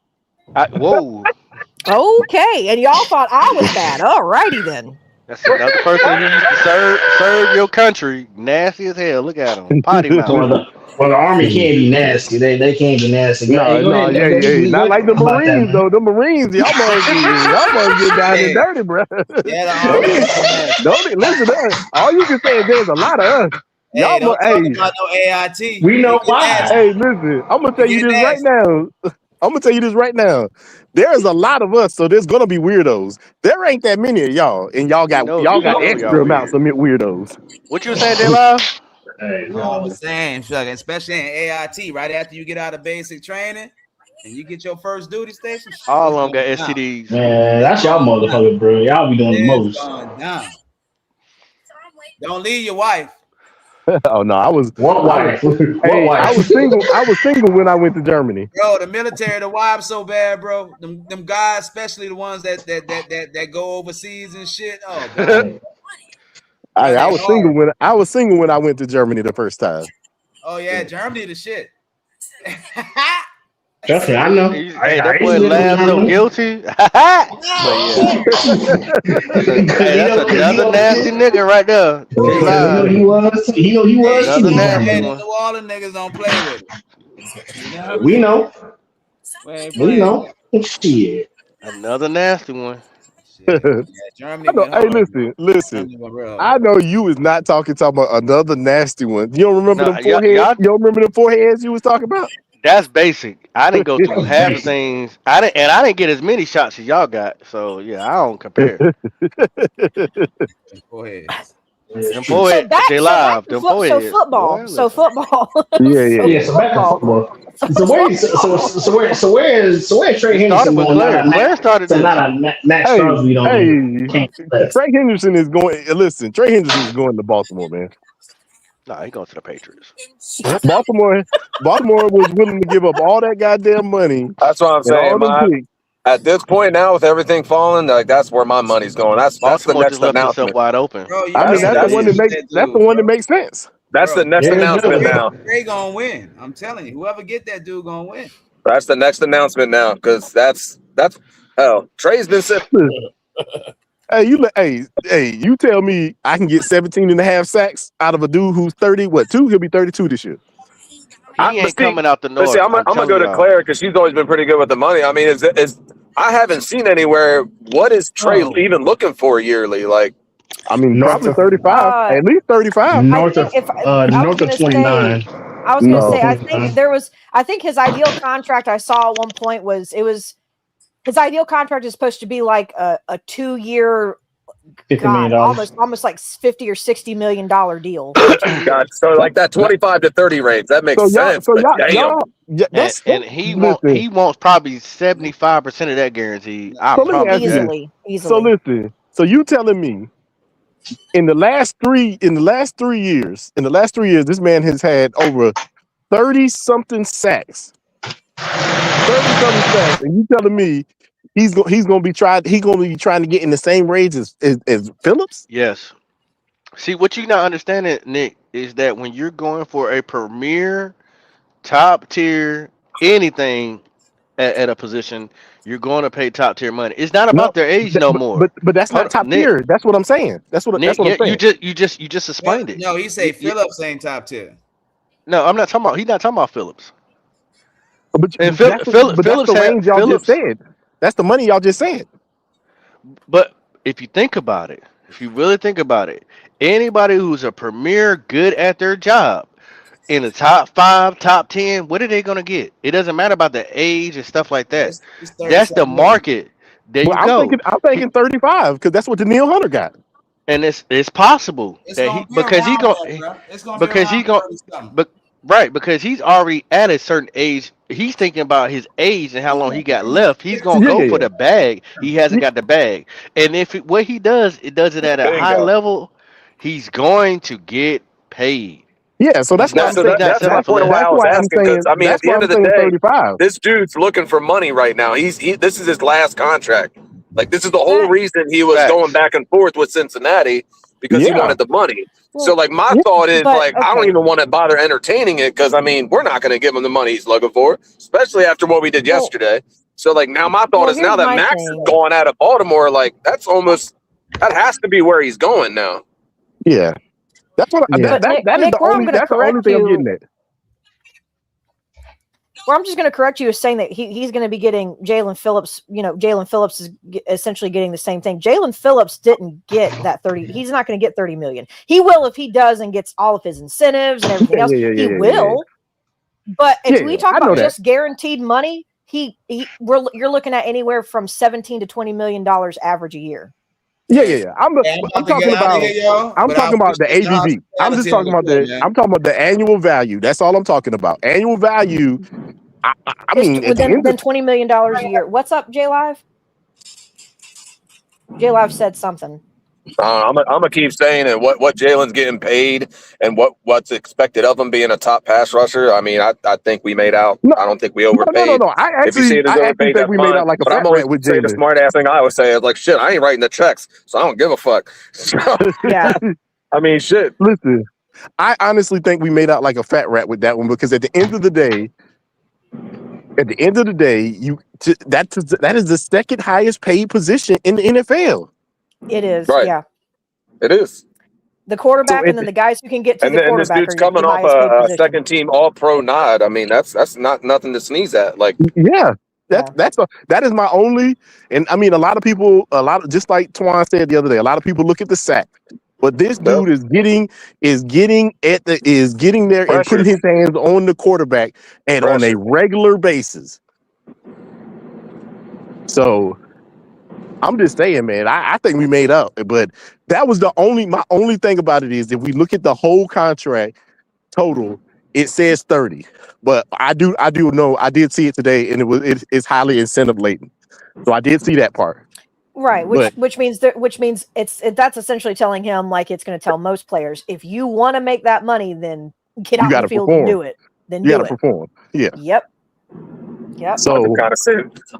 Speaker 4: Whoa.
Speaker 5: Okay, and y'all thought I was bad. All righty then.
Speaker 4: That's another person who used to serve your country. Nasty as hell. Look at him. Potty mouth.
Speaker 17: Well, the Army can't be nasty. They can't be nasty.
Speaker 18: Not like the Marines, though. The Marines, y'all must get down and dirty, bro. Don't listen. All you can say is there's a lot of us.
Speaker 16: Y'all don't talk about no AIT.
Speaker 17: We know why.
Speaker 18: Hey, listen. I'm gonna tell you this right now. There's a lot of us, so there's gonna be weirdos. There ain't that many of y'all, and y'all got extra amounts of weirdos.
Speaker 4: What you saying, Daylive?
Speaker 16: I was saying, especially in AIT, right after you get out of basic training, and you get your first duty station.
Speaker 4: All of them got STDs.
Speaker 17: Man, that's y'all motherfucker, bro. Y'all be doing the most.
Speaker 16: Don't leave your wife.
Speaker 18: Oh no, I was
Speaker 17: what wife?
Speaker 18: Hey, I was single. I was single when I went to Germany.
Speaker 16: Bro, the military, the wives so bad, bro. Them guys, especially the ones that go overseas and shit. Oh, God.
Speaker 18: I was single when I went to Germany the first time.
Speaker 16: Oh yeah, Germany the shit.
Speaker 17: Trust me, I know.
Speaker 4: Hey, that boy laughed so guilty. Hey, that's another nasty nigga right there.
Speaker 17: He was.
Speaker 16: Another nasty one. All the niggas don't play with it.
Speaker 17: We know. We know. Shit.
Speaker 4: Another nasty one.
Speaker 16: Germany.
Speaker 18: Hey, listen. I know you is not talking about another nasty one. You don't remember them foreheads? You don't remember the foreheads you was talking about?
Speaker 4: That's basic. I didn't go through half the things. I didn't get as many shots as y'all got. So yeah, I don't compare.
Speaker 16: Foreheads.
Speaker 4: Them foreheads, they live. Them foreheads.
Speaker 5: So football. So football.
Speaker 18: Yeah.
Speaker 17: So back on football. So where is Trey Henderson going?
Speaker 4: Blair started.
Speaker 17: So not a Max Crosby.
Speaker 18: Trey Henderson is going. Listen, Trey Henderson is going to Baltimore, man.
Speaker 4: Nah, he going to the Patriots.
Speaker 18: Baltimore was willing to give up all that goddamn money.
Speaker 8: That's what I'm saying. At this point now, with everything falling, like that's where my money's going. That's the next announcement.
Speaker 4: Wide open.
Speaker 16: Bro,
Speaker 18: I mean, that's the one that makes sense.
Speaker 8: That's the next announcement now.
Speaker 16: Trey gonna win. I'm telling you, whoever get that dude gonna win.
Speaker 8: That's the next announcement now, because that's hell. Trey's been said.
Speaker 18: Hey, you tell me I can get 17.5 sacks out of a dude who's 30, He'll be 32 this year.
Speaker 4: He ain't coming out the north.
Speaker 8: See, I'm gonna go to Claire because she's always been pretty good with the money. I mean, I haven't seen anywhere. What is Trey even looking for yearly? Like,
Speaker 18: I mean, probably 35, at least 35.
Speaker 17: North of 29.
Speaker 5: I was gonna say, I think his ideal contract I saw at one point was his ideal contract is supposed to be like a 2-year,
Speaker 17: $50 million.
Speaker 5: almost like $50 or $60 million deal.
Speaker 8: God, so like that 25 to 30 range, that makes sense.
Speaker 4: And he wants probably 75% of that guarantee.
Speaker 5: Easily.
Speaker 18: So listen, so you telling me in the last 3 years, this man has had over 30-something sacks. 30-something sacks, and you telling me he's gonna be trying to get in the same range as Phillips?
Speaker 4: Yes. See, what you not understanding, Nick, is that when you're going for a premier, top tier, anything at a position, you're going to pay top tier money. It's not about their age no more.
Speaker 18: But that's not top tier. That's what I'm saying. That's what I'm saying.
Speaker 4: You just explained it.
Speaker 16: No, he say Phillips ain't top tier.
Speaker 4: No, I'm not talking about. He's not talking about Phillips.
Speaker 18: But that's the range y'all just said. That's the money y'all just said.
Speaker 4: But if you think about it, if you really think about it, anybody who's a premier, good at their job, in the top 5, top 10, what are they gonna get? It doesn't matter about the age and stuff like that. That's the market. There you go.
Speaker 18: I'm thinking 35 because that's what Danielle Hunter got.
Speaker 4: And it's possible that because he's already at a certain age. He's thinking about his age and how long he got left. He's gonna go for the bag. He hasn't got the bag, and what he does, it does it at a high level. He's going to get paid.
Speaker 18: Yeah, so that's
Speaker 8: my point. Why I was asking, because I mean, at the end of the day, 35. This dude's looking for money right now. This is his last contract. Like, this is the whole reason he was going back and forth with Cincinnati, because he wanted the money. So, like, my thought is, I don't even want to bother entertaining it, because, I mean, we're not going to give him the money he's looking for, especially after what we did yesterday. So, like, now my thought is, now that Max is going out of Baltimore, like, that has to be where he's going now.
Speaker 18: Yeah. That's what that's the only thing I'm getting at.
Speaker 5: Well, I'm just going to correct you as saying that he's going to be getting Jaelan Phillips. Jaelan Phillips is essentially getting the same thing. Jaelan Phillips didn't get that 30. He's not going to get 30 million. He will if he does and gets all of his incentives and everything else. He will. But if we talk about just guaranteed money, you're looking at anywhere from $17 to $20 million average a year.
Speaker 18: Yeah. I'm talking about the ABV. I'm talking about the annual value. That's all I'm talking about. Annual value I mean,
Speaker 5: then $20 million a year. What's up, J Live? J Live said something.
Speaker 8: I'm gonna keep saying it. What Jalen's getting paid and what's expected of him being a top pass rusher. I mean, I think we made out. I don't think we overpaid.
Speaker 18: No. I actually think we made out like a fat rat with Jalen.
Speaker 8: The smart ass thing I always say is like, shit, I ain't writing the checks, so I don't give a fuck. So,
Speaker 5: yeah.
Speaker 8: I mean, shit.
Speaker 18: Listen, I honestly think we made out like a fat rat with that one because at the end of the day, that is the second highest paid position in the NFL.
Speaker 5: It is,
Speaker 8: right.
Speaker 5: Yeah.
Speaker 8: It is.
Speaker 5: The quarterback, and then the guys who can get to the quarterback.
Speaker 8: And this dude's coming off a second team All-Pro nod. I mean, that's not nothing to sneeze at. Like,
Speaker 18: yeah, that is my only. And I mean, a lot of people, just like Twan said the other day, a lot of people look at the sack, but this dude is getting there and putting his hands on the quarterback and on a regular basis. So I'm just saying, man, I think we made up, but that was my only thing about it is if we look at the whole contract total, it says 30, but I do know, I did see it today and it's highly incentive laden. So I did see that part.
Speaker 5: Right. Which means that's essentially telling him, like it's going to tell most players, if you want to make that money, then get out in the field and do it. Then you got to
Speaker 18: perform. Yeah.
Speaker 5: Yep.
Speaker 18: So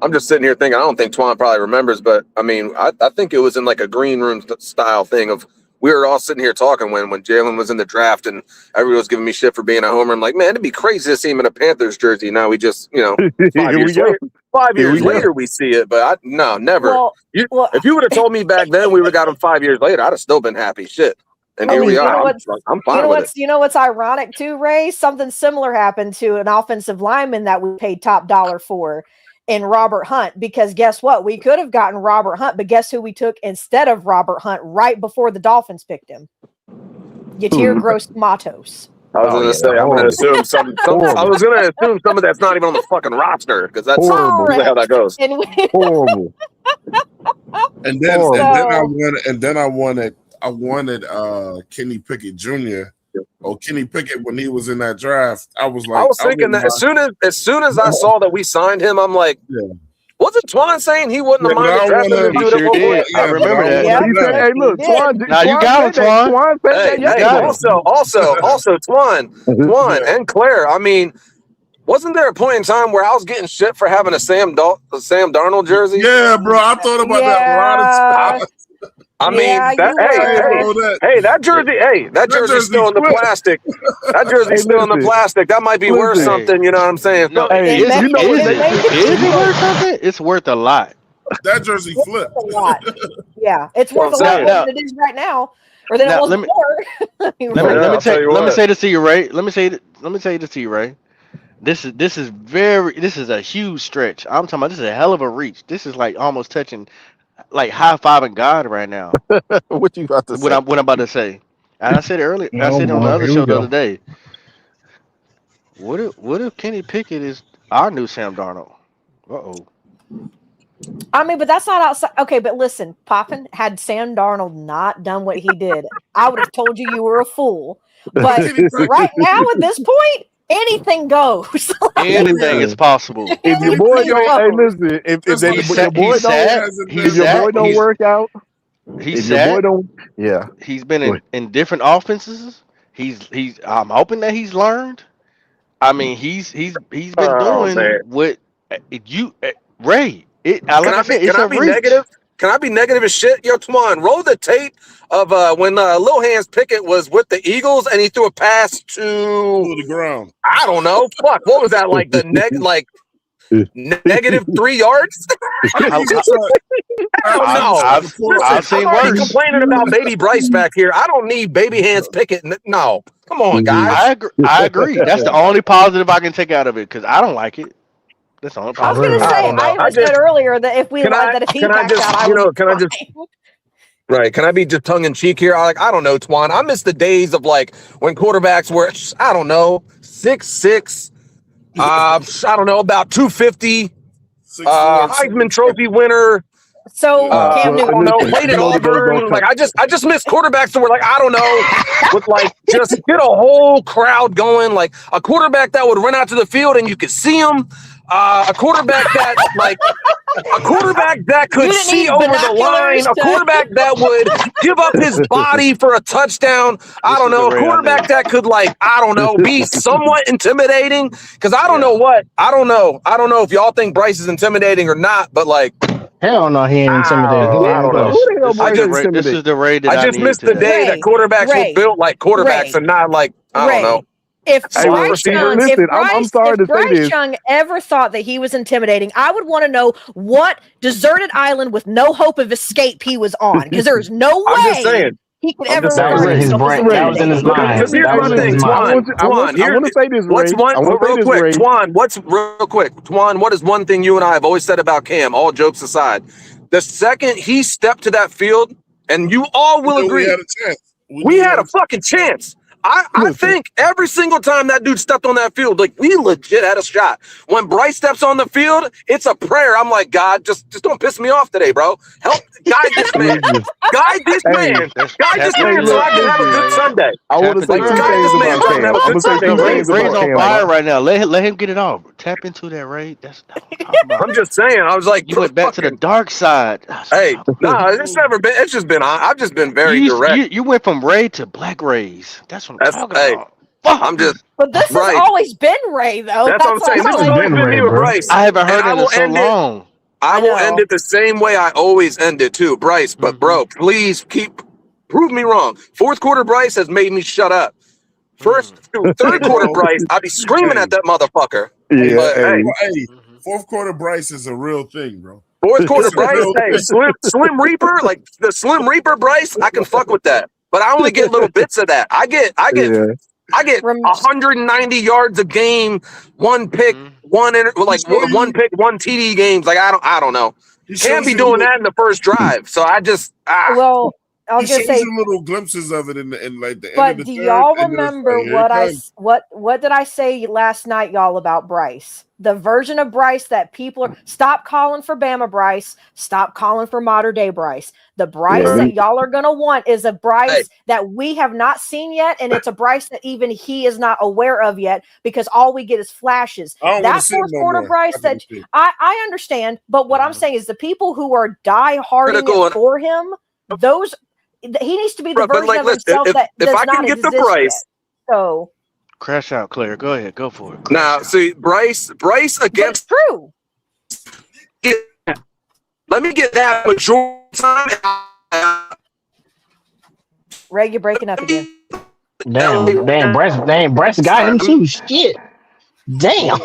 Speaker 8: I'm just sitting here thinking, I don't think Twan probably remembers, but I mean, I think it was in like a green room style thing of we were all sitting here talking when Jalen was in the draft and everyone was giving me shit for being a homer. I'm like, man, it'd be crazy to see him in a Panthers jersey. Now we just, 5 years later we see it, but never. If you would have told me back then we would have got him 5 years later, I'd have still been happy. Shit. And here we are. I'm fine with it.
Speaker 5: You know what's ironic too, Ray? Something similar happened to an offensive lineman that we paid top dollar for in Robert Hunt, because guess what? We could have gotten Robert Hunt, but guess who we took instead of Robert Hunt right before the Dolphins picked him? Yatir Gross-Matos.
Speaker 8: I was going to say, I'm going to assume some I was going to assume some of that's not even on the fucking roster because that's usually how that goes.
Speaker 18: Horrible.
Speaker 3: And then I wanted Kenny Pickett Jr. or Kenny Pickett when he was in that draft. I was thinking that as soon as I saw that we signed him, I'm like, wasn't Twan saying he wouldn't have minded drafting him?
Speaker 4: Sure did. I remember that.
Speaker 18: Yeah. He said, "Hey, look, Twan."
Speaker 4: Now you got him, Twan.
Speaker 8: Also, Twan and Claire. I mean, wasn't there a point in time where I was getting shit for having a Sam Darnold jersey?
Speaker 3: Yeah, bro. I thought about that a lot of times.
Speaker 8: I mean, that jersey's still in the plastic. That jersey's still in the plastic. That might be worth something. You know what I'm saying?
Speaker 4: No, is it worth something? It's worth a lot.
Speaker 3: That jersey flipped.
Speaker 5: A lot. Yeah, it's worth a lot more than it is right now, or than it was before.
Speaker 4: Let me say this to you, Ray. Let me say this to you, Ray. This is a huge stretch. I'm talking about this is a hell of a reach. This is like almost touching. Like high-fiving God right now.
Speaker 18: What you about to say?
Speaker 4: What I'm about to say. And I said it earlier. I said it on the other show the other day. What if Kenny Pickett is our new Sam Darnold? Uh-oh.
Speaker 5: I mean, but that's not outside. Okay, but listen, Poppin, had Sam Darnold not done what he did, I would have told you were a fool. But right now, at this point, anything goes.
Speaker 4: Anything is possible.
Speaker 18: If your boy don't, listen. If your boy don't work out,
Speaker 4: he's been in different offenses. I'm hoping that he's learned. I mean, he's been doing what you Ray. Can
Speaker 8: I be negative? Can I be negative as shit? Yo, come on, roll the tape of when Lil Hands Pickett was with the Eagles and he threw a pass to
Speaker 3: the ground.
Speaker 8: I don't know. Fuck, what was that like? Negative 3 yards? I don't know.
Speaker 4: I've seen worse.
Speaker 8: Complaining about Baby Bryce back here. I don't need Baby Hands Pickett. No, come on, guys.
Speaker 4: I agree. That's the only positive I can take out of it because I don't like it. That's all.
Speaker 5: I was going to say, I said earlier that if we like that, if he backed out,
Speaker 8: Right. Can I be just tongue in cheek here? I don't know, Twan. I miss the days of like when quarterbacks were, 6'6", I don't know, about 250, Heisman Trophy winner,
Speaker 5: So Cam Newton.
Speaker 8: No, played at Auburn. Like I just miss quarterbacks that were like, I don't know, with like just get a whole crowd going, like a quarterback that would run out to the field and you could see him. A quarterback that could see over the line, a quarterback that would give up his body for a touchdown. I don't know, a quarterback that could be somewhat intimidating. Because I don't know if y'all think Bryce is intimidating or not, but like.
Speaker 17: Hell no, he ain't intimidating.
Speaker 8: I don't know.
Speaker 4: This is the Ray that
Speaker 8: I just missed the day that quarterbacks were built like quarterbacks and not like I don't know.
Speaker 5: If Bryce Young
Speaker 18: this.
Speaker 5: ever thought that he was intimidating, I would want to know what deserted island with no hope of escape he was on, because there's no way he could ever.
Speaker 17: That was in his brain. That was in his mind.
Speaker 8: Because here's one thing, Twan.
Speaker 18: I want to say this, Ray.
Speaker 8: Twan, what is one thing you and I have always said about Cam, all jokes aside? The second he stepped to that field, and you all will agree, we had a fucking chance. I think every single time that dude stepped on that field, like we legit had a shot. When Bryce steps on the field, it's a prayer. I'm like, God, just don't piss me off today, bro. Help guide this man. Guide this man. Guide this man so I can have a good Sunday.
Speaker 18: I want to say two things about Cam. I'm going to say two things
Speaker 4: Ray's
Speaker 18: about
Speaker 4: on
Speaker 18: Cam.
Speaker 4: fire right now. Let him get it off. Tap into that, Ray.
Speaker 8: I'm just saying. I was like,
Speaker 4: you went back to the dark side.
Speaker 8: Hey, it's never been. It's just been. I've just been very direct.
Speaker 4: You went from Ray to Black Rays. That's what I'm talking about.
Speaker 8: I'm just.
Speaker 5: But this has always been Ray, though.
Speaker 8: That's what I'm saying. This has always been me with Bryce.
Speaker 4: I haven't heard it in so long.
Speaker 8: I will end it the same way I always end it too, Bryce. But bro, please prove me wrong. Fourth quarter Bryce has made me shut up. Third quarter Bryce, I'd be screaming at that motherfucker.
Speaker 18: Yeah,
Speaker 8: but,
Speaker 3: fourth quarter Bryce is a real thing, bro.
Speaker 8: Fourth quarter Bryce, Slim Reaper, like the Slim Reaper Bryce, I can fuck with that. But I only get little bits of that. I get 190 yards a game, one pick, one pick, one TD games. Like I don't know. Can't be doing that in the first drive. So I just
Speaker 5: well, I'll just say
Speaker 3: little glimpses of it in like the
Speaker 5: but
Speaker 3: end of the
Speaker 5: do
Speaker 3: third,
Speaker 5: y'all
Speaker 3: and
Speaker 5: remember what did I say last night, y'all, about Bryce? The version of Bryce that people are stop calling for Bama Bryce, stop calling for modern day Bryce. The Bryce that y'all are gonna want is a Bryce that we have not seen yet, and it's a Bryce that even he is not aware of yet, because all we get is flashes. That fourth quarter Bryce that I understand, but what I'm saying is the people who are die-harding it for him, those he needs to be the version of himself that does not exist yet. So
Speaker 4: crash out, Claire. Go ahead, go for it.
Speaker 8: Now, see, Bryce against
Speaker 5: true.
Speaker 8: Let me get that majority time.
Speaker 5: Ray, you're breaking up again.
Speaker 17: Damn, Bryce got him too. Shit. Damn.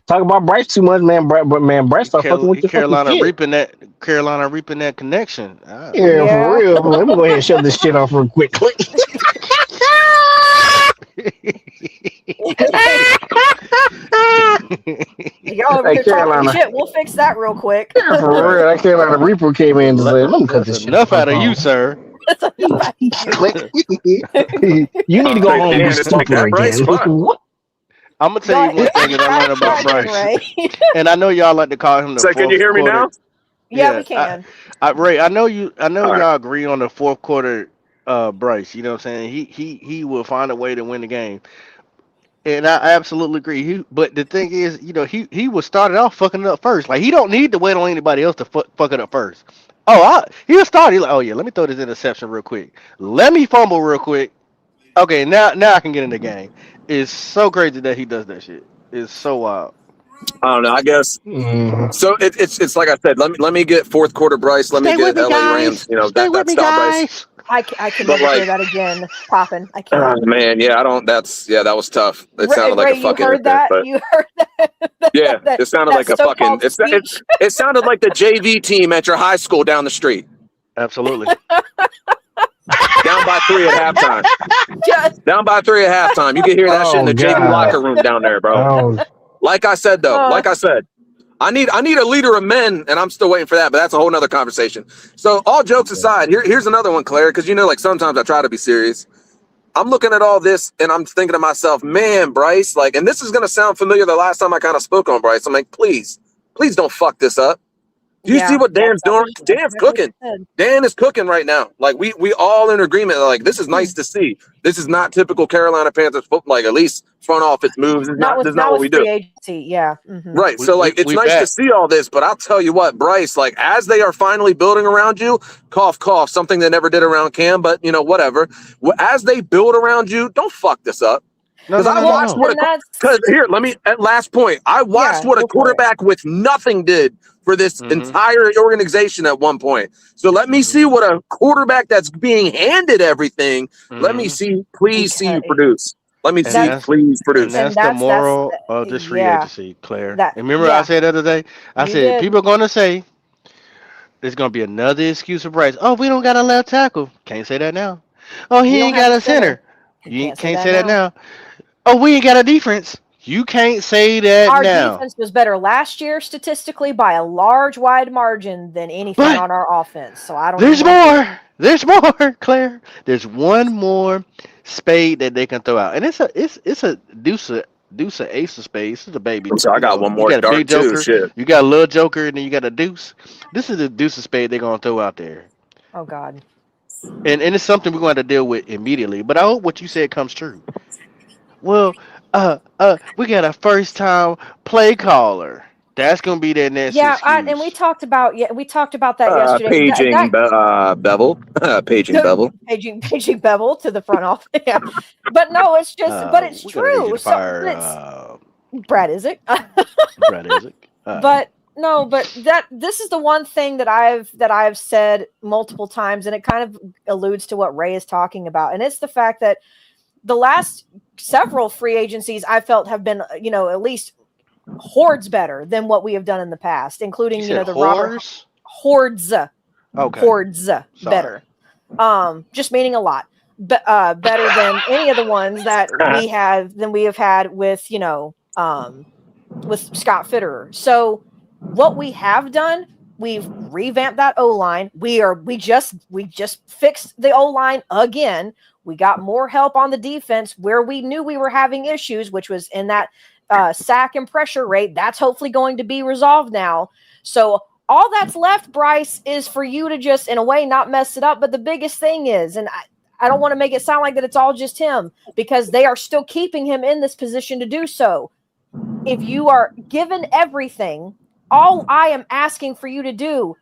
Speaker 17: Talk about Bryce too much, man. Bryce start fucking with the
Speaker 4: Carolina reaping that connection.
Speaker 17: Yeah, for real. Let me go ahead and shut this shit off real quick.
Speaker 5: Y'all over here talking shit. We'll fix that real quick.
Speaker 17: For real, that Carolina Reaper came in and said, "Let me cut this shit
Speaker 4: enough out of you, sir."
Speaker 17: You need to go home and do something again.
Speaker 4: I'm gonna tell you one thing that I learned about Bryce, and I know y'all like to call him the.
Speaker 8: So can you hear me now?
Speaker 5: Yeah, we can.
Speaker 4: Ray, I know y'all agree on the fourth quarter. Bryce, you know what I'm saying? He will find a way to win the game, and I absolutely agree. But the thing is, he was started off fucking it up first. Like he don't need to wait on anybody else to fuck it up first. He was started. He's like, oh yeah, let me throw this interception real quick. Let me fumble real quick. Okay, now I can get in the game. It's so crazy that he does that shit. It's so wild.
Speaker 8: I don't know. I guess so. It's like I said. Let me get fourth quarter Bryce. Let me get LA Rams. That style Bryce.
Speaker 5: I can never hear that again, popping. I can't.
Speaker 8: Oh man, yeah, I don't. That was tough. It sounded like a fucking.
Speaker 5: You heard that? You heard that?
Speaker 8: Yeah, it sounded like a fucking. It sounded like the JV team at your high school down the street.
Speaker 4: Absolutely.
Speaker 8: Down by 3 at halftime. Down by 3 at halftime. You can hear that shit in the JV locker room down there, bro. Like I said, though. I need a leader of men, and I'm still waiting for that, but that's a whole nother conversation. So all jokes aside, here's another one, Claire, because like sometimes I try to be serious. I'm looking at all this, and I'm thinking to myself, man, Bryce, like, and this is going to sound familiar the last time I kind of spoke on Bryce. I'm like, please don't fuck this up. Do you see what Dan's doing? Dan's cooking. Dan is cooking right now. Like we all in agreement. Like this is nice to see. This is not typical Carolina Panthers football. Like at least front office moves. This is not what we do.
Speaker 5: Agency. Yeah. Mm-hmm.
Speaker 8: Right. So like it's nice to see all this, but I'll tell you what, Bryce. Like as they are finally building around you, cough, cough. Something they never did around Cam, but whatever. As they build around you, don't fuck this up. Because I watched last point. I watched what a quarterback with nothing did for this entire organization at one point. So let me see what a quarterback that's being handed everything. Let me see, please see you produce. Let me see, please produce.
Speaker 4: And that's the moral of this free agency, Claire. And remember I said the other day, I said people are going to say there's going to be another excuse for Bryce. Oh, we don't got a left tackle. Can't say that now. Oh, he ain't got a center. You can't say that now. Oh, we ain't got a defense. You can't say that
Speaker 5: our
Speaker 4: now.
Speaker 5: Our defense was better last year statistically by a large, wide margin than anything on our offense. So I don't.
Speaker 4: There's more. There's more, Claire. There's one more spade that they can throw out, and it's a deuce of ace of spades. This is a baby.
Speaker 8: So I got one more.
Speaker 4: You got a big joker.
Speaker 8: Too, shit.
Speaker 4: You got a little joker, and then you got a deuce. This is the deuce of spade they're gonna throw out there.
Speaker 5: Oh God.
Speaker 4: And it's something we're going to deal with immediately. But I hope what you said comes true. Well, we got a first-time play caller. That's going to be their next excuse.
Speaker 5: And we talked about that yesterday. Paging Bevel to the front office. Yeah. But no, it's just but it's true. Brad Isaac.
Speaker 4: Brad Isaac.
Speaker 5: But no, but this is the one thing that I've said multiple times, and it kind of alludes to what Ray is talking about, and it's the fact that the last several free agencies I felt have been, at least hordes better than what we have done in the past, including the
Speaker 4: hordes?
Speaker 5: Hordes.
Speaker 4: Okay.
Speaker 5: Hordes better. Just meaning a lot. Better than any of the ones that we have had with with Scott Fitterer. So what we have done, we've revamped that O-line. We just fixed the O-line again. We got more help on the defense where we knew we were having issues, which was in that sack and pressure rate. That's hopefully going to be resolved now. So all that's left, Bryce, is for you to just, in a way, not mess it up. But the biggest thing is, and I don't want to make it sound like that it's all just him, because they are still keeping him in this position to do so. If you are given everything, all I am asking for you to do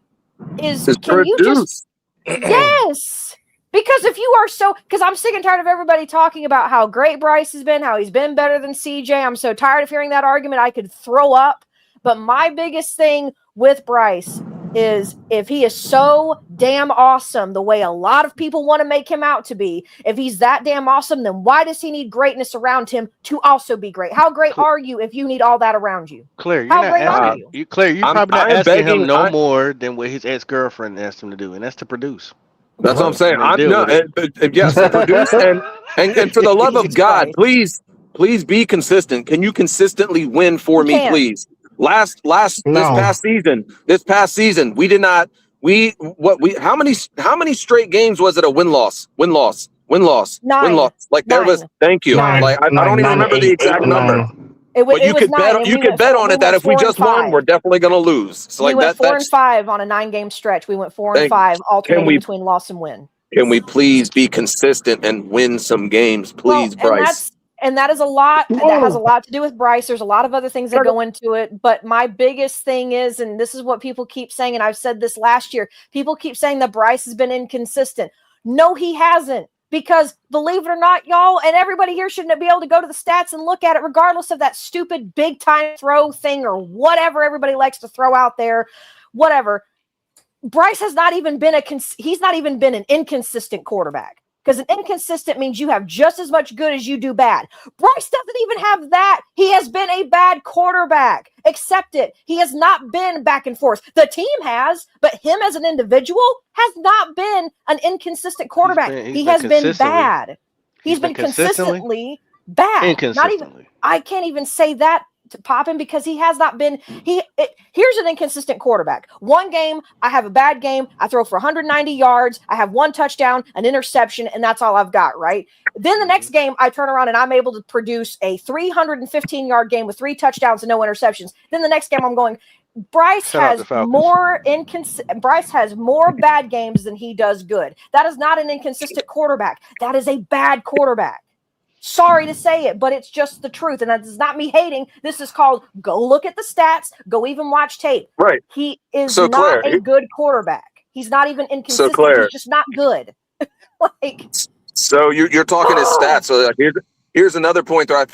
Speaker 5: is can you just yes. Because if you are because I'm sick and tired of everybody talking about how great Bryce has been, how he's been better than CJ. I'm so tired of hearing that argument. I could throw up. But my biggest thing with Bryce is if he is so damn awesome the way a lot of people want to make him out to be, if he's that damn awesome, then why does he need greatness around him to also be great? How great are you if you need all that around you?
Speaker 4: Claire, you're not asking, Claire, you're probably not asking him no more than what his ex-girlfriend asked him to do, and that's to produce.
Speaker 8: That's what I'm saying. Yes, to produce and for the love of God, please be consistent. Can you consistently win for me, please? This past season, we did not. How many straight games was it a win-loss? 9. Like there was. Thank you. Like I don't even remember the exact number. But you could bet on it that if we just won, we're definitely going to lose. So
Speaker 5: we went 4-5 on a 9-game stretch. We went 4-5, alternating between loss and win.
Speaker 8: Can we please be consistent and win some games, please, Bryce?
Speaker 5: And that is a lot. That has a lot to do with Bryce. There's a lot of other things that go into it. But my biggest thing is, and this is what people keep saying, and I've said this last year, people keep saying that Bryce has been inconsistent. No, he hasn't. Because believe it or not, y'all, and everybody here should be able to go to the stats and look at it, regardless of that stupid big time throw thing or whatever everybody likes to throw out there, whatever. Bryce has not even been he's not even been an inconsistent quarterback. Because an inconsistent means you have just as much good as you do bad. Bryce doesn't even have that. He has been a bad quarterback. Accept it. He has not been back and forth. The team has, but him as an individual has not been an inconsistent quarterback. He has been bad. He's been consistently bad. Not even. I can't even say that to pop him because he has not been. Here's an inconsistent quarterback. One game, I have a bad game. I throw for 190 yards. I have 1 touchdown, an interception, and that's all I've got, right? Then the next game, I turn around and I'm able to produce a 315-yard game with 3 touchdowns and no interceptions. Then the next game, I'm going, Bryce has more Bryce has more bad games than he does good. That is not an inconsistent quarterback. That is a bad quarterback. Sorry to say it, but it's just the truth. And that is not me hating. This is called go look at the stats, go even watch tape.
Speaker 8: Right.
Speaker 5: He is not a good quarterback. He's not even inconsistent. He's just not good.
Speaker 8: So you're talking his stats. So like, here's another point that I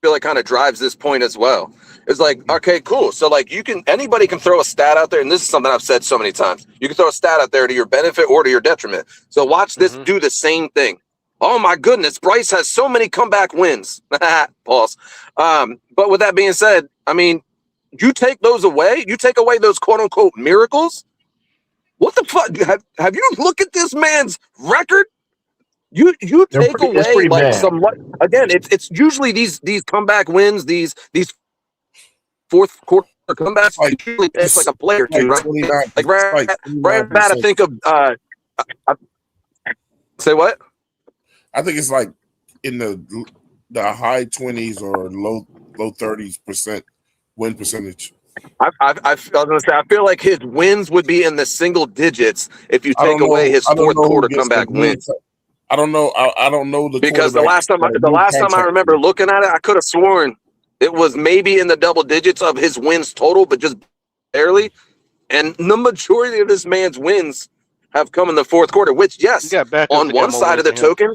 Speaker 8: feel like kind of drives this point as well. It's like, okay, cool. So like anybody can throw a stat out there, and this is something I've said so many times. You can throw a stat out there to your benefit or to your detriment. So watch this do the same thing. Oh my goodness, Bryce has so many comeback wins. Pause. But with that being said, I mean, you take those away, you take away those quote unquote miracles. What the fuck? Have you looked at this man's record? You take away like some again. It's usually these comeback wins, these fourth quarter comebacks. It's like a player too, right? Right bad to think of. Say what?
Speaker 3: I think it's like in the high 20s or low 30s% win percentage.
Speaker 8: I feel like his wins would be in the single digits if you take away his fourth quarter comeback wins.
Speaker 3: I don't know. I don't know
Speaker 8: because the last time I remember looking at it, I could have sworn it was maybe in the double digits of his wins total, but just barely. And the majority of this man's wins have come in the fourth quarter, which yes, on one side of the token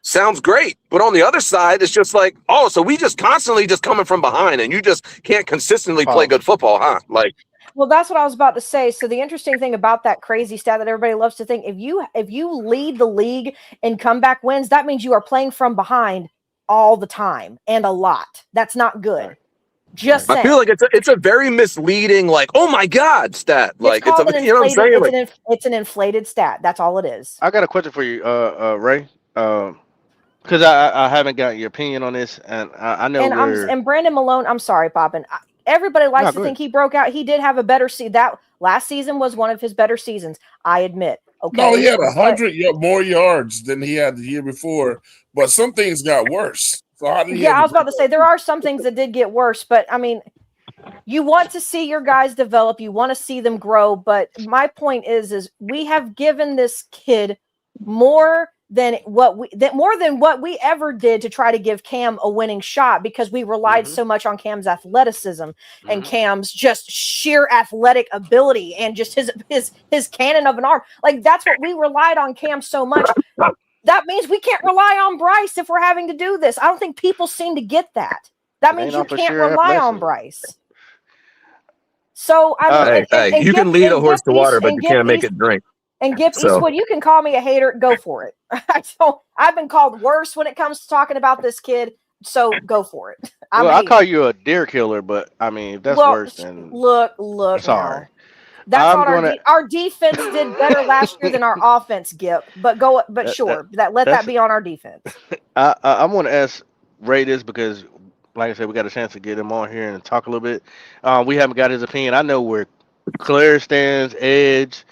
Speaker 8: sounds great, but on the other side, it's just like, oh, so we just constantly just coming from behind, and you just can't consistently play good football, huh? Like.
Speaker 5: Well, that's what I was about to say. So the interesting thing about that crazy stat that everybody loves to think, if you lead the league in comeback wins, that means you are playing from behind all the time and a lot. That's not good. Just saying.
Speaker 8: I feel like it's a very misleading, like, oh my God, stat. Like it's a, you know what I'm saying?
Speaker 5: It's an inflated stat. That's all it is.
Speaker 4: I got a question for you, Ray. Because I haven't got your opinion on this, and I know.
Speaker 5: And Brandon Malone, I'm sorry, Poppin. Everybody likes to think he broke out. He did have a better season. That last season was one of his better seasons. I admit. Okay.
Speaker 3: No, he had 100 more yards than he had the year before, but some things got worse. So how did he?
Speaker 5: I was about to say there are some things that did get worse, but I mean, you want to see your guys develop. You want to see them grow. But my point is we have given this kid more than what we ever did to try to give Cam a winning shot, because we relied so much on Cam's athleticism and Cam's just sheer athletic ability and just his cannon of an arm. Like that's what we relied on Cam so much. That means we can't rely on Bryce if we're having to do this. I don't think people seem to get that. That means you can't rely on Bryce. So
Speaker 8: you can lead a horse to water, but you can't make it drink.
Speaker 5: And Gip Eastwood, you can call me a hater. Go for it. I've been called worse when it comes to talking about this kid. So go for it.
Speaker 4: I call you a deer killer, but I mean that's worse than.
Speaker 5: Look.
Speaker 4: Sorry.
Speaker 5: That's what our defense did better last year than our offense, Gip. But sure, let that be on our defense.
Speaker 4: I want to ask Ray this because, like I said, we got a chance to get him on here and talk a little bit. We haven't got his opinion. I know where Claire stands, Edge.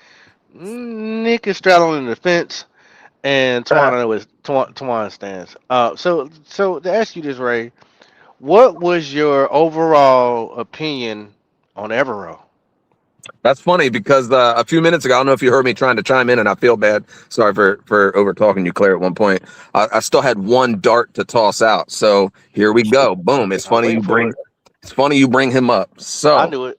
Speaker 4: Nick is straddling the fence, and Twan stands. So to ask you this, Ray, what was your overall opinion on Evero?
Speaker 8: That's funny because a few minutes ago, I don't know if you heard me trying to chime in, and I feel bad. Sorry for over talking you, Claire. At one point, I still had one dart to toss out. So here we go. Boom! It's funny you bring him up. So
Speaker 4: I knew it.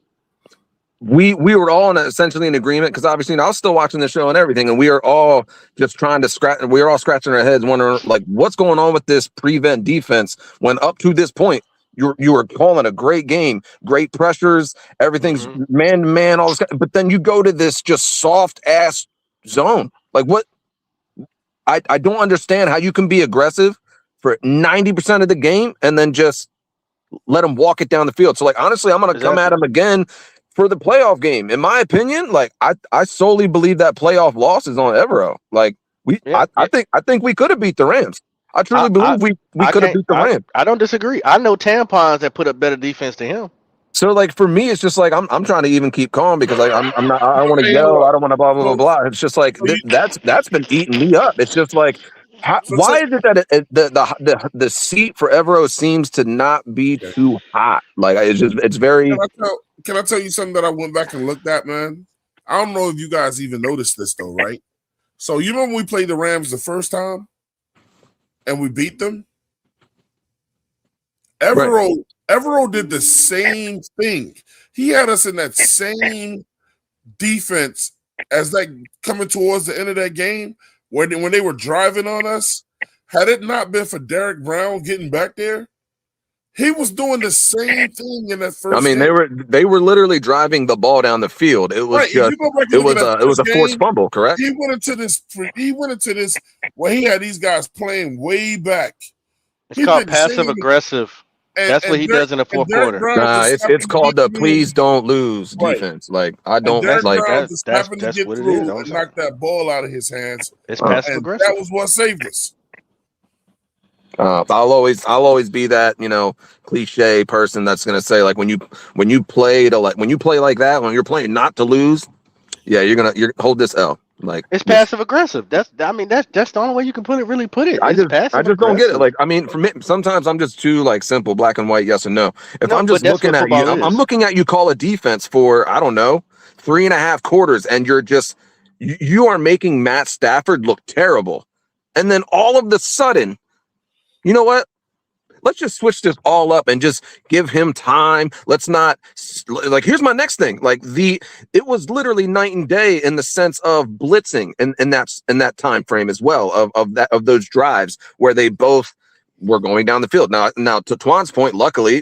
Speaker 8: We were all essentially in agreement because obviously I was still watching the show and everything, and we are all just trying to scratch. We are all scratching our heads, wondering like what's going on with this prevent defense. When up to this point, you were calling a great game, great pressures, everything's man to man, all this. But then you go to this just soft ass zone. Like what? I don't understand how you can be aggressive for 90% of the game and then just let them walk it down the field. So like honestly, I'm gonna come at him again for the playoff game. In my opinion, like I solely believe that playoff loss is on Evero. Like I think we could have beat the Rams. I truly believe we could have beat the Rams.
Speaker 4: I don't disagree. I know tampons that put up better defense than him.
Speaker 8: So like for me, it's just like I'm trying to even keep calm because like I'm not. I don't want to yell. I don't want to blah blah blah blah. It's just like that's been eating me up. It's just like Why is it that the seat for Evero seems to not be too hot? Like it's very.
Speaker 3: Can I tell you something that I went back and looked at, man? I don't know if you guys even noticed this though, right? So you know when we played the Rams the first time and we beat them? Evero did the same thing. He had us in that same defense as like coming towards the end of that game when they were driving on us. Had it not been for Derek Brown getting back there, he was doing the same thing in that first.
Speaker 8: I mean,
Speaker 3: game.
Speaker 8: they were literally driving the ball down the field. It was it was a forced fumble, correct?
Speaker 3: He went into this where he had these guys playing way back.
Speaker 4: It's called passive aggressive. That's what he does in the fourth quarter.
Speaker 8: Nah, it's called the please don't lose defense. Like I don't like
Speaker 3: that's what it is. And knock that ball out of his hands.
Speaker 4: It's passive aggressive.
Speaker 3: That was what saved us.
Speaker 8: I'll always be that, cliche person that's gonna say like when you play like that, when you're playing not to lose, yeah, you're hold this L. Like
Speaker 4: it's passive aggressive. That's the only way you can put it.
Speaker 8: I just don't get it. Like I mean, for me, sometimes I'm just too like simple, black and white, yes and no. If I'm just looking at you, I'm looking at you call a defense for 3.5 quarters, and you are making Matt Stafford look terrible, and then all of the sudden. You know what? Let's just switch this all up and just give him time. Let's not here's my next thing. It was literally night and day in the sense of blitzing and in that time frame as well of those drives where they both were going down the field. Now to Twan's point, luckily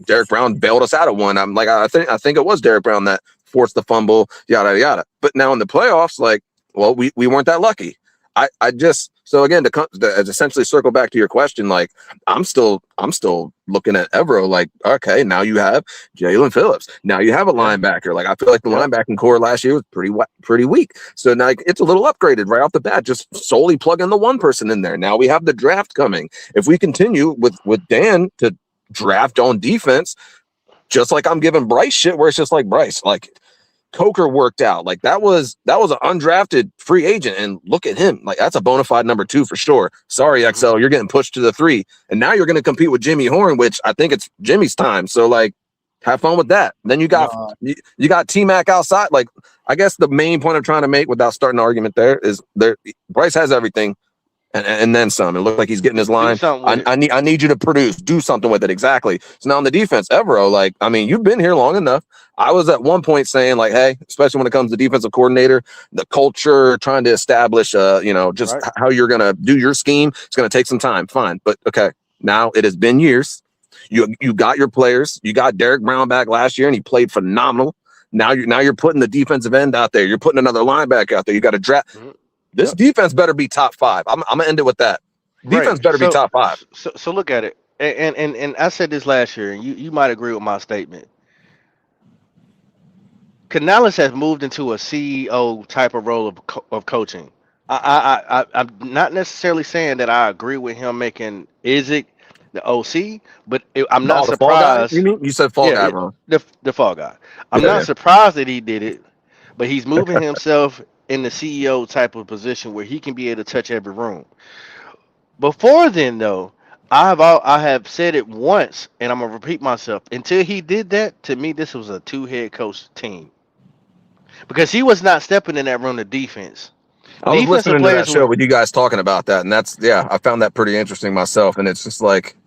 Speaker 8: Derek Brown bailed us out of one. I'm like, I think it was Derek Brown that forced the fumble, yada yada. But now in the playoffs, we weren't that lucky. So again, to essentially circle back to your question, like I'm still looking at Evero like, okay, now you have Jaelan Phillips. Now you have a linebacker. Like I feel like the linebacking core last year was pretty weak. So now it's a little upgraded right off the bat, just solely plugging the one person in there. Now we have the draft coming. If we continue with Dan to draft on defense, just like I'm giving Bryce shit, where it's just like Bryce, like Coker worked out. Like that was an undrafted free agent, and look at him. Like that's a bona fide number 2 for sure. Sorry, XL, you're getting pushed to the 3, and now you're going to compete with Jimmy Horn, which I think it's Jimmy's time. So like, have fun with that. Then you got you got T-Mac outside. Like I guess the main point I'm trying to make, without starting an argument, Bryce has everything. And then some. It looked like he's getting his line. I need you to produce. Do something with it. Exactly. So now on the defense, Evero, you've been here long enough. I was at one point saying like, hey, especially when it comes to defensive coordinator, the culture, trying to establish, how you're going to do your scheme. It's going to take some time. Fine. But okay, now it has been years. You got your players. You got Derek Brown back last year and he played phenomenal. Now you're putting the defensive end out there. You're putting another linebacker out there. You got to draft. This defense better be top 5. I'm gonna end it with that. Defense better be top 5.
Speaker 4: So look at it, and I said this last year, and you might agree with my statement. Canales has moved into a CEO type of role of coaching. I'm not necessarily saying that I agree with him making Izzy the OC, but I'm not surprised.
Speaker 8: You said fall guy, bro.
Speaker 4: The fall guy. I'm not surprised that he did it, but he's moving himself in the CEO type of position where he can be able to touch every room. Before then, though, I have said it once, and I'm gonna repeat myself. Until he did that, to me, this was a 2-head coach team because he was not stepping in that room of defense.
Speaker 8: I was listening to that show with you guys talking about that, and I found that pretty interesting myself. And it's just like,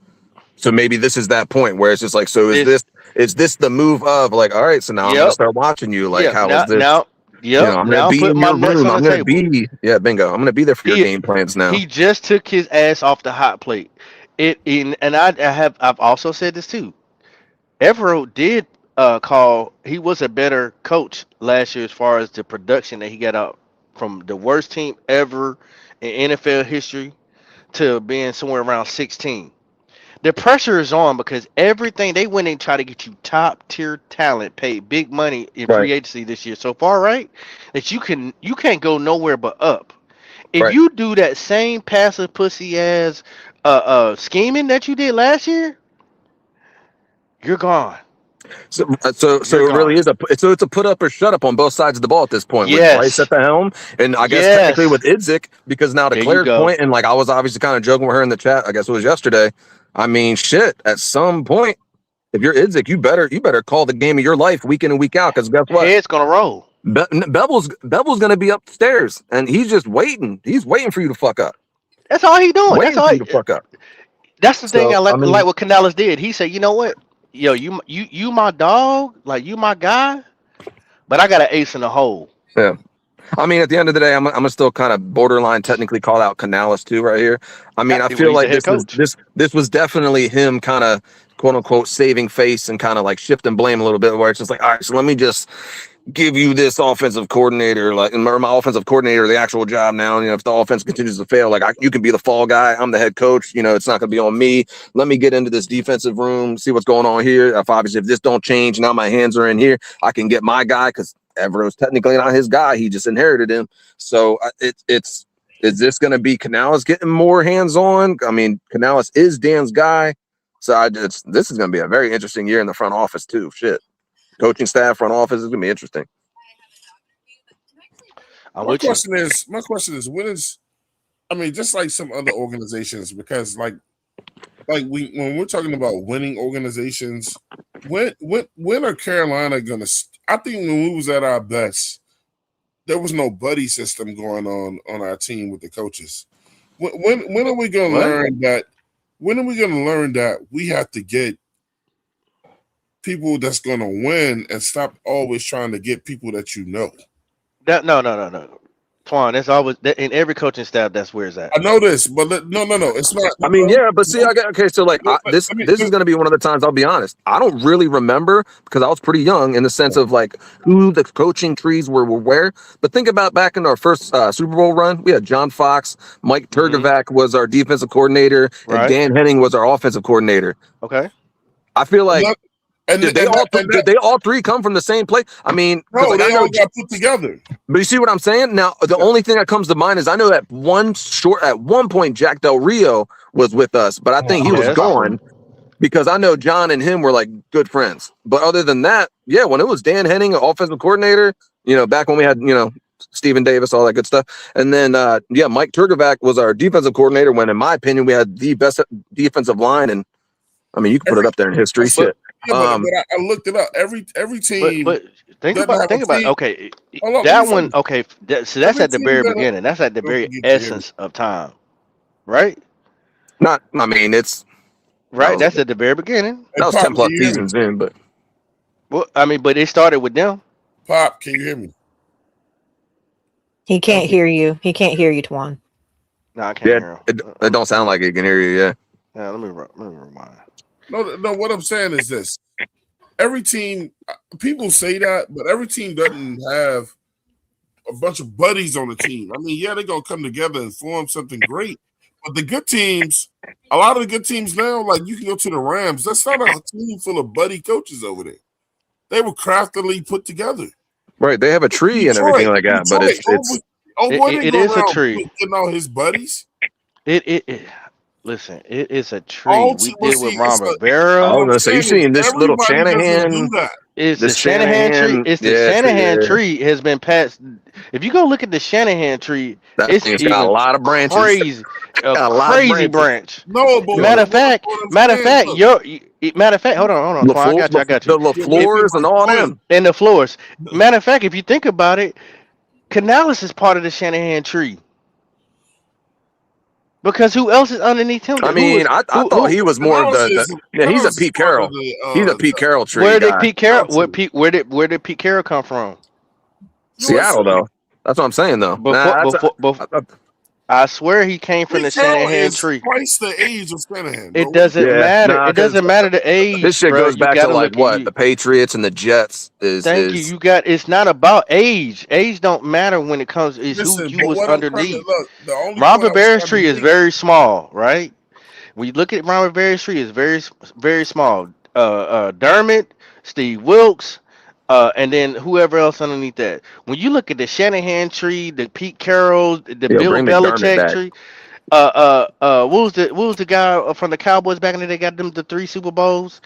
Speaker 8: so maybe this is that point where it's just like, so is this the move of like, all right, so now I'm gonna start watching you, like how is this? I'm gonna be in your room. I'm gonna be bingo. I'm gonna be there for your game plans now.
Speaker 4: He just took his ass off the hot plate. I've also said this too. Evero did call. He was a better coach last year as far as the production that he got out from the worst team ever in NFL history to being somewhere around 16. The pressure is on because everything they went and tried to get you top tier talent, paid big money in free agency this year so far, right? That you can't go nowhere but up. If you do that same passive pussy ass scheming that you did last year, you're gone.
Speaker 8: So it really is it's a put up or shut up on both sides of the ball at this point.
Speaker 4: Yes.
Speaker 8: With Price at the helm, and I guess technically with Idzik, because now to Claire's point, and like I was obviously kind of joking with her in the chat. I guess it was yesterday. I mean, shit. At some point, if you're Idzik, you better call the game of your life week in and week out. Because guess what?
Speaker 4: Head's gonna roll.
Speaker 8: Bevel's gonna be upstairs, and he's just waiting. He's waiting for you to fuck up.
Speaker 4: That's all he doing.
Speaker 8: Waiting for you to fuck up.
Speaker 4: That's the thing I like what Canales did. He said, you know what? Yo, you my dog, like you my guy, but I got an ace in the hole.
Speaker 8: Yeah. I mean, at the end of the day, I'm gonna still kind of borderline technically call out Canales too right here. I mean, I feel like this was definitely him kind of quote unquote saving face and kind of like shifting blame a little bit, where it's just like, all right, so let me just give you this offensive coordinator, like my offensive coordinator, the actual job now. You know, if the offense continues to fail, like you can be the fall guy. I'm the head coach. You know, it's not going to be on me. Let me get into this defensive room, see what's going on here. If this don't change, now my hands are in here. I can get my guy because Everett's technically not his guy. He just inherited him. So is this going to be Canales getting more hands on? I mean, Canales is Dan's guy. So this is going to be a very interesting year in the front office too. Shit. Coaching staff, front office is gonna be interesting.
Speaker 3: My question is, when is? I mean, just like some other organizations, because when we're talking about winning organizations, when are Carolina gonna? I think when we was at our best, there was no buddy system going on our team with the coaches. When are we gonna learn that? When are we gonna learn that we have to get people that's going to win and stop always trying to get people that you know?
Speaker 4: No. Twan, that's always in every coaching staff. That's where it's at.
Speaker 3: I know this, but no, it's not.
Speaker 8: I mean, yeah, but see, so like this is going to be one of the times. I'll be honest. I don't really remember because I was pretty young in the sense of like who the coaching trees were where. But think about back in our first Super Bowl run, we had John Fox, Mike Turkovac was our defensive coordinator, and Dan Henning was our offensive coordinator.
Speaker 4: Okay,
Speaker 8: I feel like. Did they all three come from the same place? I mean,
Speaker 3: no, they all got put together.
Speaker 8: But you see what I'm saying? Now, the only thing that comes to mind is I know at one point Jack Del Rio was with us, but I think he was gone because I know John and him were like good friends. But other than that, yeah, when it was Dan Henning, offensive coordinator, you know, back when we had, you know, Stephen Davis, all that good stuff. And then, Mike Turkovac was our defensive coordinator when, in my opinion, we had the best defensive line. And I mean, you can put it up there in history. Shit.
Speaker 3: Yeah, but I looked it up. Every team.
Speaker 4: But think about okay. That one, okay. So that's at the very beginning. That's at the very essence of time, right?
Speaker 8: Not. I mean, it's
Speaker 4: right.
Speaker 8: No.
Speaker 4: That's at the very beginning.
Speaker 8: That was 10+ seasons in, but
Speaker 4: well, I mean, but it started with them.
Speaker 3: Pop, can you hear me?
Speaker 5: He can't hear you. He can't hear you, Twan.
Speaker 4: No, I can't hear him.
Speaker 8: It don't sound like it can hear you. Yeah.
Speaker 4: Yeah. Let me remind.
Speaker 3: No. What I'm saying is this: every team, people say that, but every team doesn't have a bunch of buddies on the team. I mean, yeah, they're gonna come together and form something great. But the good teams, a lot of the good teams now, like you can go to the Rams. That's not a team full of buddy coaches over there. They were craftily put together.
Speaker 8: Right, they have a tree and everything like that, but
Speaker 4: it is a tree.
Speaker 3: Getting all his buddies.
Speaker 4: Listen, it is a tree. We did with Ron Rivera.
Speaker 8: Oh, so you're seeing this little Shanahan?
Speaker 4: It's the Shanahan tree. It's the Shanahan tree has been passed. If you go look at the Shanahan tree, it's
Speaker 8: got a lot of branches.
Speaker 4: Crazy, crazy branch.
Speaker 3: No, but
Speaker 4: matter of fact, hold on. I got you.
Speaker 8: The floors and all them.
Speaker 4: And the floors. Matter of fact, if you think about it, Canales is part of the Shanahan tree. Because who else is underneath him?
Speaker 8: I mean, I thought he was more of the he's a Pete Carroll. He's a Pete Carroll tree.
Speaker 4: Where did Pete Carroll? Where did Pete Carroll come from?
Speaker 8: Seattle, though. That's what I'm saying, though.
Speaker 4: I swear he came from the Shanahan tree.
Speaker 3: Twice the age of Shanahan.
Speaker 4: It doesn't matter. It doesn't matter the age.
Speaker 8: This shit goes back to like what the Patriots and the Jets is.
Speaker 4: Thank you. You got. It's not about age. Age don't matter when it comes. It's who you was underneath. Ron Rivera's tree is very small, right? When you look at Ron Rivera's tree, it's very, very small. Dermott, Steve Wilkes. And then whoever else underneath that. When you look at the Shanahan tree, the Pete Carroll, the Bill Belichick tree, what was the guy from the Cowboys back in the day got them the 3 Super Bowls?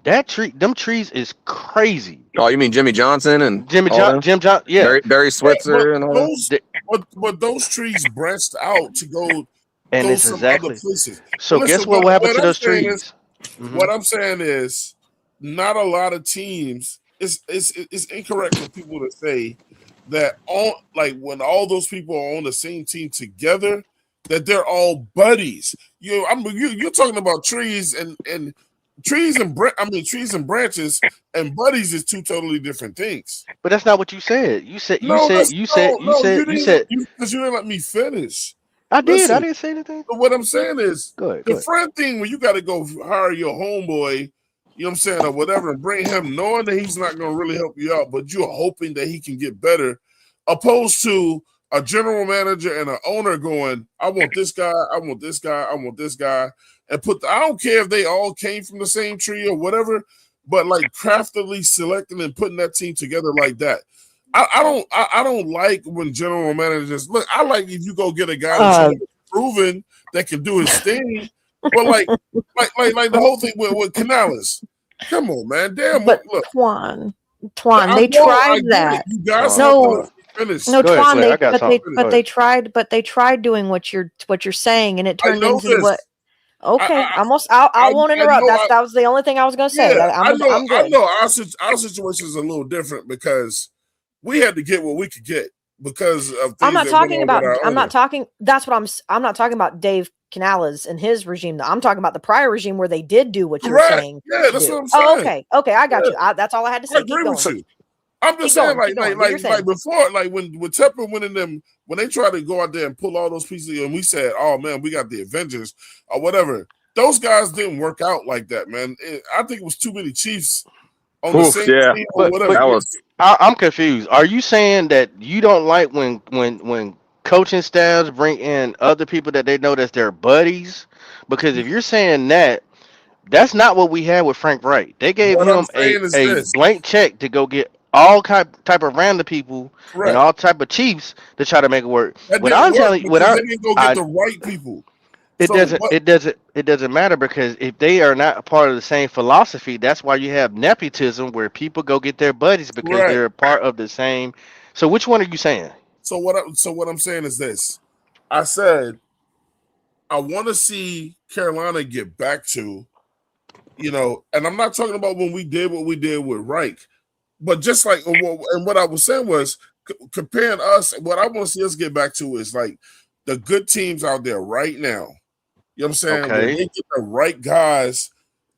Speaker 4: them trees is crazy.
Speaker 8: Oh, you mean Jimmy Johnson and
Speaker 4: Jim Johnson? Yeah,
Speaker 8: Barry Switzer and all that.
Speaker 3: But those trees branched out to go
Speaker 4: it's
Speaker 3: some
Speaker 4: exactly.
Speaker 3: other places.
Speaker 4: So
Speaker 3: Listen,
Speaker 4: guess what happened to those trees?
Speaker 3: What I'm saying is, not a lot of teams. It's incorrect for people to say that when all those people are on the same team together, that they're all buddies. You're talking about trees and trees and branches and buddies is two totally different things.
Speaker 4: But that's not what you said. You said
Speaker 3: because you didn't let me finish.
Speaker 4: I did. I didn't say anything.
Speaker 3: But what I'm saying is,
Speaker 4: go ahead.
Speaker 3: The friend thing when you got to go hire your homeboy, you know what I'm saying, or whatever, and bring him, knowing that he's not going to really help you out, but you're hoping that he can get better, opposed to a general manager and an owner going, I want this guy, I want this guy, I want this guy, and I don't care if they all came from the same tree or whatever, but like craftily selecting and putting that team together like that. I don't like when general managers look. I like if you go get a guy that's proven that can do his thing, but like the whole thing with Canales. Come on, man. Damn.
Speaker 5: But
Speaker 3: look.
Speaker 5: Twan, they tried that.
Speaker 3: You guys
Speaker 5: no,
Speaker 3: Twan,
Speaker 5: they tried doing what you're saying, and it turned into
Speaker 3: this.
Speaker 5: what. Okay, I won't interrupt. That was the only thing I was going to say.
Speaker 3: Yeah,
Speaker 5: I'm good.
Speaker 3: I know our situation is a little different because we had to get what we could get because of things. I'm not talking about.
Speaker 5: I'm not talking about Dave Canales and his regime. I'm talking about the prior regime where they did do what you were saying.
Speaker 3: Yeah, that's what I'm saying.
Speaker 5: Okay, I got you. That's all I had to say.
Speaker 3: I agree with you. I'm just saying, like before, like when Tepper went in them, when they tried to go out there and pull all those pieces, and we said, "Oh man, we got the Avengers" or whatever. Those guys didn't work out like that, man. I think it was too many Chiefs on the same team or whatever.
Speaker 4: I'm confused. Are you saying that you don't like when coaching staffs bring in other people that they know that's their buddies? Because if you're saying that, that's not what we had with Frank Wright. They gave him a blank check to go get all type of random people and all type of Chiefs to try to make it work.
Speaker 3: What I'm telling you, they didn't go get the right people.
Speaker 4: It doesn't matter because if they are not a part of the same philosophy, that's why you have nepotism where people go get their buddies because they're a part of the same. So which one are you saying?
Speaker 3: So what I'm saying is this. I said I want to see Carolina get back to, and I'm not talking about when we did what we did with Reich, but just like and what I was saying was comparing us. What I want to see us get back to is like the good teams out there right now. You know what I'm saying?
Speaker 4: Okay.
Speaker 3: When they get the right guys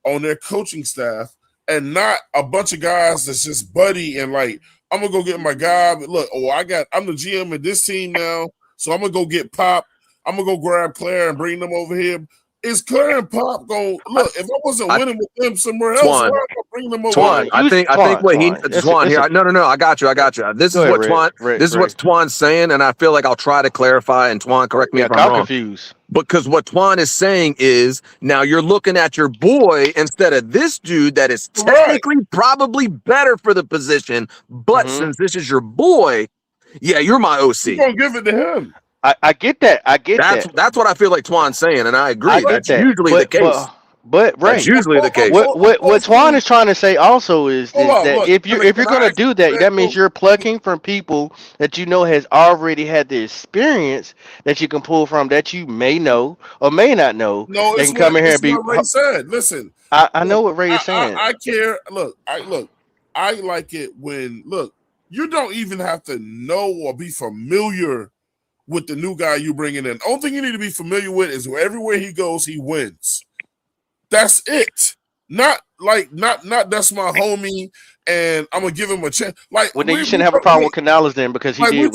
Speaker 3: on their coaching staff and not a bunch of guys that's just buddy and like, I'm going to go get my guy. But look, I'm the GM of this team now, so I'm going to go get Pop. I'm going to go grab Claire and bring them over here. Is Claire and Pop going to look? If I wasn't winning with them somewhere else, why am I bring them over?
Speaker 8: Twan, I think what Twan here. No, I got you. This is what Twan. This is what Twan's saying, and I feel like I'll try to clarify. And Twan, correct me if I'm wrong.
Speaker 4: Confused.
Speaker 8: Because what Twan is saying is now you're looking at your boy instead of this dude that is technically probably better for the position, but since this is your boy, you're my OC.
Speaker 3: You're gonna give it to him.
Speaker 4: I get that. that.
Speaker 8: That's what I feel like Twan's saying, and I agree. That's usually the case.
Speaker 4: But
Speaker 8: that's usually the case.
Speaker 4: What Twan is trying to say also is that if you're going to do that, that means you're plucking from people that you know has already had the experience that you can pull from that you may know or may not know.
Speaker 3: No,
Speaker 4: they can come in here and be.
Speaker 3: Ray said, listen,
Speaker 4: I know what Ray is saying.
Speaker 3: I care. I like it when you don't even have to know or be familiar with the new guy you bringing in. Only thing you need to be familiar with is everywhere he goes, he wins. That's it. Not that's my homie and I'm gonna give him a chance. Like,
Speaker 4: well, then you shouldn't have a problem with Canales then because he did.
Speaker 3: We're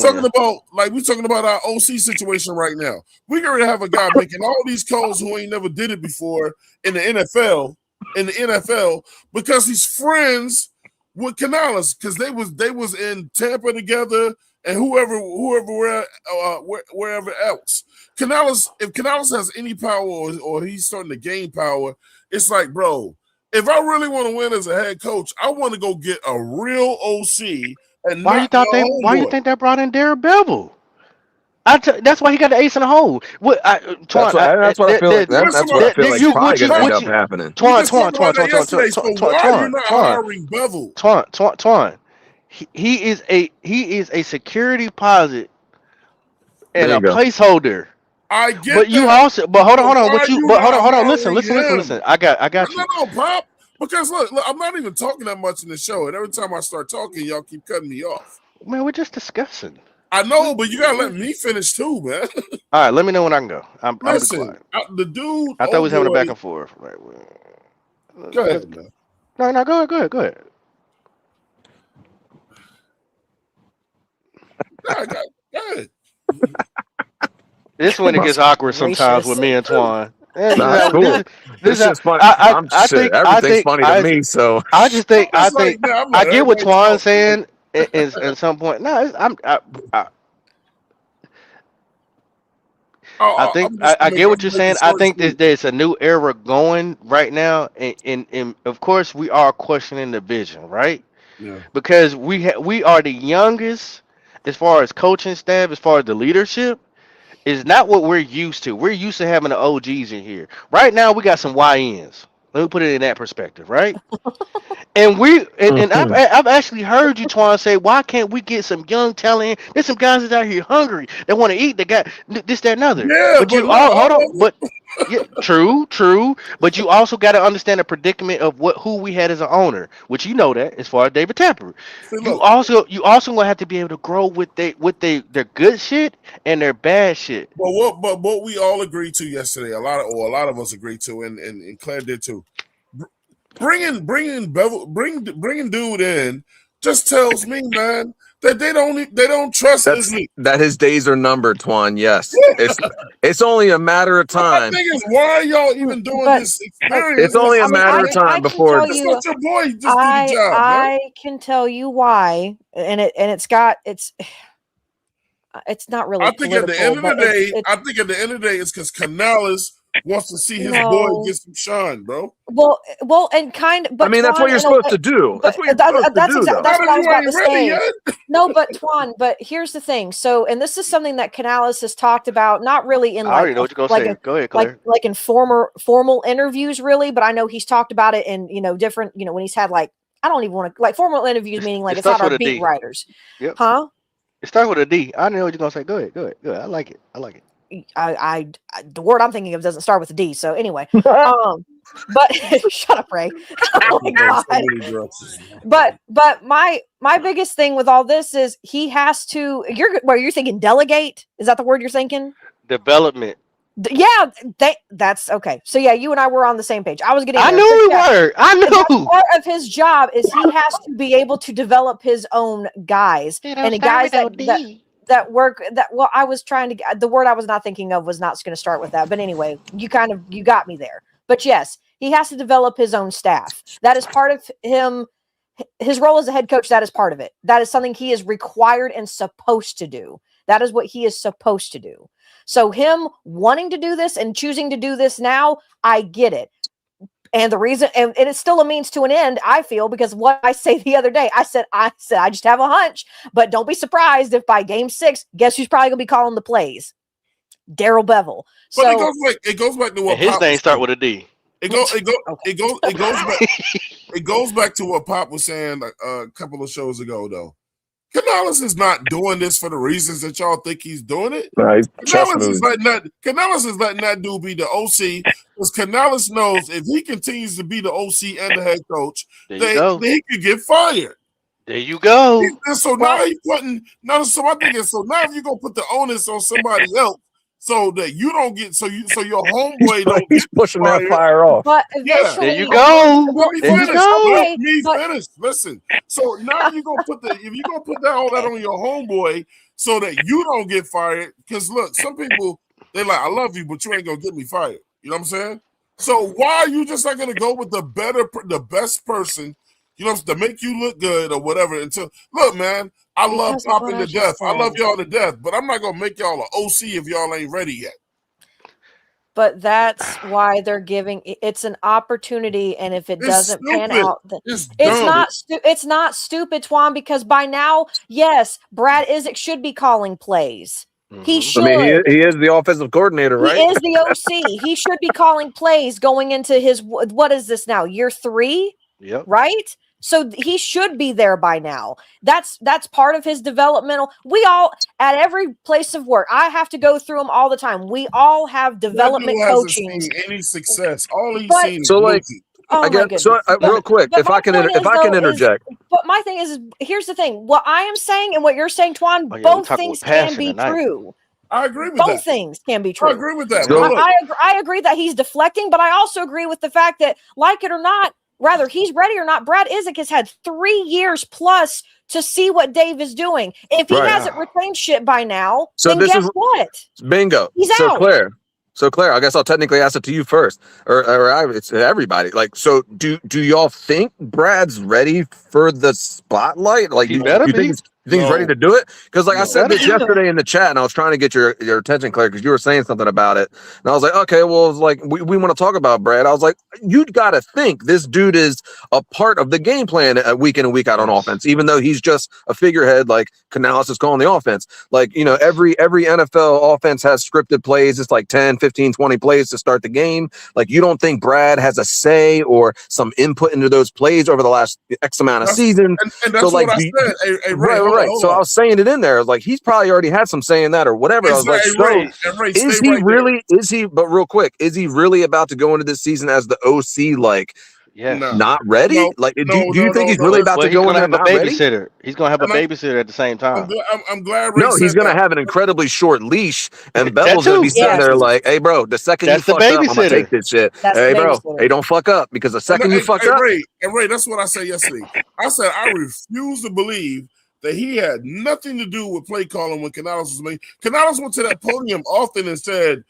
Speaker 3: talking about our OC situation right now. We're gonna have a guy making all these calls who ain't never did it before in the NFL because he's friends with Canales because they was in Tampa together. And wherever else, if Canales has any power or he's starting to gain power, it's like, bro, if I really want to win as a head coach, I want to go get a real OC. And
Speaker 4: why you think they brought in Darrell Bevell? That's why he got the ace in the hole. What?
Speaker 8: That's what I feel like. That's what I feel like probably going to end up happening.
Speaker 4: Twan. He is a security deposit and a placeholder.
Speaker 3: I get
Speaker 4: but you also, but hold on. Hold on. Listen. I got you.
Speaker 3: No, Pop. Because look, I'm not even talking that much in the show, and every time I start talking, y'all keep cutting me off.
Speaker 4: Man, we're just discussing.
Speaker 3: I know, but you gotta let me finish too, man.
Speaker 4: All right, let me know when I can go.
Speaker 3: Listen, the dude.
Speaker 4: I thought we was having a back and forth. Right.
Speaker 3: Go ahead, man.
Speaker 4: No, go ahead.
Speaker 3: Go ahead.
Speaker 4: This when it gets awkward sometimes with me and Twan.
Speaker 8: Cool. This is funny. I think everything's funny to me. So
Speaker 4: I think I get what Twan's saying. At some point, I get what you're saying. I think there's a new era going right now, and of course we are questioning the vision, right?
Speaker 3: Yeah.
Speaker 4: Because we are the youngest as far as coaching staff, as far as the leadership. Is not what we're used to. We're used to having the OGs in here. Right now, we got some YNs. Let me put it in that perspective, right? And I've actually heard you, Twan, say, why can't we get some young talent? There's some guys that's out here hungry. They want to eat. They got this, that, and other.
Speaker 3: Yeah,
Speaker 4: but you all hold on. But yeah, true. But you also got to understand the predicament of who we had as an owner, which you know that as far as David Tepper. You also gonna have to be able to grow with their good shit and their bad shit.
Speaker 3: But what we all agreed to yesterday, a lot of us agreed to, and Claire did too. Bringing dude in just tells me, man, that they don't trust
Speaker 8: that his days are numbered, Twan. Yes, it's only a matter of time.
Speaker 3: The thing is, why are y'all even doing this experience?
Speaker 8: It's only a matter of time before.
Speaker 3: It's not your boy. Just do the job.
Speaker 5: I can tell you why, and it's not really.
Speaker 3: I think at the end of the day, it's because Canales wants to see his boy get some shine, bro.
Speaker 5: Well, and but
Speaker 8: I mean, that's what you're supposed to do. That's what you're supposed to do.
Speaker 5: That's what I was about to say. No, but Twan, but here's the thing. So, and this is something that Canales has talked about, not really in
Speaker 4: I already know what you're gonna say. Go ahead, Claire.
Speaker 5: Like in formal interviews, really, but I know he's talked about it in different, when he's had I don't even want to formal interviews, meaning it's not our beat writers.
Speaker 4: Yep.
Speaker 5: Huh?
Speaker 4: It starts with a D. I know what you're gonna say. Go ahead. I like it.
Speaker 5: I the word I'm thinking of doesn't start with a D. So anyway, but shut up, Ray. Oh my God. But my biggest thing with all this is he has to. You're thinking delegate? Is that the word you're thinking?
Speaker 4: Development.
Speaker 5: Yeah, that's okay. So yeah, you and I were on the same page. I was getting.
Speaker 4: I knew we were. I knew.
Speaker 5: Part of his job is he has to be able to develop his own guys and the guys that work. I was trying to. The word I was not thinking of was not going to start with that. But anyway, you got me there. But yes, he has to develop his own staff. That is part of him. His role as a head coach. That is part of it. That is something he is required and supposed to do. That is what he is supposed to do. So him wanting to do this and choosing to do this now, I get it. And the reason, and it's still a means to an end, I feel, because what I say the other day, I said, I just have a hunch, but don't be surprised if by game 6, guess who's probably going to be calling the plays? Darrell Bevell.
Speaker 3: But it goes back to what
Speaker 4: his name start with a D.
Speaker 3: It goes back to what Pop was saying a couple of shows ago, though. Canales is not doing this for the reasons that y'all think he's doing it.
Speaker 8: Right.
Speaker 3: Canales is letting that dude be the OC, because Canales knows if he continues to be the OC and the head coach, then he could get fired.
Speaker 4: There you go.
Speaker 3: So now he's putting now if you're gonna put the onus on somebody else so that you don't get so your homeboy don't
Speaker 8: he's pushing that fire off.
Speaker 5: But
Speaker 4: there you go.
Speaker 3: Let me finish. Listen. So now you're gonna put all that on your homeboy so that you don't get fired. Because look, some people they're like, I love you, but you ain't gonna get me fired. You know what I'm saying? So why are you just not gonna go with the best person, to make you look good or whatever? Look, man, I love Popping to death. I love y'all to death, but I'm not gonna make y'all an OC if y'all ain't ready yet.
Speaker 5: But that's why they're giving it's an opportunity, and if it doesn't pan out, it's not stupid, Twan, because by now, yes, Brad Isaac should be calling plays. He should.
Speaker 8: I mean, he is the offensive coordinator, right?
Speaker 5: He is the OC. He should be calling plays going into his, what is this now, year 3?
Speaker 4: Yep.
Speaker 5: Right? So he should be there by now. That's part of his developmental. We all, at every place of work, I have to go through them all the time. We all have development coaching.
Speaker 3: Seen any success? All he's
Speaker 5: But-
Speaker 3: seen is
Speaker 8: So, like,
Speaker 3: Mookie.
Speaker 5: Oh
Speaker 8: I
Speaker 5: my
Speaker 8: guess so.
Speaker 5: goodness.
Speaker 8: Real quick,
Speaker 5: But
Speaker 8: if
Speaker 5: my
Speaker 8: I can
Speaker 5: point is,
Speaker 8: interject,
Speaker 5: but my thing is, here's the thing. What I am saying and what you're saying, Twan,
Speaker 4: Oh, yeah, we
Speaker 5: both
Speaker 4: talking
Speaker 5: things
Speaker 4: with
Speaker 5: can
Speaker 4: passion
Speaker 5: be
Speaker 4: tonight.
Speaker 5: true.
Speaker 3: I agree with
Speaker 5: Both
Speaker 3: that.
Speaker 5: things can be true.
Speaker 3: I agree with that.
Speaker 8: So-
Speaker 3: But look,
Speaker 5: I agree that he's deflecting, but I also agree with the fact that, like it or not, rather he's ready or not, Brad Isaac has had 3 years plus to see what Dave is doing. If he
Speaker 8: Right.
Speaker 5: hasn't retained shit by now,
Speaker 8: So
Speaker 5: then
Speaker 8: this
Speaker 5: guess
Speaker 8: is-
Speaker 5: what?
Speaker 8: bingo.
Speaker 5: He's
Speaker 8: So
Speaker 5: out.
Speaker 8: Claire, I guess I'll technically ask it to you first, it's everybody. Like, so do y'all think Brad's ready for the spotlight? Like,
Speaker 4: He
Speaker 8: do
Speaker 4: better
Speaker 8: you
Speaker 4: be.
Speaker 8: think he's ready to do it? Because, like, I said this
Speaker 4: No.
Speaker 8: yesterday in the chat, and I was trying to get your attention, Claire, because you were saying something about it, and I was like, okay, well, it's like we want to talk about Brad. I was like, you got to think this dude is a part of the game plan week in and week out on offense, even though he's just a figurehead. Like Canales is calling the offense. Like, you know, every NFL offense has scripted plays. It's like 10, 15, 20 plays to start the game. Like, you don't think Brad has a say or some input into those plays over the last X amount of seasons?
Speaker 3: and that's
Speaker 8: So, like,
Speaker 3: what I
Speaker 8: do you-
Speaker 3: said. Hey, Ray, hold
Speaker 8: right.
Speaker 3: on,
Speaker 8: So
Speaker 3: hold
Speaker 8: I
Speaker 3: on.
Speaker 8: was saying it in there. Like, he's probably already had some say in that or whatever. I was like,
Speaker 3: Hey,
Speaker 8: so
Speaker 3: Ray,
Speaker 8: is
Speaker 3: stay
Speaker 8: he
Speaker 3: right
Speaker 8: really? Is he? But real quick, is he really about to go into this season as the OC? Like,
Speaker 4: Yes.
Speaker 3: No.
Speaker 8: not ready?
Speaker 3: No,
Speaker 8: Like, do
Speaker 3: no,
Speaker 8: you think he's
Speaker 3: no.
Speaker 8: really about
Speaker 4: Well,
Speaker 8: to
Speaker 4: he's
Speaker 8: go in
Speaker 4: gonna
Speaker 8: there
Speaker 4: have a
Speaker 8: not ready?
Speaker 4: babysitter. He's gonna have a
Speaker 3: And I'm-
Speaker 4: babysitter at the same time.
Speaker 3: I'm glad Ray
Speaker 8: No, he's
Speaker 3: said
Speaker 8: gonna
Speaker 3: that.
Speaker 8: have an incredibly short leash, and
Speaker 4: That
Speaker 8: Bevel's gonna
Speaker 4: too.
Speaker 8: be sitting
Speaker 5: Yes.
Speaker 8: there like, "Hey, bro, the second
Speaker 4: That's
Speaker 8: you
Speaker 4: the
Speaker 8: fuck up, I'm gonna
Speaker 4: babysitter.
Speaker 8: take this shit.
Speaker 5: That's
Speaker 8: Hey,
Speaker 5: the
Speaker 8: bro,
Speaker 5: babysitter.
Speaker 8: hey, don't fuck up because the second you fuck up,
Speaker 3: Ray, that's what I said yesterday. I said I refuse to believe that he had nothing to do with play calling when Canales was making. Canales went to that podium often and said,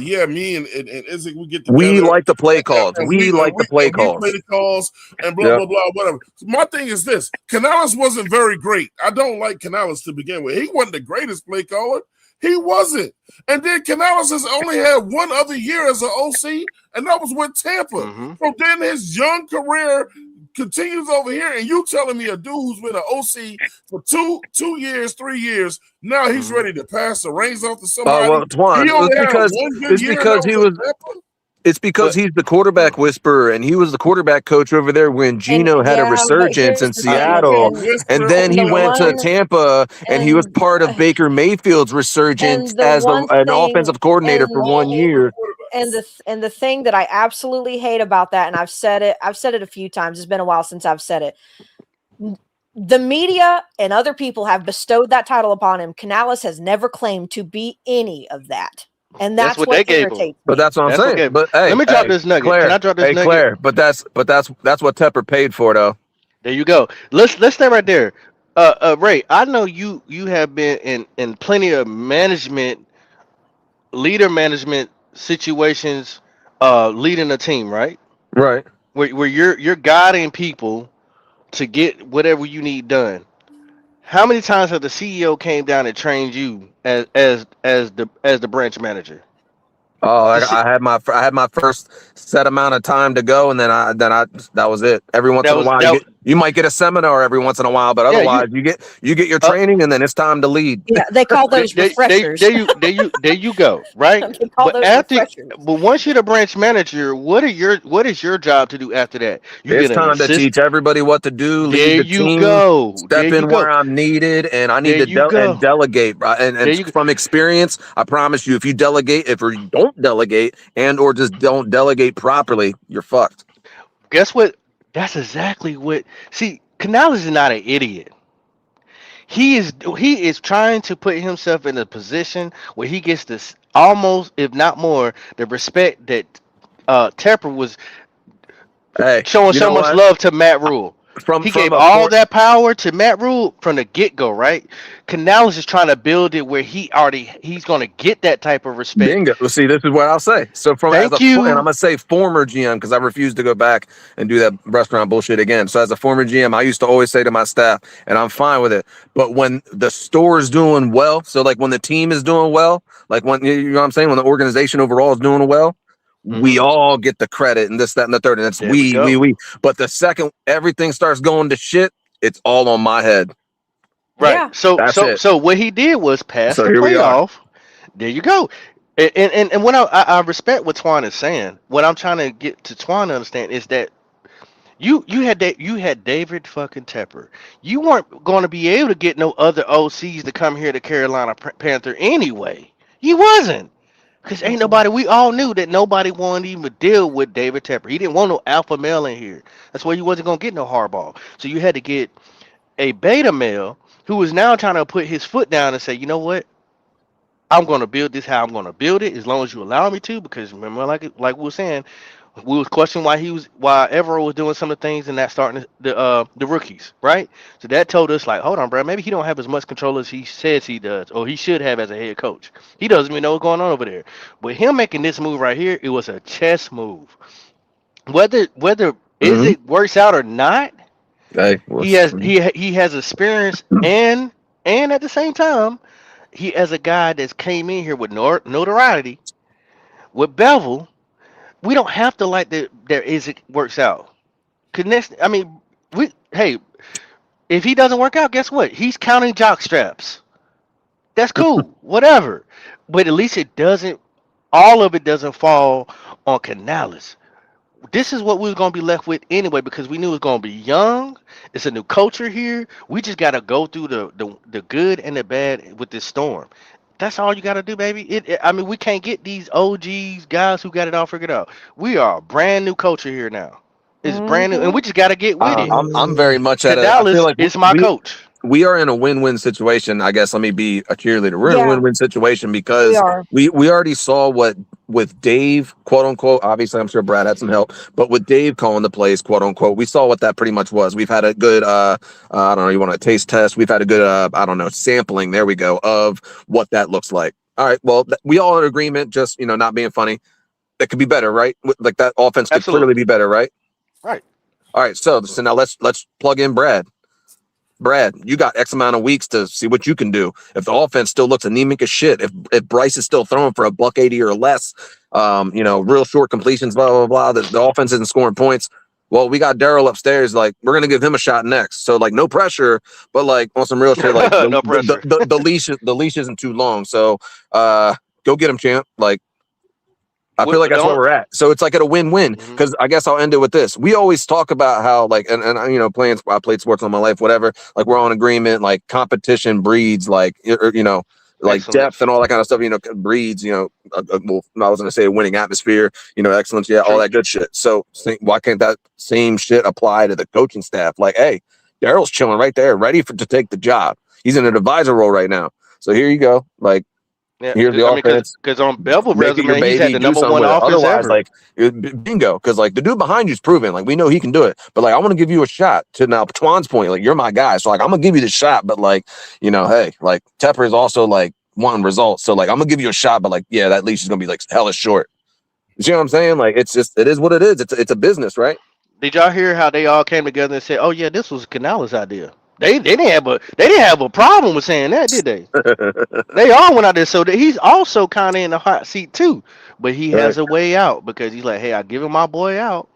Speaker 3: yeah, me and Isaac, we get together.
Speaker 8: we like the play calls.
Speaker 3: and
Speaker 8: We like the play
Speaker 3: we
Speaker 8: calls.
Speaker 3: play the calls and blah,
Speaker 8: Yeah.
Speaker 3: blah, blah, whatever. My thing is this. Canales wasn't very great. I don't like Canales to begin with. He wasn't the greatest play caller. He wasn't. And then Canales has only had one other year as an OC, and that was with Tampa.
Speaker 4: Mhm.
Speaker 3: So then his young career continues over here, and you telling me a dude who's been an OC for 2 years, 3 years, now he's ready to pass the reins off to somebody.
Speaker 8: Well, Twan,
Speaker 3: He only
Speaker 8: it's
Speaker 3: had
Speaker 8: because
Speaker 3: one good
Speaker 8: it's
Speaker 3: year, and
Speaker 8: because
Speaker 3: that
Speaker 8: he
Speaker 3: with
Speaker 8: was.
Speaker 3: Tampa?
Speaker 8: It's because he's the quarterback whisperer, and he was the quarterback coach over there when Gino had a
Speaker 5: but
Speaker 8: resurgence
Speaker 5: here's
Speaker 8: in
Speaker 5: the thing,
Speaker 8: Seattle. And then he
Speaker 5: the
Speaker 8: went to
Speaker 5: one-
Speaker 8: Tampa, and he was
Speaker 5: and-
Speaker 8: part of Baker Mayfield's resurgence
Speaker 5: and the
Speaker 8: as
Speaker 5: one
Speaker 8: an
Speaker 5: thing-
Speaker 8: offensive coordinator for 1 year.
Speaker 5: And the thing that I absolutely hate about that, and I've said it a few times. It's been a while since I've said it. The media and other people have bestowed that title upon him. Canales has never claimed to be any of that, and that's
Speaker 4: what
Speaker 5: what
Speaker 4: they gave him.
Speaker 5: irritates.
Speaker 8: But that's what I'm
Speaker 4: That's what
Speaker 8: saying.
Speaker 4: gave-
Speaker 8: But hey,
Speaker 4: Let me drop
Speaker 8: hey,
Speaker 4: this nugget.
Speaker 8: Claire,
Speaker 4: Can I drop this
Speaker 8: hey,
Speaker 4: nugget?
Speaker 8: Claire, but that's what Tepper paid for, though.
Speaker 4: There you go. Let's stay right there. Ray, I know you have been in plenty of leader management situations, leading a team, right?
Speaker 8: Right.
Speaker 4: Where you're guiding people to get whatever you need done. How many times have the CEO came down and trained you as the branch manager?
Speaker 8: Oh, I had my first set amount of time to go, and then I that was it. Every once in a while, you might get a seminar every once in a while, but otherwise, you get your training, and then it's time to lead.
Speaker 5: Yeah, they call those refreshers.
Speaker 4: There you go, right?
Speaker 5: They call those refreshers.
Speaker 4: But once you're the branch manager, what is your job to do after that?
Speaker 8: It's time to teach everybody what to do. Lead the team. Step in where I'm needed, and I need to delegate. And from experience, I promise you, if you delegate, if you don't delegate, and or just don't delegate properly, you're fucked.
Speaker 4: Guess what? That's exactly what. See, Canales is not an idiot. He is trying to put himself in a position where he gets this almost, if not more, the respect that Tepper was showing so much love to Matt Rule. He gave all that power to Matt Rule from the get-go, right? Canales is trying to build it where he's going to get that type of respect.
Speaker 8: Bingo. Well, see, this is what I'll say. So and I'm going to say former GM because I refuse to go back and do that restaurant bullshit again. So as a former GM, I used to always say to my staff, and I'm fine with it, but when the store is doing well, so like when the team is doing well, like when, you know what I'm saying, when the organization overall is doing well, we all get the credit and this, that, and the third. And it's we. But the second everything starts going to shit, it's all on my head.
Speaker 4: Right.
Speaker 5: Yeah.
Speaker 4: So what he did was pass
Speaker 8: So
Speaker 4: the
Speaker 8: here we are.
Speaker 4: playoff. There you go. And when I respect what Twan is saying, what I'm trying to get to Twan to understand is that you had David fucking Tepper. You weren't going to be able to get no other OCs to come here to Carolina Panther anyway. You wasn't. Because ain't nobody, we all knew that nobody wanted to even deal with David Tepper. He didn't want no alpha male in here. That's why you wasn't going to get no hardball. So you had to get a beta male who was now trying to put his foot down and say, you know what? I'm going to build this how I'm going to build it as long as you allow me to. Because remember, like we were saying, we was questioning why Evero was doing some of the things and not starting the rookies, right? So that told us like, hold on, bro, maybe he don't have as much control as he says he does, or he should have as a head coach. He doesn't even know what's going on over there. But him making this move right here, it was a chess move. Whether is it works out or not, he has experience and at the same time, he as a guy that's came in here with notoriety with Bevel. We don't have to like that. It works out. Cause next, I mean, if he doesn't work out, guess what? He's counting jock straps. That's cool, whatever. But at least it doesn't. All of it doesn't fall on Canales. This is what we was gonna be left with anyway, because we knew it was gonna be young. It's a new culture here. We just gotta go through the good and the bad with this storm. That's all you got to do, baby. I mean, we can't get these OGs guys who got it all figured out. We are a brand new culture here now. It's brand new, and we just got to get with it.
Speaker 8: I'm very much at it. I feel like
Speaker 4: it's my coach.
Speaker 8: We are in a win-win situation. I guess let me be a cheerleader. We're in a win-win situation because we already saw what with Dave, quote unquote. Obviously, I'm sure Brad had some help, but with Dave calling the plays, quote unquote, we saw what that pretty much was. We've had a good, I don't know, you want a taste test? We've had a good, I don't know, sampling. There we go of what that looks like. All right, well, we all in agreement. Just not being funny. That could be better, right? Like that offense could clearly be better, right?
Speaker 4: Right.
Speaker 8: All right. So now let's plug in Brad. Brad, you got X amount of weeks to see what you can do. If the offense still looks anemic as shit, if Bryce is still throwing for $180 or less, real short completions, blah, blah, blah, the offense isn't scoring points. Well, we got Daryl upstairs. Like, we're going to give him a shot next. So, like, no pressure, but, like, on some real shit, like,
Speaker 4: no pressure.
Speaker 8: The leash isn't too long. So, go get him, champ. Like, I feel like that's where we're at. So it's like at a win-win, because I guess I'll end it with this. We always talk about how, like, and I played sports all my life, whatever. Like, we're on agreement. Like, competition breeds, like, like depth and all that kind of stuff. Breeds. Well, I was gonna say a winning atmosphere. Excellence. Yeah, all that good shit. So why can't that same shit apply to the coaching staff? Like, hey, Daryl's chilling right there, ready to take the job. He's in an advisor role right now. So here you go. Like.
Speaker 4: Yeah,
Speaker 8: here's the offense.
Speaker 4: Because on Bevel resume, he's had the number one offense ever.
Speaker 8: Like, bingo. Because like the dude behind you's proven. Like, we know he can do it. But like, I want to give you a shot. To now Twan's point, like, you're my guy. So like, I'm gonna give you the shot. But like, hey, like Tepper is also like wanting results. So like, I'm gonna give you a shot. But like, yeah, that leash is gonna be like hella short. You see what I'm saying? Like, it is what it is. It's a business, right?
Speaker 4: Did y'all hear how they all came together and said, "Oh yeah, this was Canales' idea"? They didn't have a problem with saying that, did they? They all went out there, so that he's also kind of in the hot seat too. But he has a way out because he's like, "Hey, I give him my boy out."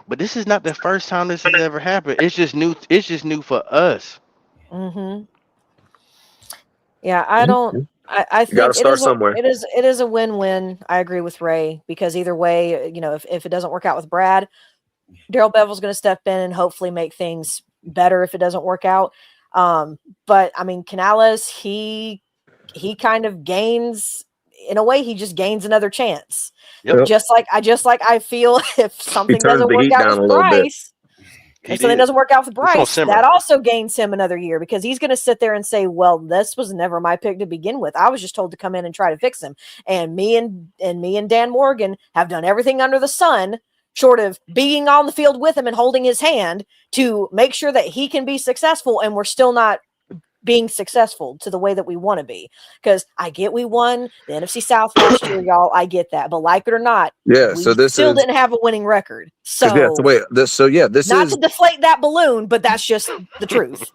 Speaker 4: But this is not the first time this has ever happened. It's just new. It's just new for us.
Speaker 5: Yeah, I don't. I think
Speaker 8: gotta start somewhere.
Speaker 5: It is a win-win. I agree with Ray, because either way, if it doesn't work out with Brad, Daryl Bevel's going to step in and hopefully make things better if it doesn't work out. But I mean, Canales, he kind of gains, in a way, he just gains another chance.
Speaker 4: Yep.
Speaker 5: Just like I feel if something doesn't work out with Bryce, that also gains him another year, because he's going to sit there and say, well, this was never my pick to begin with. I was just told to come in and try to fix him. And me and Dan Morgan have done everything under the sun, short of being on the field with him and holding his hand, to make sure that he can be successful, and we're still not being successful to the way that we want to be. Because I get we won the NFC South last year, y'all. I get that, but like it or not,
Speaker 8: we
Speaker 5: still didn't have a winning record. So
Speaker 8: this
Speaker 5: not to deflate that balloon, but that's just the truth.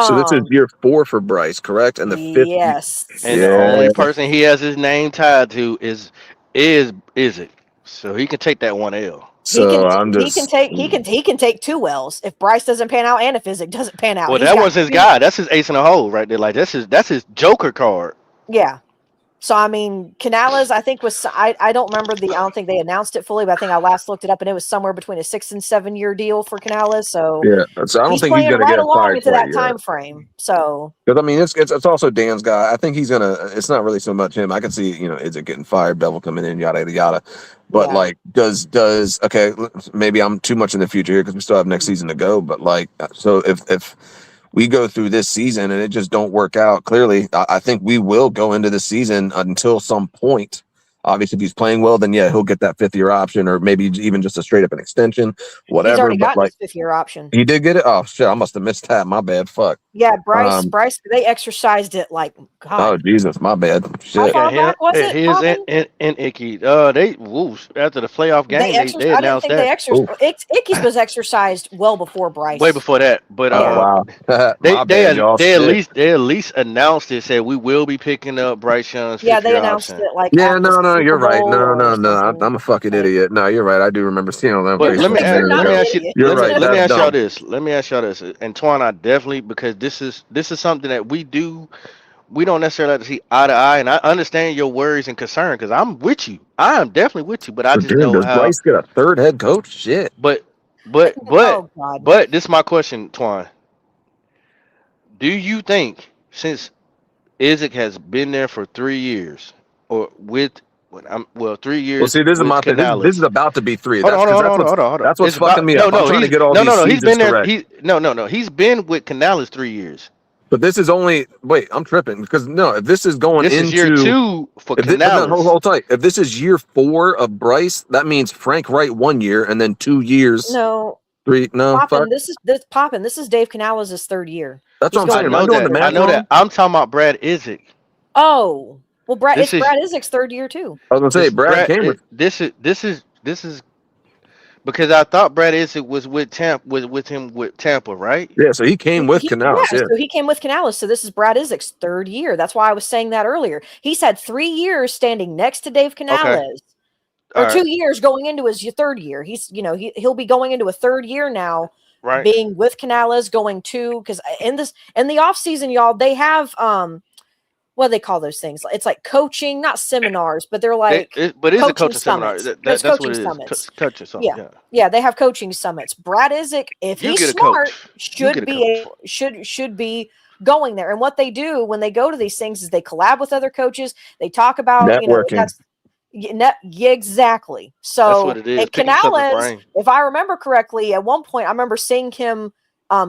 Speaker 8: So this is year 4 for Bryce, correct? And the 5th.
Speaker 5: Yes.
Speaker 4: And the only person he has his name tied to is it. So he can take that one L.
Speaker 8: So
Speaker 5: he can take two L's if Bryce doesn't pan out and if Izzy doesn't pan out.
Speaker 4: Well, that was his guy. That's his ace in the hole right there. Like that's his Joker card.
Speaker 5: Yeah. So I mean, Canales, I think I don't remember I don't think they announced it fully, but I think I last looked it up and it was somewhere between a 6 and 7 year deal for Canales. So
Speaker 8: yeah, so I don't think he's going to get
Speaker 5: along into that time frame. So
Speaker 8: because I mean, it's also Dan's guy. I think he's gonna. It's not really so much him. I can see is it getting fired, Bevel coming in, yada yada yada. But like, does okay? Maybe I'm too much in the future here because we still have next season to go. But like, so if we go through this season and it just don't work out, clearly, I think we will go into the season until some point. Obviously, if he's playing well, then yeah, he'll get that 5th-year option, or maybe even just a straight up an extension, whatever.
Speaker 5: He's already
Speaker 8: but
Speaker 5: got
Speaker 8: like,
Speaker 5: his 5th-year option.
Speaker 8: He did get it. Oh shit, I must have missed that. My bad. Fuck.
Speaker 5: Yeah, Bryce, they exercised it like God.
Speaker 8: Oh Jesus, my bad. Shit.
Speaker 5: How far back was it?
Speaker 4: His and Icky. They after the playoff game. They announced that.
Speaker 5: Icky's was exercised well before Bryce.
Speaker 4: Way before that, but
Speaker 8: wow.
Speaker 4: they at least announced it. Said we will be picking up Bryce Young's.
Speaker 5: Yeah, they announced it like.
Speaker 8: Yeah, no, you're right. No. I'm a fucking idiot. No, you're right. I do remember seeing all that.
Speaker 4: But let me ask you.
Speaker 8: You're right.
Speaker 4: Let me ask y'all this. And Twan, I definitely, because this is something that we don't necessarily have to see eye to eye, and I understand your worries and concern because I'm with you. I am definitely with you, but I just know
Speaker 8: does
Speaker 4: how.
Speaker 8: Bryce get a 3rd head coach? Shit.
Speaker 4: But this is my question, Twan. Do you think since Izzy has been there for 3 years, or 3 years?
Speaker 8: Well, see, this is my thing. This is about to be 3.
Speaker 4: Hold on.
Speaker 8: That's what's fucking me up. I'm trying to get all these seasons
Speaker 4: he's been there.
Speaker 8: correct.
Speaker 4: He's been with Canales 3 years.
Speaker 8: But this is only I'm tripping because if this is going
Speaker 4: into year 2 for Canales.
Speaker 8: Hold tight. If this is year 4 of Bryce, that means Frank Wright 1 year and then 2 years.
Speaker 5: No.
Speaker 8: 3. No.
Speaker 5: Poppin', this is Dave Canales' 3rd year.
Speaker 8: That's what I'm saying.
Speaker 4: I know that. I'm talking about Brad Izzy.
Speaker 5: Oh. Well, Brad Izzy's 3rd year too.
Speaker 8: I was gonna say Brad came with
Speaker 4: this is because I thought Brad Izzy was with Tampa with Tampa, right?
Speaker 8: Yeah, so he came with Canales. Yeah,
Speaker 5: so he came with Canales. So this is Brad Izzy's 3rd year. That's why I was saying that earlier. He's had 3 years standing next to Dave Canales. Okay. Or 2 years going into his 3rd year. He's he'll be going into a 3rd year now.
Speaker 4: Right.
Speaker 5: Being with Canales, going to because in the off season, y'all, they have what do they call those things? It's like coaching, not seminars, but they're like
Speaker 4: but it's a coaching seminar. That's
Speaker 5: coaching
Speaker 4: what it
Speaker 5: summits.
Speaker 4: is. Coaching summits.
Speaker 5: Yeah, they have coaching summits. Brad Izzy, if he's smart, should be going there. And what they do when they go to these things is they collab with other coaches. They talk about
Speaker 8: networking.
Speaker 5: Exactly. So
Speaker 4: that's what it is.
Speaker 5: Canales, if I remember correctly, at one point I remember seeing him.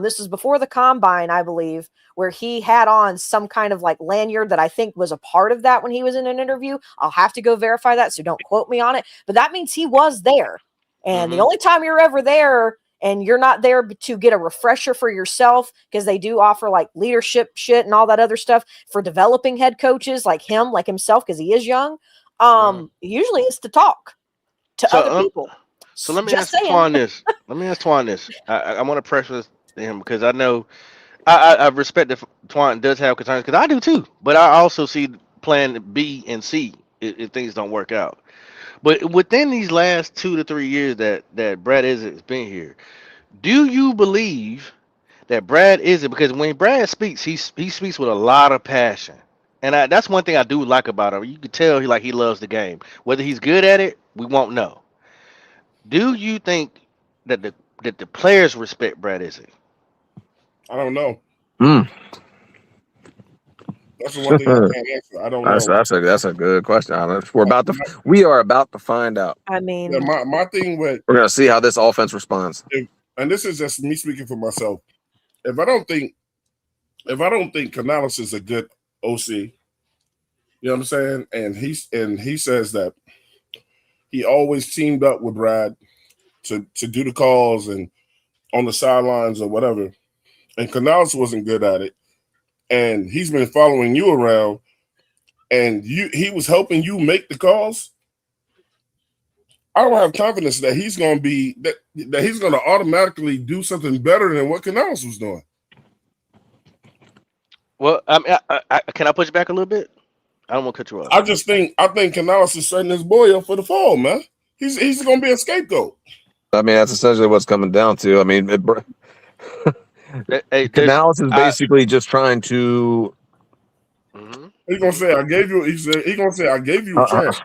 Speaker 5: This was before the combine, I believe, where he had on some kind of like lanyard that I think was a part of that when he was in an interview. I'll have to go verify that, so don't quote me on it. But that means he was there. And the only time you're ever there and you're not there to get a refresher for yourself, because they do offer like leadership shit and all that other stuff for developing head coaches like himself, because he is young. Usually it's to talk to other people.
Speaker 4: So let me ask Twan this. I want to pressure him because I know I respect that Twan does have concerns because I do too. But I also see plan B and C if things don't work out. But within these last 2 to 3 years that Brad Izzy has been here, do you believe that Brad Izzy, because when Brad speaks, he speaks with a lot of passion. And that's one thing I do like about him. You can tell he loves the game. Whether he's good at it, we won't know. Do you think that the players respect Brad Izzy?
Speaker 3: I don't know. That's the one thing I can't answer. I don't know.
Speaker 8: That's a good question. We are about to find out.
Speaker 5: I mean,
Speaker 3: my thing with
Speaker 8: we're gonna see how this offense responds.
Speaker 3: And this is just me speaking for myself. If I don't think Canales is a good OC, you know what I'm saying? And he says that he always teamed up with Brad to do the calls and on the sidelines or whatever. And Canales wasn't good at it. And he's been following you around and he was helping you make the calls. I don't have confidence that he's going to be that he's going to automatically do something better than what Canales was doing.
Speaker 4: Well, can I push back a little bit? I don't want to cut you off.
Speaker 3: I think Canales is setting his boy up for the fall, man. He's going to be a scapegoat.
Speaker 8: I mean, that's essentially what's coming down to. I mean, Canales is basically just trying to.
Speaker 3: He's gonna say, "I gave you." He's gonna say, "I gave you a chance."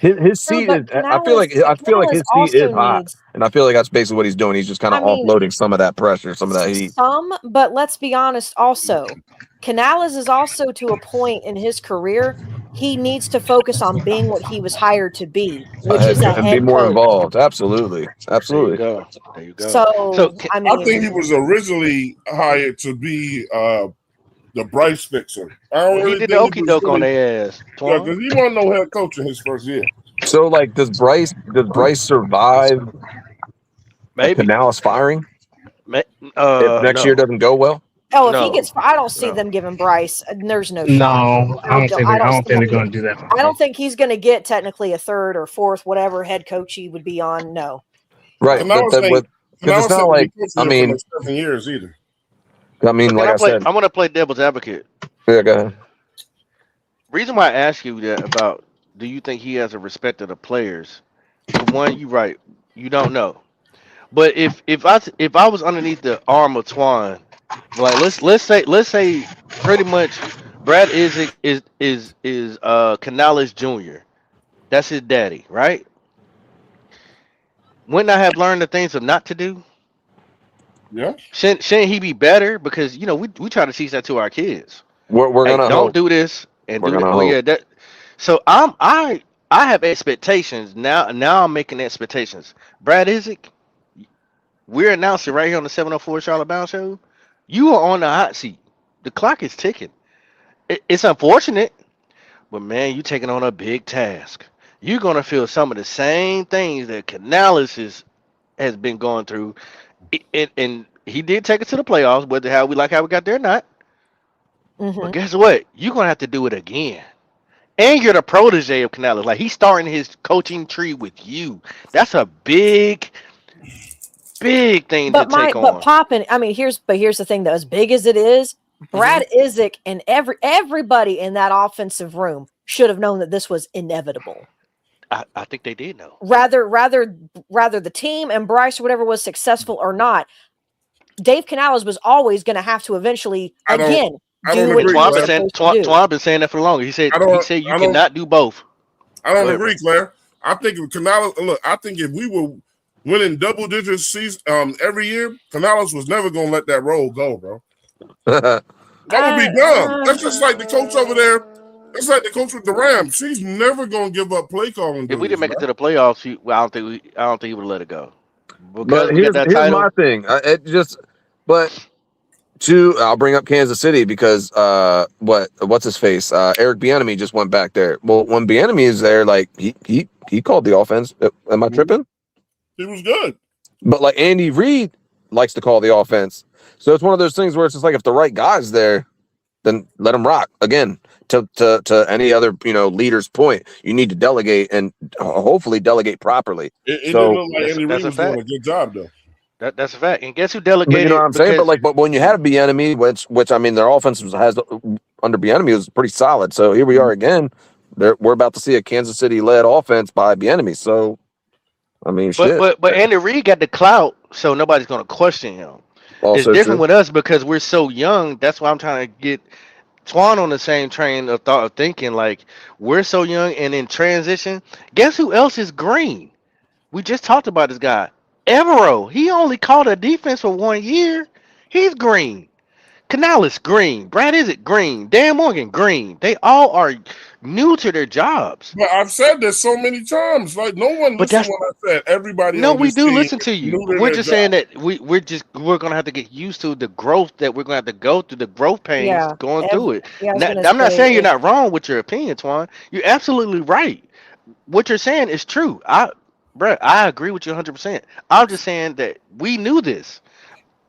Speaker 6: His seat is. I feel like his seat is hot,
Speaker 8: and I feel like that's basically what he's doing. He's just kind of offloading some of that pressure, some of that heat.
Speaker 5: But let's be honest. Also, Canales is also to a point in his career. He needs to focus on being what he was hired to be, which is a
Speaker 8: and
Speaker 5: head
Speaker 8: be more
Speaker 5: coach.
Speaker 8: involved. Absolutely. There
Speaker 4: you go.
Speaker 5: So I mean,
Speaker 3: I think he was originally hired to be the Bryce fixer. I don't really
Speaker 4: did the okie doke on their ass.
Speaker 3: Yeah, because he wasn't no head coach in his first year.
Speaker 8: So, like, does Bryce survive?
Speaker 4: Maybe
Speaker 8: Canales firing. If next
Speaker 4: no.
Speaker 8: year doesn't go well.
Speaker 5: Oh, if he gets, I don't see them giving Bryce. There's no shot.
Speaker 17: No, I don't think they're going to do that.
Speaker 5: I don't think he's going to get technically a third or fourth, whatever head coach he would be on. No.
Speaker 8: Right, because it's not like I mean,
Speaker 3: 7 years either.
Speaker 8: I mean, like I said,
Speaker 4: I'm going to play devil's advocate.
Speaker 8: Yeah, go ahead.
Speaker 4: Reason why I ask you that about do you think he has a respect of the players? For one, you right, you don't know. But if I was underneath the arm of Twan, like let's say pretty much Brad Isaac is Canales Jr. That's his daddy, right? Wouldn't I have learned the things of not to do?
Speaker 3: Yeah.
Speaker 4: Shouldn't he be better? Because we try to teach that to our kids.
Speaker 8: We're gonna
Speaker 4: don't do this and
Speaker 8: we're
Speaker 4: do that.
Speaker 8: gonna
Speaker 4: Oh
Speaker 8: hope.
Speaker 4: yeah, that. So I have expectations now. Now I'm making expectations. Brad Isaac, we're announcing right here on the 704 Charlotte Bound Show. You are on the hot seat. The clock is ticking. It's unfortunate, but man, you're taking on a big task. You're gonna feel some of the same things that Canales has been going through. And he did take it to the playoffs, whether how we got there or not. But guess what? You're gonna have to do it again. And you're the protege of Canales. Like he's starting his coaching tree with you. That's a big thing to take on.
Speaker 5: But Poppin, I mean, here's the thing though. As big as it is, Brad Isaac and everybody in that offensive room should have known that this was inevitable.
Speaker 4: I think they did know.
Speaker 5: Rather the team and Bryce or whatever was successful or not, Dave Canales was always going to have to eventually again do what
Speaker 4: Twan been saying that for longer. He said you cannot do both.
Speaker 3: I don't agree, Claire. I think if Canales I think if we were winning double digit season every year, Canales was never going to let that roll go, bro. That would be dumb. That's just like the coach over there. That's like the coach with the Rams. She's never going to give up play calling.
Speaker 4: If we didn't make it to the playoffs, I don't think he would let it go.
Speaker 8: But here's my thing. I'll bring up Kansas City because what's his face? Eric Bieniemy just went back there. Well, when Bieniemy is there, like he called the offense. Am I tripping?
Speaker 3: He was good.
Speaker 8: But like Andy Reid likes to call the offense. So it's one of those things where it's just like if the right guy's there, then let him rock. Again, to any other leader's point, you need to delegate and hopefully delegate properly.
Speaker 3: It didn't look like Andy Reid was doing a good job though.
Speaker 4: That's a fact. And guess who delegated?
Speaker 8: You know what I'm saying? But when you had a Bieniemy, which I mean, their offense has under Bieniemy was pretty solid. So here we are again. We're about to see a Kansas City led offense by Bieniemy. So I mean,
Speaker 4: but Andy Reid got the clout, so nobody's going to question him.
Speaker 8: Also
Speaker 4: it's different with us because we're so young. That's why I'm trying to get Twan on the same train of thought of thinking. Like we're so young and in transition. Guess who else is green? We just talked about this guy, Evero. He only called a defense for 1 year. He's green. Canales green. Brad Isaac green. Dan Morgan green. They all are new to their jobs.
Speaker 3: But I've said this so many times. Like no one listened when I said everybody.
Speaker 4: No, we do listen to you. We're just saying that we're gonna have to get used to the growth that we're gonna have to go through, the growth pains going through it. I'm not saying you're not wrong with your opinion, Twan. You're absolutely right. What you're saying is true. I agree with you 100%. I'm just saying that we knew this,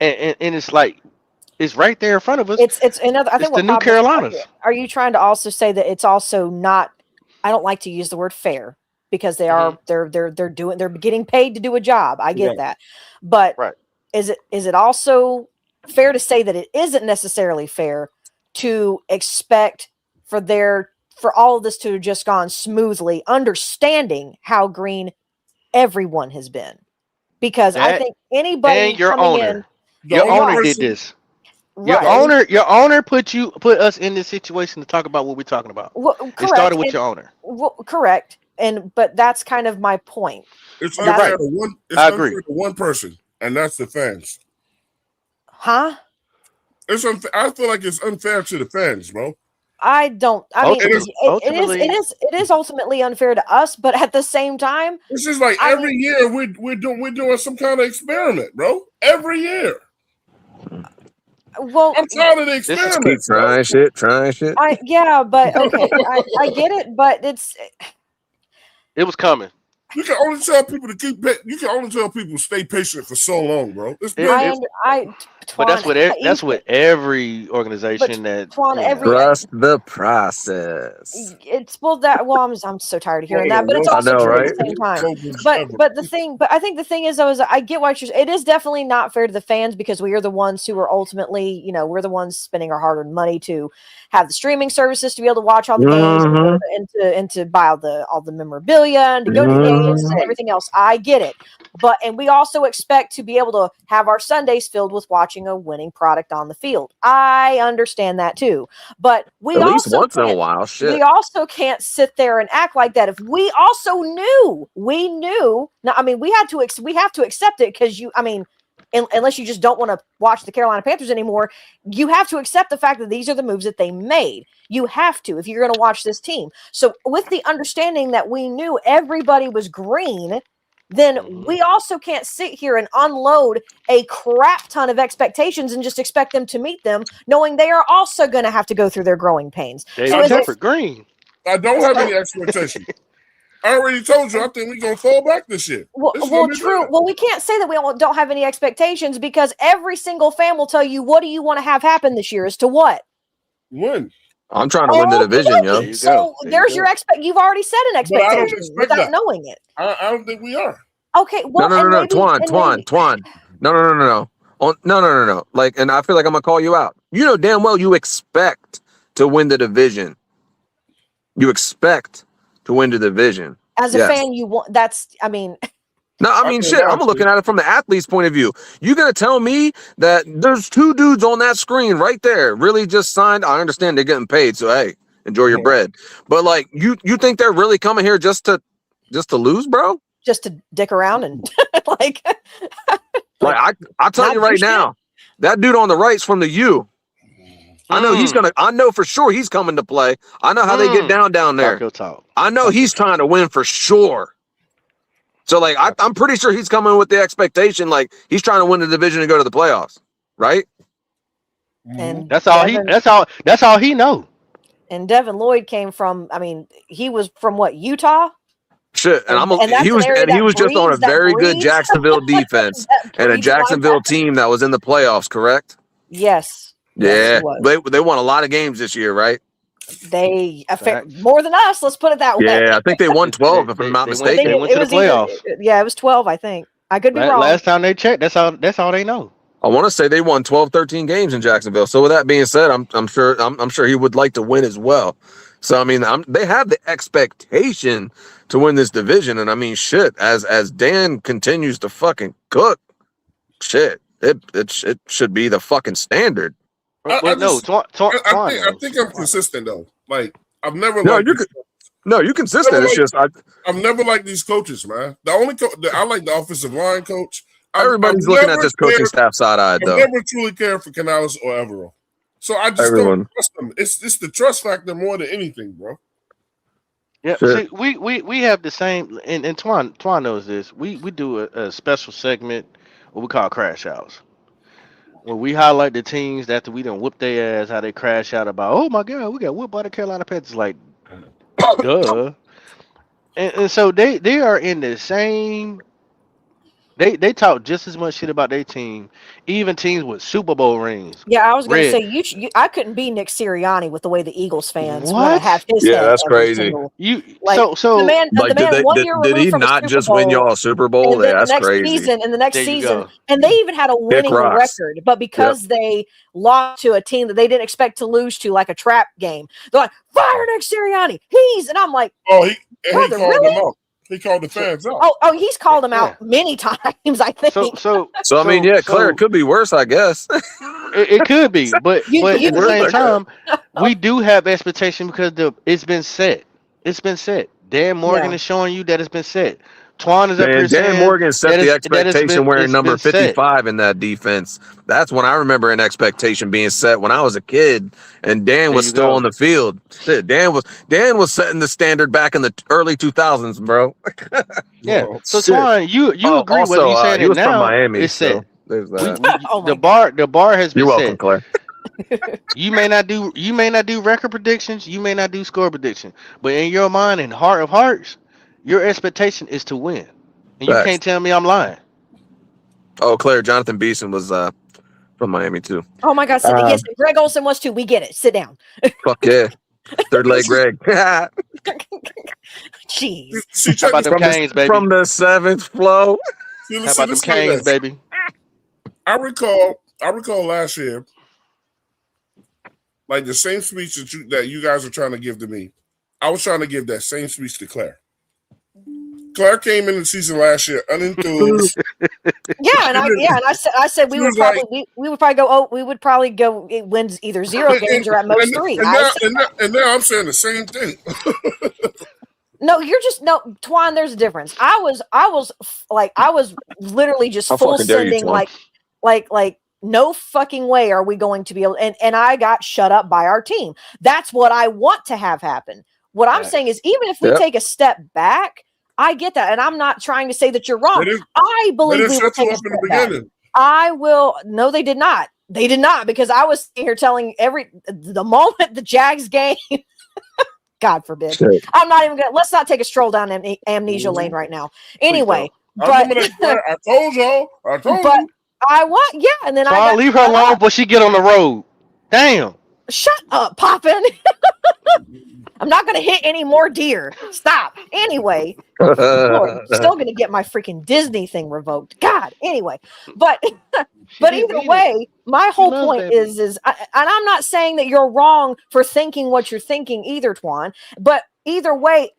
Speaker 4: and it's like. It's right there in front of us.
Speaker 5: It's another. I think
Speaker 4: the new Carolinas.
Speaker 5: Are you trying to also say that it's also not? I don't like to use the word fair because they are they're getting paid to do a job. I get that, but is it also fair to say that it isn't necessarily fair to expect for all of this to have just gone smoothly, understanding how green everyone has been? because I think anybody
Speaker 4: and your
Speaker 5: coming
Speaker 4: owner,
Speaker 5: in,
Speaker 4: your owner did this. Your owner put us in this situation to talk about what we're talking about.
Speaker 5: Well,
Speaker 4: it started with your owner.
Speaker 5: Well, correct, but that's kind of my point.
Speaker 3: It's unfair to one. It's
Speaker 4: I
Speaker 3: unfair
Speaker 4: agree.
Speaker 3: to one person, and that's the fans.
Speaker 5: Huh?
Speaker 3: It's unfair. I feel like it's unfair to the fans, bro.
Speaker 5: I don't. I mean,
Speaker 4: Ultimately-
Speaker 5: it is ultimately unfair to us, but at the same time,
Speaker 3: It's just like every year we're doing some kind of experiment, bro. Every year.
Speaker 5: Well,
Speaker 3: I'm tired of the experiment.
Speaker 8: Keep trying shit.
Speaker 5: But okay, I get it, but
Speaker 4: it was coming.
Speaker 3: You can only tell people to stay patient for so long, bro.
Speaker 4: But that's what every organization
Speaker 8: Trust the process.
Speaker 5: I'm so tired of hearing that, but it's also true at the same time. But I think the thing is though, is I get what it is definitely not fair to the fans because we are the ones who are ultimately, we're the ones spending our hard-earned money to have the streaming services to be able to watch all the games and to buy all the memorabilia and to go to the games and everything else. I get it. And we also expect to be able to have our Sundays filled with watching a winning product on the field. I understand that too. But we
Speaker 8: at least once in a while, shit.
Speaker 5: We also can't sit there and act like that. If we also knew. Now, I mean, we have to accept it because unless you just don't want to watch the Carolina Panthers anymore, you have to accept the fact that these are the moves that they made. You have to if you're going to watch this team. So with the understanding that we knew everybody was green, then we also can't sit here and unload a crap ton of expectations and just expect them to meet them, knowing they are also going to have to go through their growing pains.
Speaker 4: Green.
Speaker 3: I don't have any expectations. I already told you. I think we're gonna fall back this year.
Speaker 5: Well, true. Well, we can't say that we don't have any expectations because every single fan will tell you, "What do you want to have happen this year?" As to what?
Speaker 3: Win.
Speaker 8: I'm trying to win the division, yo.
Speaker 5: So there's your You've already set an expectation without knowing it.
Speaker 3: I don't think we are.
Speaker 5: Okay. Well,
Speaker 8: no, Twan. No. Like, and I feel like I'm gonna call you out. You know damn well you expect to win the division. You expect to win the division.
Speaker 5: As a fan, you want
Speaker 8: No, I mean, shit, I'm looking at it from the athlete's point of view. You gonna tell me that there's two dudes on that screen right there really just signed? I understand they're getting paid, so hey, enjoy your bread. But like, you think they're really coming here just to lose, bro?
Speaker 5: Just to dick around and like
Speaker 8: I'll tell you right now, that dude on the right's from the U. I know for sure he's coming to play. I know how they get down there. I know he's trying to win for sure. So like I'm pretty sure he's coming with the expectation, like he's trying to win the division and go to the playoffs, right?
Speaker 5: And
Speaker 4: that's all he know.
Speaker 5: And Devin Lloyd came from, he was from what, Utah?
Speaker 8: Shit, and he was just on a very good Jacksonville defense and a Jacksonville team that was in the playoffs, correct?
Speaker 5: Yes.
Speaker 8: Yeah, they won a lot of games this year, right?
Speaker 5: They more than us. Let's put it that way.
Speaker 8: Yeah, I think they won 12, if I'm not mistaken.
Speaker 4: They went to the playoffs.
Speaker 5: It was 12, I think. I could be wrong.
Speaker 4: Last time they checked, that's all they know.
Speaker 8: I want to say they won 12, 13 games in Jacksonville. So with that being said, I'm sure he would like to win as well. So I mean, they have the expectation to win this division, and I mean, shit. As Dan continues to fucking cook, shit, it should be the fucking standard.
Speaker 3: I think I'm consistent though. Like I've never.
Speaker 8: You're consistent. It's just
Speaker 3: I've never liked these coaches, man. The only I like the offensive line coach.
Speaker 8: Everybody's looking at this coaching staff side-eyed though.
Speaker 3: I never truly cared for Canales or Evero, so I just don't trust them. It's the trust factor more than anything, bro.
Speaker 4: Yeah, see, we have the same, and Twan knows this. We do a special segment what we call crash outs. Where we highlight the teams after we done whoop their ass, how they crash out about, oh my God, we got whooped by the Carolina Panthers. Like, duh. And so they are in the same. They talk just as much shit about their team, even teams with Super Bowl rings.
Speaker 5: Yeah, I was going to say I couldn't be Nick Sirianni with the way the Eagles fans want to have his.
Speaker 8: Yeah, that's crazy.
Speaker 5: So the man
Speaker 8: did he not just win y'all a Super Bowl? Yeah, that's crazy.
Speaker 5: In the next season, and they even had a winning record, but because they lost to a team that they didn't expect to lose to, like a trap game, they're like, fire Nick Sirianni. And I'm like,
Speaker 3: oh, he called them out. He called the fans out.
Speaker 5: Oh, he's called them out many times, I think.
Speaker 8: So I mean, yeah, Claire, it could be worse, I guess.
Speaker 4: It could be, but at the same time, we do have expectation because it's been set. It's been set. Dan Morgan is showing you that it's been set. Twan is up here saying
Speaker 8: Dan Morgan set the expectation wearing number
Speaker 4: been
Speaker 8: 55 in that defense. That's when I remember an expectation being set when I was a kid, and Dan was still on the field. Shit, Dan was setting the standard back in the early 2000s, bro.
Speaker 4: Yeah. So Twan, you agree
Speaker 8: also,
Speaker 4: whether you saying
Speaker 8: he
Speaker 4: it
Speaker 8: was
Speaker 4: now?
Speaker 8: from Miami,
Speaker 4: It's set.
Speaker 8: so there's that.
Speaker 4: The bar has been
Speaker 8: You're
Speaker 4: set.
Speaker 8: welcome, Claire.
Speaker 4: You may not do record predictions, you may not do score prediction, but in your mind and heart of hearts, your expectation is to win. And you can't tell me I'm lying.
Speaker 8: Oh, Claire, Jonathan Beeson was from Miami too.
Speaker 5: Oh my God! Yes, Greg Olson was too. We get it. Sit down.
Speaker 8: Fuck yeah, third leg Greg.
Speaker 5: Jeez.
Speaker 4: How about them Canes, baby?
Speaker 8: From the seventh flow.
Speaker 3: See,
Speaker 4: How about them Canes, baby?
Speaker 3: I recall last year, like the same speech that you guys are trying to give to me. I was trying to give that same speech to Claire. Claire came in the season last year unenthused.
Speaker 5: And I said we would probably go it wins either 0 games or at most 3.
Speaker 3: And now I'm saying the same thing.
Speaker 5: No, Twan, there's a difference. I was literally just full sending like no fucking way are we going to be able, and I got shut up by our team. That's what I want to have happen. What I'm saying is, even if we take a step back, I get that, and I'm not trying to say that you're wrong. I believe we will take a step back. I will. No, they did not. They did not, because I was here telling the moment the Jags game. God forbid. Shit. I'm not even gonna. Let's not take a stroll down amnesia lane right now. Anyway, I
Speaker 3: told y'all.
Speaker 5: I want, and then
Speaker 4: I leave her alone, but she get on the road. Damn.
Speaker 5: Shut up, Poppin. I'm not gonna hit any more deer. Stop. Anyway, Lord, still gonna get my freaking Disney thing revoked. God. Anyway, but either way, my whole point is, and I'm not saying that you're wrong for thinking what you're thinking either, Twan. But either way,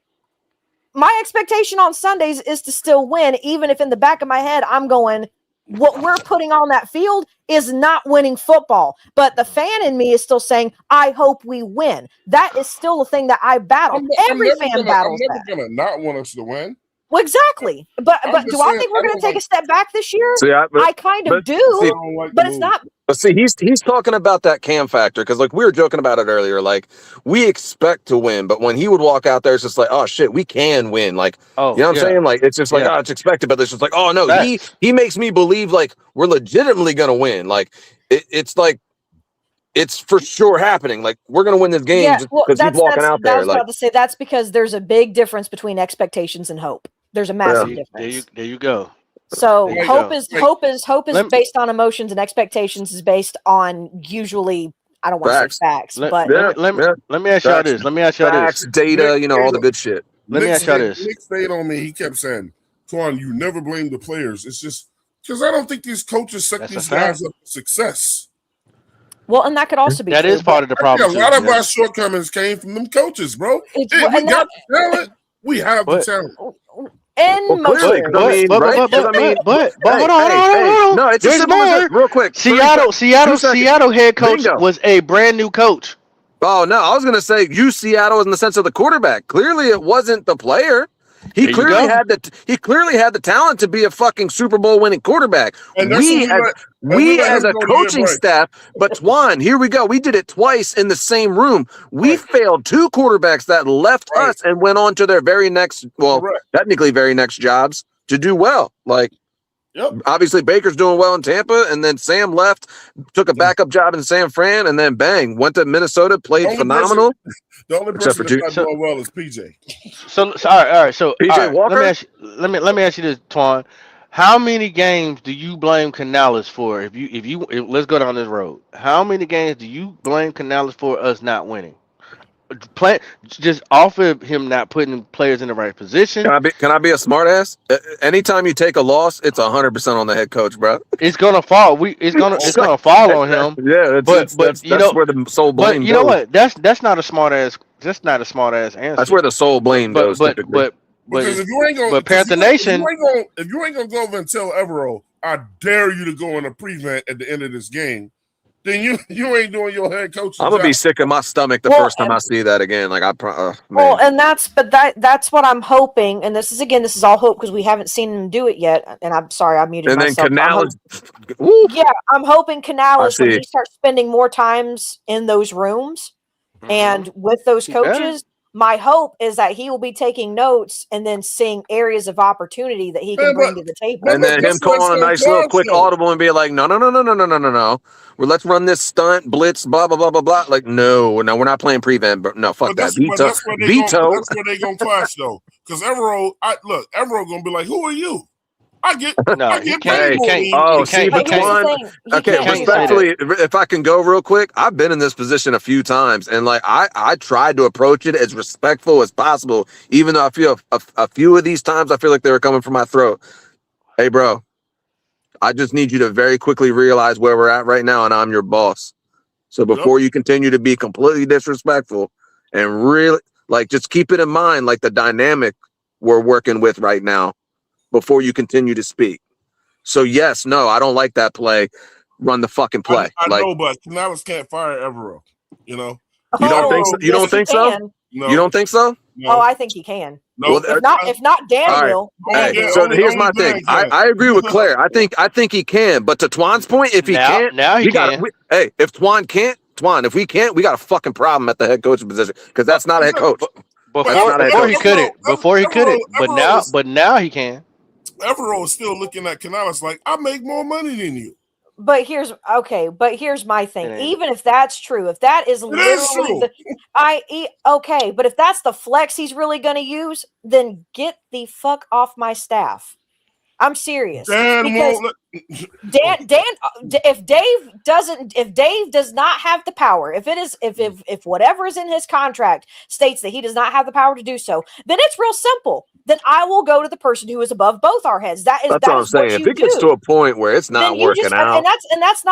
Speaker 5: my expectation on Sundays is to still win, even if in the back of my head I'm going, what we're putting on that field is not winning football. But the fan in me is still saying, I hope we win. That is still a thing that I battle. Every fan battles that.
Speaker 3: I'm never going to not want us to win.
Speaker 5: Well, exactly. But do I think we're going to take a step back this year? I kind of do, but it's not.
Speaker 8: But see, he's talking about that Cam factor, because like we were joking about it earlier. Like, we expect to win, but when he would walk out there, it's just like, oh shit, we can win. Like, you know what I'm saying? Like, it's just like, oh, it's expected, but it's just like, oh no, he makes me believe like we're legitimately gonna win. Like, it's like, it's for sure happening. Like, we're gonna win this game because he's walking out there.
Speaker 5: I was about to say that's because there's a big difference between expectations and hope. There's a massive difference.
Speaker 4: There you go.
Speaker 5: So hope is based on emotions, and expectations is based on usually, I don't want to say facts, but
Speaker 4: let me ask y'all this. Let me ask y'all
Speaker 8: this. Data, all the good shit.
Speaker 4: Let me ask y'all this.
Speaker 3: Nick stayed on me. He kept saying, Twan, you never blame the players. It's just because I don't think these coaches set these guys up for success.
Speaker 5: Well, and that could also be
Speaker 4: that
Speaker 5: true,
Speaker 4: is part of the problem.
Speaker 3: A lot of our shortcomings came from them coaches, bro. We got the talent. We have the talent.
Speaker 5: And
Speaker 4: but hold on. No, it's just more.
Speaker 8: Real quick.
Speaker 4: Seattle head coach was a brand new coach.
Speaker 8: Oh no, I was gonna say Seattle in the sense of the quarterback. Clearly, it wasn't the player. He clearly had the talent to be a fucking Super Bowl winning quarterback. And we as a coaching staff, but Twan, here we go. We did it twice in the same room. We failed 2 quarterbacks that left us and went on to their very next, technically very next jobs to do well. Like, obviously Baker's doing well in Tampa, and then Sam left, took a backup job in San Fran, and then bang, went to Minnesota, played phenomenal.
Speaker 3: The only person that's not doing well is PJ.
Speaker 4: So all right. So
Speaker 8: PJ Walker.
Speaker 4: Let me ask you this, Twan. How many games do you blame Canales for? If let's go down this road. How many games do you blame Canales for us not winning? Just off of him not putting players in the right position.
Speaker 8: Can I be a smart ass? Anytime you take a loss, it's 100% on the head coach, bro.
Speaker 4: It's gonna fall. It's gonna fall on him.
Speaker 8: Yeah, that's where the sole blame.
Speaker 4: But you know what? That's not a smart ass. That's not a smart ass answer.
Speaker 8: That's where the sole blame goes.
Speaker 4: But
Speaker 3: Because if you ain't gonna,
Speaker 4: Panther Nation,
Speaker 3: if you ain't gonna go over and tell Evero, I dare you to go in a prevent at the end of this game, then you ain't doing your head coach.
Speaker 8: I'm gonna be sick in my stomach the first time I see that again. Like
Speaker 5: well, and that's what I'm hoping. And this is all hope because we haven't seen him do it yet. And I'm sorry, I muted myself.
Speaker 8: And then Canales,
Speaker 5: I'm hoping Canales when he starts spending more times in those rooms and with those coaches. My hope is that he will be taking notes and then seeing areas of opportunity that he can bring to the table.
Speaker 8: And then him calling a nice little quick audible and be like, no. Well, let's run this stunt, blitz, blah, blah, blah, blah, blah. Like, no, we're not playing prevent. But no, fuck that. Veto.
Speaker 3: That's where they're going to clash, though. Because Evero going to be like, who are you? I get paid. Respectfully,
Speaker 8: if I can go real quick, I've been in this position a few times, and like I tried to approach it as respectful as possible, even though I feel a few of these times I feel like they were coming from my throat. Hey, bro, I just need you to very quickly realize where we're at right now, and I'm your boss. So before you continue to be completely disrespectful, and really just keep it in mind, like the dynamic we're working with right now, before you continue to speak. So yes, no, I don't like that play. Run the fucking play.
Speaker 3: I know, but Canales can't fire Evero. You know.
Speaker 8: You don't think so? You don't think so?
Speaker 3: No.
Speaker 8: You don't think so?
Speaker 3: No.
Speaker 5: Oh, I think he can.
Speaker 3: No.
Speaker 5: If not, Dan will.
Speaker 8: Hey, so here's my thing. I agree with Claire. I think he can. But to Twan's point, if he can't,
Speaker 4: now he can.
Speaker 8: If Twan can't, if we can't, we got a fucking problem at the head coaching position because that's not a head coach.
Speaker 4: Before he couldn't. But now he can.
Speaker 3: Evero is still looking at Canales like, I make more money than you.
Speaker 5: But here's my thing. Even if that's true, if that is literally but if that's the flex he's really going to use, then get the fuck off my staff. I'm serious. If Dave does not have the power, if whatever is in his contract states that he does not have the power to do so, then it's real simple. Then I will go to the person who is above both our heads. That's what I'm saying.
Speaker 8: If it gets to a point where it's not working out,
Speaker 5: and that's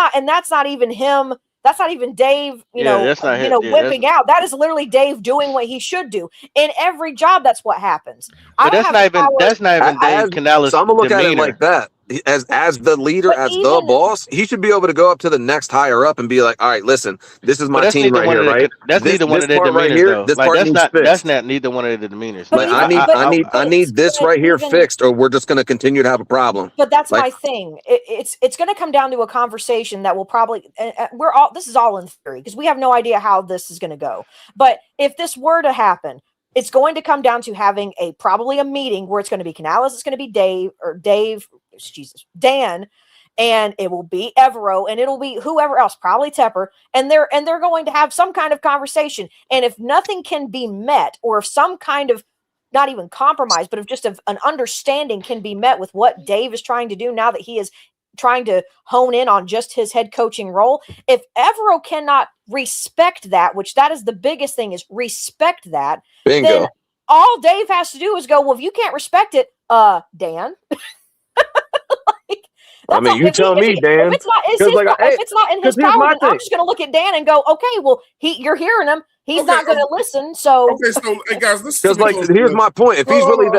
Speaker 5: not even him. That's not even Dave, whipping out. That is literally Dave doing what he should do. In every job, that's what happens.
Speaker 4: But that's not even Dave Canales.
Speaker 8: So I'm gonna look at it like that. As the leader, the boss, he should be able to go up to the next higher up and be like, all right, listen, this is my team right here, right?
Speaker 4: That's neither one of their demeanors, That's not neither one of the demeanors.
Speaker 8: Like, I need this right here fixed, or we're just going to continue to have a problem.
Speaker 5: But that's my thing. It's going to come down to a conversation that will probably this is all in theory because we have no idea how this is going to go. But if this were to happen, it's going to come down to having probably a meeting where it's going to be Canales, it's going to be Dan, and it will be Evero, and it'll be whoever else, probably Tepper, and they're going to have some kind of conversation. And if nothing can be met, or if some kind of not even compromise, but if just an understanding can be met with what Dave is trying to do now that he is trying to hone in on just his head coaching role, if Evero cannot respect that, which that is the biggest thing, is respect that,
Speaker 8: bingo.
Speaker 5: Then all Dave has to do is go, well, if you can't respect it, Dan.
Speaker 8: I mean, you tell me, Dan.
Speaker 5: If it's not in his power, then I'm just going to look at Dan and go, okay, well, you're hearing him. He's not going to listen. So,
Speaker 3: hey guys,
Speaker 8: here's my point. If he's really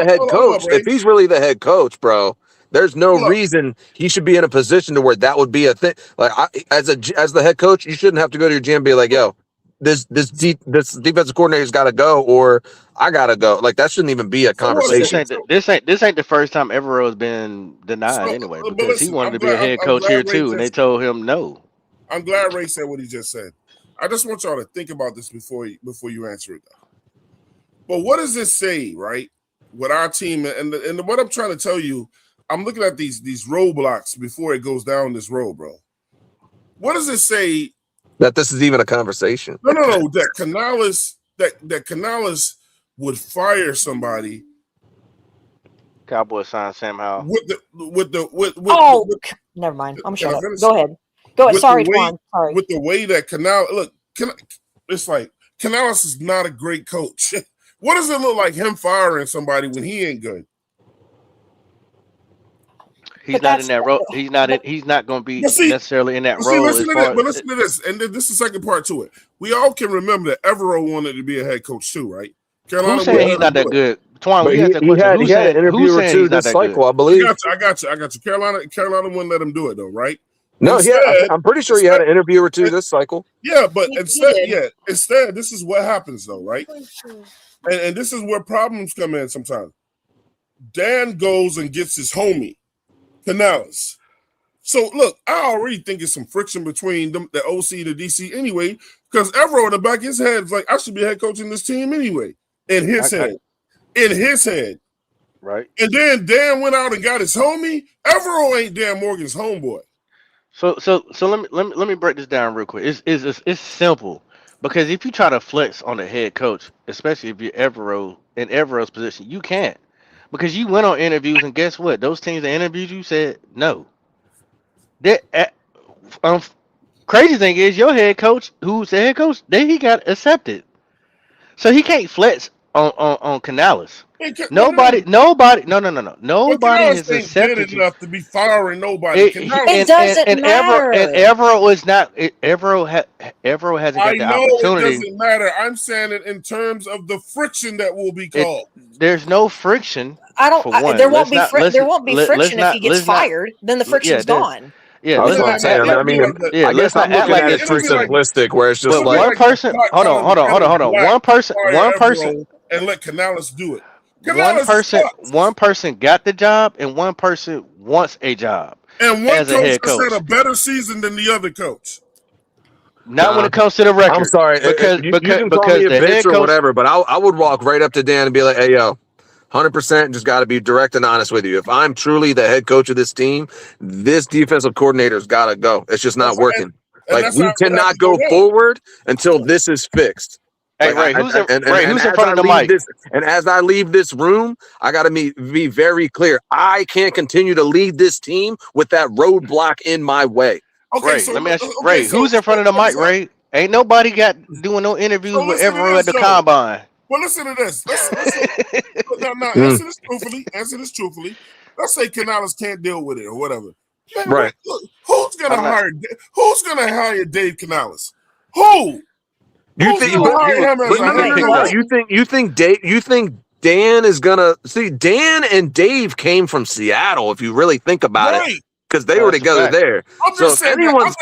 Speaker 8: the head coach, bro, there's no reason he should be in a position to where that would be a thing. Like, as the head coach, you shouldn't have to go to your GM and be like, yo, this defensive coordinator's got to go, or I gotta go. Like, that shouldn't even be a conversation.
Speaker 4: This ain't the first time Evero has been denied anyway, because he wanted to be a head coach here too, and they told him no.
Speaker 3: I'm glad Ray said what he just said. I just want y'all to think about this before you answer it. But what does this say, right? With our team and what I'm trying to tell you, I'm looking at these roadblocks before it goes down this road, bro. What does it say?
Speaker 8: That this is even a conversation.
Speaker 3: No. That Canales would fire somebody.
Speaker 4: Cowboys sign Sam Howell.
Speaker 5: Never mind. I'm shut up. Go ahead. Sorry, Twan. Sorry.
Speaker 3: With the way that it's like Canales is not a great coach. What does it look like him firing somebody when he ain't good?
Speaker 4: He's not in that role. He's not going to be necessarily in that role.
Speaker 3: Listen to this, and this is the second part to it. We all can remember that Evero wanted to be a head coach too, right?
Speaker 4: Who's saying he's not that good? Twan,
Speaker 8: he had an interview or two this cycle, I believe.
Speaker 3: I got you. Carolina wouldn't let him do it though, right?
Speaker 8: No, I'm pretty sure he had an interview or two this cycle.
Speaker 3: Yeah, but instead, this is what happens though, right? And this is where problems come in sometimes. Dan goes and gets his homie, Canales. So look, I already think it's some friction between them, the OC and the DC anyway, because Evero in the back of his head is like, I should be head coaching this team anyway. In his head.
Speaker 4: Right.
Speaker 3: And then Dan went out and got his homie. Evero ain't Dan Morgan's homeboy.
Speaker 4: So let me break this down real quick. It's simple, because if you try to flex on the head coach, especially if you're in Evero's position, you can't, because you went on interviews and guess what? Those teams that interviewed you said no. Crazy thing is your head coach, who's the head coach, he got accepted, so he can't flex on Canales. Nobody has accepted
Speaker 3: enough to be firing nobody.
Speaker 5: It doesn't matter.
Speaker 4: And Evero is not. Evero hasn't got the opportunity.
Speaker 3: It doesn't matter. I'm saying it in terms of the friction that will be called.
Speaker 4: There's no friction.
Speaker 5: There won't be friction if he gets fired. Then the friction's gone.
Speaker 4: Yeah,
Speaker 8: that's what I'm saying. I mean, I guess I'm looking at it too simplistic, where it's just like
Speaker 4: one person. Hold on. One person,
Speaker 3: and let Canales do it.
Speaker 4: One person got the job, and one person wants a job.
Speaker 3: And one
Speaker 4: as a head coach
Speaker 3: has had a better season than the other coach.
Speaker 4: Not when it comes to the record.
Speaker 8: I'm sorry, because you can call me a bitch or whatever, but I would walk right up to Dan and be like, "Hey, yo, 100% just got to be direct and honest with you. If I'm truly the head coach of this team, this defensive coordinator's got to go. It's just not working. Like, we cannot go forward until this is fixed."
Speaker 4: Hey, Ray, who's in front of the mic?
Speaker 8: And as I leave this room, I got to be very clear. I can't continue to lead this team with that roadblock in my way.
Speaker 3: Okay,
Speaker 4: Ray, let me ask you, Ray, who's in front of the mic, Ray? Ain't nobody doing no interviews with Evero at the combine.
Speaker 3: Well, listen to this. Answer this truthfully. Let's say Canales can't deal with it or whatever. Man,
Speaker 8: right.
Speaker 3: Look, who's gonna hire Dave Canales? Who?
Speaker 8: You think Dan is gonna see? Dan and Dave came from Seattle. If you really think about it, because they were together there. So if anyone's,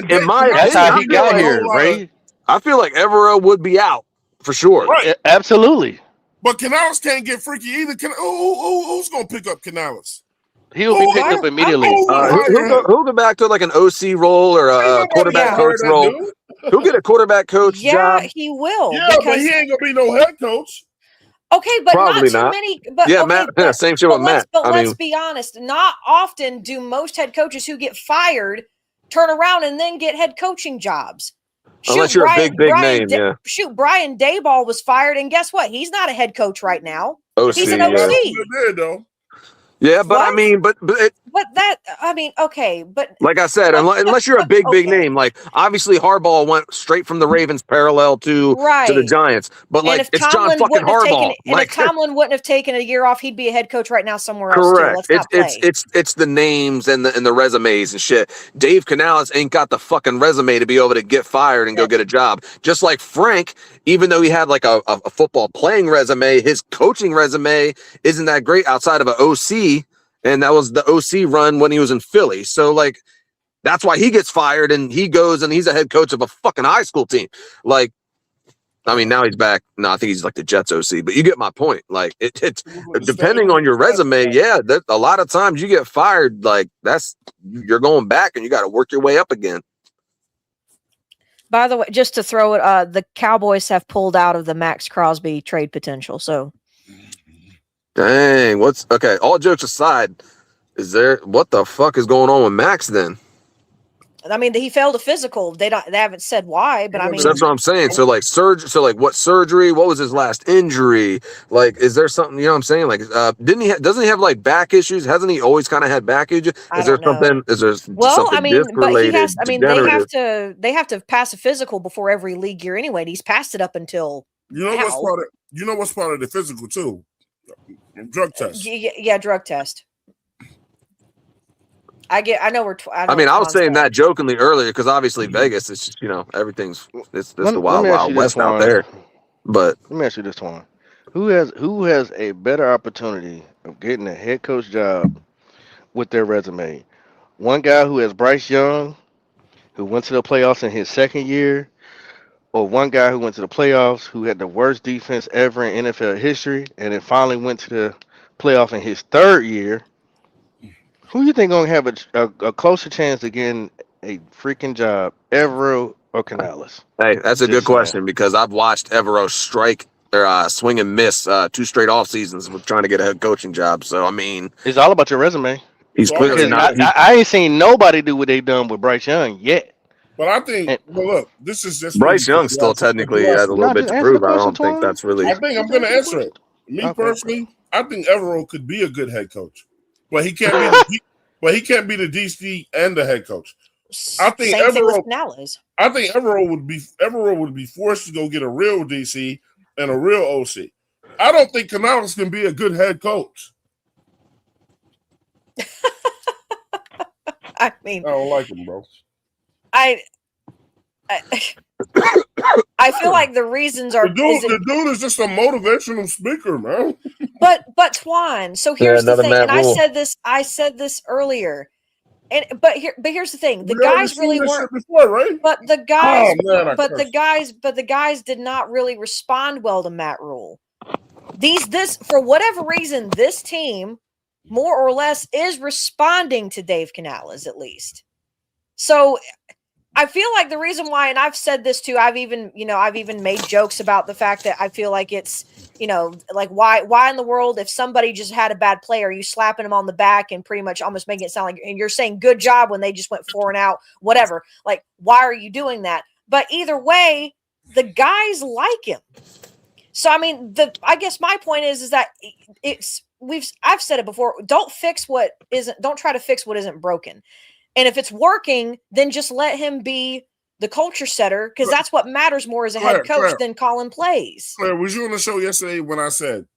Speaker 8: in my opinion,
Speaker 4: that's how he got here, Ray.
Speaker 8: I feel like Evero would be out for sure.
Speaker 3: Right.
Speaker 4: Absolutely.
Speaker 3: But Canales can't get freaky either. Who's gonna pick up Canales?
Speaker 4: He'll be picked up immediately.
Speaker 8: Who'll go back to like an OC role or a quarterback coach role? Who'll get a quarterback coach job?
Speaker 5: Yeah, he will.
Speaker 3: Yeah, but he ain't gonna be no head coach.
Speaker 5: Okay, but
Speaker 8: Probably
Speaker 5: not too
Speaker 8: not.
Speaker 5: many. But
Speaker 8: Yeah,
Speaker 5: okay,
Speaker 8: Matt.
Speaker 5: but-
Speaker 8: Yeah, same shit with Matt.
Speaker 5: But
Speaker 8: I
Speaker 5: let's
Speaker 8: mean,
Speaker 5: be honest. Not often do most head coaches who get fired turn around and then get head coaching jobs.
Speaker 8: unless you're a big name, yeah.
Speaker 5: Shoot, Brian Daboll was fired, and guess what? He's not a head coach right now.
Speaker 8: OC,
Speaker 5: He's an
Speaker 8: yeah.
Speaker 5: OC.
Speaker 8: Yeah, but I mean, but
Speaker 5: okay, but
Speaker 8: like I said, unless you're a big name, like obviously Harbaugh went straight from the Ravens parallel to the Giants, but like it's John fucking Harbaugh.
Speaker 5: If Tomlin wouldn't have taken a year off, he'd be a head coach right now somewhere else.
Speaker 8: Correct.
Speaker 5: Too. Let's not play.
Speaker 8: It's the names and the resumes and shit. Dave Canales ain't got the fucking resume to be able to get fired and go get a job. Just like Frank, even though he had like a football playing resume, his coaching resume isn't that great outside of an OC. And that was the OC run when he was in Philly. So, like, that's why he gets fired and he goes and he's a head coach of a fucking high school team. Like, I mean, now he's back. No, I think he's like the Jets OC, but you get my point. Like, it's depending on your resume. Yeah, a lot of times you get fired. Like, you're going back and you got to work your way up again.
Speaker 5: By the way, just to throw it, the Cowboys have pulled out of the Max Crosby trade potential. So.
Speaker 8: Dang, okay? All jokes aside, what the fuck is going on with Max then?
Speaker 5: I mean, he failed a physical. They haven't said why, but I mean,
Speaker 8: that's what I'm saying. So like what surgery? What was his last injury? Like, is there something, you know what I'm saying? Like, doesn't he have like back issues? Hasn't he always kind of had back issues? Is there something disc related?
Speaker 5: They have to pass a physical before every league year anyway. And he's passed it up until
Speaker 3: what's part of the physical too? Drug test.
Speaker 5: Yeah, drug test. I know we're.
Speaker 8: I was saying that jokingly earlier because obviously Vegas is, everything's it's the wild west out there. But
Speaker 4: let me ask you this one: Who has a better opportunity of getting a head coach job with their resume? One guy who has Bryce Young, who went to the playoffs in his second year, or one guy who went to the playoffs who had the worst defense ever in NFL history, and then finally went to the playoff in his third year. Who you think gonna have a closer chance of getting a freaking job, Evero or Canales?
Speaker 8: Hey, that's a good question because I've watched Evero strike or swing and miss 2 straight off seasons with trying to get a head coaching job. So I mean,
Speaker 4: it's all about your resume.
Speaker 8: He's clearly not.
Speaker 4: I ain't seen nobody do what they done with Bryce Young yet.
Speaker 3: But I think, well, look, this is just
Speaker 8: Bryce Young still technically has a little bit to prove. I don't think that's really.
Speaker 3: I think I'm going to answer it. Me personally, I think Evero could be a good head coach, but he can't be. He can't be the DC and the head coach. I think Evero would be forced to go get a real DC and a real OC. I don't think Canales can be a good head coach.
Speaker 5: I mean,
Speaker 3: I don't like him, bro.
Speaker 5: I feel like the reasons are
Speaker 3: the dude is just a motivational speaker, man.
Speaker 5: But Twan, so here's the thing, and I said this earlier. But here's the thing: the guys really weren't
Speaker 3: before, right?
Speaker 5: But the guys, but the guys did not really respond well to Matt Rule. This for whatever reason, this team more or less is responding to Dave Canales at least. So I feel like the reason why, and I've said this too, I've even made jokes about the fact that I feel like it's, like why in the world, if somebody just had a bad play, are you slapping them on the back and pretty much almost making it sound like, and you're saying good job when they just went 4 and out, whatever. Like, why are you doing that? But either way, the guys like him. So, I mean, I guess my point is that I've said it before, don't try to fix what isn't broken. And if it's working, then just let him be the culture setter, because that's what matters more as a head coach than calling plays.
Speaker 3: Claire, was you on the show yesterday when I said,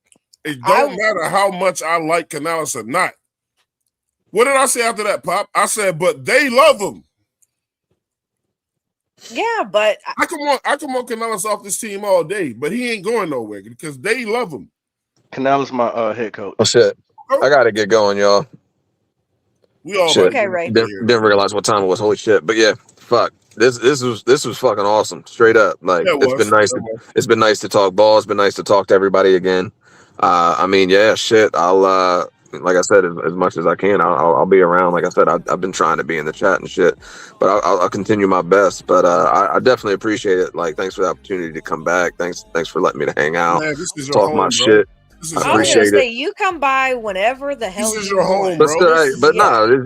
Speaker 3: it don't matter how much I like Canales or not? What did I say after that, Pop? I said, but they love him.
Speaker 5: Yeah, but
Speaker 3: I can want Canales off this team all day, but he ain't going nowhere because they love him.
Speaker 4: Canales my head coach.
Speaker 8: Oh shit! I gotta get going, y'all.
Speaker 3: We all
Speaker 5: okay, right?
Speaker 8: Didn't realize what time it was. Holy shit! But yeah, fuck. This was fucking awesome. Straight up, like it's been nice. It's been nice to talk ball. It's been nice to talk to everybody again. I mean, yeah, shit. I'll like I said, as much as I can, I'll be around. Like I said, I've been trying to be in the chat and shit, but I'll continue my best. But I definitely appreciate it. Like, thanks for the opportunity to come back. Thanks for letting me to hang out,
Speaker 3: man, this is
Speaker 8: talk
Speaker 3: home,
Speaker 8: my
Speaker 3: bro.
Speaker 8: shit. I appreciate it.
Speaker 5: You come by whenever the hell
Speaker 3: this is your home, bro.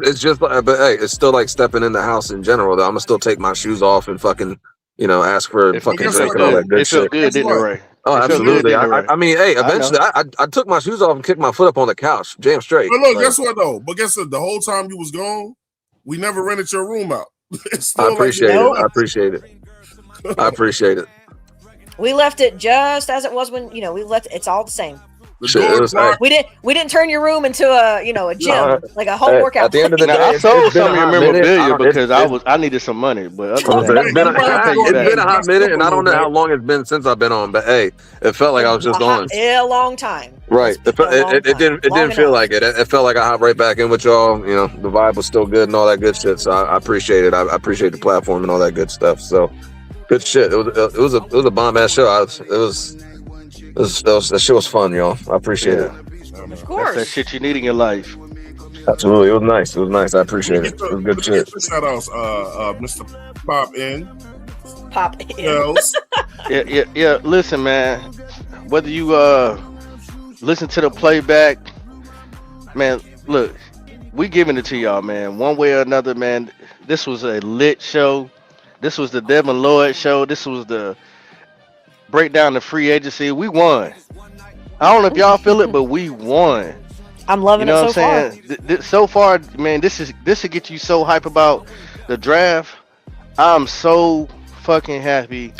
Speaker 8: It's just like, but hey, it's still like stepping in the house in general. Though I'm gonna still take my shoes off and fucking, ask for a fucking drink and all that good shit.
Speaker 4: Good, didn't it, Ray?
Speaker 8: Oh, absolutely. I mean, hey, eventually, I took my shoes off and kicked my foot up on the couch, jam straight.
Speaker 3: But look, guess what though? But guess what? The whole time you was gone, we never rented your room out.
Speaker 8: I appreciate it. I appreciate it. I appreciate it.
Speaker 5: We left it just as it was when we left. It's all the same. We didn't turn your room into a gym, like a home workout.
Speaker 8: At the end of the day,
Speaker 4: I sold some of your memorabilia because I needed some money. But
Speaker 8: it's been a hot minute, and I don't know how long it's been since I've been on. But hey, it felt like I was just on.
Speaker 5: A long time.
Speaker 8: Right. It didn't feel like it. It felt like I hopped right back in with y'all. The vibe was still good and all that good shit. So I appreciate it. I appreciate the platform and all that good stuff. So good shit. It was a bomb ass show. That shit was fun, y'all. I appreciate it.
Speaker 5: Of course.
Speaker 4: That's that shit you need in your life.
Speaker 8: Absolutely. It was nice. It was nice. I appreciate it. It was good shit.
Speaker 3: Shout outs, Mr. Pop in.
Speaker 5: Pop in.
Speaker 4: Yeah. Listen, man. Whether you listen to the playback, man, look, we giving it to y'all, man. One way or another, man. This was a lit show. This was the Devin Lloyd show. This was the break down the free agency. We won. I don't know if y'all feel it, but we won.
Speaker 5: I'm loving it so far.
Speaker 4: So far, man, this will get you so hype about the draft. I'm so fucking happy.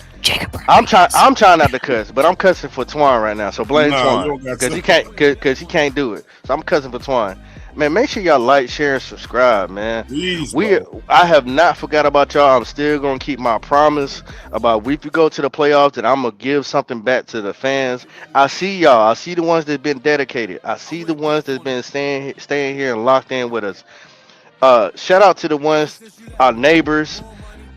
Speaker 4: I'm trying not to cuss, but I'm cussing for Twan right now. So blame Twan because he can't do it. So I'm cussing for Twan. Man, make sure y'all like, share, and subscribe, man.
Speaker 3: Please,
Speaker 4: I have not forgot about y'all. I'm still gonna keep my promise about if we go to the playoffs, then I'm gonna give something back to the fans. I see y'all. I see the ones that's been dedicated. I see the ones that's been staying here and locked in with us. Shout out to the ones, our neighbors,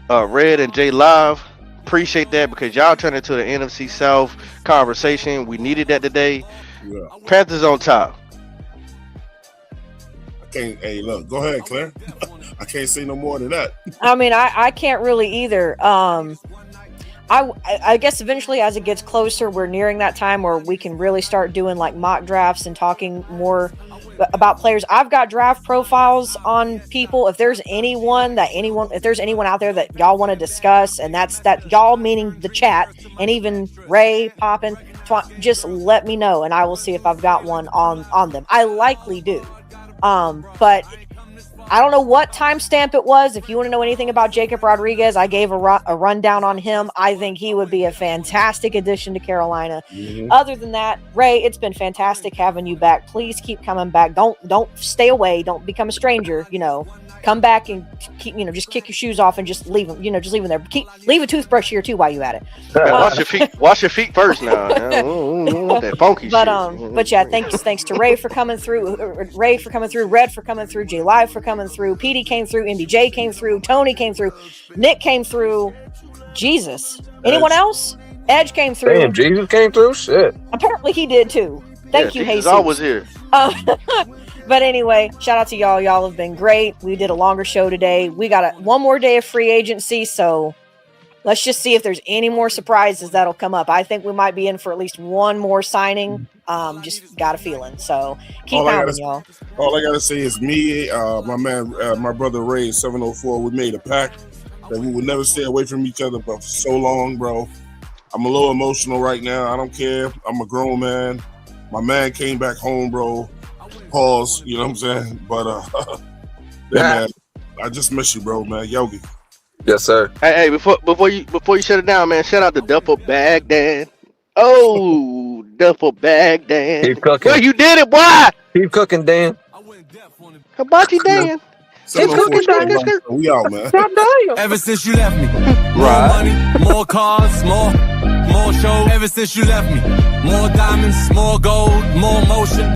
Speaker 4: Red and J Live. Appreciate that because y'all turned into the NFC South conversation. We needed that today.
Speaker 3: Yeah.
Speaker 4: Panthers on top.
Speaker 3: Hey, look, go ahead, Claire. I can't say no more than that.
Speaker 5: I mean, I can't really either. I guess eventually as it gets closer, we're nearing that time where we can really start doing like mock drafts and talking more about players. I've got draft profiles on people. If there's anyone out there that y'all want to discuss, and that's that y'all meaning the chat, and even Ray, Poppin, just let me know and I will see if I've got one on them. I likely do. But I don't know what timestamp it was. If you want to know anything about Jacob Rodriguez, I gave a rundown on him. I think he would be a fantastic addition to Carolina. Mm-hmm. Other than that, Ray, it's been fantastic having you back. Please keep coming back. Don't stay away. Don't become a stranger. Come back and keep, just kick your shoes off and just leave them. Just leave them there. Leave a toothbrush here too while you at it.
Speaker 4: Wash your feet first now. That funky shit.
Speaker 5: But yeah, thanks to Ray for coming through. Red for coming through. J Live for coming through. PD came through. MDJ came through. Tony came through. Nick came through. Jesus. Anyone else? Edge came through.
Speaker 8: Damn, Jesus came through. Shit.
Speaker 5: Apparently he did too. Thank you, Jesus.
Speaker 4: I was here.
Speaker 5: But anyway, shout out to y'all. Y'all have been great. We did a longer show today. We got one more day of free agency, so let's just see if there's any more surprises that'll come up. I think we might be in for at least one more signing. Just got a feeling. So keep pounding, y'all.
Speaker 3: All I gotta say is me, my man, my brother Ray, 704. We made a pact that we would never stay away from each other, but for so long, bro. I'm a little emotional right now. I don't care. I'm a grown man. My man came back home, bro. Pause, you know what I'm saying? But man, I just miss you, bro, man. Yogi.
Speaker 8: Yes, sir.
Speaker 4: Hey, before you shut it down, man, shout out to Duffel Baghdad. Oh, Duffel Baghdad.
Speaker 8: Keep cooking.
Speaker 4: Well, you did it, boy.
Speaker 8: Keep cooking, Dan.
Speaker 4: Hibachi Dan.
Speaker 3: Keep cooking, Dan. We out, man.
Speaker 1: Ever since you left me, more money, more cars, more shows. Ever since you left me, more diamonds, more gold, more motion.